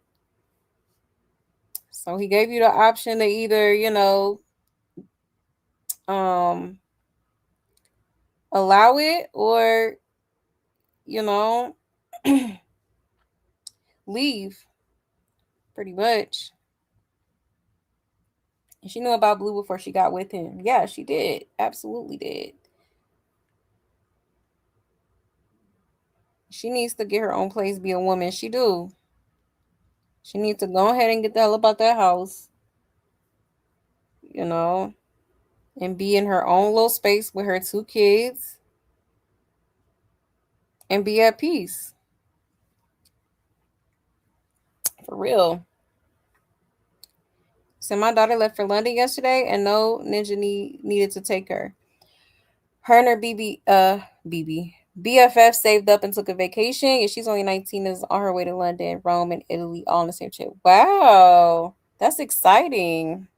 So he gave you the option to either, allow it or, leave. Pretty much. And she knew about Blue before she got with him. Yeah, she did. Absolutely did. She needs to get her own place, be a woman. She do. She needs to go ahead and get the hell about that house. And be in her own little space with her 2 kids. And be at peace. For real. So my daughter left for London yesterday and no ninja needed to take her. Her and her BFF saved up and took a vacation. And she's only 19 and is on her way to London, Rome, and Italy, all on the same trip. Wow. That's exciting.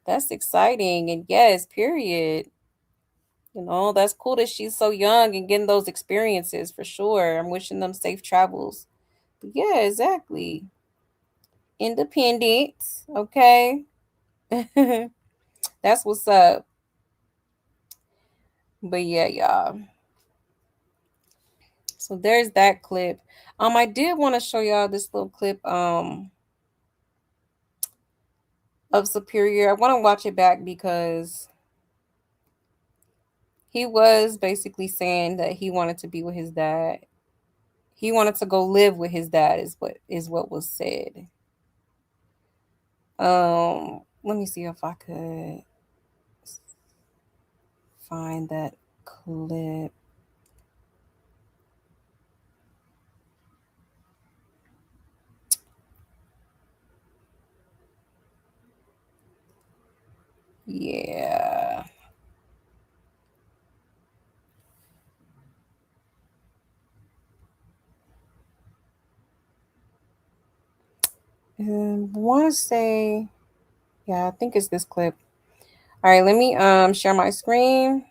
That's exciting. And yes, period. That's cool that she's so young and getting those experiences for sure. I'm wishing them safe travels. But yeah, exactly. Independent. Okay. That's what's up. But yeah, y'all. So there's that clip. I did want to show y'all this little clip of Superior. I want to watch it back because he was basically saying that he wanted to be with his dad. He wanted to go live with his dad is what was said. Let me see if I could find that clip. Yeah. Want to say, yeah, I think it's this clip. All right, let me share my screen.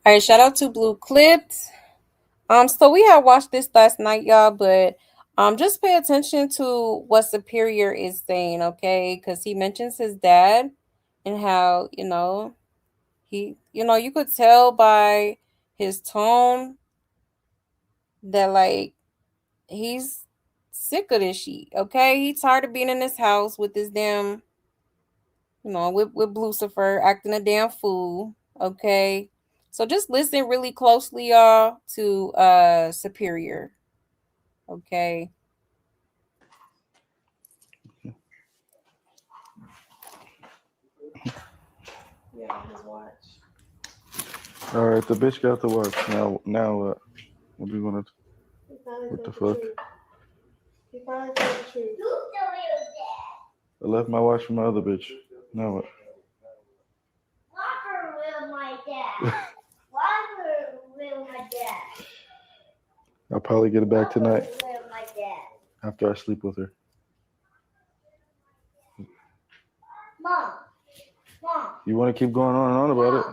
All right, shout out to Blue Clipped. So we had watched this last night, y'all, but just pay attention to what Superior is saying, okay? Because he mentions his dad and how, he, you could tell by his tone that like he's sick of this shit, okay? He's tired of being in this house with this damn, with Lucifer acting a damn fool, okay? So just listen really closely, y'all, to Superior, okay? Yeah, just watch. All right, the bitch got the watch. Now what? What do you want to? What the fuck? He finally told the truth. I left my watch for my other bitch. Now what? Walker with my dad. Walker with my dad. I'll probably get it back tonight With my dad. after I sleep with her. Mom. You want to keep going on and on about it?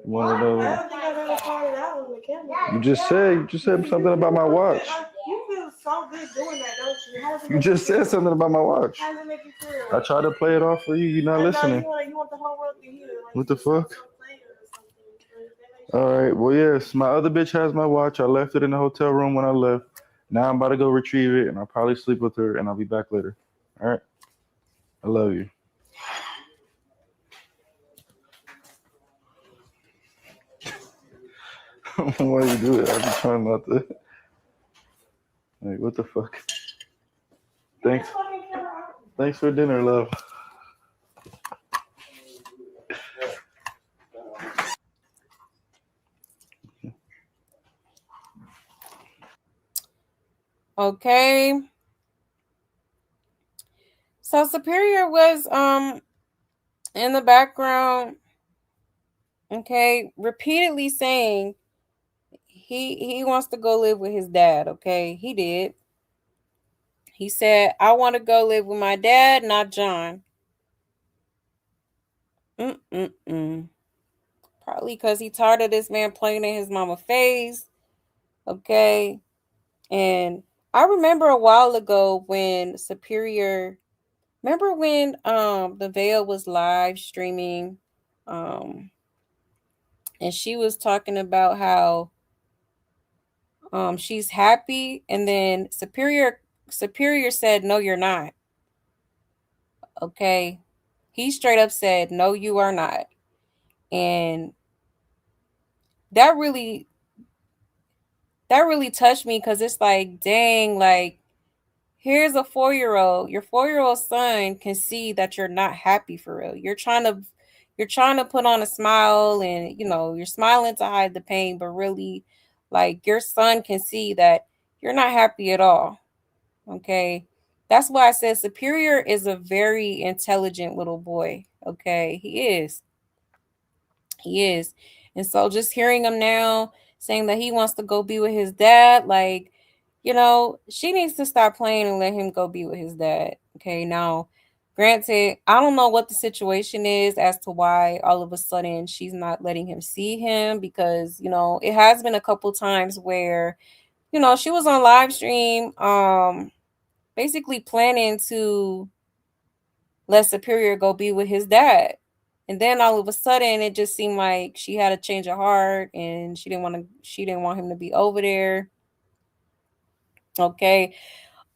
You want to know? I don't think I've ever called it out on the camera. You just said something about my watch. You feel so good doing that, don't you? How does it You make just you feel? said something about my watch. How does it make you feel? I tried to play it off for you. You're not listening. You want the whole world to hear. Like, What the fuck? All right. Well, yes. My other bitch has my watch. I left it in the hotel room when I left. Now I'm about to go retrieve it, and I'll probably sleep with her, and I'll be back later. All right. I love you. Why you do it? I'm just trying not to. Like, what the fuck? Thanks for dinner, love. Okay. So Superior was in the background, okay, repeatedly saying he wants to go live with his dad, okay? He did. He said, I want to go live with my dad, not John. Probably because he tired of this man playing in his mama face, okay? And I remember a while ago when Superior, remember when Nevaeh was live streaming, and she was talking about how she's happy, and then Superior said, no, you're not. Okay. He straight up said, no, you are not. And that really touched me, because it's like, dang, like, here's a 4-year-old. Your 4-year-old son can see that you're not happy for real. You're trying to put on a smile, and you're smiling to hide the pain, but really, like, your son can see that you're not happy at all. Okay. That's why I said Superior is a very intelligent little boy. Okay. He is. And so just hearing him now saying that he wants to go be with his dad, like, she needs to stop playing and let him go be with his dad. Okay. Now, granted, I don't know what the situation is as to why all of a sudden she's not letting him see him, because, it has been a couple times where, she was on live stream, basically planning to let Superior go be with his dad. And then all of a sudden it just seemed like she had a change of heart and she didn't want him to be over there. Okay.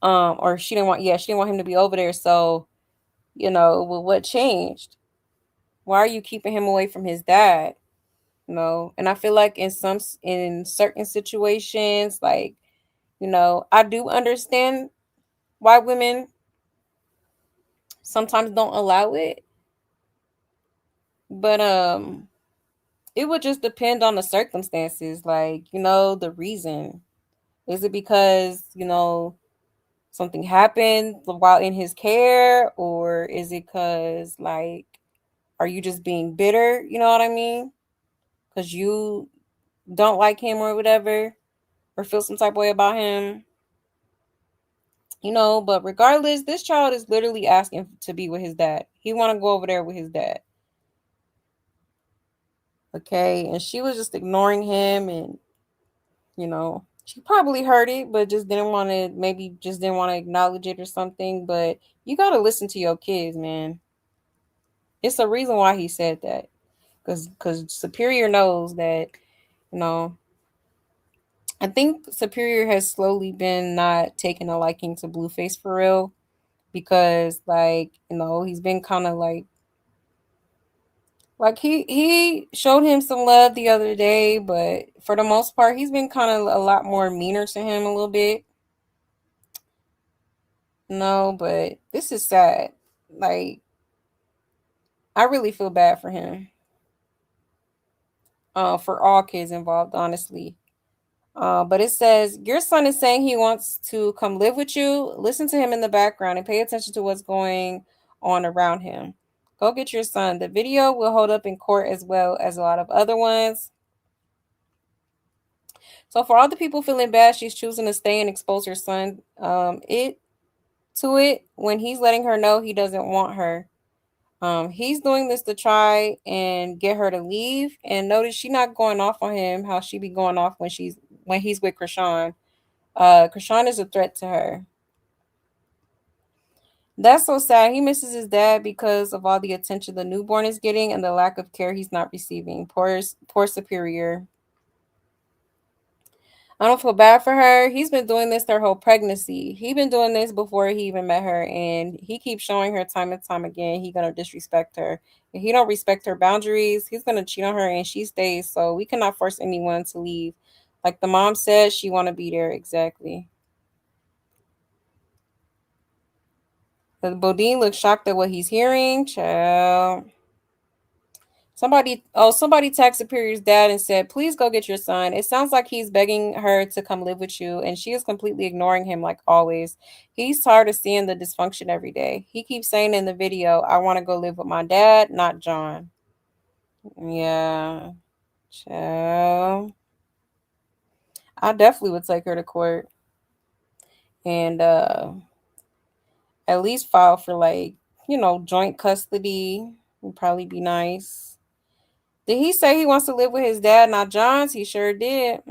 Or she didn't want him to be over there. So, well, what changed? Why are you keeping him away from his dad? And I feel like in certain situations, like, I do understand why women sometimes don't allow it. But it would just depend on the circumstances, like, the reason. Is it because, something happened while in his care, or is it because, like, are you just being bitter? You know what I mean? Because you don't like him or whatever, or feel some type of way about him. But regardless, this child is literally asking to be with his dad. He want to go over there with his dad. Okay, and she was just ignoring him, and she probably heard it, but just didn't want to acknowledge it or something. But you got to listen to your kids, man. It's a reason why he said that, because Superior knows that, I think Superior has slowly been not taking a liking to Blueface for real, because, like, he's been kind of like he showed him some love the other day, but for the most part, he's been kind of a lot more meaner to him a little bit. No, but this is sad. Like, I really feel bad for him. For all kids involved, honestly. But it says, your son is saying he wants to come live with you. Listen to him in the background and pay attention to what's going on around him. Go get your son. The video will hold up in court as well as a lot of other ones. So for all the people feeling bad, she's choosing to stay and expose her son when he's letting her know he doesn't want her. He's doing this to try and get her to leave. And notice she's not going off on him how she be going off when he's with Krishan. Krishan is a threat to her. That's so sad. He misses his dad because of all the attention the newborn is getting and the lack of care he's not receiving. Poor Superior. I don't feel bad for her. He's been doing this their whole pregnancy. He been doing this before he even met her, and he keeps showing her time and time again he gonna disrespect her. If he don't respect her boundaries, he's gonna cheat on her, and she stays. So we cannot force anyone to leave. Like the mom said, she want to be there. Exactly. But Bodine looks shocked at what he's hearing. Child. Somebody tagged Superior's dad and said, please go get your son. It sounds like he's begging her to come live with you, and she is completely ignoring him like always. He's tired of seeing the dysfunction every day. He keeps saying in the video, I want to go live with my dad, not John. Yeah. Child. I definitely would take her to court. And at least file for, like, joint custody. Would probably be nice. Did he say he wants to live with his dad, not John's? He sure did.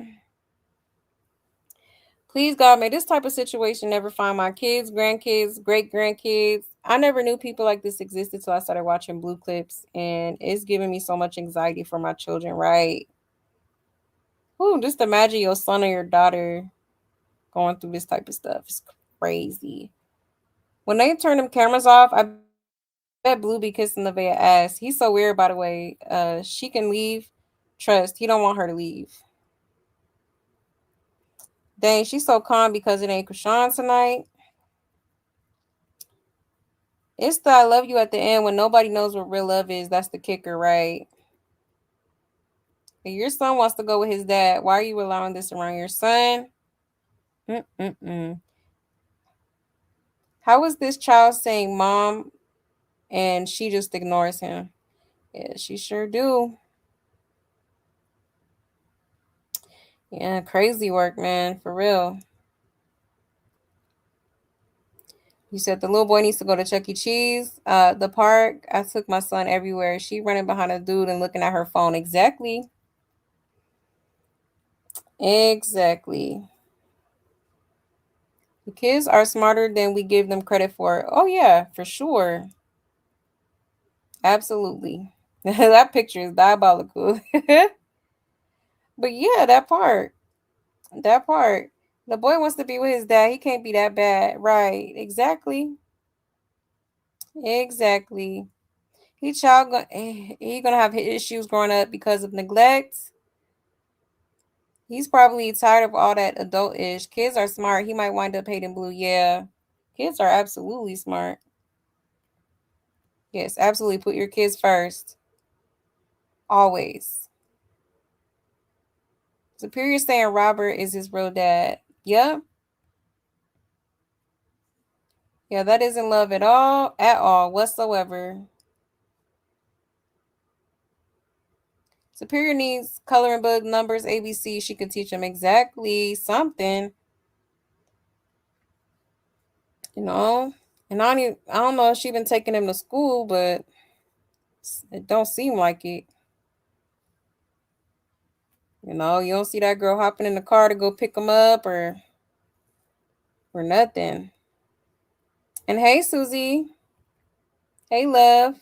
Please, God, may this type of situation never find my kids, grandkids, great-grandkids. I never knew people like this existed until I started watching Blue Clips, and it's giving me so much anxiety for my children, right? Ooh, just imagine your son or your daughter going through this type of stuff. It's crazy. When they turn them cameras off, I bet Blue be kissing Nevaeh ass. He's so weird, by the way. She can leave. Trust, he don't want her to leave. Dang, she's so calm because it ain't Krishan tonight. It's the I love you at the end when nobody knows what real love is. That's the kicker, right? If your son wants to go with his dad, why are you allowing this around your son? How is this child saying mom and she just ignores him? Yeah, she sure do. Yeah, crazy work, man, for real. You said the little boy needs to go to Chuck E. Cheese, the park. I took my son everywhere. She running behind a dude and looking at her phone. Exactly. Exactly. The kids are smarter than we give them credit for. Oh yeah, for sure. Absolutely. That picture is diabolical. But yeah, that part. That part. The boy wants to be with his dad. He can't be that bad. Right. Exactly. Exactly. He gonna have issues growing up because of neglect. He's probably tired of all that adult-ish. Kids are smart. He might wind up hating Blue. Yeah. Kids are absolutely smart. Yes, absolutely. Put your kids first. Always. Superior saying Robert is his real dad. Yep. Yeah, that isn't love at all whatsoever. Superior needs coloring book, numbers, ABC. She could teach him exactly something. You know? And I don't know if she been taking him to school, but it don't seem like it. You know, you don't see that girl hopping in the car to go pick him up or nothing. And hey, Susie. Hey, love.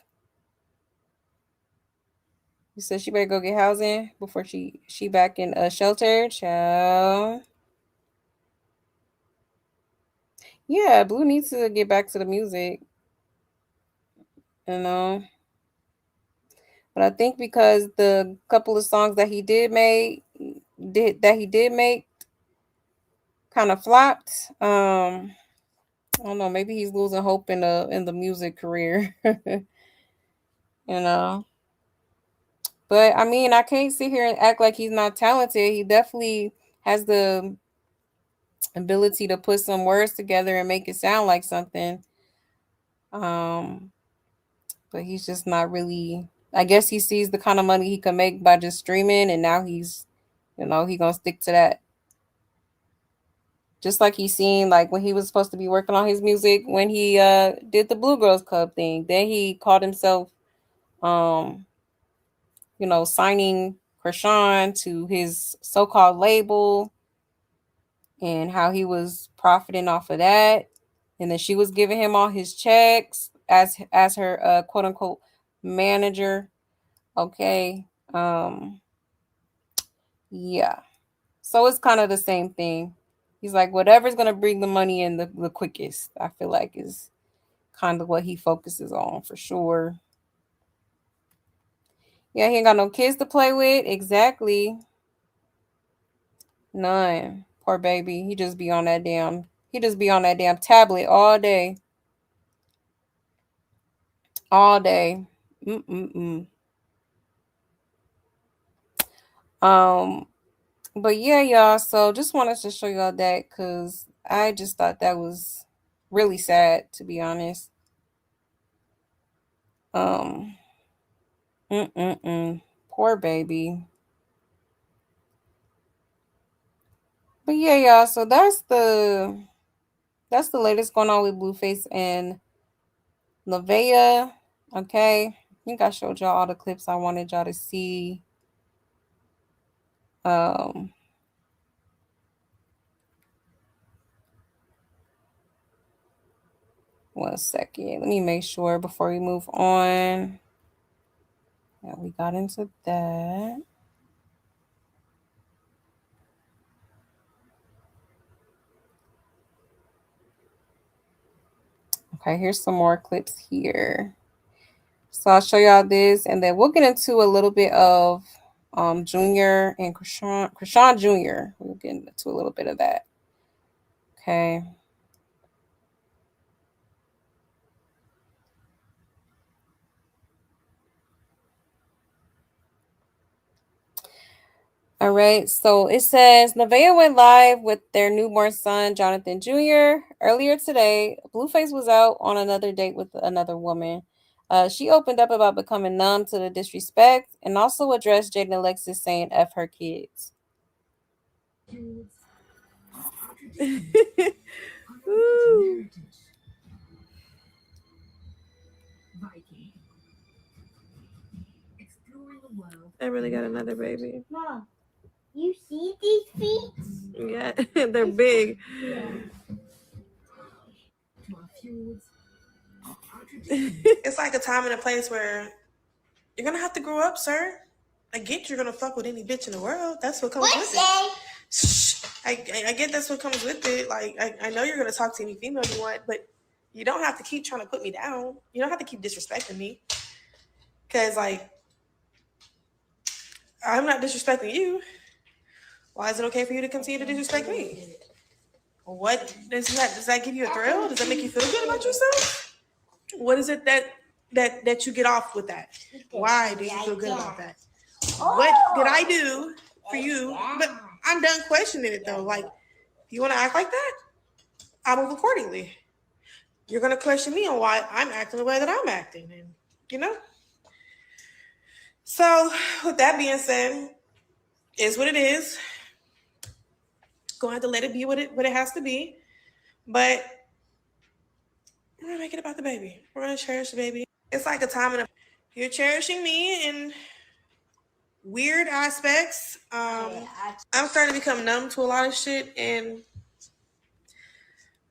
You said she better go get housing before she back in a shelter. Ciao. Yeah, Blue needs to get back to the music. You know. But I think because the couple of songs that he did make kind of flopped. I don't know, maybe he's losing hope in the music career. You know. But I mean, I can't sit here and act like he's not talented. He definitely has the ability to put some words together and make it sound like something. But he's just not really. I guess he sees the kind of money he can make by just streaming, and now he's, he gonna stick to that. Just like he's seen, like when he was supposed to be working on his music when he did the Blue Girls Club thing. Then he called himself, signing Krishan to his so-called label, and how he was profiting off of that. And then she was giving him all his checks as her quote unquote manager. Okay. Yeah. So it's kind of the same thing. He's like, whatever's gonna bring the money in the quickest, I feel like is kind of what he focuses on for sure. Yeah, he ain't got no kids to play with. Exactly. None. Poor baby. He just be on that damn tablet all day. All day. But yeah, y'all. So just wanted to show y'all that because I just thought that was really sad, to be honest. Poor baby. But yeah, y'all. So that's the latest going on with Blueface and Nevaeh. Okay. I think I showed y'all all the clips I wanted y'all to see. One second. Let me make sure before we move on. Yeah, we got into that. Okay, here's some more clips here. So I'll show y'all this, and then we'll get into a little bit of Junior and Krishan Jr. We'll get into a little bit of that. Okay. All right, so it says Nevaeh went live with their newborn son, Jonathan Jr. Earlier today, Blueface was out on another date with another woman. She opened up about becoming numb to the disrespect and also addressed Jaden Alexis saying F her kids. I really got another baby. Mom, you see these feet? Yeah, they're big. Yeah. It's like a time and a place where you're gonna have to grow up, sir. I get you're gonna fuck with any bitch in the world. That's what comes with it. Shh. I get that's what comes with it. Like I know you're gonna talk to any female you want, but you don't have to keep trying to put me down. You don't have to keep disrespecting me. Cause like I'm not disrespecting you. Why is it okay for you to continue to disrespect me? What does that give you a thrill? Does that make you feel good about yourself? What is it that you get off with that? Why do you feel good about that? What did I do for you? But I'm done questioning it though. Like, if you want to act like that, I'll move accordingly. You're gonna question me on why I'm acting the way that I'm acting, and you know. So, with that being said, is what it is. Gonna have to let it be what it has to be. But we're gonna make it about the baby. We're gonna cherish the baby. It's like a time and you're cherishing me in weird aspects. I'm starting to become numb to a lot of shit, and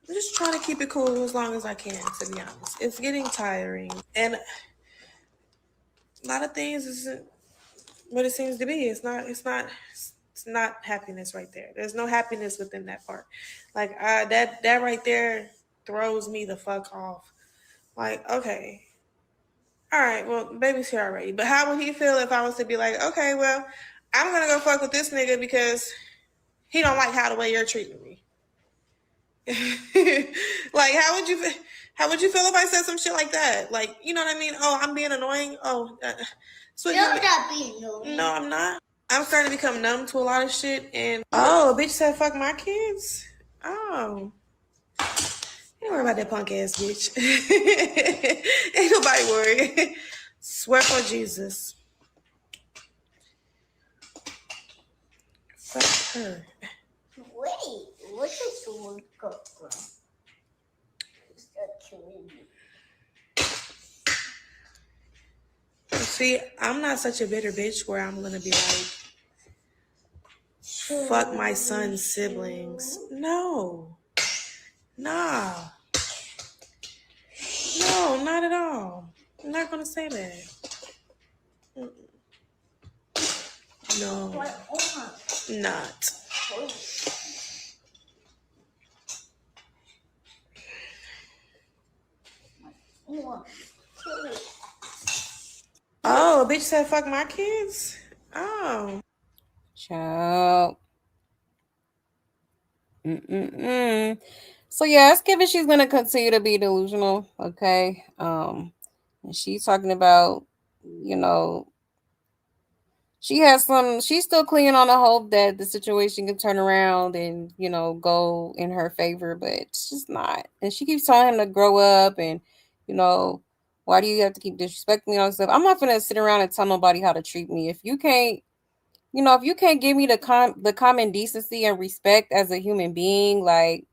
I'm just trying to keep it cool as long as I can, to be honest. It's getting tiring, and a lot of things isn't what it seems to be. It's not happiness right there. There's no happiness within that part. Like that right there throws me the fuck off. Like, okay, all right, well, baby's here already. But how would he feel if I was to be like, okay, well, I'm gonna go fuck with this nigga because he don't like how the way you're treating me. Like, how would you feel if I said some shit like that? Like, you know what I mean? Oh, I'm being annoying. Oh, so You're not being annoying. No, I'm not. I'm starting to become numb to a lot of shit, and a bitch said fuck my kids. Oh, don't worry about that punk ass bitch. Ain't nobody worried. Swear for Jesus. Fuck her. Wait, what does the word go from? See, I'm not such a bitter bitch where I'm gonna be like, fuck my son's siblings. No. Nah. No, not at all. I'm not gonna say that. No. Not. Oh, a bitch said fuck my kids? Oh. Child. So yeah, it's given she's gonna continue to be delusional, okay? And she's talking about, you know, she's still clinging on the hope that the situation can turn around and, you know, go in her favor, but it's just not. And she keeps telling him to grow up and, you know, why do you have to keep disrespecting me on stuff? I'm not gonna sit around and tell nobody how to treat me. If you can't, you know, if you can't give me the common decency and respect as a human being, like,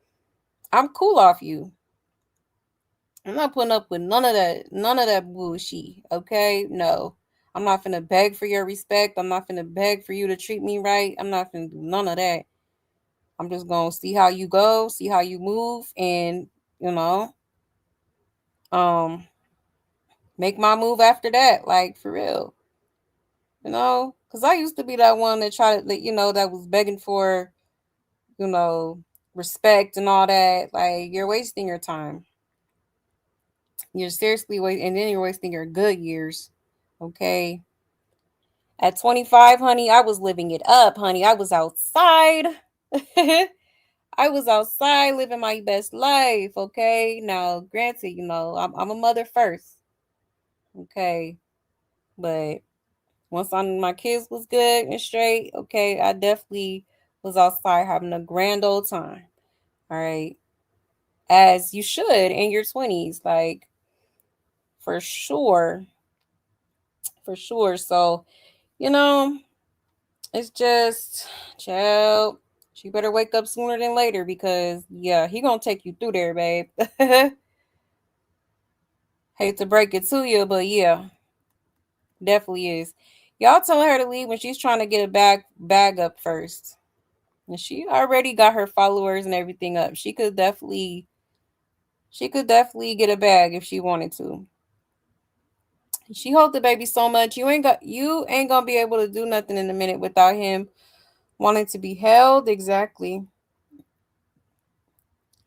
I'm cool off you. I'm not putting up with none of that bullshit. Okay, no, I'm not finna beg for your respect. I'm not finna beg for you to treat me right. I'm not finna do none of that. I'm just gonna see how you go, see how you move, and you know, make my move after that. Like, for real, you know, because I used to be that one that tried to, you know, that was begging for, you know, respect and all that. Like, you're wasting your time. You're seriously wasting, and then you're wasting your good years. Okay. At 25, honey, I was living it up, honey. I was outside. I was outside living my best life. Okay. Now, granted, you know, I'm a mother first. Okay. But once my kids was good and straight, okay, I definitely was outside having a grand old time. All right. As you should in your 20s. Like, for sure. For sure. So, you know, it's just, child, she better wake up sooner than later because, yeah, he gonna take you through there, babe. Hate to break it to you, but yeah, definitely is. Y'all telling her to leave when she's trying to get a bag up first. And she already got her followers and everything up. She She could definitely get a bag if she wanted to. She hold the baby so much, you ain't gonna be able to do nothing in a minute without him wanting to be held. Exactly.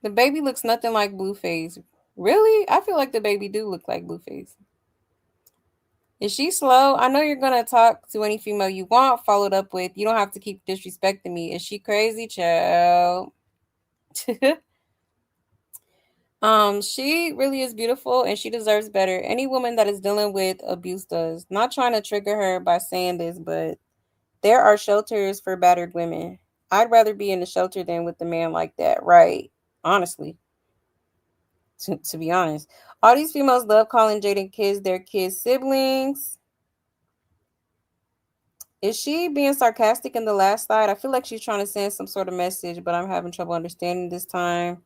The baby looks nothing like Blueface. Really? I feel like the baby do look like Blueface. Is she slow? I know you're gonna talk to any female you want, followed up with, you don't have to keep disrespecting me. Is she crazy, child? She really is beautiful and she deserves better. Any woman that is dealing with abuse does. Not trying to trigger her by saying this, but there are shelters for battered women. I'd rather be in the shelter than with a man like that, right? Honestly, to be honest. All these females love calling Jaden kids their kids' siblings. Is she being sarcastic in the last slide? I feel like she's trying to send some sort of message, but I'm having trouble understanding this time.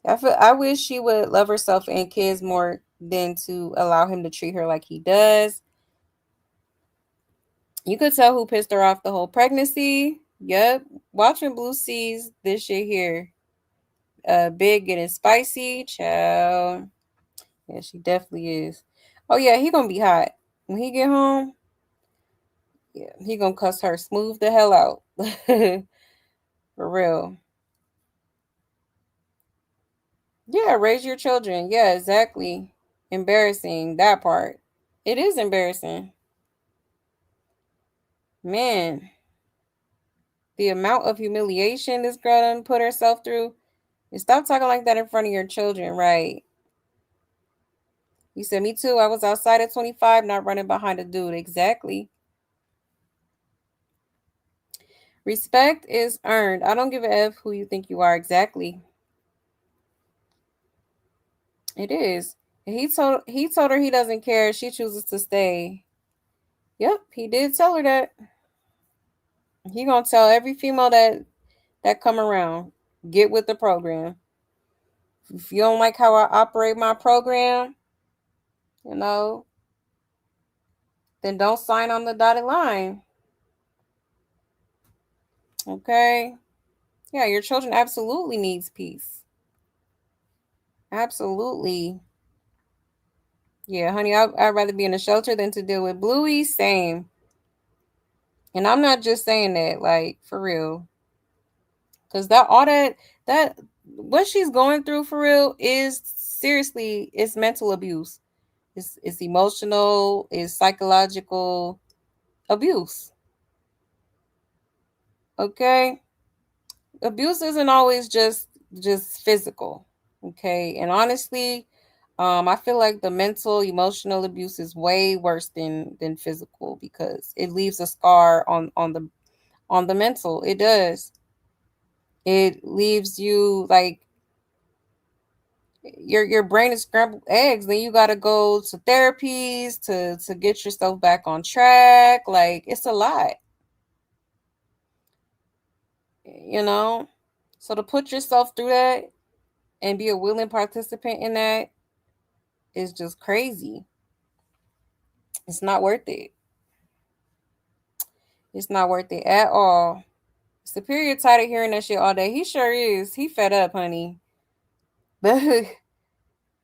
I wish she would love herself and kids more than to allow him to treat her like he does. You could tell who pissed her off the whole pregnancy. Yep. Watching Blue sees this shit here. Big getting spicy. Child. Yeah, she definitely is. Oh yeah, he gonna be hot. When he get home, yeah, he gonna cuss her smooth the hell out. For real. Yeah, raise your children. Yeah, exactly. Embarrassing, that part. It is embarrassing. Man, the amount of humiliation this girl done put herself through. And stop talking like that in front of your children, right? You said, me too. I was outside at 25, not running behind a dude. Exactly. Respect is earned. I don't give a F who you think you are. Exactly. It is. He told her he doesn't care. She chooses to stay. Yep, he did tell her that. He gonna tell every female that come around, get with the program. If you don't like how I operate my program, you know, then don't sign on the dotted line. Okay? Yeah, your children absolutely needs peace. Absolutely. Yeah, honey, I'd rather be in a shelter than to deal with Bluey. Same. And I'm not just saying that, like, for real. Because that what she's going through for real is seriously, it's mental abuse. It's emotional, it's psychological abuse. Okay? Abuse isn't always just physical. Okay? And honestly, I feel like the mental, emotional abuse is way worse than physical because it leaves a scar on the mental. It does. It leaves you like your brain is scrambled eggs. Then you got to go to therapies to get yourself back on track. Like it's a lot, you know. So to put yourself through that and be a willing participant in that is just crazy. It's not worth it. It's not worth it at all. Superior tired of hearing that shit all day. He sure is. He fed up, honey. That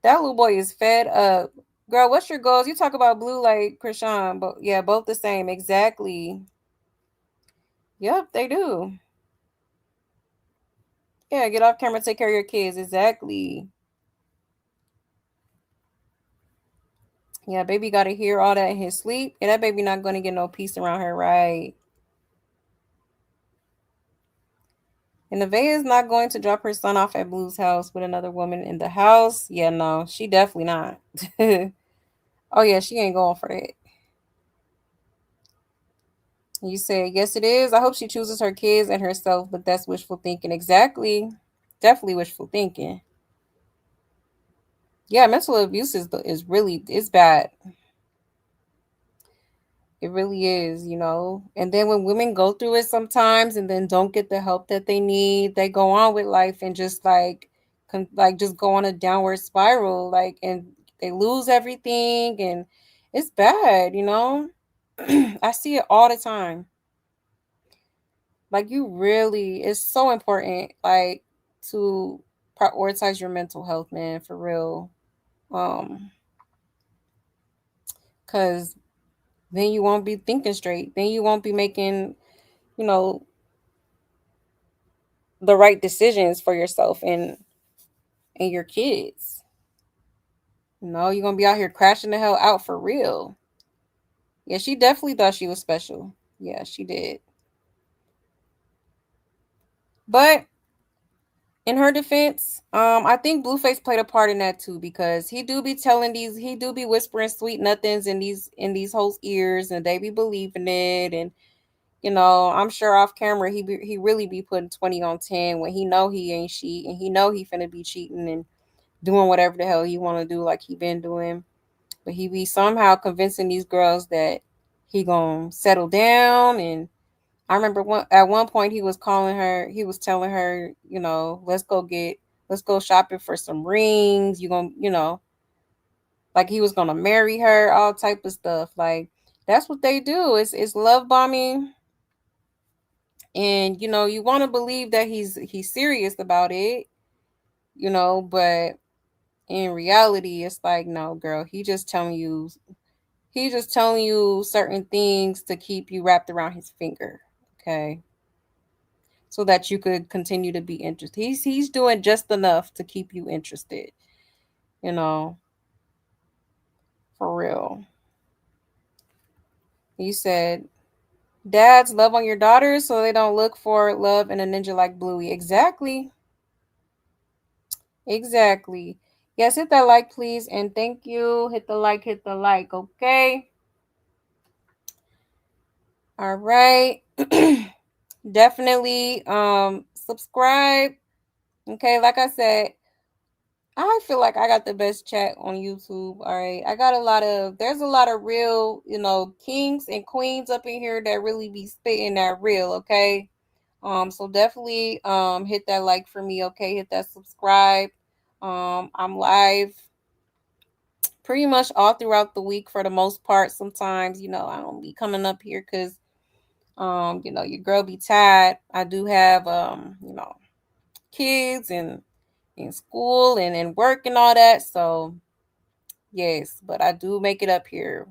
little boy is fed up. Girl, what's your goals? You talk about blue like Krishan, but yeah, both the same. Exactly. Yep, they do. Yeah, get off camera, take care of your kids. Exactly. Yeah, baby got to hear all that in his sleep. And that baby not going to get no peace around her, right? And Nevaeh is not going to drop her son off at Blue's house with another woman in the house. Yeah, no, she definitely not. Oh, yeah, she ain't going for it. You said, yes, it is. I hope she chooses her kids and herself, but that's wishful thinking. Exactly. Definitely wishful thinking. Yeah, mental abuse is really, it's bad. It really is, you know. And then when women go through it sometimes and then don't get the help that they need, they go on with life and just like just go on a downward spiral, like, and they lose everything, and it's bad, you know. I see it all the time. Like you really, it's so important, like to prioritize your mental health, man, for real. Because then you won't be thinking straight. Then you won't be making, you know, the right decisions for yourself and your kids. You know, you're gonna be out here crashing the hell out for real. Yeah, she definitely thought she was special. Yeah, she did. But in her defense, I think Blueface played a part in that too, because he do be whispering sweet nothings in these hoes' ears, and they be believing it. And you know, I'm sure off camera he really be putting 20 on 10 when he know he ain't shit, and he know he finna be cheating and doing whatever the hell he want to do, like he been doing. But he be somehow convincing these girls that he gonna settle down. And I remember at one point he was telling her, you know, let's go shopping for some rings. You gonna, you know, like he was gonna marry her, all type of stuff. Like that's what they do. It's love bombing. And you know, you want to believe that he's serious about it, you know, but in reality, it's like, no, girl, he's just telling you certain things to keep you wrapped around his finger, okay? So that you could continue to be interested. He's doing just enough to keep you interested, you know, for real. He said, dads, love on your daughters so they don't look for love in a ninja like Bluey. Exactly. Exactly. Yes, hit that like, please, and thank you. Hit the like, okay? All right. Definitely subscribe. Okay, like I said, I feel like I got the best chat on YouTube. All right. There's a lot of real, you know, kings and queens up in here that really be spitting that real, okay? So definitely hit that like for me, okay? Hit that subscribe. I'm live pretty much all throughout the week for the most part. Sometimes, you know, I don't be coming up here because you know, your girl be tired. I do have you know, kids and in school and in work and all that. So yes, but I do make it up here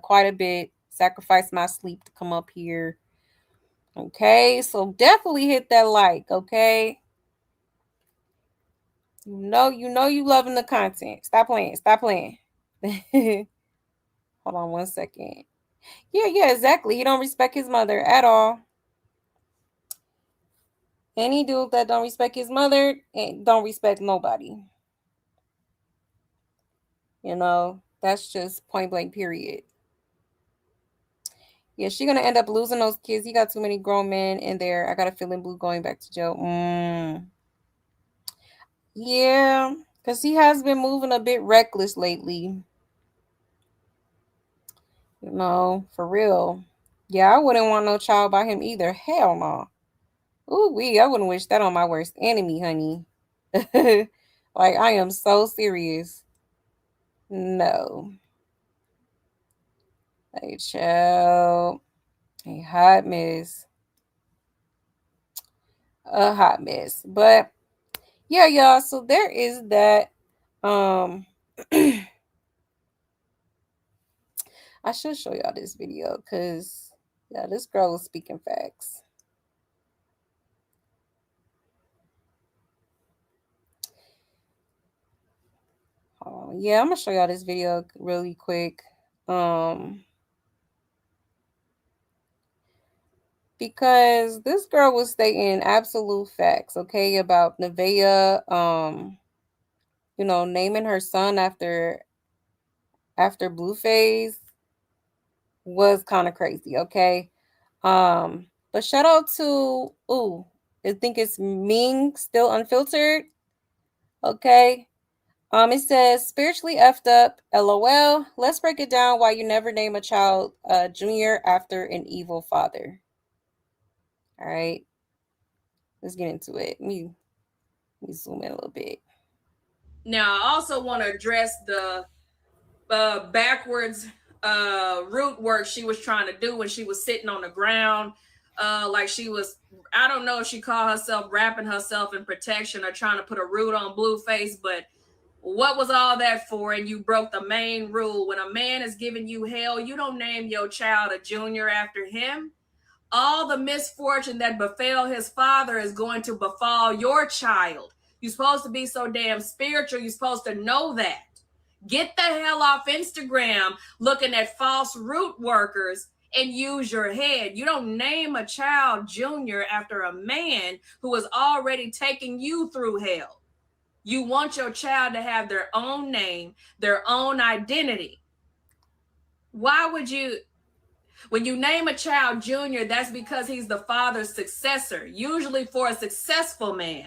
quite a bit. Sacrifice my sleep to come up here. Okay, so definitely hit that like, okay? You know you loving the content. Stop playing. Hold on 1 second. Yeah, exactly. He don't respect his mother at all. Any dude that don't respect his mother don't respect nobody. You know, that's just point blank period. Yeah, she's gonna end up losing those kids. He got too many grown men in there. I got a feeling Blue going back to jail. Yeah, because he has been moving a bit reckless lately. You know, for real. Yeah, I wouldn't want no child by him either. Hell no. Ooh, I wouldn't wish that on my worst enemy, honey. Like, I am so serious. No. Hey, child. A hot mess. A hot mess. But yeah, y'all. So there is that. I should show y'all this video because yeah, this girl was speaking facts. Yeah, I'm gonna show y'all this video really quick. Because this girl was stating absolute facts, okay, about Nevaeh, you know, naming her son after Blueface was kind of crazy, okay? But shout out to I think it's Ming Still Unfiltered. Okay. It says spiritually effed up, LOL. Let's break it down why you never name a child junior after an evil father. All right. Let's get into it. Let me zoom in a little bit. Now, I also want to address the backwards root work she was trying to do when she was sitting on the ground like she was, I don't know if she called herself wrapping herself in protection or trying to put a root on Blueface, but what was all that for? And you broke the main rule. When a man is giving you hell, you don't name your child a junior after him. All the misfortune that befell his father is going to befall your child. You're supposed to be so damn spiritual. You're supposed to know that. Get the hell off Instagram looking at false root workers and use your head. You don't name a child junior after a man who is already taking you through hell. You want your child to have their own name, their own identity. Why would you? When you name a child junior, that's because he's the father's successor, usually for a successful man.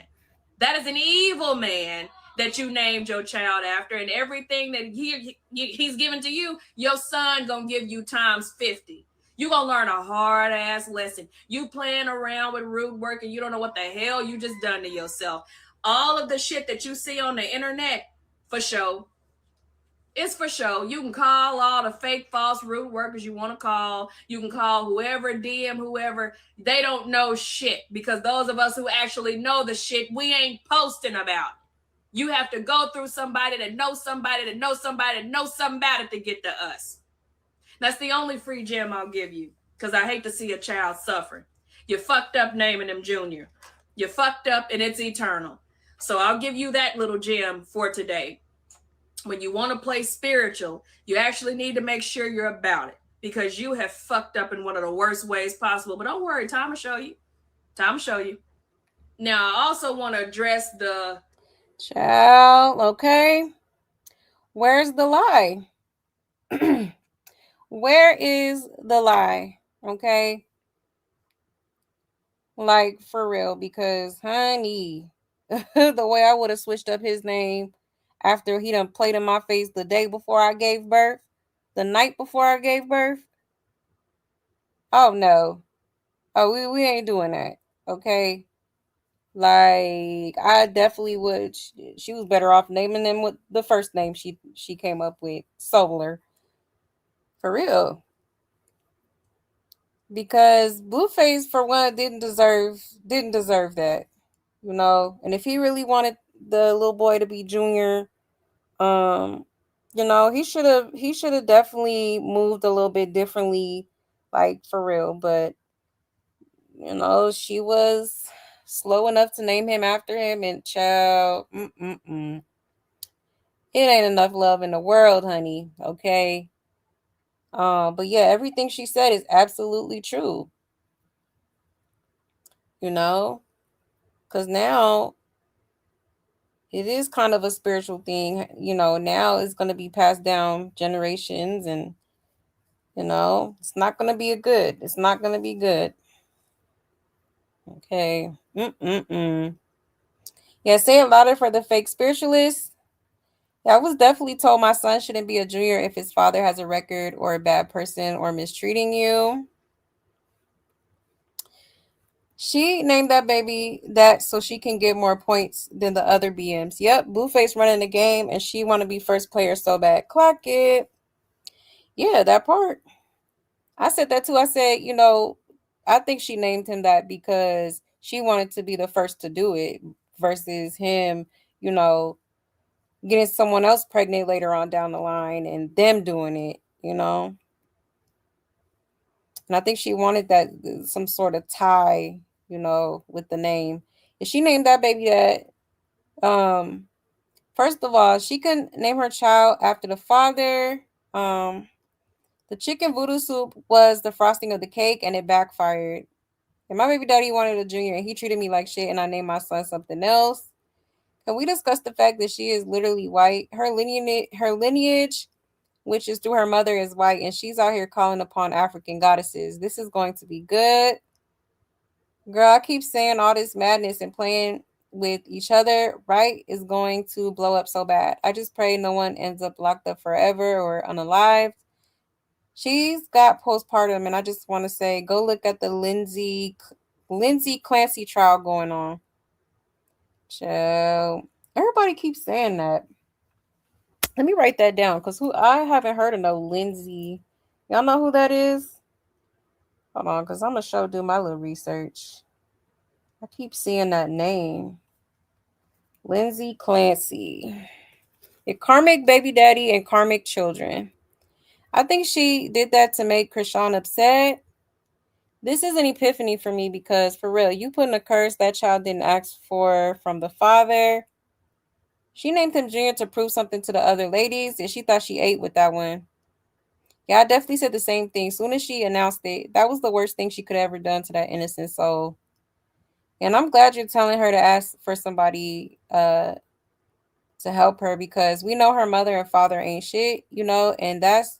That is an evil man that you named your child after, and everything that he's given to you, your son gonna give you times 50. You're gonna learn a hard ass lesson. You playing around with root work and you don't know what the hell you just done to yourself. All of the shit that you see on the internet, for sure, it's for sure. You can call all the fake false root workers you want to call. You can call whoever, DM whoever. They don't know shit, because those of us who actually know the shit, we ain't posting about it. You have to go through somebody that knows somebody that knows somebody that knows something about it to get to us. That's the only free gem I'll give you, because I hate to see a child suffer. You fucked up naming him Junior. You fucked up and it's eternal. So I'll give you that little gem for today. When you want to play spiritual, you actually need to make sure you're about it, because you have fucked up in one of the worst ways possible. But don't worry, time will show you. Time will show you. Now, I also want to address the child. Okay. Where's the lie? Where is the lie? Okay. Like, for real, because, honey, the way I would have switched up his name after he done played in my face the day before I gave birth, the night before I gave birth. Oh, no. Oh, we ain't doing that. Okay. Like, I definitely would. She was better off naming them with the first name she came up with, Solar. For real. Because Blueface, for one, didn't deserve that. You know, and if he really wanted the little boy to be Junior, you know, he should have definitely moved a little bit differently, like, for real. But you know, she was slow enough to name him after him, and child, it ain't enough love in the world, honey. Okay. But yeah, everything she said is absolutely true. You know, because now it is kind of a spiritual thing. You know, now it's going to be passed down generations, and you know, it's not going to be good. It's not going to be good. Okay. Yeah, say it louder for the fake spiritualists. Yeah, I was definitely told my son shouldn't be a junior if his father has a record or a bad person or mistreating you. She named that baby that so she can get more points than the other BMs. Yep, Blueface running the game and she want to be first player so bad. Clock it. Yeah, that part. I said that too. I said, you know, I think she named him that because she wanted to be the first to do it versus him, you know, getting someone else pregnant later on down the line and them doing it, you know. And I think she wanted that some sort of tie, you know, with the name. And she named that baby that. First of all, she couldn't name her child after the father. The chicken voodoo soup was the frosting of the cake, and it backfired. And my baby daddy wanted a junior, and he treated me like shit, and I named my son something else. Can we discuss the fact that she is literally white? Her lineage, which is through her mother, is white, and she's out here calling upon African goddesses. This is going to be good. Girl, I keep saying all this madness and playing with each other, right, is going to blow up so bad. I just pray no one ends up locked up forever or unalived. She's got postpartum, and I just want to say, go look at the Lindsay Clancy trial going on. So everybody keeps saying that. Let me write that down, because I haven't heard of no Lindsay. Y'all know who that is? Hold on, because I'm going to do my little research. I keep seeing that name. Lindsay Clancy. A karmic baby daddy and karmic children. I think she did that to make Krishan upset. This is an epiphany for me because, for real, you putting a curse that child didn't ask for from the father. She named him Junior to prove something to the other ladies, and she thought she ate with that one. Yeah, I definitely said the same thing. As soon as she announced it, that was the worst thing she could have ever done to that innocent soul. And I'm glad you're telling her to ask for somebody to help her, because we know her mother and father ain't shit, and that's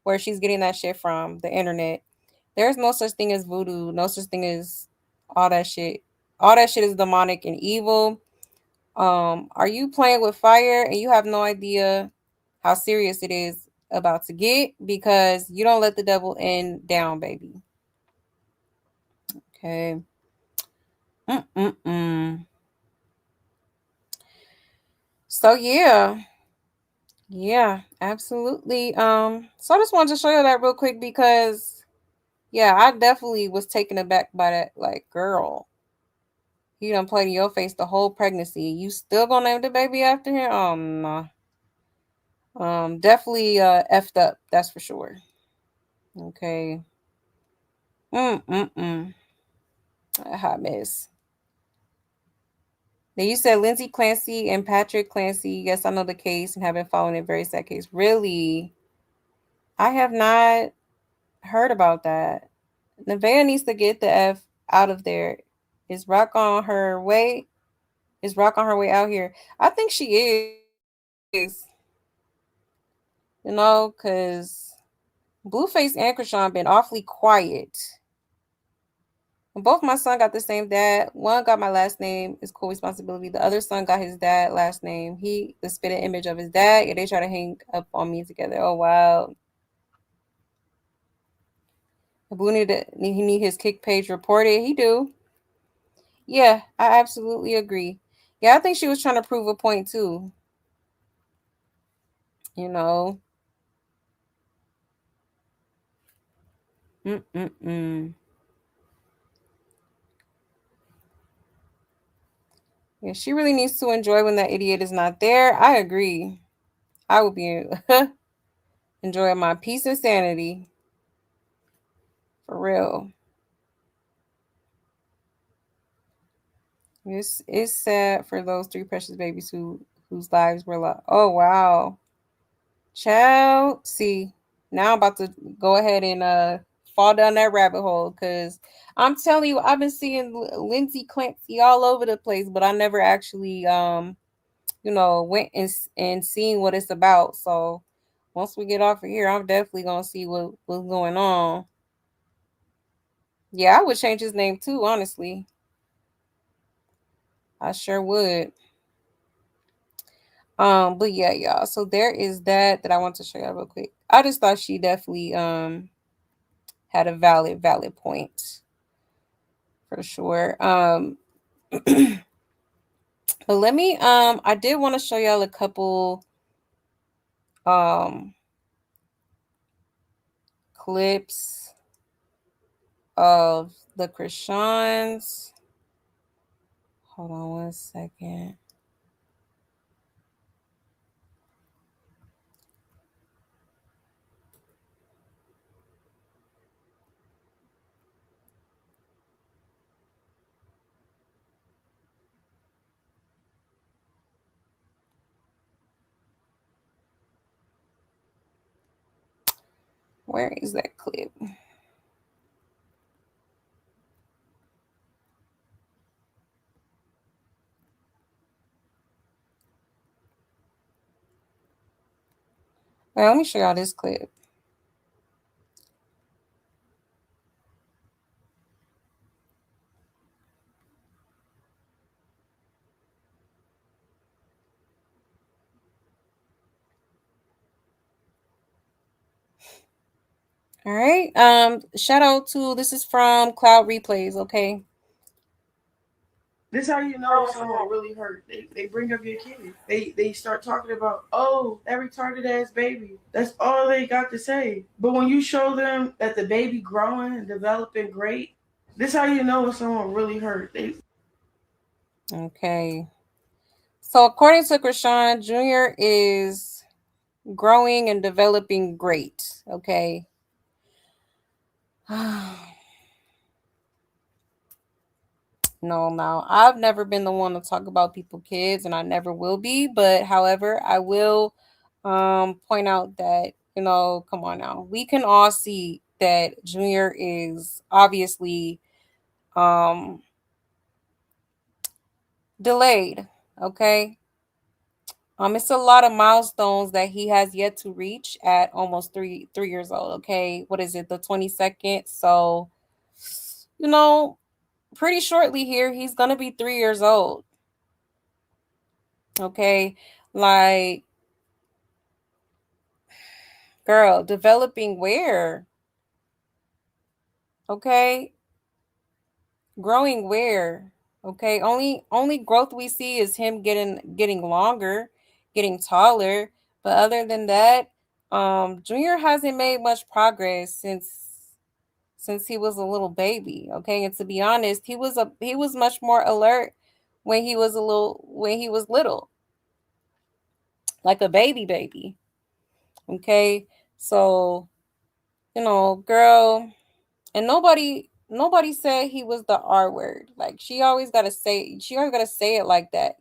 where she's getting that shit from, the internet. There's no such thing as voodoo, no such thing as all that shit. All that shit is demonic and evil. Are you playing with fire and you have no idea how serious it is about to get, because you don't let the devil in down, baby. Okay. So yeah, absolutely. So I just wanted to show you that real quick because, yeah, I definitely was taken aback by that. Like, girl, he done played in your face the whole pregnancy. You still gonna name the baby after him? Oh no. Definitely effed up. That's for sure. Okay. A hot mess. Now you said Lindsay Clancy and Patrick Clancy. Yes, I know the case and have been following it. Very sad case. Really? I have not heard about that. Nevaeh needs to get the F out of there. Is Rock on her way? Is Rock on her way out here? I think she is. Because Blueface and Krishan been awfully quiet. Both my son got the same dad. One got my last name. It's co-responsibility. The other son got his dad last name. He the spitting image of his dad. Yeah, they try to hang up on me together. Oh wow. Blue he need his kick page reported. He do. Yeah, I absolutely agree. Yeah, I think she was trying to prove a point too. Yeah, she really needs to enjoy when that idiot is not there. I agree. I would be enjoying my peace and sanity. For real. It's sad for those three precious babies whose lives were lost. Oh wow. Child, see, now I'm about to go ahead and fall down that rabbit hole, because I'm telling you, I've been seeing Lindsay Clancy all over the place, but I never actually went and seen what it's about. So once we get off of here, I'm definitely gonna see what's going on. Yeah, I would change his name too, honestly. I sure would. But yeah, y'all. So there is that I want to show y'all real quick. I just thought she definitely had a valid point for sure. But let me I did want to show y'all a couple clips of the Krishans. Hold on one second. Where is that clip? All right, let me show y'all this clip. All right. Shout out to, this is from Cloud Replays, okay? This how you know someone really hurt. They bring up your kid. They start talking about, oh, that retarded ass baby. That's all they got to say. But when you show them that the baby growing and developing great, this how you know someone really hurt. Okay. So according to Krishan, Junior is growing and developing great. Okay. No, I've never been the one to talk about people kids, and I never will be. But however, I will point out that, come on now, we can all see that Junior is obviously delayed. Okay. It's a lot of milestones that he has yet to reach at almost three years old. Okay, what is it, the 22nd? So, pretty shortly here, he's gonna be 3 years old. Okay, like, girl, developing where? Okay, growing where? Okay, only growth we see is him getting longer, getting taller. But other than that, Junior hasn't made much progress since he was a little baby. Okay, and to be honest, he was much more alert when he was little, like a baby. Okay, so girl, and nobody said he was the R word. Like, she always gotta say it like that.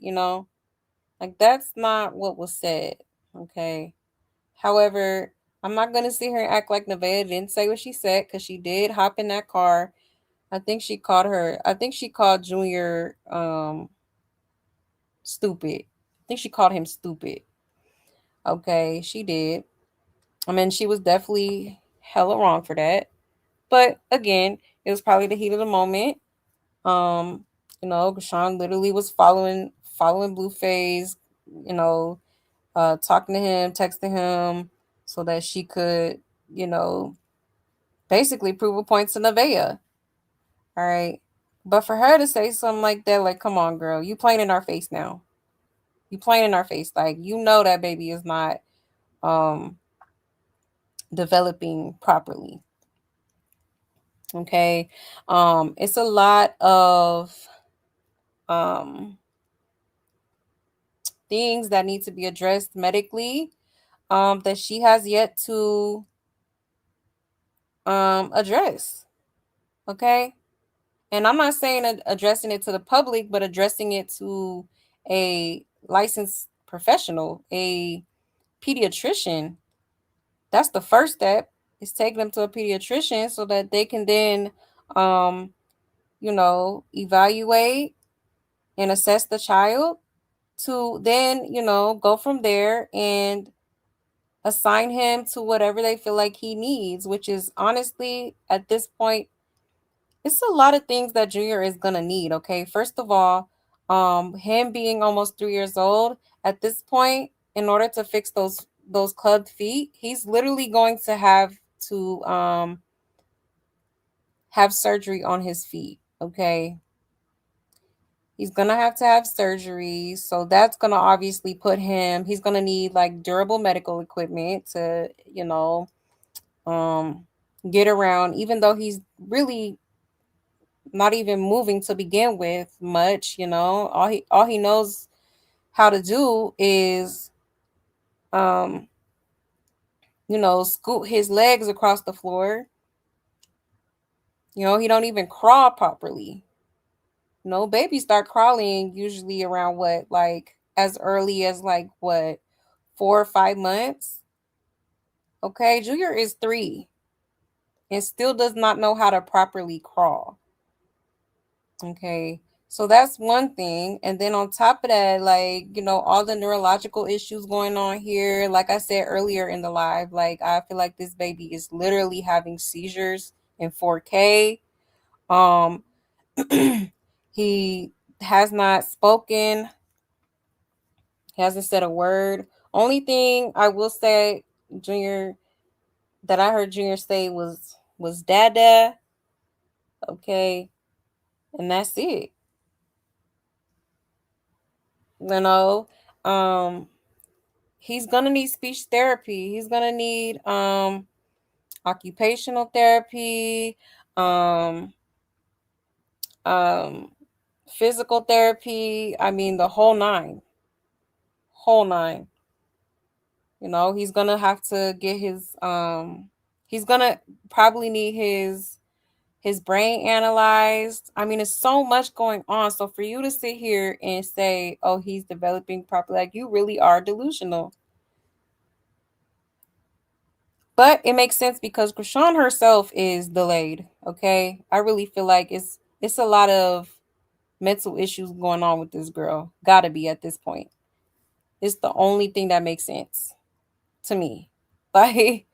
Like, that's not what was said. Okay. However, I'm not gonna sit here and act like Nevaeh didn't say what she said, because she did hop in that car. I think she called Junior stupid. I think she called him stupid. Okay, she did. I mean, she was definitely hella wrong for that. But again, it was probably the heat of the moment. Gashawn literally was following Blueface, talking to him, texting him, so that she could, basically prove a point to Nevaeh. All right. But for her to say something like that, like, come on, girl, you playing in our face now. You playing in our face. Like, that baby is not developing properly. Okay. It's a lot of things that need to be addressed medically that she has yet to address. Okay. And I'm not saying addressing it to the public, but addressing it to a licensed professional, a pediatrician. That's the first step, is taking them to a pediatrician so that they can then, evaluate and assess the child, to then, go from there and assign him to whatever they feel like he needs, which is honestly, at this point, it's a lot of things that Junior is gonna need. Okay, first of all, him being almost 3 years old at this point, in order to fix those clubbed feet, he's literally going to to have surgery on his feet. Okay, he's gonna have to have surgery, so that's gonna obviously put him. He's gonna need like durable medical equipment to get around, even though he's really not even moving to begin with much. All he knows how to do is scoot his legs across the floor. He don't even crawl properly. Babies start crawling usually around what, like as early as like what, 4 or 5 months. Okay, Junior is 3 and still does not know how to properly crawl. Okay, so that's one thing. And then on top of that, like, all the neurological issues going on here, like I said earlier in the live, like, I feel like this baby is literally having seizures in 4K. He has not spoken. He hasn't said a word. Only thing I will say, Junior, that I heard Junior say was dada. Okay. And that's it. You know, he's gonna need speech therapy. He's gonna need occupational therapy, um, um, physical therapy. I mean, the whole nine, whole nine. You know, he's gonna have to get he's gonna probably need his brain analyzed. I mean, it's so much going on. So for you to sit here and say, "Oh, he's developing properly," like you really are delusional. But it makes sense because Krishan herself is delayed. Okay, I really feel like it's a lot of mental issues going on with this girl. Gotta be at this point. It's the only thing that makes sense to me. Like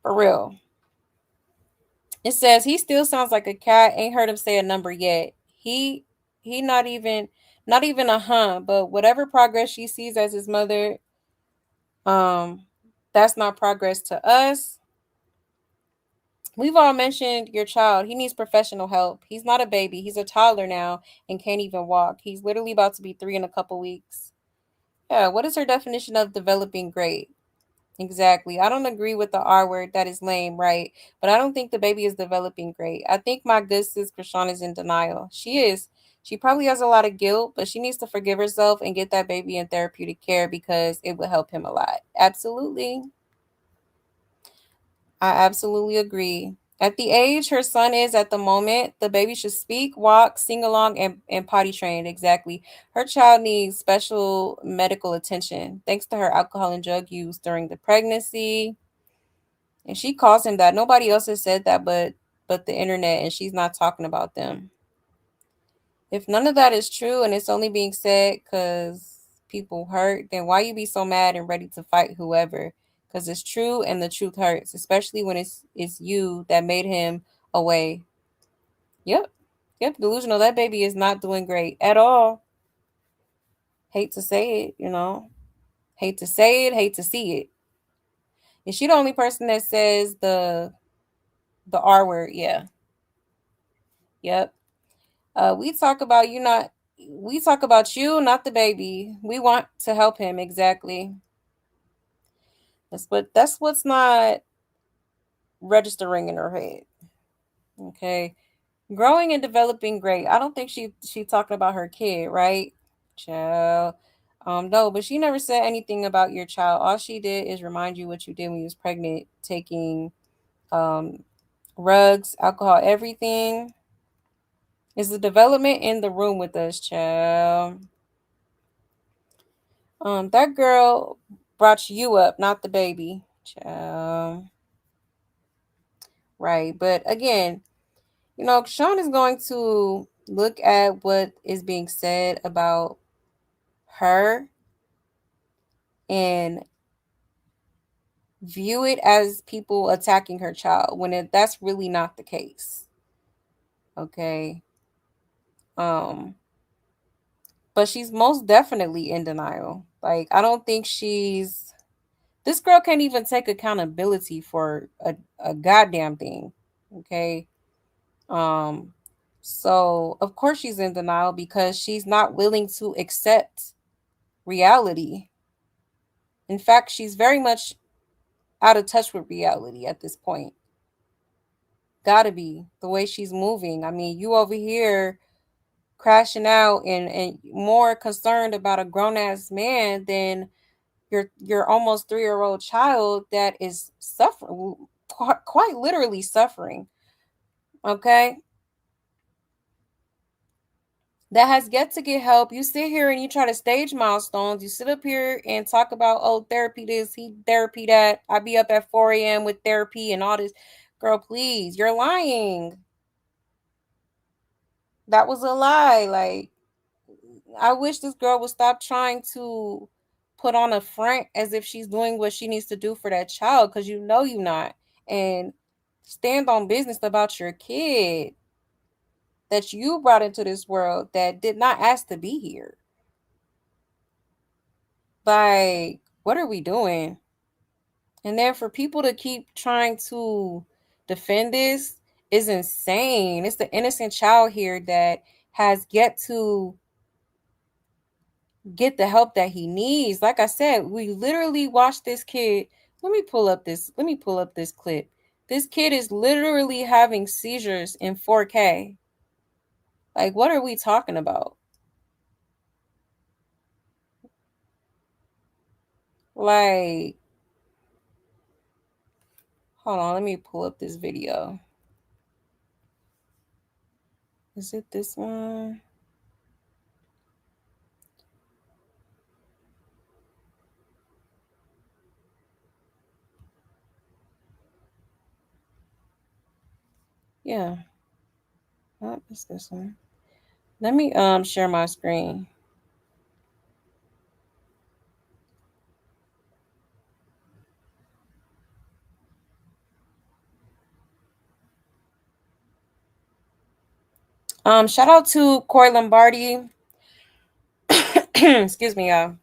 for real. It says he still sounds like a cat. Ain't heard him say a number yet. He not even a but whatever progress she sees as his mother, um, that's not progress to us. We've all mentioned your child. He needs professional help. He's not a baby. He's a toddler now and can't even walk. He's literally about to be 3 in a couple weeks. Yeah, what is her definition of developing great? Exactly. I don't agree with the R word. That is lame, right? But I don't think the baby is developing great. I think my good sis Krishan is in denial. She is. She probably has a lot of guilt, but she needs to forgive herself and get that baby in therapeutic care because it would help him a lot. Absolutely. I absolutely agree. At the age her son is at the moment, the baby should speak, walk, sing along, and potty train. Exactly. Her child needs special medical attention thanks to her alcohol and drug use during the pregnancy. And she calls him that. Nobody else has said that but the internet, and she's not talking about them. If none of that is true and it's only being said because people hurt, then why you be so mad and ready to fight whoever? Because it's true and the truth hurts, especially when it's you that made him away. Yep. Yep, delusional. That baby is not doing great at all. Hate to say it, you know. Hate to say it, hate to see it. Is she the only person that says the R word? Yeah. Yep. We talk about you not we talk about you, not the baby. We want to help him exactly. That's what's not registering in her head. Okay. Growing and developing great. I don't think she talking about her kid, right? Child. No, but she never said anything about your child. All she did is remind you what you did when you was pregnant, taking um rugs, alcohol, everything. Is the development in the room with us, child? That girl brought you up, not the baby. Right. But again, Sean is going to look at what is being said about her and view it as people attacking her child when that's really not the case. Okay. Um, but she's most definitely in denial. Like, I don't think this girl can't even take accountability for a goddamn thing. Okay. Um, so of course she's in denial because she's not willing to accept reality. In fact, she's very much out of touch with reality at this point. Gotta be the way she's moving. I mean, you over here crashing out and more concerned about a grown ass man than your almost 3-year-old child that is suffering, quite literally suffering. Okay, that has yet to get help. You sit here and you try to stage milestones. You sit up here and talk about, oh, therapy this, he therapy that. I be up at 4 a.m. with therapy and all this. Girl, please, you're lying. That was a lie. Like, I wish this girl would stop trying to put on a front as if she's doing what she needs to do for that child, because you know you're not. And stand on business about your kid that you brought into this world that did not ask to be here. Like, what are we doing? And then for people to keep trying to defend this is insane. It's the innocent child here that has yet to get the help that he needs. Like I said, we literally watched this kid. Let me pull up this clip. This kid is literally having seizures in 4K. Like, what are we talking about? Like, hold on, let me pull up this video. Is it this one? Yeah. What is this one? Let me share my screen. Shout out to Corey Lombardi. Excuse me, y'all.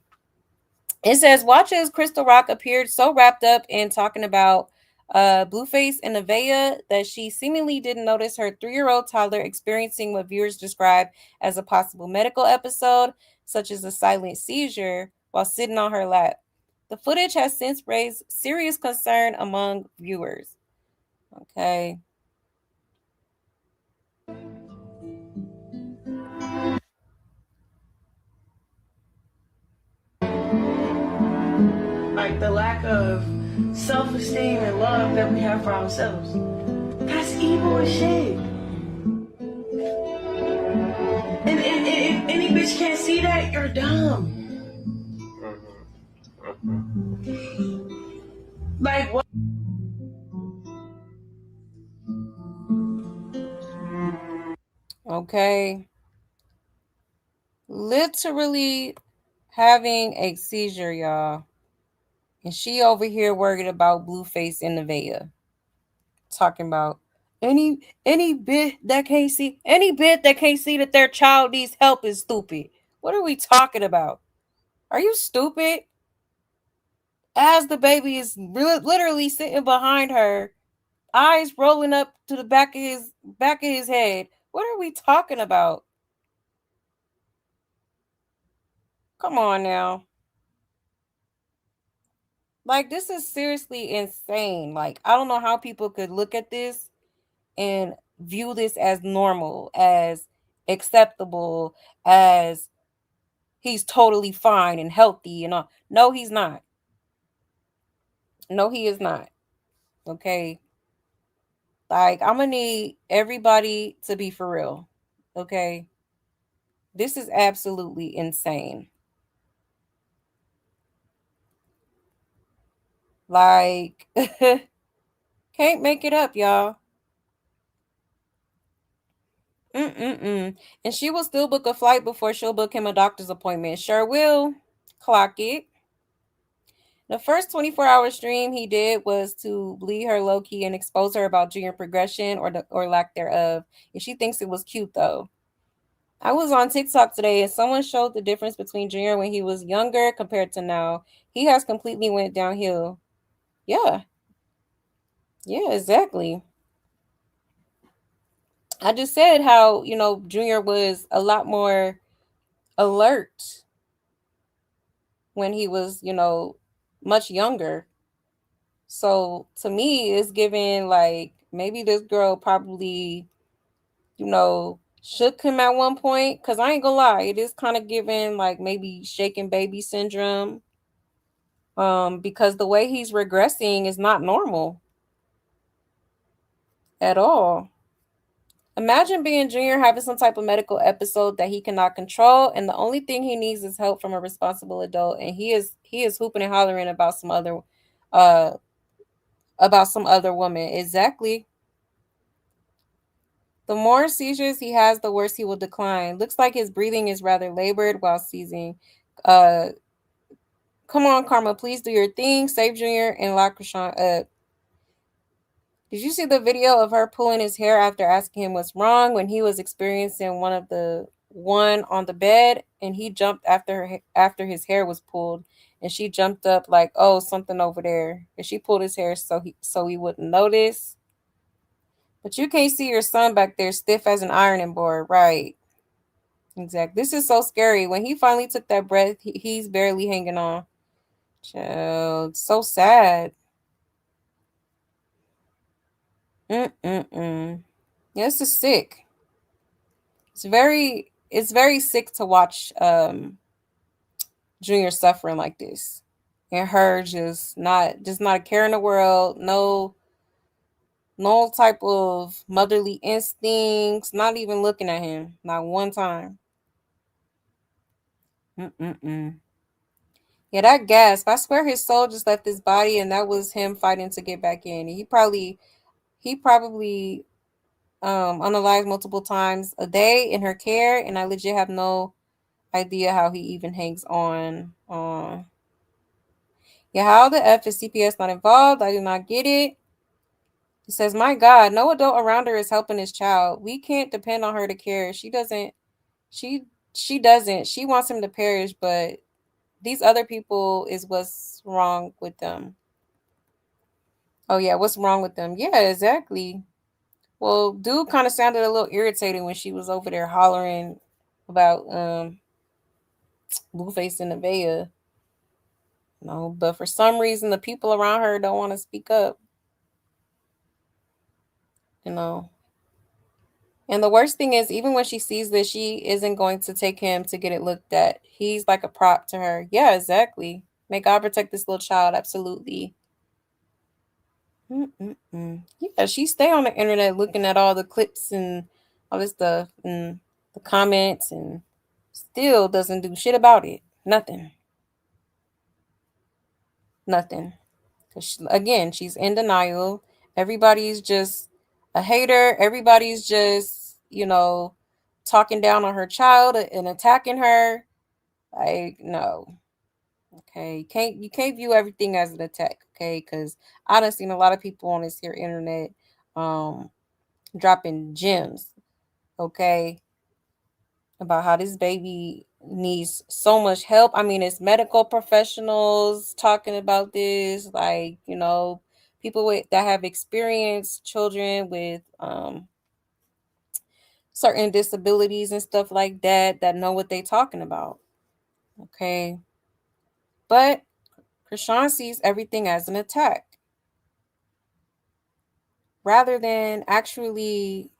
It says, watch as Crystal Rock appeared so wrapped up in talking about Blueface and Nevaeh that she seemingly didn't notice her 3-year-old toddler experiencing what viewers describe as a possible medical episode, such as a silent seizure, while sitting on her lap. The footage has since raised serious concern among viewers. Okay. Like the lack of self-esteem and love that we have for ourselves. That's evil as shit. And if any bitch can't see that, you're dumb. Like what? Okay. Literally having a seizure, y'all. And she over here worried about Blueface and Nevaeh. Talking about any bit that can't see that their child needs help is stupid. What are we talking about? Are you stupid? As the baby is literally sitting behind her, eyes rolling up to the back of his head. What are we talking about? Come on now. Like, this is seriously insane. Like, I don't know how people could look at this and view this as normal, as acceptable, as he's totally fine and healthy and all. No, he's not. No, he is not. Okay. Like, I'm gonna need everybody to be for real. Okay. This is absolutely insane. Like, can't make it up, y'all. And she will still book a flight before she'll book him a doctor's appointment. Sure will. Clock it. The first 24-hour stream he did was to bleed her low-key and expose her about junior progression or lack thereof. And she thinks it was cute, though. I was on TikTok today and someone showed the difference between Junior when he was younger compared to now. He has completely went downhill. Yeah. Yeah, exactly. I just said how, Junior was a lot more alert when he was, much younger. So to me, it's giving like maybe this girl probably, shook him at one point. Cause I ain't gonna lie, it is kind of giving like maybe shaken baby syndrome. Because the way he's regressing is not normal at all. Imagine being Junior having some type of medical episode that he cannot control, and the only thing he needs is help from a responsible adult, and he is hooping and hollering about some other woman. Exactly. The more seizures he has, the worse he will decline. Looks like his breathing is rather labored while seizing. Come on, Karma, please do your thing. Save Junior and lock Rashawn up. Did you see the video of her pulling his hair after asking him what's wrong when he was experiencing one on the bed, and he jumped after his hair was pulled, and she jumped up like, "Oh, something over there," and she pulled his hair so he wouldn't notice. But you can't see your son back there stiff as an ironing board, right? Exactly. This is so scary. When he finally took that breath, he's barely hanging on. Child, so sad. Mm-mm-mm. Yeah, this is sick. It's very sick to watch Junior suffering like this. And her just not a care in the world, no type of motherly instincts, not even looking at him, not one time. Mm-mm-mm. Yeah, that gasp. I swear his soul just left his body and that was him fighting to get back in. He probably unalived multiple times a day in her care, and I legit have no idea how he even hangs on. Yeah, how the F is CPS not involved? I do not get it. It says, my God, no adult around her is helping this child. We can't depend on her to care. She she doesn't. She wants him to perish, but these other people is what's wrong with them. Oh yeah, what's wrong with them? Yeah, exactly. Well, dude kind of sounded a little irritating when she was over there hollering about Blueface and Nevaeh. No, but for some reason the people around her don't want to speak up. You know. And the worst thing is, even when she sees this, she isn't going to take him to get it looked at. He's like a prop to her. Yeah, exactly. May God protect this little child. Absolutely. Mm-mm-mm. Yeah, she stay on the internet looking at all the clips and all this stuff and the comments and still doesn't do shit about it. Nothing. Nothing. Because again, she's in denial. Everybody's just a hater. Everybody's just, talking down on her child and attacking her. Like, no. Okay. You can't view everything as an attack, okay? Because I done seen a lot of people on this here internet um dropping gems, okay, about how this baby needs so much help. I mean, it's medical professionals talking about this, like, people that have experienced children with certain disabilities and stuff like that know what they talking about. Okay. But Krishan sees everything as an attack rather than actually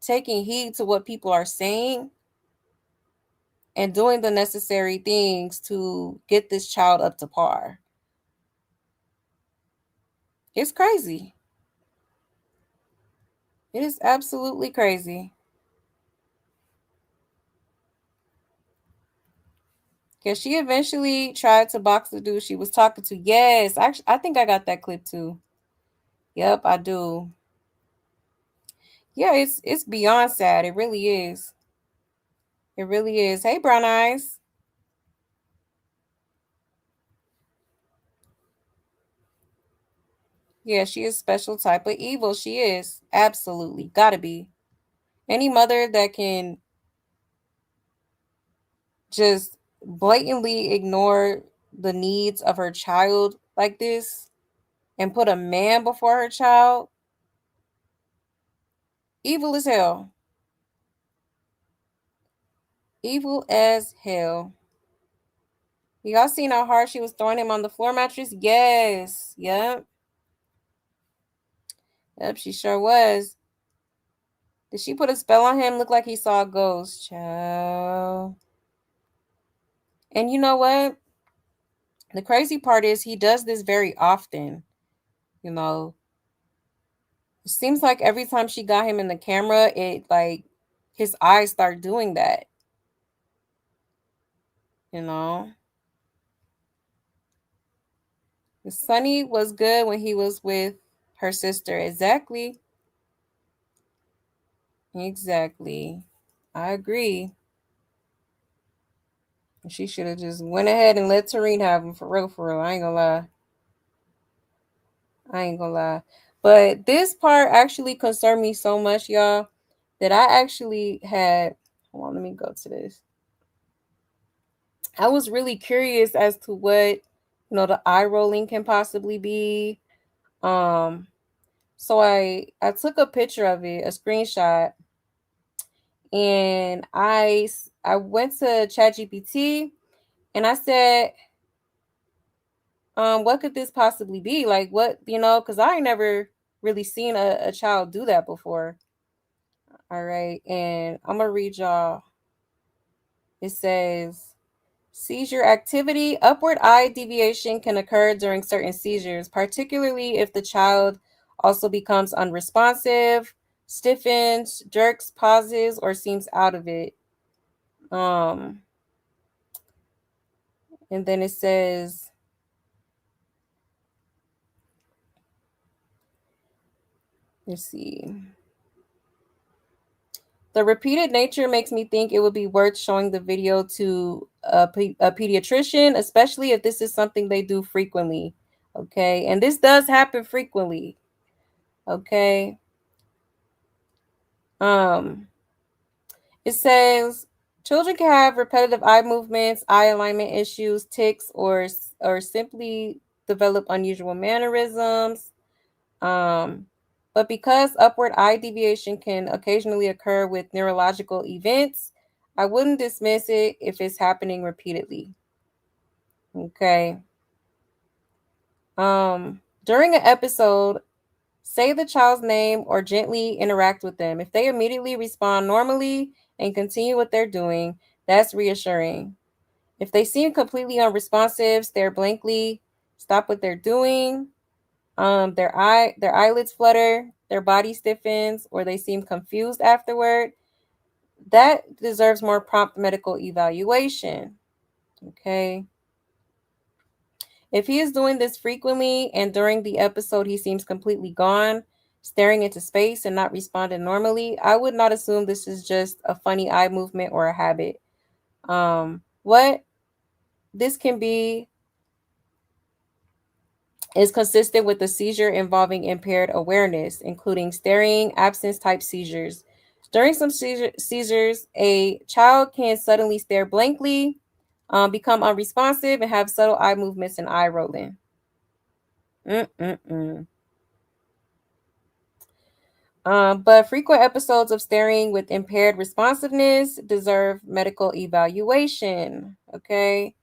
taking heed to what people are saying and doing the necessary things to get this child up to par. It's crazy. It is absolutely crazy. Because she eventually tried to box the dude she was talking to. Yes, actually, I think I got that clip too. Yep, I do. Yeah, it's beyond sad. It really is. It really is. Hey, Brown Eyes. Yeah, she is special type of evil. She is. Absolutely. Gotta be. Any mother that can just blatantly ignore the needs of her child like this and put a man before her child, evil as hell. Evil as hell. Y'all seen how hard she was throwing him on the floor mattress? Yes. Yep. Yep, she sure was. Did she put a spell on him? Looked like he saw a ghost, child. And you know what? The crazy part is he does this very often. You know, it seems like every time she got him in the camera, it like his eyes start doing that. You know, Sunny was good when he was with her sister. Exactly. Exactly. I agree. She should have just went ahead and let Tareen have him for real, for real. I ain't gonna lie. I ain't gonna lie. But this part actually concerned me so much, y'all, that I actually had. Hold on, let me go to this. I was really curious as to what the eye rolling can possibly be. So I took a picture of it, a screenshot, and I went to ChatGPT and I said, what could this possibly be? Like, what, because I ain't never really seen a child do that before. All right, and I'm gonna read y'all. It says, seizure activity. Upward eye deviation can occur during certain seizures, particularly if the child also becomes unresponsive, stiffens, jerks, pauses, or seems out of it. And then it says, let's see. The repeated nature makes me think it would be worth showing the video to a pediatrician, especially if this is something they do frequently. Okay. And this does happen frequently. Okay. It says children can have repetitive eye movements, eye alignment issues, tics, or simply develop unusual mannerisms. But because upward eye deviation can occasionally occur with neurological events, I wouldn't dismiss it if it's happening repeatedly. Okay. During an episode, say the child's name or gently interact with them. If they immediately respond normally and continue what they're doing, that's reassuring. If they seem completely unresponsive, stare blankly, stop what they're doing, their eyelids flutter, their body stiffens, or they seem confused afterward, that deserves more prompt medical evaluation. Okay. If he is doing this frequently and during the episode he seems completely gone, staring into space and not responding normally, I would not assume this is just a funny eye movement or a habit. What this can be is consistent with a seizure involving impaired awareness, including staring, absence type seizures. During some seizures, a child can suddenly stare blankly, become unresponsive, and have subtle eye movements and eye rolling. But frequent episodes of staring with impaired responsiveness deserve medical evaluation. Okay.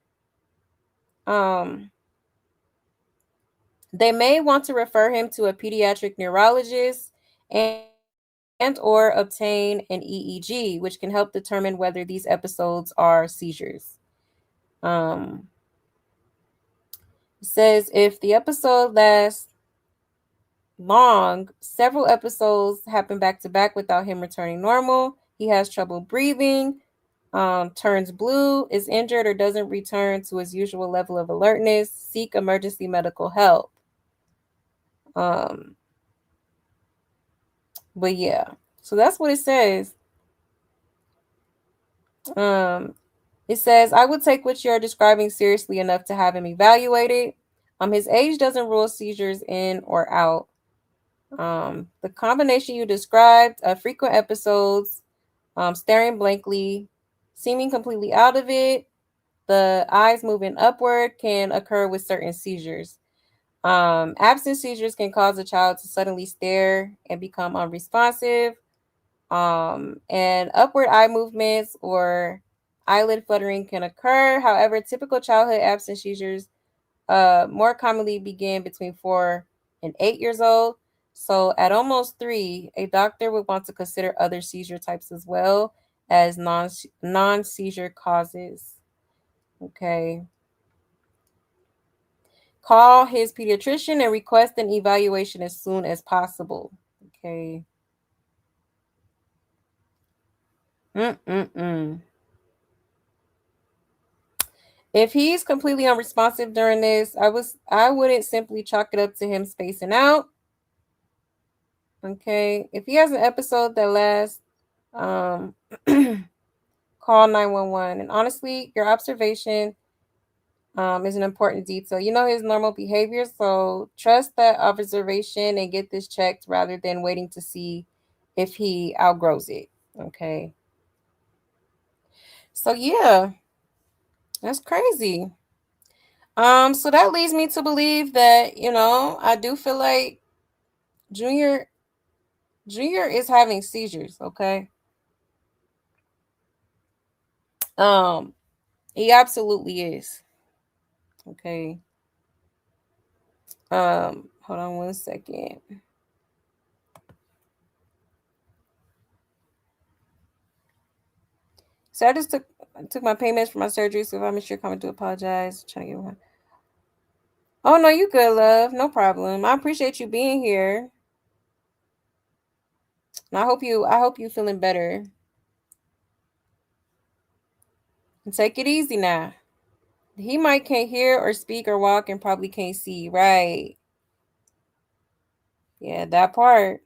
They may want to refer him to a pediatric neurologist and or obtain an EEG, which can help determine whether these episodes are seizures. It says if the episode lasts long, several episodes happen back to back without him returning normal, he has trouble breathing, turns blue, is injured, or doesn't return to his usual level of alertness, seek emergency medical help. But yeah, so that's what it says. It says, I would take what you're describing seriously enough to have him evaluated. His age doesn't rule seizures in or out. The combination you described, frequent episodes, staring blankly, seeming completely out of it, the eyes moving upward can occur with certain seizures. Absent seizures can cause a child to suddenly stare and become unresponsive. And upward eye movements or eyelid fluttering can occur. However, typical childhood absent seizures more commonly begin between 4 and 8 years old. So at almost 3, a doctor would want to consider other seizure types as well as non-seizure causes. Okay. Call his pediatrician and request an evaluation as soon as possible. Okay. If he's completely unresponsive during this, I wouldn't simply chalk it up to him spacing out. Okay. If he has an episode that lasts, call 911. And honestly, your observation is an important detail. You know his normal behavior, so trust that observation and get this checked rather than waiting to see if he outgrows it. Okay. So yeah, that's crazy. So that leads me to believe that, I do feel like Junior is having seizures, okay? He absolutely is. Okay. Hold on 1 second. So I just took my payments for my surgery, so if I missed your comment, to apologize. Trying to get one. Oh no, you good, love. No problem. I appreciate you being here. And I hope you feeling better. And take it easy now. He might can't hear or speak or walk and probably can't see, right? Yeah, that part.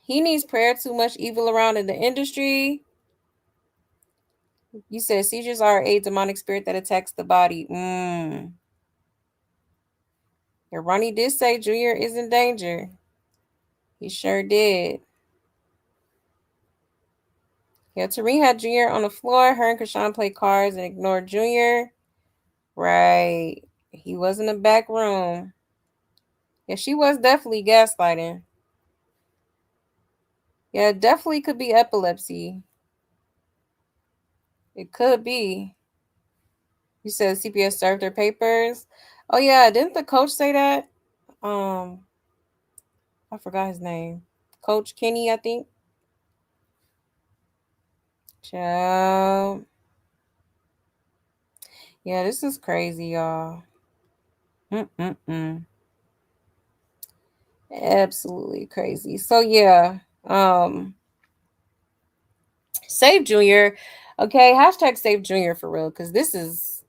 He needs prayer. Too much evil around in the industry. You said seizures are a demonic spirit that attacks the body. Yeah, Ronnie did say Junior is in danger. He sure did. Yeah, Tareen had Junior on the floor. Her and Krishan played cards and ignored Junior. Right. He was in the back room. Yeah, she was definitely gaslighting. Yeah, it definitely could be epilepsy. It could be. You said CPS served their papers. Oh yeah, didn't the coach say that? I forgot his name. Coach Kenny, I think. Child. Yeah, this is crazy, y'all. Absolutely crazy. So yeah, save Junior. Okay, hashtag save Junior for real, because this is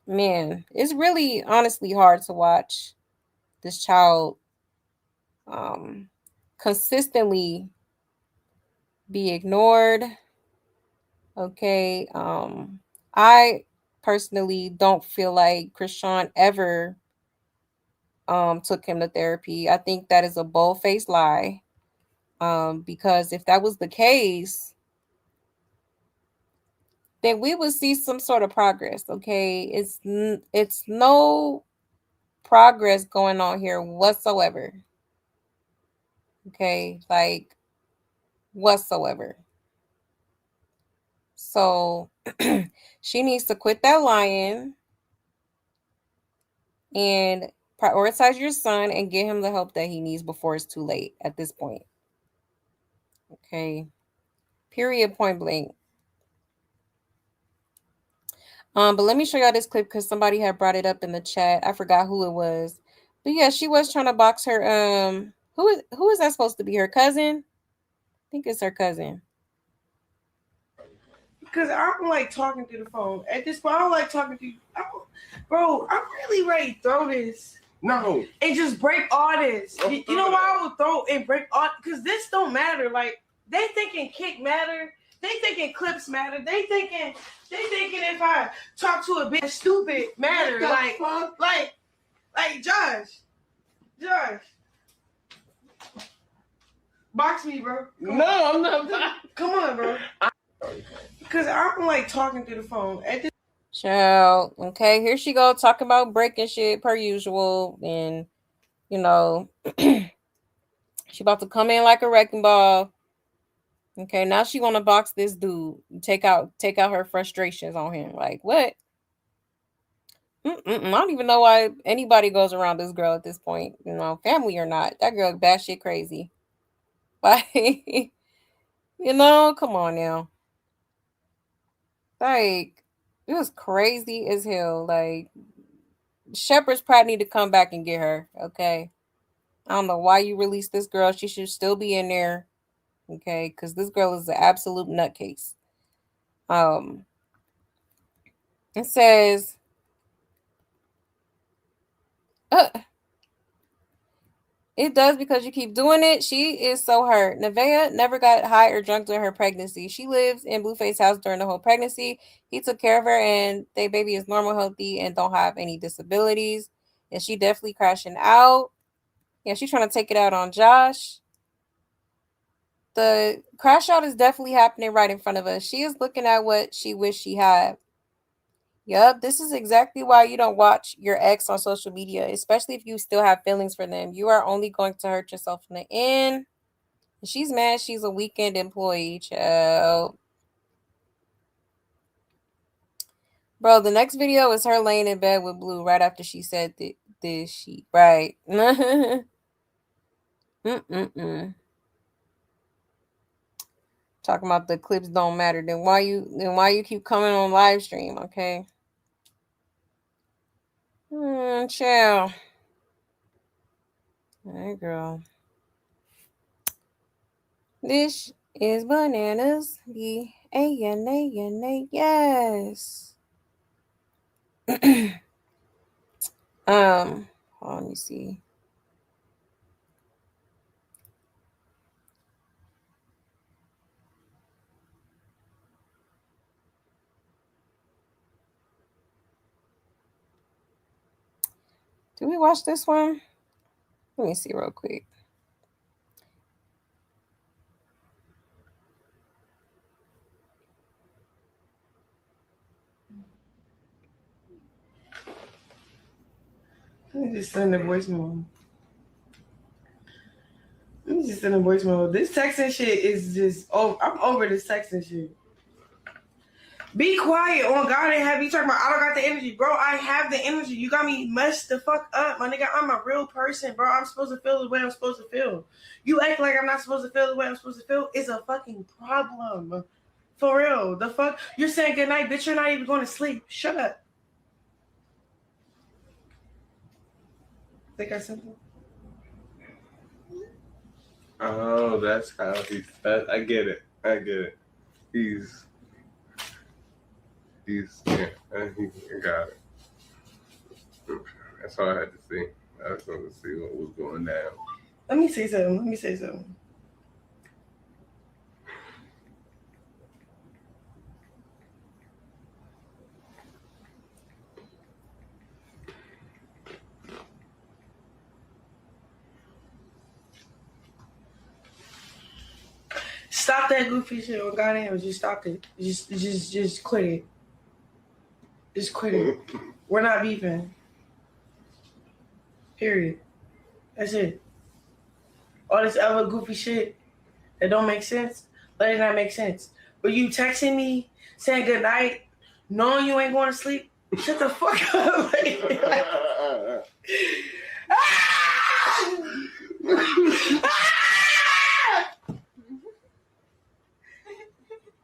man, it's really honestly hard to watch this child consistently be ignored. Okay. I personally don't feel like Krishan ever took him to therapy. I think that is a bold-faced lie. Because if that was the case, then we would see some sort of progress. Okay, it's no progress going on here whatsoever. Okay, like whatsoever. So she needs to quit that lying and prioritize your son and get him the help that he needs before it's too late at this point. Okay. Period, point blank. But let me show y'all this clip because somebody had brought it up in the chat. I forgot who it was. But yeah, she was trying to box her who is that supposed to be? Her cousin? I think it's her cousin. Because I don't like talking through the phone. At this point, I don't like talking to you. Bro, I'm really ready to throw this. No. And just break all this. You know why I would throw and break all? Because this don't matter. Like, they thinking kick matter. They thinking clips matter. They thinking if I talk to a bitch stupid matter. Like Josh. Box me, bro. No, I'm not. Come on, bro. Because I don't like talking through the phone. Child, okay, here she go talking about breaking shit per usual, and you know she about to come in like a wrecking ball. Okay, now she want to box this dude, take out her frustrations on him. Like what? I don't even know why anybody goes around this girl at this point. You know, family or not, that girl batshit crazy. Like, you know, come on now. Like, it was crazy as hell. Like, Shepherd's Pratt need to come back and get her. Okay, I don't know why you released this girl. She should still be in there. Okay, because this girl is an absolute nutcase. It says, it does because you keep doing it. She is so hurt. Nevaeh never got high or drunk during her pregnancy. She lives in Blueface's house during the whole pregnancy. He took care of her, and their baby is normal, healthy, and don't have any disabilities. And she definitely crashing out. Yeah, she's trying to take it out on Josh. The crash out is definitely happening right in front of us. She is looking at what she wished she had. Yup, this is exactly why you don't watch your ex on social media, especially if you still have feelings for them. You are only going to hurt yourself in the end. She's mad she's a weekend employee, child. Bro, the next video is her laying in bed with Blue right after she said this shit. Right. Talking about the clips don't matter. Then why you keep coming on live stream, okay? Chill. Hey, girl. This is bananas. B-A-N-A-N-A. Yes. Hold on, let me see. Did we watch this one? Let me see real quick. Let me just send a voice mode. This texting shit is just, I'm over this texting shit. Be quiet. On God and have you talking about I don't got the energy. Bro, I have the energy. You got me messed the fuck up, my nigga. I'm a real person, bro. I'm supposed to feel the way I'm supposed to feel. You act like I'm not supposed to feel the way I'm supposed to feel. It's a fucking problem. For real. The fuck? You're saying goodnight, bitch. You're not even going to sleep. Shut up. Think I something? Oh, that's how I get it. He's he got it. That's all I had to see. I just wanted to see what was going down. Let me say something. Stop that goofy shit. Oh goddamn, just stop it. Just quit it. Just quit it. We're not beefing. Period. That's it. All this other goofy shit that don't make sense, let it not make sense. But you texting me, saying goodnight, knowing you ain't going to sleep, shut the fuck up.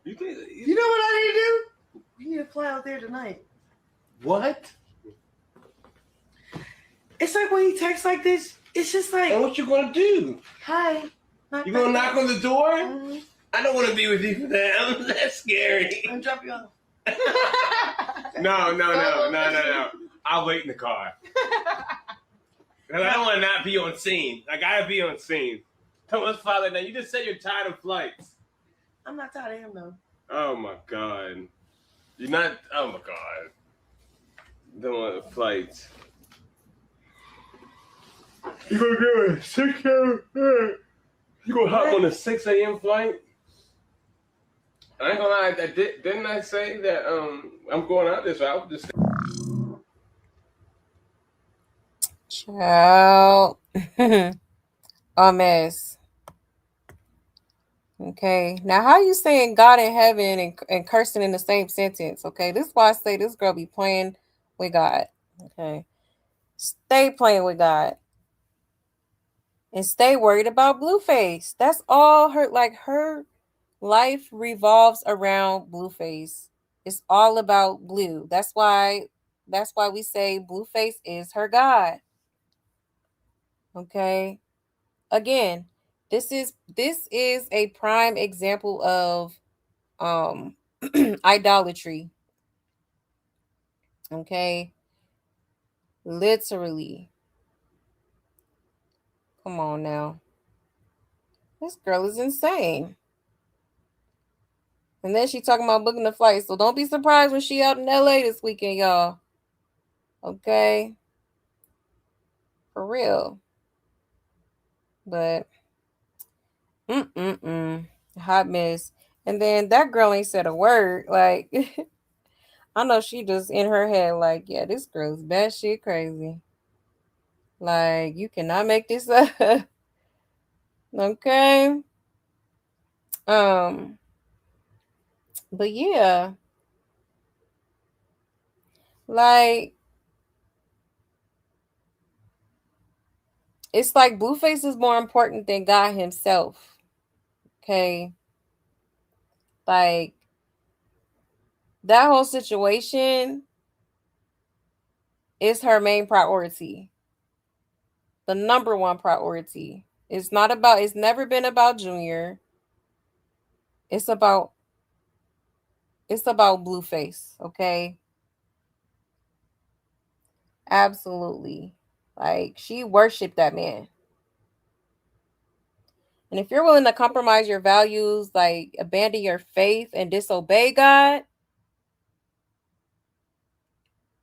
You know what I need to do? We need to fly out there tonight. What? It's like when he texts like this, it's just like... And what you gonna do? Hi. You gonna knock on the door? Mm-hmm. I don't want to be with you for that. That's scary. I'm drop you off. No. I'll wait in the car. Cause I don't want to not be on scene. I gotta be on scene. Thomas Father, now you just said you're tired of flights. I'm not tired of him though. Oh my God. You're not, oh my God. Don't want flights. You gonna do a 6 a.m. You gonna hop on a 6 a.m. flight? I ain't gonna lie, didn't I say that I'm going out this route? Child. A mess. Okay. Now, how you saying God in heaven and cursing in the same sentence? Okay. This is why I say this girl be playing with God. Okay. Stay playing with God. And stay worried about Blueface. That's all her life revolves around Blueface. It's all about Blue. That's why we say Blueface is her God. Okay. Again, this is a prime example of idolatry. Okay? Literally. Come on now. This girl is insane. And then she talking about booking the flight. So don't be surprised when she out in LA this weekend, y'all. Okay? For real. But hot mess. And then that girl ain't said a word. Like I know she just in her head like, yeah, this girl's batshit crazy. Like, you cannot make this up. Okay. But yeah. Like, it's like Blueface is more important than God himself. Okay. Like, that whole situation is her main priority. The number one priority. It's never been about Junior. It's about Blueface, okay? Absolutely. Like, she worshiped that man. And if you're willing to compromise your values, like abandon your faith and disobey God,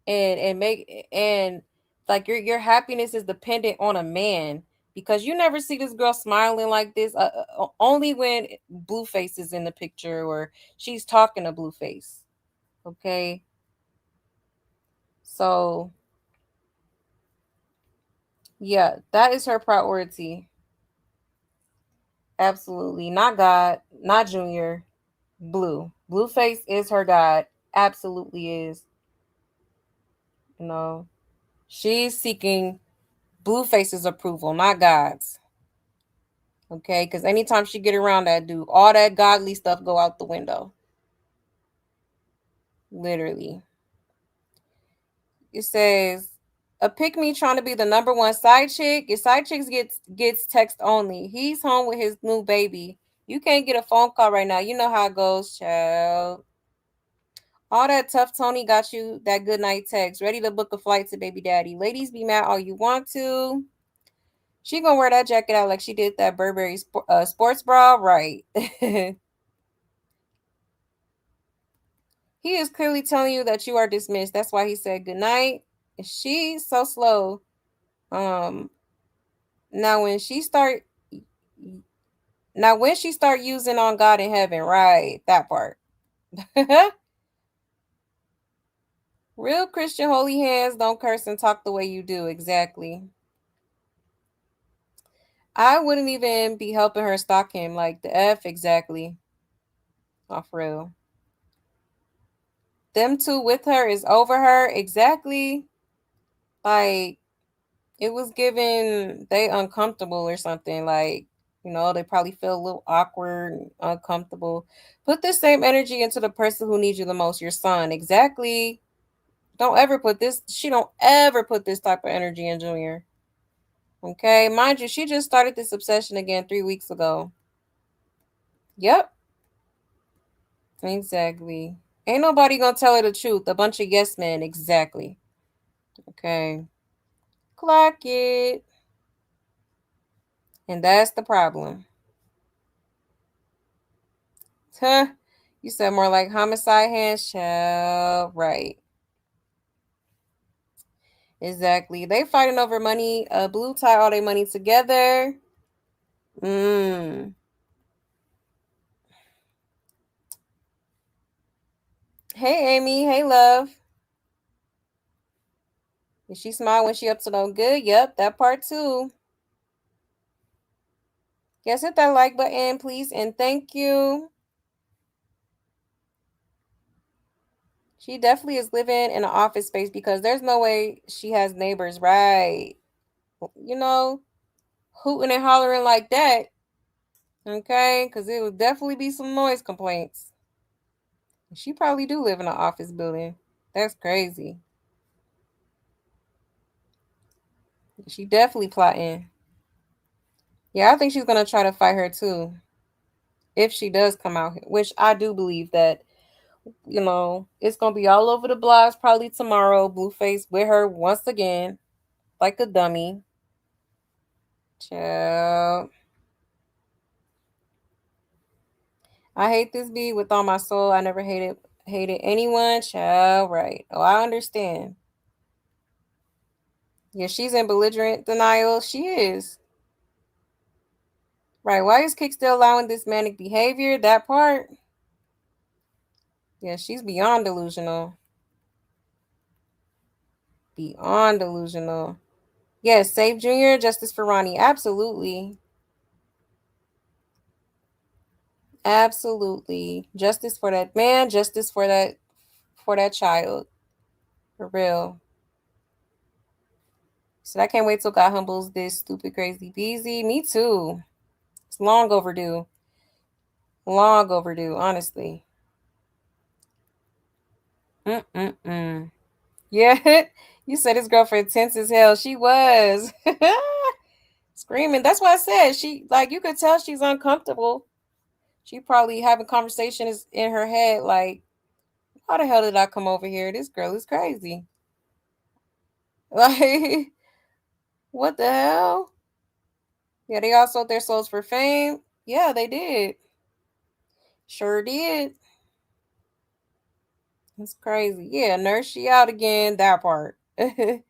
and like your happiness is dependent on a man, because you never see this girl smiling like this only when Blueface is in the picture or she's talking to Blueface. Okay? So, yeah, that is her priority. Absolutely. Not God, not Junior. Blueface is her God. Absolutely is. You know, she's seeking Blueface's approval, not God's. Okay, because anytime she get around that dude, all that godly stuff go out the window. Literally. It says, a pick me trying to be the number one side chick. Your side chicks gets text only. He's home with his new baby. You can't get a phone call right now. You know how it goes, child. All that tough Tony got you that good night text. Ready to book a flight to baby daddy. Ladies, be mad all you want to. She gonna wear that jacket out like she did that Burberry sports bra, right? He is clearly telling you that you are dismissed. That's why he said good night. She's so slow. Now when she start using on God in heaven, right? That part. Real Christian holy hands don't curse and talk the way you do. Exactly. I wouldn't even be helping her stalk him. Like, the F, exactly. Off real. Them two with her is over her. Exactly. Like, it was given they uncomfortable or something. Like, they probably feel a little awkward and uncomfortable. Put this same energy into the person who needs you the most, your son. Exactly. She don't ever put this type of energy in Junior. Okay, mind you, she just started this obsession again 3 weeks ago. Yep. Exactly. Ain't nobody gonna tell her the truth. A bunch of yes men. Exactly. Okay. Clock it. And that's the problem. Huh. You said more like homicide hands, child. Right. Exactly. They fighting over money. Blue tie all their money together. Hey, Amy. Hey, love. Did she smile when she up to no good? Yep, that part too. Yes, hit that like button, please, and thank you. She definitely is living in an office space because there's no way she has neighbors, right? Hooting and hollering like that. Okay, because it would definitely be some noise complaints. She probably do live in an office building. That's crazy. She definitely plotting. Yeah, I think she's gonna try to fight her too. If she does come out, which I do believe that, it's gonna be all over the blogs probably tomorrow. Blueface with her once again, like a dummy. Child. I hate this beat with all my soul. I never hated anyone. Child, right. Oh, I understand. Yeah, she's in belligerent denial. She is. Right. Why is Kick still allowing this manic behavior? That part. Yeah, she's beyond delusional. Beyond delusional. Yes, save Junior, justice for Ronnie. Absolutely. Absolutely. Justice for that man, justice for that child. For real. So I can't wait till God humbles this stupid crazy Beezy. Me too. It's long overdue. Long overdue, honestly. Yeah, you said his girlfriend tense as hell. She was screaming. That's why I said she, like, you could tell she's uncomfortable. She probably having conversations in her head like, how the hell did I come over here? This girl is crazy. Like, what the hell? Yeah, they all sold their souls for fame. Yeah, they did. Sure did. It's crazy. Yeah, nurse she out again. That part. Like,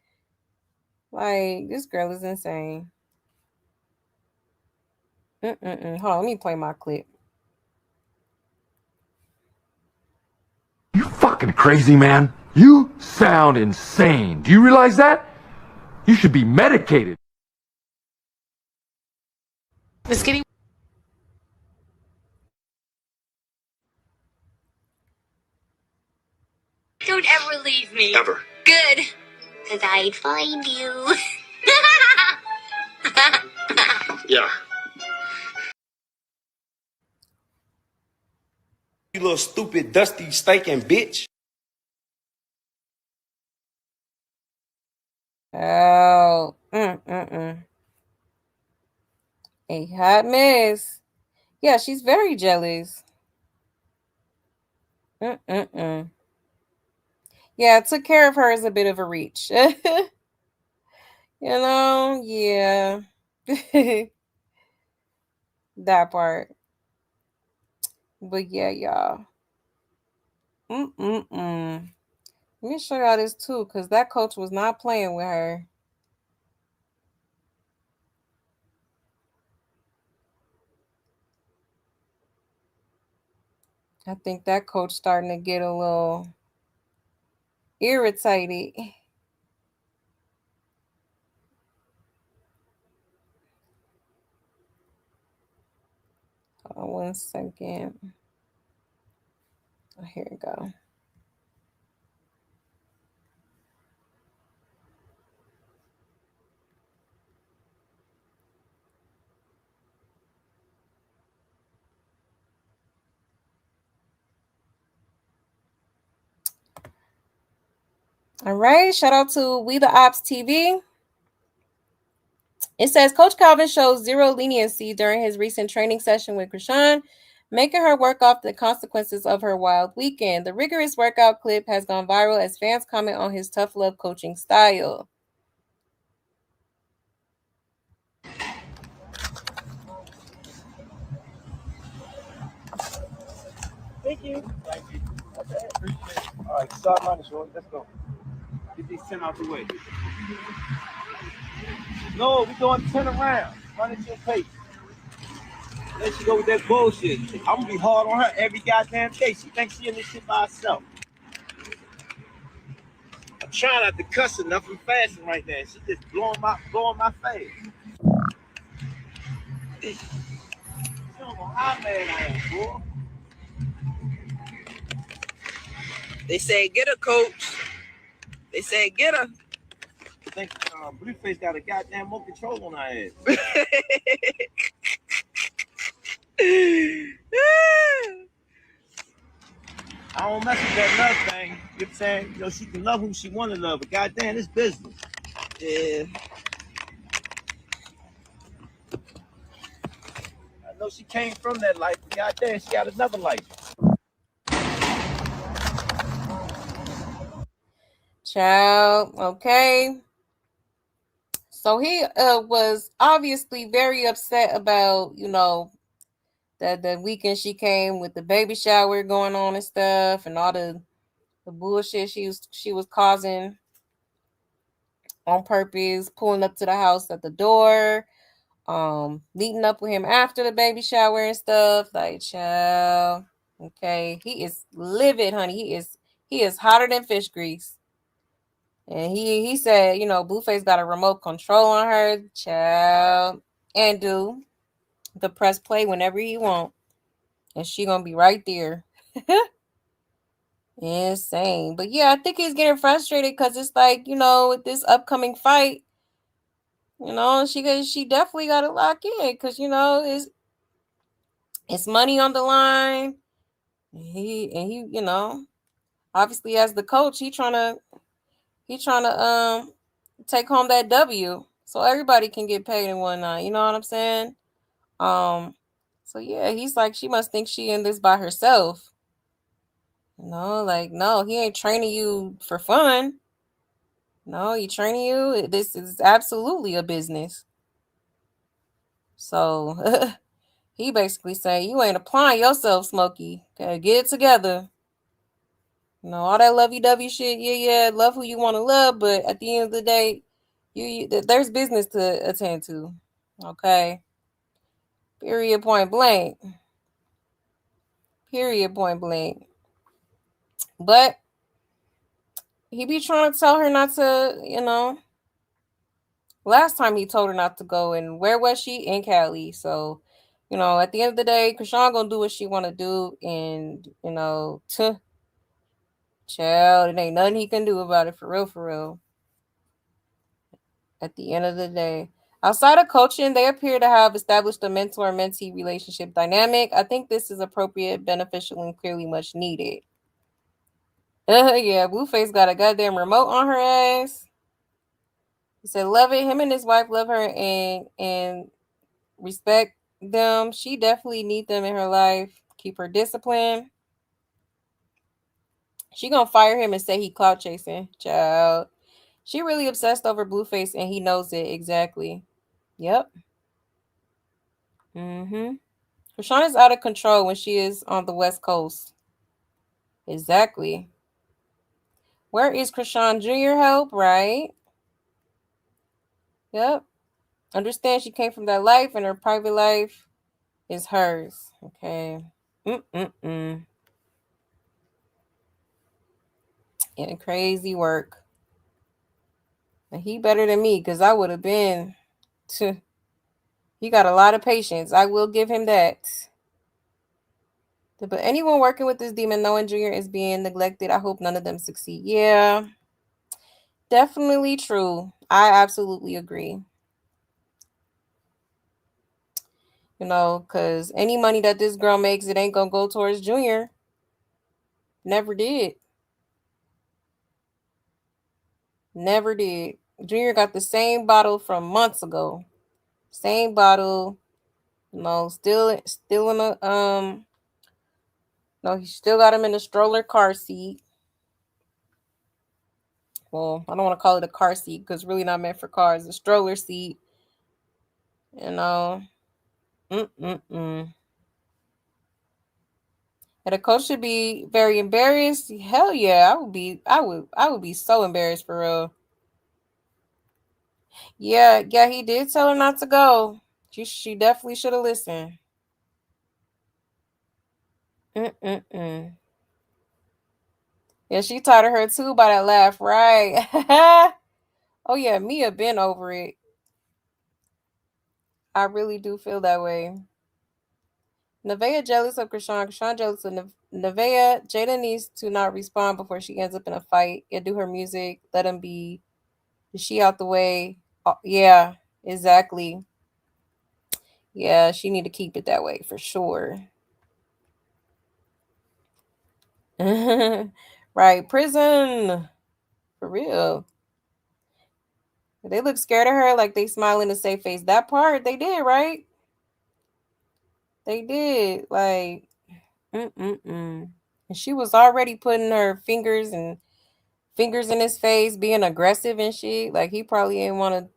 this girl is insane. Hold on, let me play my clip. You fucking crazy, man. You sound insane. Do you realize that? You should be medicated. It's getting. Don't ever leave me. Ever. Good. Because I'd find you. Yeah. You little stupid, dusty, stinking bitch. Oh. A hot mess. Yeah, she's very jealous. Yeah, took care of her is a bit of a reach. Yeah. That part. But yeah, y'all. Let me show y'all this too, because that coach was not playing with her. I think that coach starting to get a little irritated. Hold on 1 second. Oh, here we go. All right. Shout out to We the Ops TV. It says Coach Calvin shows zero leniency during his recent training session with Krishan, making her work off the consequences of her wild weekend. The rigorous workout clip has gone viral as fans comment on his tough love coaching style. Thank you. Thank you. Okay, appreciate it. All right, start money, short. Let's go. Get these 10 out the way. No, we're doing 10 around. Run at your pace. Let you go with that bullshit. I'm gonna be hard on her every goddamn day. She thinks she in this shit by herself. I'm trying not to cuss enough. I'm fasting right now. She just blowing my face. She don't know how mad I am, boy. They say get her, coach. They say get her. I think Blueface got a goddamn more control on her ass. I don't mess with that love thing. You know what I'm saying? You know, she can love who she want to love, but goddamn, it's business. Yeah. I know she came from that life, but goddamn, she got another life. Child, okay. So he was obviously very upset about, the weekend she came with the baby shower going on and stuff, and all the bullshit she was causing on purpose, pulling up to the house at the door, meeting up with him after the baby shower and stuff. Like, child, okay, he is livid, honey. He is hotter than fish grease. And he said, Blueface got a remote control on her, child, and do the press play whenever he want, and she gonna be right there. Insane. But yeah, I think he's getting frustrated because it's like, with this upcoming fight, she definitely got to lock in because it's money on the line. He obviously as the coach, he trying to take home that W so everybody can get paid and whatnot. You know what I'm saying? Um, so yeah, he's like, she must think she in this by herself. Like, no, he ain't training you for fun. No, he training you. This is absolutely a business. So he basically saying, you ain't applying yourself, Smokey. Okay, get it together. All that lovey-dovey shit, yeah, love who you want to love, but at the end of the day, there's business to attend to. Okay. Period, point blank. Period, point blank. But he be trying to tell her not to, last time he told her not to go, and where was she? In Cali. So, at the end of the day, Krishan gonna do what she wanna do, and child, it ain't nothing he can do about it, for real, for real. At the end of the day, outside of coaching, they appear to have established a mentor-mentee relationship dynamic. I think this is appropriate, beneficial, and clearly much needed. Yeah, Blueface got a goddamn remote on her ass. He said, "Love it." Him and his wife love her and respect them. She definitely need them in her life. Keep her disciplined. She gonna fire him and say he clout chasing. Child. She really obsessed over Blueface and he knows it exactly. Yep. Mm-hmm. Krishan is out of control when she is on the West Coast. Exactly. Where is Krishan Jr. help? Right. Yep. Understand she came from that life and her private life is hers. Okay. Mm-mm-mm. And crazy work. And he better than me because I would have been. He got a lot of patience. I will give him that. But anyone working with this demon knowing Junior is being neglected, I hope none of them succeed. Yeah, definitely true. I absolutely agree. Because any money that this girl makes, it ain't going to go towards Junior. Never did. Never did. Junior got the same bottle from months ago. Same bottle. Still in a no, he still got him in a stroller car seat. Well, I don't want to call it a car seat because really not meant for cars. A stroller seat. Mm-mm-mm. And a coach should be very embarrassed. Hell yeah, I would be so embarrassed for real. Yeah, he did tell her not to go. She definitely should have listened. Mm-mm-mm. Yeah, she taught her too by that laugh, right? Oh yeah, Mia been over it. I really do feel that way. Nevaeh jealous of Krishan. Krishan jealous of Nevaeh. Jada needs to not respond before she ends up in a fight. Yeah, do her music. Let him be. She out the way. Yeah, exactly. Yeah, she need to keep it that way for sure. Right, prison. For real. They look scared of her, like they smiling to save face. That part they did, right? They did. Like, mm-mm-mm. And she was already putting her fingers in his face, being aggressive and shit. Like he probably didn't want to,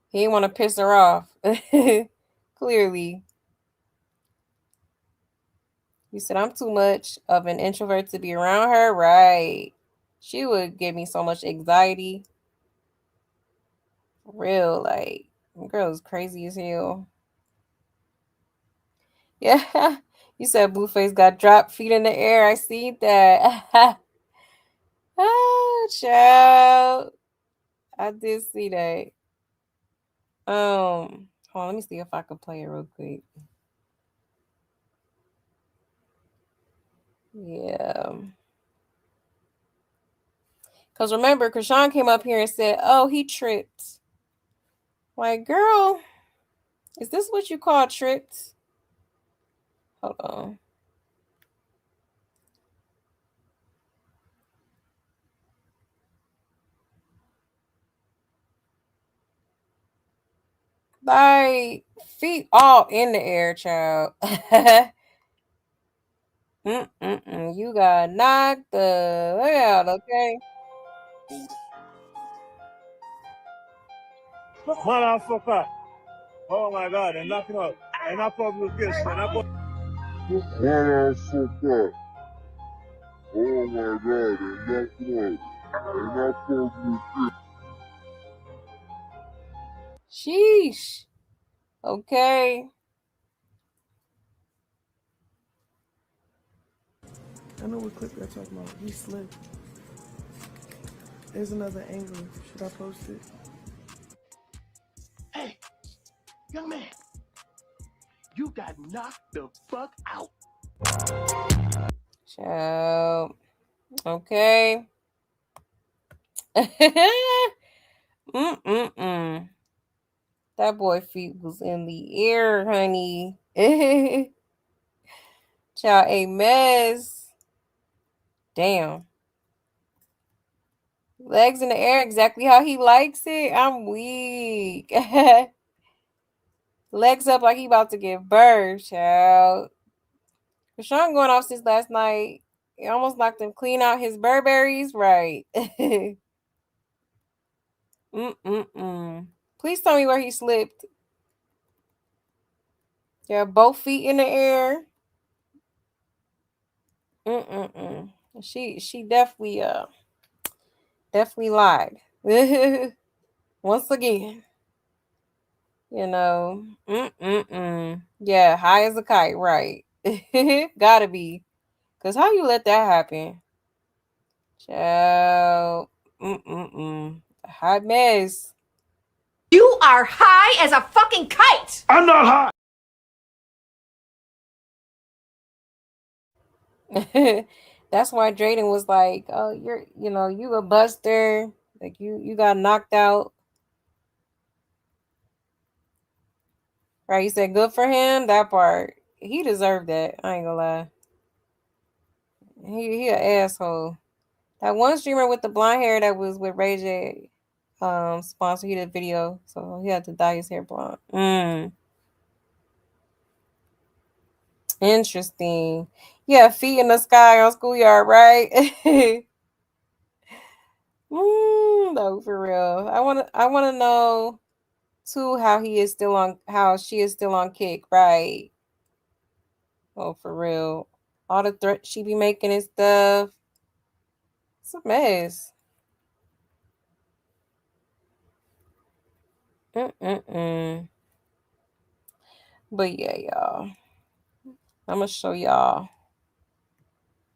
he didn't want to piss her off. Clearly. You said I'm too much of an introvert to be around her. Right. She would give me so much anxiety. For real. Like, girl is crazy as hell. Yeah. You said Blueface got dropped, feet in the air. I see that. Oh, child. I did see that. Hold on, let me see if I can play it real quick. Yeah. Because remember, Krishan came up here and said, oh, he tripped. Like, girl, is this what you call tripped? Hold on. Like, feet all in the air, child. You got knocked the way out, okay? Motherfucker. Oh my God, and knock him out. And I probably kiss. And I probably. Motherfucker. Oh my God, and knock him out. And I probably kiss. Sheesh. Okay. I know what clip you're talking about. He slipped. There's another angle. Should I post it? Hey, young man, you got knocked the fuck out. Child. Okay. That boy feet was in the air, honey. Child, a mess. Damn. Legs in the air, exactly how he likes it. I'm weak. Legs up like he about to give birth, child. Krishan going off since last night. He almost knocked him clean out his Burberries. Right. Please tell me where he slipped. Yeah, both feet in the air. She definitely lied. Once again. You know. Yeah, high as a kite, right. Gotta be. Cause how you let that happen? Child. Hot mess. You are high as a fucking kite. I'm not high. That's why Drayden was like, "Oh, you a buster. Like you got knocked out." Right? You said good for him. That part, he deserved that. I ain't gonna lie. He an asshole. That one streamer with the blonde hair that was with Ray J, sponsor. He did a video, so he had to dye his hair blonde. Interesting. Yeah, feet in the sky on schoolyard, right? No, for real. I wanna know too how she is still on kick, right? Oh, for real. All the threats she be making and stuff. It's a mess. But yeah, y'all. I'm gonna show y'all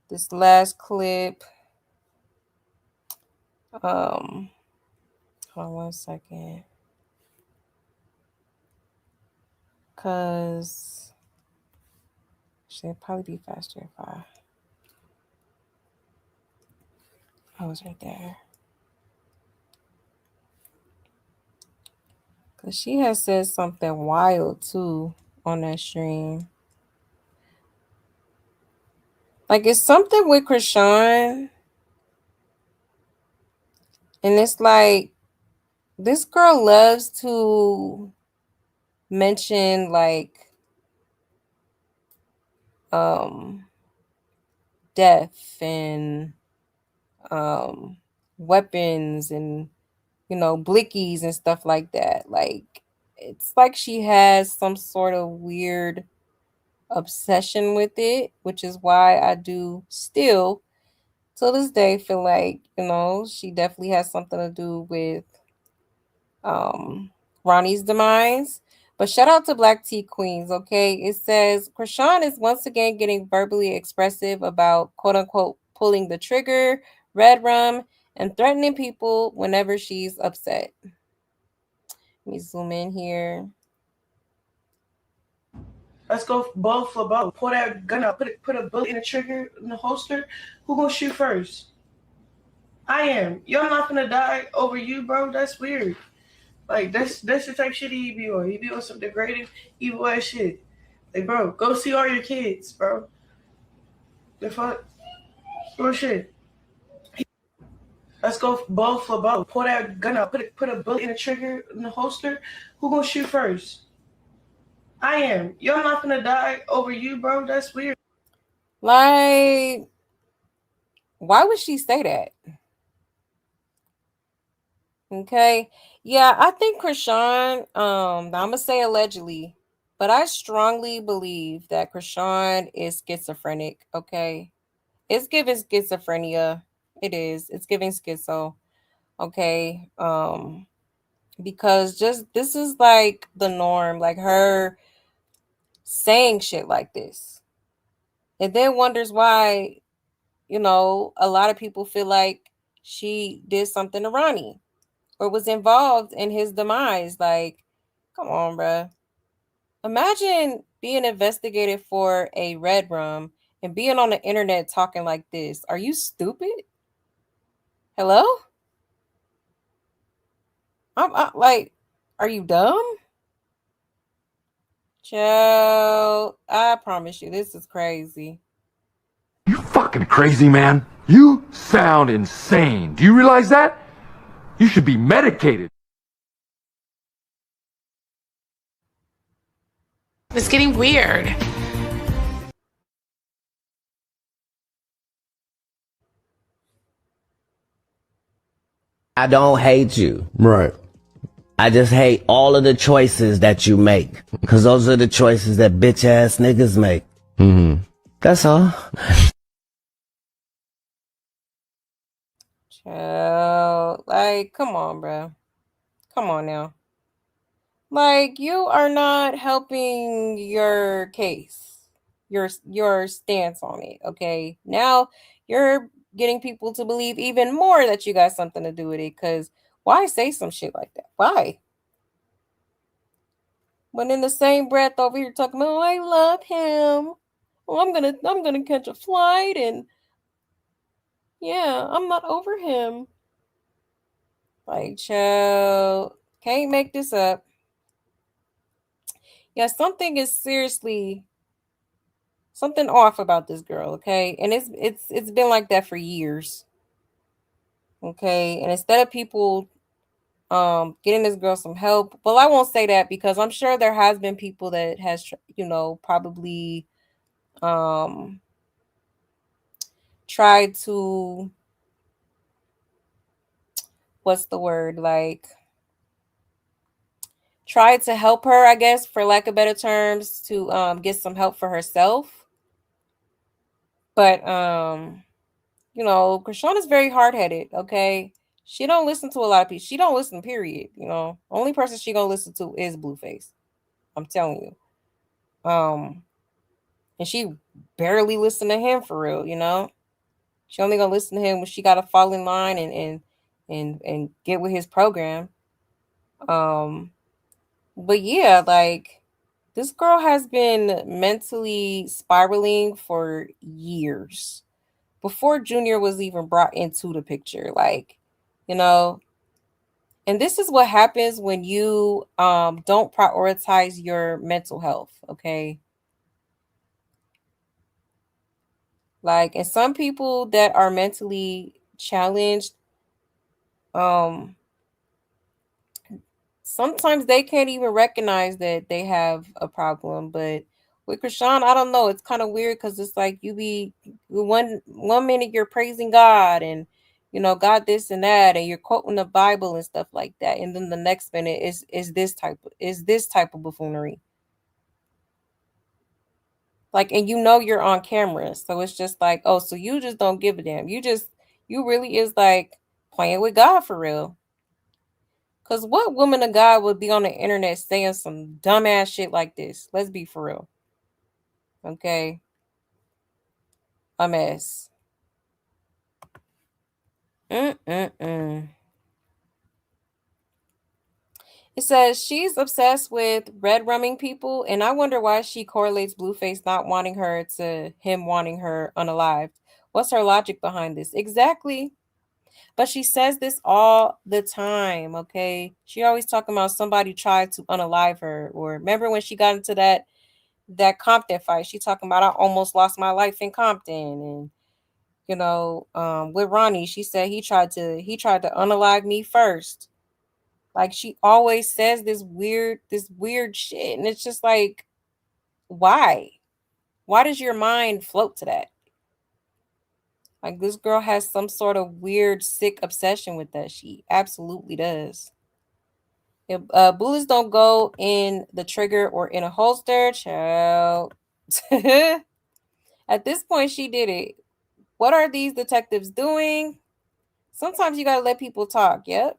this last clip. Hold on 1 second. Cause should probably be faster if I. Oh, it's right there. Cause she has said something wild too on that stream. Like it's something with Krishan. And it's like this girl loves to mention like death and weapons and blickies and stuff like that. Like it's like she has some sort of weird obsession with it, which is why I do still till this day feel like she definitely has something to do with Ronnie's demise. But shout out to Black Tea Queens, okay? It says Krishan is once again getting verbally expressive about quote unquote pulling the trigger, red rum, and threatening people whenever she's upset. Let me zoom in here. Let's go ball for ball. Pull that gun out. Put a bullet in the trigger in the holster. Who gonna shoot first? I am. You're not gonna die over you, bro. That's weird. Like that's the type of shit he be on. He be on some degrading, evil ass shit. Like, bro, go see all your kids, bro. The fuck? Real shit. Let's go ball for ball. Pull that gun out. Put a bullet in the trigger in the holster. Who gonna shoot first? I am. You're not gonna die over you, bro. That's weird. Like, why would she say that? Okay. Yeah, I think Krishan, I'm gonna say allegedly, but I strongly believe that Krishan is schizophrenic. Okay. It's giving schizophrenia. It is. It's giving schizo. Okay. Because just this is like the norm, like her saying shit like this. And then wonders why, a lot of people feel like she did something to Ronnie or was involved in his demise. Like, come on, bruh. Imagine being investigated for a red rum and being on the internet talking like this. Are you stupid? Hello? I'm like, are you dumb? Child, I promise you, this is crazy. You fucking crazy, man. You sound insane. Do you realize that? You should be medicated. It's getting weird. I don't hate you. Right. I just hate all of the choices that you make. Cause those are the choices that bitch ass niggas make. Mm-hmm. That's all. Child, like, come on, bro. Come on now. Like, you are not helping your case, your stance on it. Okay. Now you're getting people to believe even more that you got something to do with it. Cause why say some shit like that? Why? When in the same breath over here talking about, oh, I love him. Well, I'm gonna catch a flight and yeah, I'm not over him. Like, child, can't make this up. Yeah, something is seriously something off about this girl, okay? And it's been like that for years. Okay? And instead of people getting this girl some help, well, I won't say that because I'm sure there has been people that has probably tried to, what's the word, like tried to help her, I guess, for lack of better terms, to get some help for herself. But Krishan is very hard-headed, okay? She don't listen to a lot of people. She don't listen, period. Only person she gonna listen to is Blueface. I'm telling you. And she barely listen to him for real. She only gonna listen to him when she gotta fall in line and get with his program. But yeah, like this girl has been mentally spiraling for years before Junior was even brought into the picture. Like, and this is what happens when you don't prioritize your mental health, okay? Like, and some people that are mentally challenged, sometimes they can't even recognize that they have a problem. But with Krishan, I don't know. It's kind of weird because it's like you be one minute you're praising God and God this and that, and you're quoting the Bible and stuff like that, and then the next minute is this type of buffoonery. Like, and you're on camera, so it's just like, oh, so you just don't give a damn. You really is like playing with God for real. Because what woman of God would be on the internet saying some dumbass shit like this? Let's be for real. Okay. A mess. Mm-mm-mm. It says she's obsessed with red rumming people, and I wonder why she correlates Blueface not wanting her to him wanting her unalived. What's her logic behind this? Exactly. But she says this all the time, okay? She always talking about somebody tried to unalive her. Or remember when she got into that Compton fight? She talking about I almost lost my life in Compton. And with Ronnie, she said he tried to unalive me first. Like she always says this weird shit. And it's just like, why? Why does your mind float to that? Like this girl has some sort of weird, sick obsession with that. She absolutely does. If bullets don't go in the trigger or in a holster, child. At this point, she did it. What are these detectives doing? Sometimes you gotta let people talk. Yep.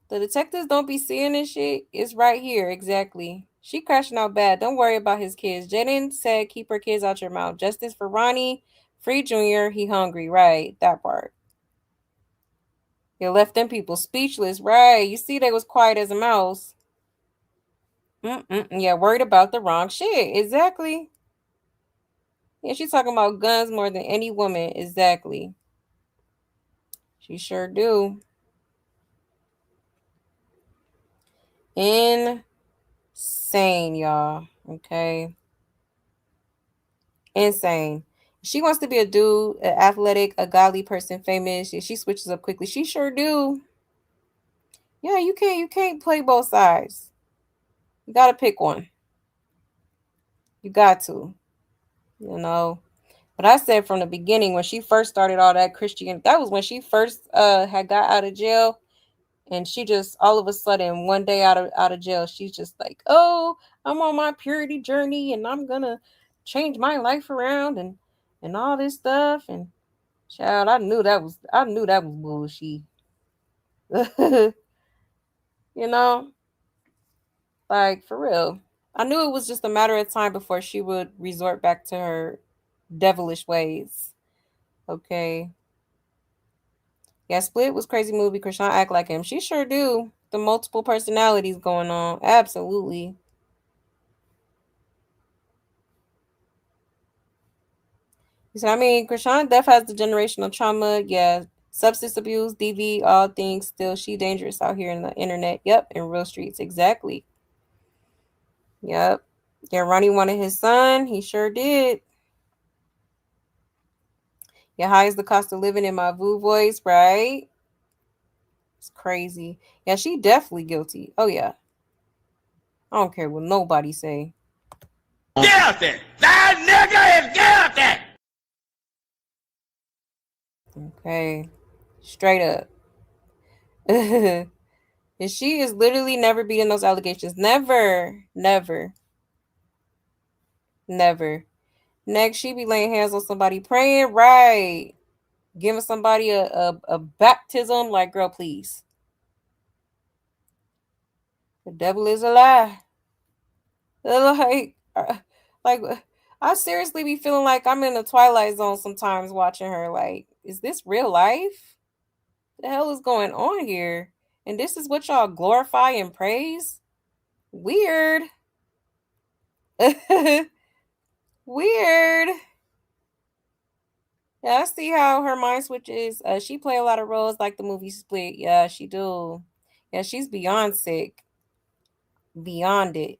The detectives don't be seeing this shit. It's right here, exactly. She crashing out bad. Don't worry about his kids. Jaden said keep her kids out your mouth. Justice for Ronnie. Free Junior. He hungry. Right. That part. You left them people speechless. Right. You see they was quiet as a mouse. Yeah, worried about the wrong shit. Exactly. Yeah, she's talking about guns more than any woman. Exactly. She sure do. Insane, y'all. Okay. Insane. She wants to be a dude, an athletic, a godly person, famous. She switches up quickly. She sure do. Yeah, you can't play both sides. You gotta pick one. You got to. But I said from the beginning when she first started all that Christian, that was when she first had got out of jail. And she just all of a sudden one day out of jail, she's just like, oh, I'm on my purity journey and I'm gonna change my life around and all this stuff. And child, I knew that was bullshit. you know, like for real. I knew it was just a matter of time before she would resort back to her devilish ways. Okay. Yeah, Split was crazy movie. Krishan act like him. She sure do. The multiple personalities going on. Absolutely. So I mean, Krishan Death has the generational trauma. Yeah, substance abuse, DV, all things. Still, she dangerous out here in the internet. Yep, in real streets. Exactly. Yep. Yeah, Ronnie wanted his son. He sure did. Yeah, high is the cost of living in my Vu voice, right? It's crazy. Yeah, she definitely guilty. Oh yeah. I don't care what nobody say. Guilty! That nigga is guilty! Okay. Straight up. And she is literally never beating those allegations. Never. Never. Never. Next, she be laying hands on somebody, praying, right. Giving somebody a baptism, like, girl, please. The devil is a lie. Like, I seriously be feeling like I'm in the Twilight Zone sometimes watching her. Like, is this real life? The hell is going on here? And this is what y'all glorify and praise? Weird. Weird. Yeah, I see how her mind switches. She play a lot of roles like the movie Split. Yeah, she do. Yeah, she's beyond sick. Beyond it.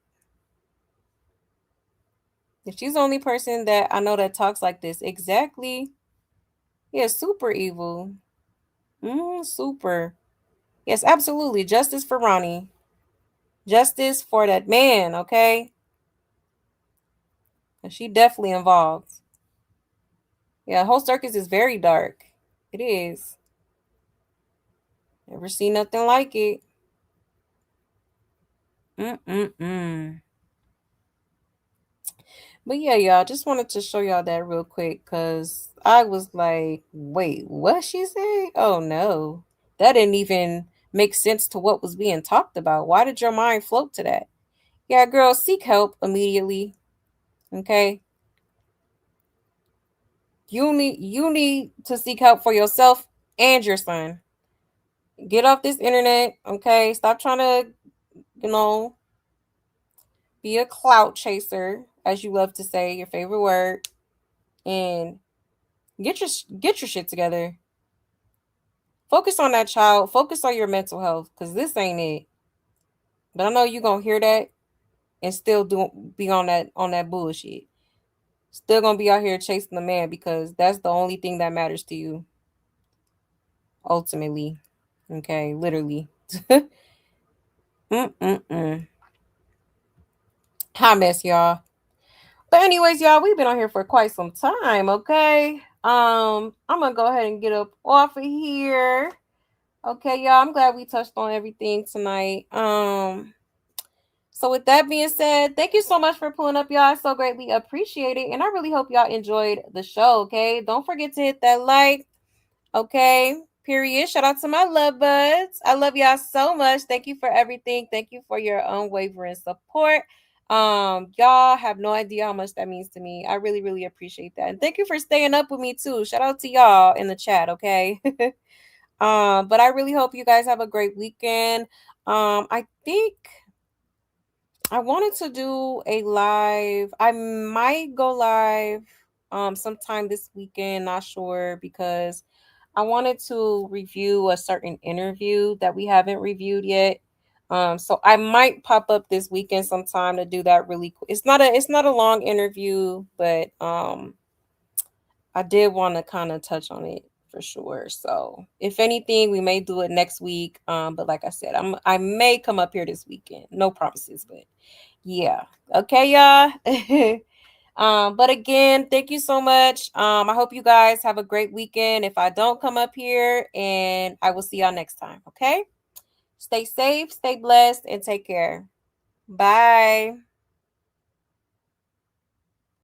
If she's the only person that I know that talks like this. Exactly. Yeah, super evil. Super. Yes, absolutely. Justice for Ronnie. Justice for that man, okay? And she definitely involved. Yeah, whole circus is very dark. It is. Never seen nothing like it. But yeah, y'all, just wanted to show y'all that real quick because I was like, wait, what she say? Oh no. That didn't even make sense to what was being talked about. Why did your mind float to that? Yeah, girl, seek help immediately. Okay. You need to seek help for yourself and your son. Get off this internet, okay? Stop trying to, be a clout chaser, as you love to say, your favorite word, and get your shit together. Focus on that child. Focus on your mental health, because this ain't it. But I know you're gonna hear that and still be on that bullshit. Still gonna be out here chasing the man because that's the only thing that matters to you. Ultimately. Okay, literally. Hot mess, y'all. But anyways, y'all, we've been on here for quite some time, okay? I'm gonna go ahead and get up off of here. Okay, y'all. I'm glad we touched on everything tonight. So with that being said, thank you so much for pulling up, y'all. I so greatly appreciate it. And I really hope y'all enjoyed the show, okay? Don't forget to hit that like, okay? Period. Shout out to my love buds. I love y'all so much. Thank you for everything. Thank you for your unwavering support. Y'all have no idea how much that means to me. I really, really appreciate that. And thank you for staying up with me too. Shout out to y'all in the chat, okay? But I really hope you guys have a great weekend. I think I wanted to do a live. I might go live sometime this weekend, not sure, because I wanted to review a certain interview that we haven't reviewed yet. So I might pop up this weekend sometime to do that really quick. It's not a long interview, but I did want to kind of touch on it for sure. So if anything, we may do it next week. But like I said, I may come up here this weekend. No promises, but yeah. Okay, y'all. But again, thank you so much. I hope you guys have a great weekend. If I don't come up here, and I will see y'all next time. Okay. Stay safe, stay blessed, and take care. Bye.